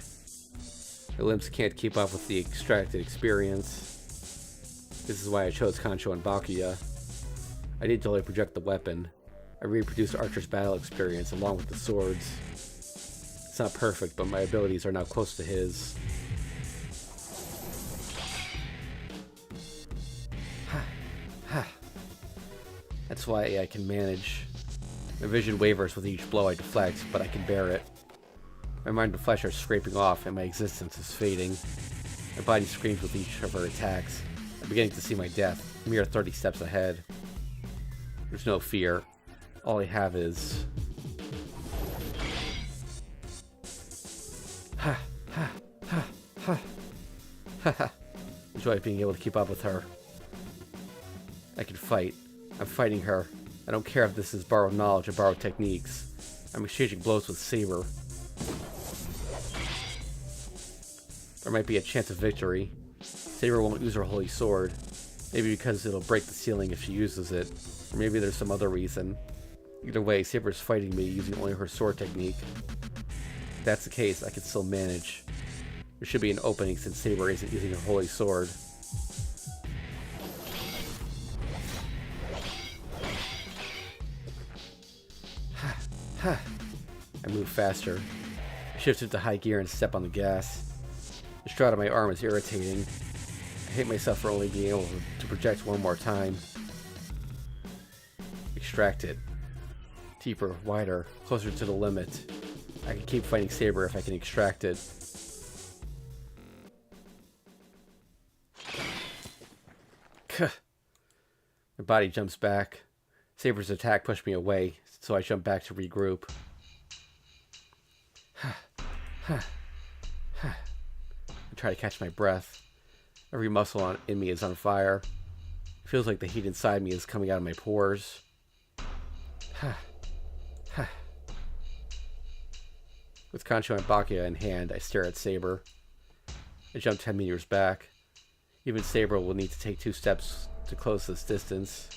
My limbs can't keep up with the extracted experience. This is why I chose Kansho and Bakuya. I need to only project the weapon. I reproduced Archer's battle experience along with the swords. It's not perfect, but my abilities are now close to his. That's why I can manage. My vision wavers with each blow I deflect, but I can bear it. My mind and flesh are scraping off, and my existence is fading. My body screams with each of her attacks. I'm beginning to see my death, a mere 30 steps ahead. There's no fear. All I have is... Enjoy being able to keep up with her. I can fight. I'm fighting her. I don't care if this is borrowed knowledge or borrowed techniques. I'm exchanging blows with Saber. There might be a chance of victory. Saber won't use her holy sword. Maybe because it'll break the ceiling if she uses it. Or maybe there's some other reason. Either way, Saber's fighting me using only her sword technique. If that's the case, I can still manage. There should be an opening since Saber isn't using her holy sword. I move faster. I shifted to high gear and step on the gas. The strut on my arm is irritating. I hate myself for only being able to project one more time. Extract it. Deeper, wider, closer to the limit. I can keep fighting Saber if I can extract it. My body jumps back. Saber's attack pushed me away, so I jump back to regroup. I try to catch my breath. Every muscle in me is on fire. It feels like the heat inside me is coming out of my pores. With Concho and Bakia in hand, I stare at Saber. I jump 10 meters back. Even Saber will need to take 2 steps to close this distance.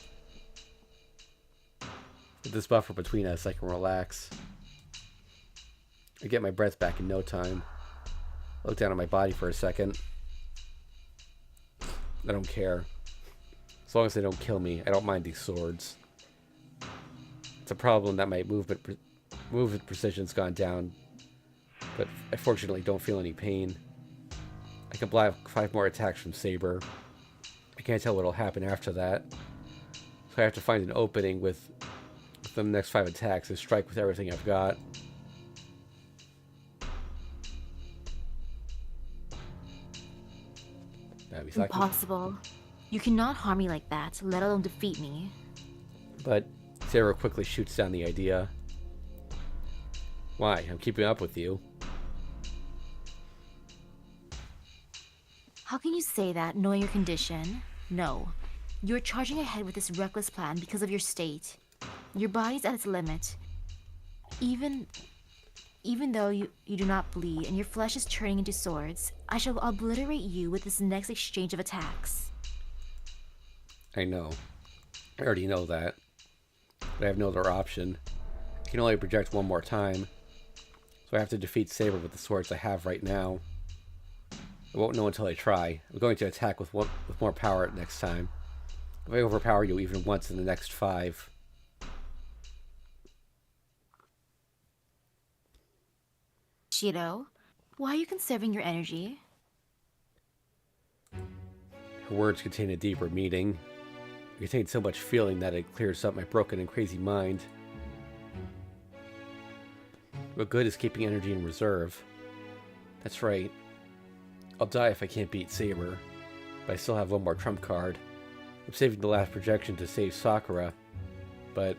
With this buffer between us, I can relax. I get my breath back in no time. I look down at my body for a second. I don't care. As long as they don't kill me, I don't mind these swords. It's a problem that my movement precision's gone down, but I fortunately don't feel any pain. I can block 5 more attacks from Saber. I can't tell what'll happen after that, so I have to find an opening with the next 5 attacks and strike with everything I've got. Misaki. Impossible. You cannot harm me like that, let alone defeat me. But Sarah quickly shoots down the idea. Why? I'm keeping up with you. How can you say that, knowing your condition? No. You're charging ahead with this reckless plan because of your state. Your body's at its limit. Even though you do not bleed and your flesh is turning into swords, I shall obliterate you with this next exchange of attacks. I know. I already know that. But I have no other option. I can only project one more time. So I have to defeat Saber with the swords I have right now. I won't know until I try. I'm going to attack with more power next time. If I overpower you even once in the next 5... Shiro, why are you conserving your energy? Her words contain a deeper meaning. They contain so much feeling that it clears up my broken and crazy mind. What good is keeping energy in reserve? That's right. I'll die if I can't beat Saber, but I still have one more trump card. I'm saving the last projection to save Sakura, but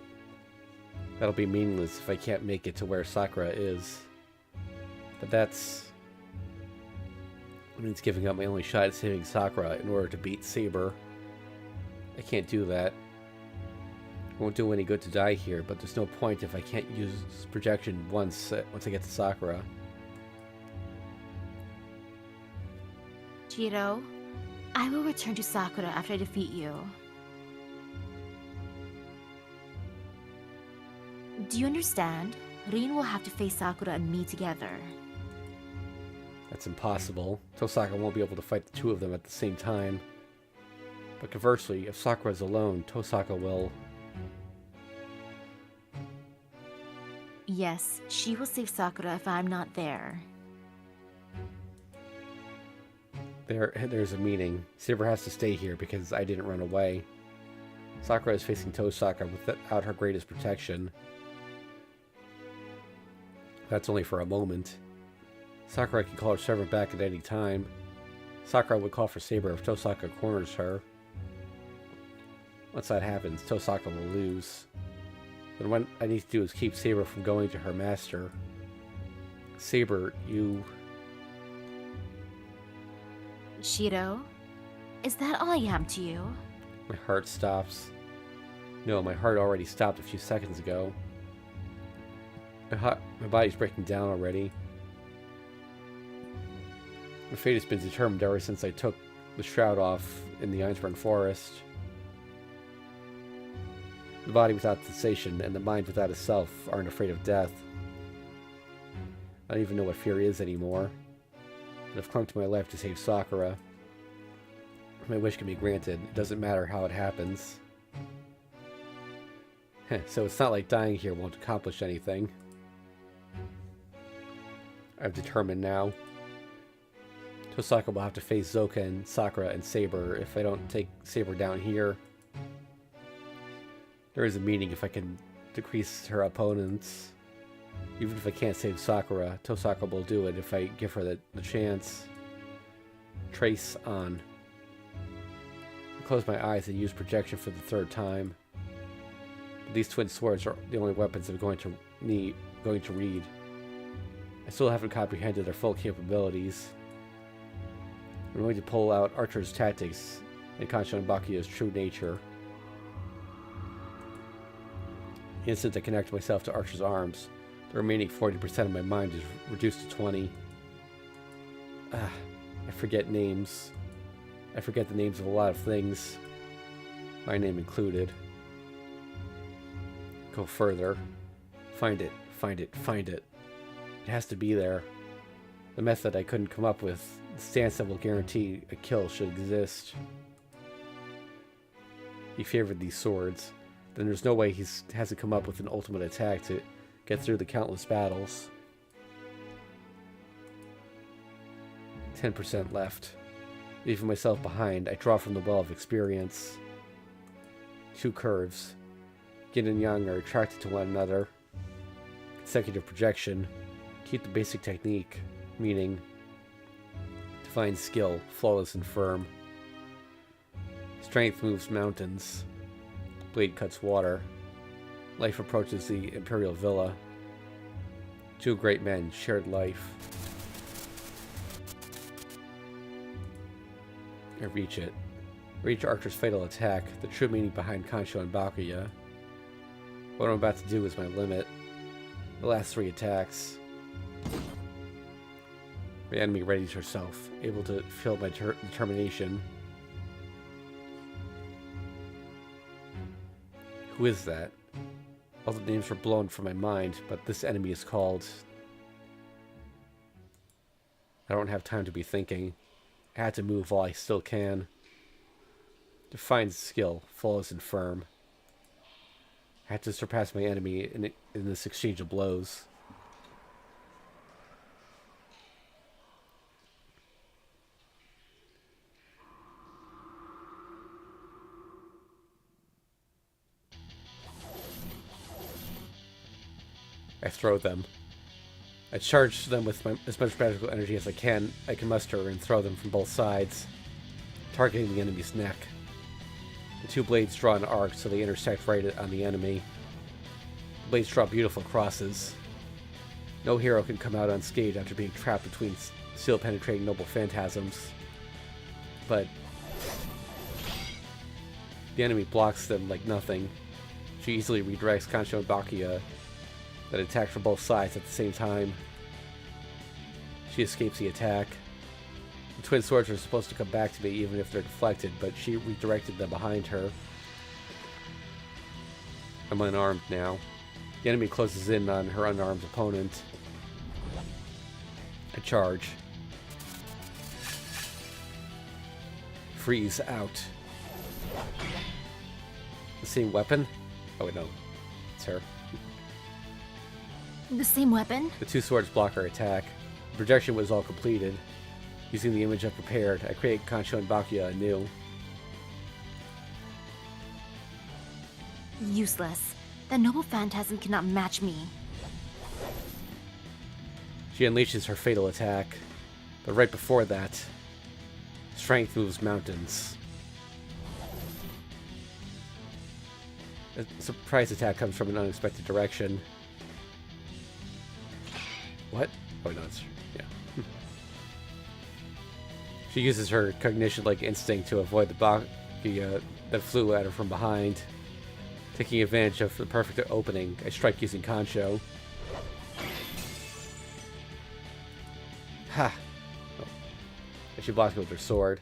that'll be meaningless if I can't make it to where Sakura is. But that means giving up my only shot at saving Sakura in order to beat Saber. I can't do that. It won't do any good to die here, but there's no point if I can't use projection once I get to Sakura. Shiro, I will return to Sakura after I defeat you. Do you understand? Rin will have to face Sakura and me together. That's impossible. Tosaka won't be able to fight the 2 of them at the same time. But conversely, if Sakura's alone, Tosaka will... Yes, she will save Sakura if I'm not there. There's a meaning. Saber has to stay here because I didn't run away. Sakura is facing Tosaka without her greatest protection. That's only for a moment. Sakura can call her servant back at any time. Sakura would call for Saber if Tosaka corners her. Once that happens, Tosaka will lose. Then what I need to do is keep Saber from going to her master. Saber, you... Shiro, is that all I am to you? My heart stops. No, my heart already stopped a few seconds ago. My body's breaking down already. My fate has been determined ever since I took the shroud off in the Einsburn forest. The body without sensation and the mind without a self aren't afraid of death. I don't even know what fear is anymore. And I've clung to my life to save Sakura. My wish can be granted. It doesn't matter how it happens. So it's not like dying here won't accomplish anything. I'm determined now. Tosaka will have to face Zoken, Sakura, and Saber if I don't take Saber down here. There is a meaning if I can decrease her opponents. Even if I can't save Sakura, Tosaka will do it if I give her the chance. Trace on. I close my eyes and use projection for the third time. These twin swords are the only weapons I'm going to read. I still haven't comprehended their full capabilities. I'm going to pull out Archer's tactics and Kansho and Bakuya's true nature. The instant I connect myself to Archer's arms, the remaining 40% of my mind is reduced to 20. I forget names. I forget the names of a lot of things, my name included. Go further. Find it, find it, find it. It has to be there. The method I couldn't come up with, the stance that will guarantee a kill should exist. He favored these swords. Then there's no way he hasn't come up with an ultimate attack to get through the countless battles. 10% left. Leaving myself behind, I draw from the well of experience. 2 curves. Yin and Yang are attracted to one another. Consecutive projection. Keep the basic technique, meaning divine skill, flawless and firm. Strength moves mountains. Blade cuts water. Life approaches the Imperial Villa. 2 great men shared life. I reach it. Reach Archer's fatal attack, the true meaning behind Kansho and Bakuya. What I'm about to do is my limit. The last 3 attacks. The enemy readies herself, able to feel my determination. Who is that? All the names were blown from my mind, but this enemy is called... I don't have time to be thinking. I had to move while I still can. Defined skill, flawless and firm. I had to surpass my enemy in this exchange of blows. I throw them. I charge them with as much magical energy as I can muster and throw them from both sides, targeting the enemy's neck. The 2 blades draw an arc so they intersect right on the enemy. The blades draw beautiful crosses. No hero can come out unscathed after being trapped between steel-penetrating noble phantasms. But the enemy blocks them like nothing. She easily redirects Kansho and Bakuya that attack from both sides at the same time. She escapes the attack. The twin swords are supposed to come back to me even if they're deflected, but she redirected them behind her. I'm unarmed now. The enemy closes in on her unarmed opponent. I charge. Freeze out. The same weapon? Oh wait, no. It's her. The same weapon? The 2 swords block her attack. The projection was all completed. Using the image I've prepared, I create Kansho and Bakuya anew. Useless. That noble phantasm cannot match me. She unleashes her fatal attack. But right before that, strength moves mountains. A surprise attack comes from an unexpected direction. What? Oh no, it's... yeah. She uses her cognition-like instinct to avoid the Bakuya that flew at her from behind. Taking advantage of the perfect opening, I strike using Kansho. Ha! Oh. She blocks me with her sword.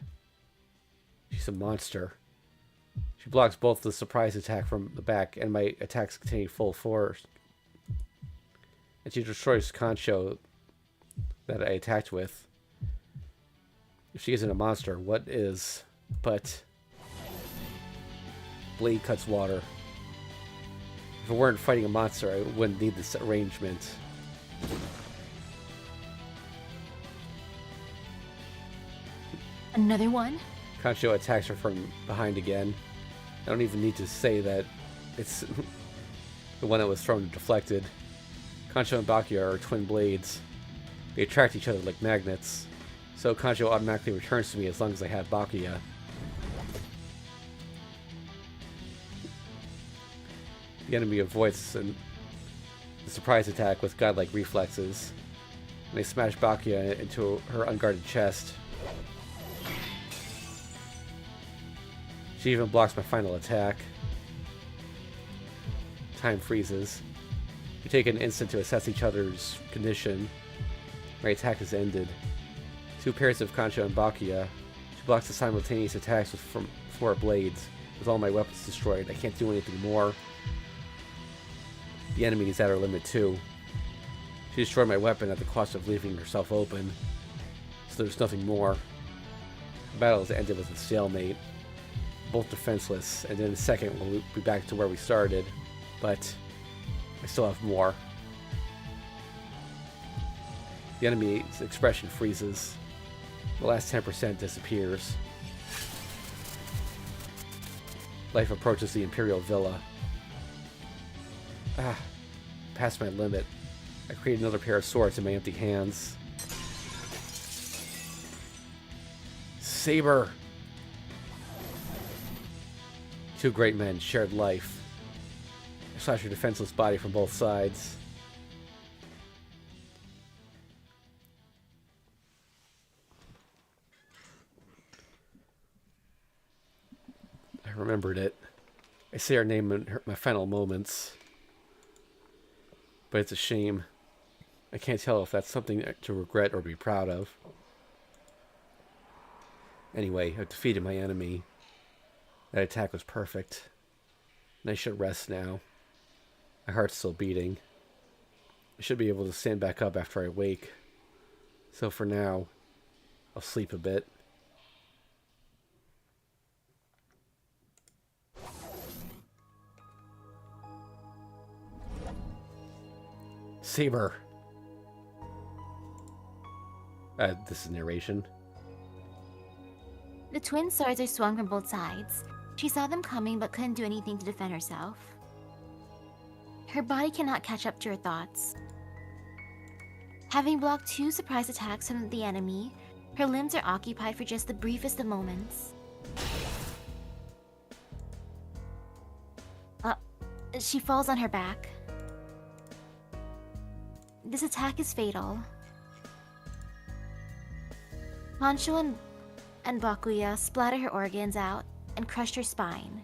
She's a monster. She blocks both the surprise attack from the back and my attacks containing full force. And she destroys Kansho that I attacked with. If she isn't a monster, what is? But blade cuts water. If I weren't fighting a monster, I wouldn't need this arrangement. Another one? Concho attacks her from behind again. I don't even need to say that it's the one that was thrown and deflected. Concho and Bakuya are twin blades. They attract each other like magnets. So Concho automatically returns to me as long as I have Bakuya. The enemy avoids the surprise attack with godlike reflexes. And they smash Bakuya into her unguarded chest. She even blocks my final attack. Time freezes. We take an instant to assess each other's condition. My attack is ended. 2 pairs of Concho and Bakuya. She blocks the simultaneous attacks from 4 blades. With all my weapons destroyed, I can't do anything more. The enemy is at her limit too. She destroyed my weapon at the cost of leaving herself open. So there's nothing more. The battle has ended with a stalemate. Both defenseless, and in a second we'll be back to where we started. But I still have more. The enemy's expression freezes. The last 10% disappears. Life approaches the Imperial Villa. Past my limit. I create another pair of swords in my empty hands. Saber! 2 great men shared life. I slash her defenseless body from both sides. I remembered it. I say her name in my final moments. But it's a shame. I can't tell if that's something to regret or be proud of. Anyway, I've defeated my enemy. That attack was perfect. And I should rest now. My heart's still beating. I should be able to stand back up after I wake. So for now, I'll sleep a bit. Saber! This is narration. The twin swords are swung from both sides. She saw them coming but couldn't do anything to defend herself. Her body cannot catch up to her thoughts. Having blocked 2 surprise attacks from the enemy, her limbs are occupied for just the briefest of moments. She falls on her back. This attack is fatal. Concho and Bakuya splatter her organs out and crushed her spine.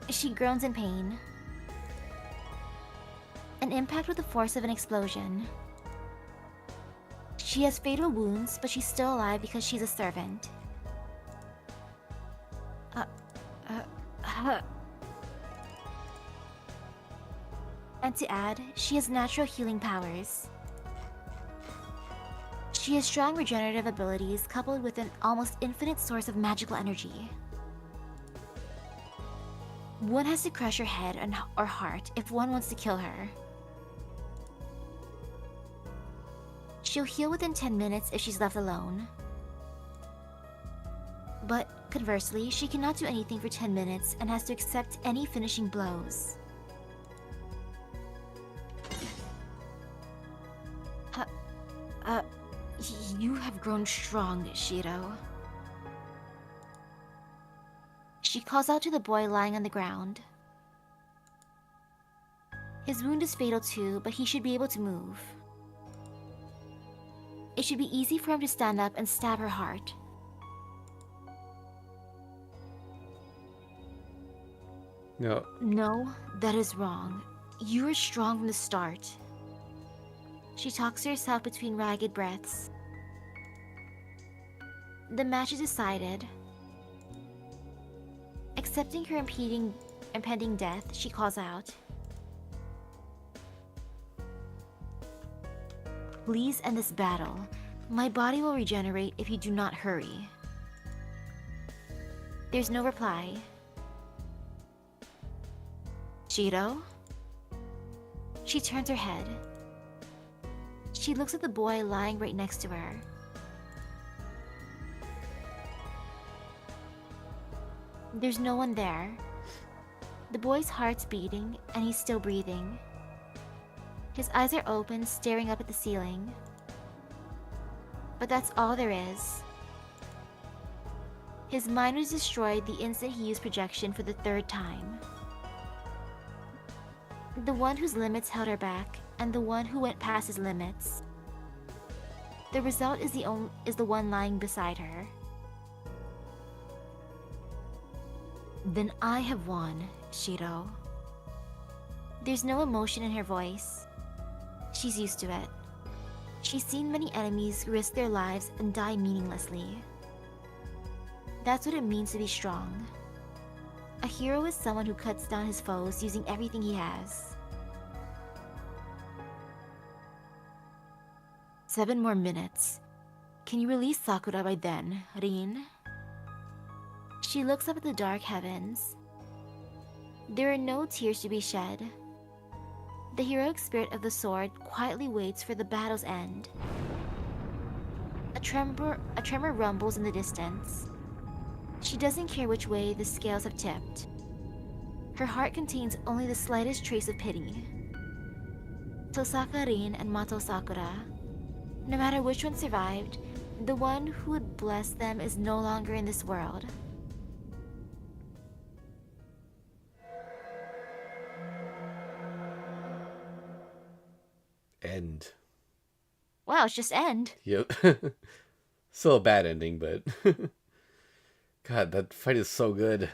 She groans in pain. An impact with the force of an explosion. She has fatal wounds, but she's still alive because she's a servant. And to add, she has natural healing powers. She has strong regenerative abilities coupled with an almost infinite source of magical energy. One has to crush her head or heart if one wants to kill her. She'll heal within 10 minutes if she's left alone. But conversely, she cannot do anything for 10 minutes and has to accept any finishing blows. You have grown strong, Shiro. She calls out to the boy lying on the ground. His wound is fatal too, but he should be able to move. It should be easy for him to stand up and stab her heart. No, that is wrong. You were strong from the start. She talks to herself between ragged breaths. The match is decided. Accepting her impending death, she calls out. Please end this battle. My body will regenerate if you do not hurry. There's no reply. Shiro? She turns her head. She looks at the boy lying right next to her. There's no one there. The boy's heart's beating, and he's still breathing. His eyes are open, staring up at the ceiling. But that's all there is. His mind was destroyed the instant he used projection for the third time. The one whose limits held her back, and the one who went past his limits. The result is the one lying beside her. Then I have won, Shiro. There's no emotion in her voice. She's used to it. She's seen many enemies risk their lives and die meaninglessly. That's what it means to be strong. A hero is someone who cuts down his foes using everything he has. 7 more minutes. Can you release Sakura by then, Rin? She looks up at the dark heavens. There are no tears to be shed. The heroic spirit of the sword quietly waits for the battle's end. A tremor rumbles in the distance. She doesn't care which way the scales have tipped. Her heart contains only the slightest trace of pity. Tosaka Rin and Mato Sakura. No matter which one survived, the one who would bless them is no longer in this world. End. Wow, it's just end. Yep. Still a bad ending, but God, that fight is so good.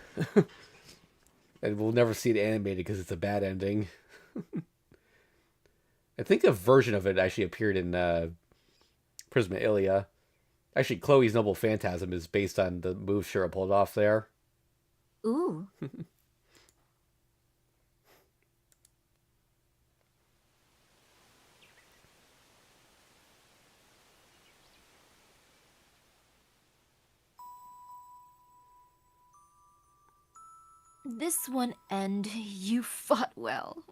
And we'll never see it animated because it's a bad ending. I think a version of it actually appeared in Prisma Ilia. Actually, Chloe's Noble Phantasm is based on the move Shira pulled off there. Ooh. This one end, you fought well.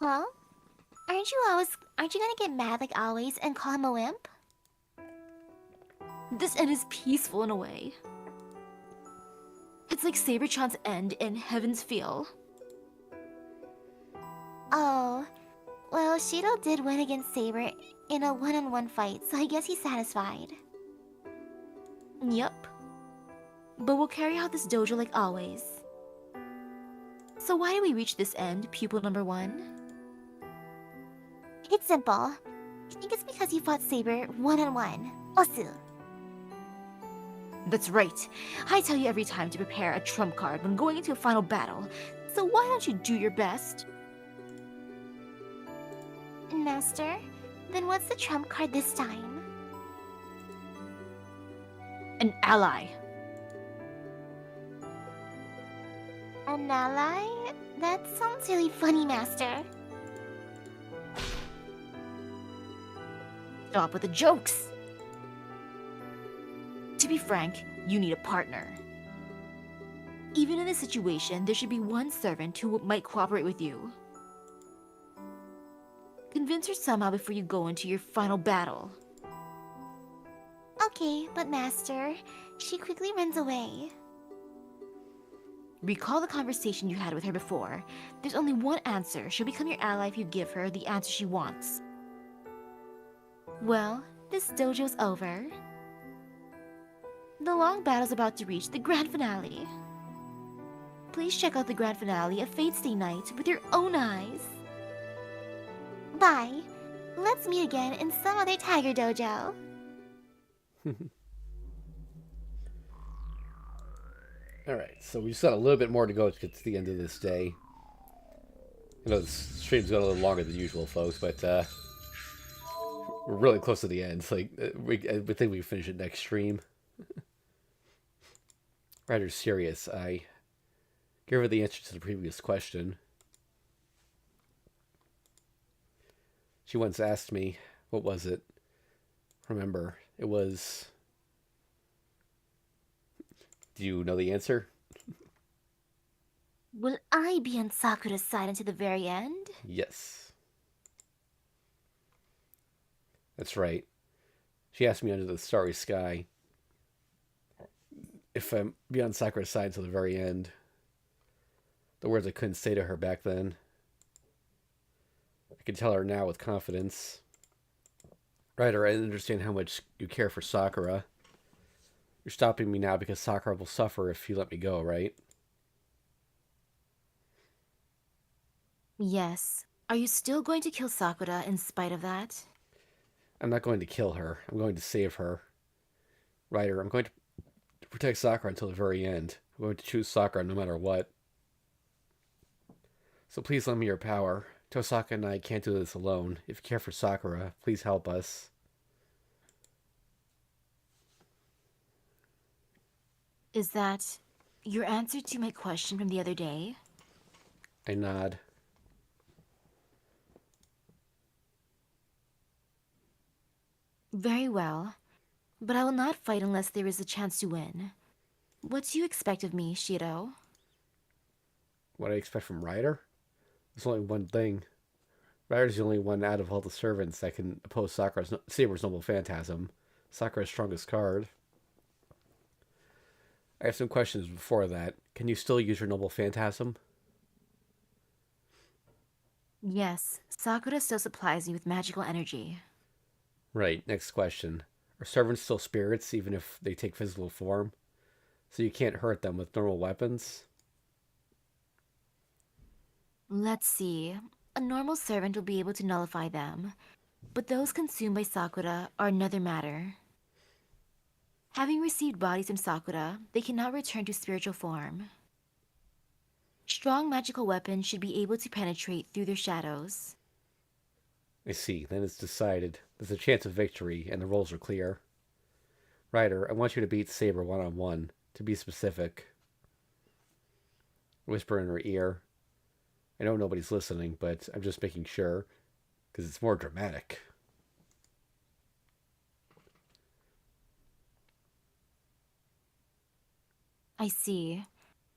Huh? Aren't you gonna get mad like always and call him a wimp? This end is peaceful in a way. It's like Saber-chan's end in Heaven's Feel. Oh, well, Shiro did win against Saber in a one-on-one fight, so I guess he's satisfied. Yup. But we'll carry out this dojo like always. So why did we reach this end, pupil number 1? It's simple. I think it's because you fought Saber one-on-one. Osu. That's right. I tell you every time to prepare a trump card when going into a final battle. So why don't you do your best? Master, then what's the trump card this time? An ally. An ally? That sounds really funny, Master. Stop with the jokes. To be frank, you need a partner. Even in this situation, there should be one servant who might cooperate with you. Convince her somehow before you go into your final battle. Okay, but Master, she quickly runs away. Recall the conversation you had with her before. There's only one answer. She'll become your ally if you give her the answer she wants. Well, this dojo's over. The long battle's about to reach the grand finale. Please check out the grand finale of Fate Stay Night with your own eyes. Bye. Let's meet again in some other Tiger Dojo. Alright, so we just got a little bit more to go to get to the end of this day. I know this stream's got a little longer than usual, folks, but we're really close to the end. It's like, we think we can finish it next stream. Rather serious. I gave her the answer to the previous question. She once asked me, what was it? Remember, it was Do you know the answer? Will I be on Sakura's side until the very end? Yes. That's right. She asked me under the starry sky if I'm be on Sakura's side until the very end. The words I couldn't say to her back then. I can tell her now with confidence. Ryder, I understand how much you care for Sakura. You're stopping me now because Sakura will suffer if you let me go, right? Yes. Are you still going to kill Sakura in spite of that? I'm not going to kill her. I'm going to save her. Ryder, I'm going to protect Sakura until the very end. I'm going to choose Sakura no matter what. So please lend me your power. Tosaka and I can't do this alone. If you care for Sakura, please help us. Is that your answer to my question from the other day? I nod. Very well. But I will not fight unless there is a chance to win. What do you expect of me, Shiro? What I expect from Ryder? There's only one thing. Ryder's the only one out of all the servants that can oppose Saber's noble phantasm. Sakura's strongest card. I have some questions before that. Can you still use your noble phantasm? Yes, Sakura still supplies me with magical energy. Right, next question. Are servants still spirits even if they take physical form? So you can't hurt them with normal weapons? Let's see. A normal servant will be able to nullify them, but those consumed by Sakura are another matter. Having received bodies from Sakura, they cannot return to spiritual form. Strong magical weapons should be able to penetrate through their shadows. I see, then it's decided. There's a chance of victory, and the roles are clear. Ryder, I want you to beat Saber one-on-one. To be specific. Whisper in her ear. I know nobody's listening, but I'm just making sure, because it's more dramatic. I see.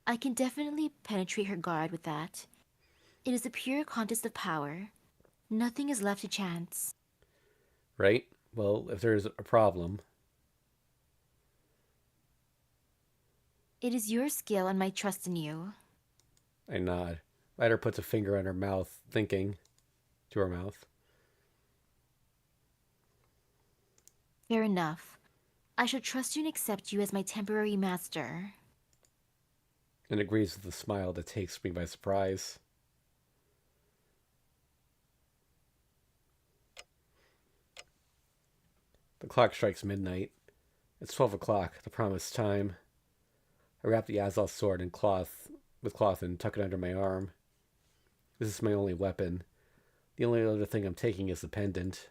I can definitely penetrate her guard with that. It is a pure contest of power. Nothing is left to chance. Right? Well, if there's a problem, It is your skill and my trust in you. I nod. Ryder puts a finger on her mouth, thinking. To her mouth. Fair enough. I shall trust you and accept you as my temporary master. And agrees with a smile that takes me by surprise. The clock strikes midnight. It's 12 o'clock, the promised time. I wrap the Azal sword in cloth and tuck it under my arm. This is my only weapon. The only other thing I'm taking is the pendant.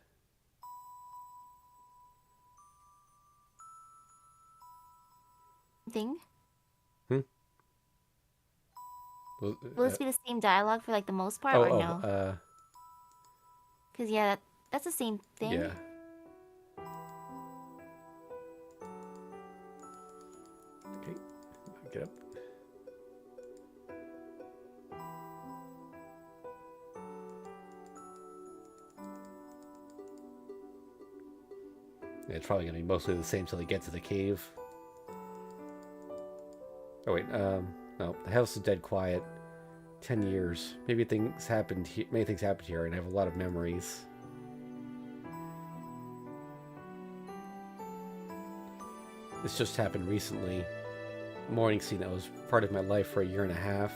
Thing? Hmm? Will this be the same dialogue for like the most part oh, or oh, no? Because yeah, that's the same thing. yeah. Okay, get up. Yeah, it's probably going to be mostly the same till they get to the cave. Oh wait, no, the house is dead quiet. 10 years. Maybe things happened. Many things happened here, and I have a lot of memories. This just happened recently. A morning scene that was part of my life for a year and a half.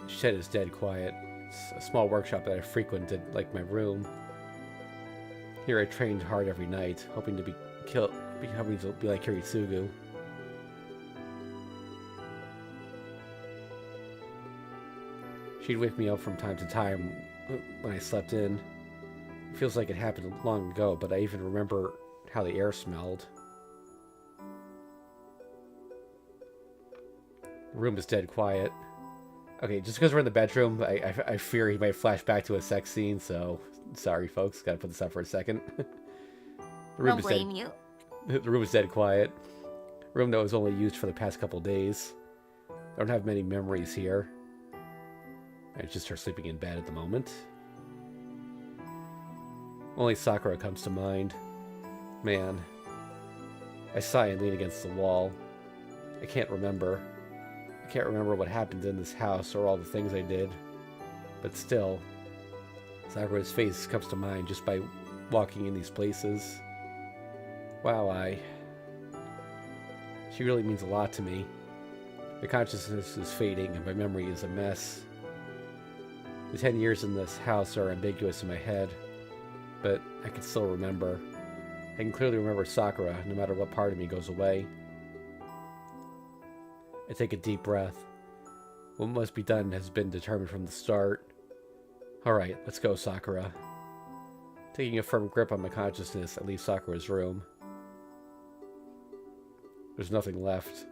The shed is dead quiet. It's a small workshop that I frequented, like my room. Here I trained hard every night, hoping to be like Kiritsugu. She'd wake me up from time to time when I slept in. It feels like it happened long ago, but I even remember how the air smelled. The room is dead quiet. Okay, just because we're in the bedroom, I fear he might flash back to a sex scene, so sorry, folks. Gotta put this up for a second. The room Don't is dead. blame you. The room is dead quiet. Room that was only used for the past couple days. I don't have many memories here. It's just her sleeping in bed at the moment. Only Sakura comes to mind. Man. I sigh and lean against the wall. I can't remember. I can't remember what happened in this house or all the things I did. But still, Sakura's face comes to mind just by walking in these places. Wow, she really means a lot to me. My consciousness is fading and my memory is a mess. The 10 years in this house are ambiguous in my head, but I can still remember. I can clearly remember Sakura, no matter what part of me goes away. I take a deep breath. What must be done has been determined from the start. Alright, let's go, Sakura. Taking a firm grip on my consciousness, I leave Sakura's room. There's nothing left.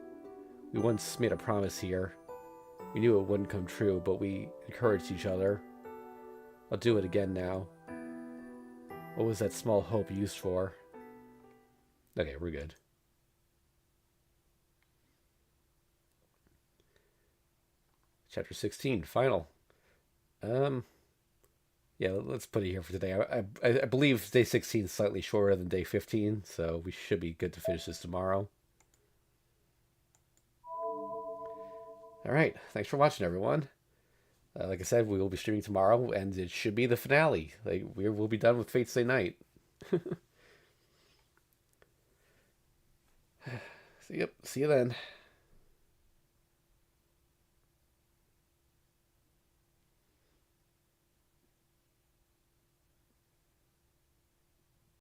We once made a promise here. We knew it wouldn't come true, but we encouraged each other. I'll do it again now. What was that small hope used for? Okay, we're good. Chapter 16, final. Yeah, let's put it here for today. I believe day 16 is slightly shorter than day 15, so we should be good to finish this tomorrow. Alright, thanks for watching, everyone. Like I said, we will be streaming tomorrow, and it should be the finale. Like, we'll be done with Fate Stay Night. Yep, see you then.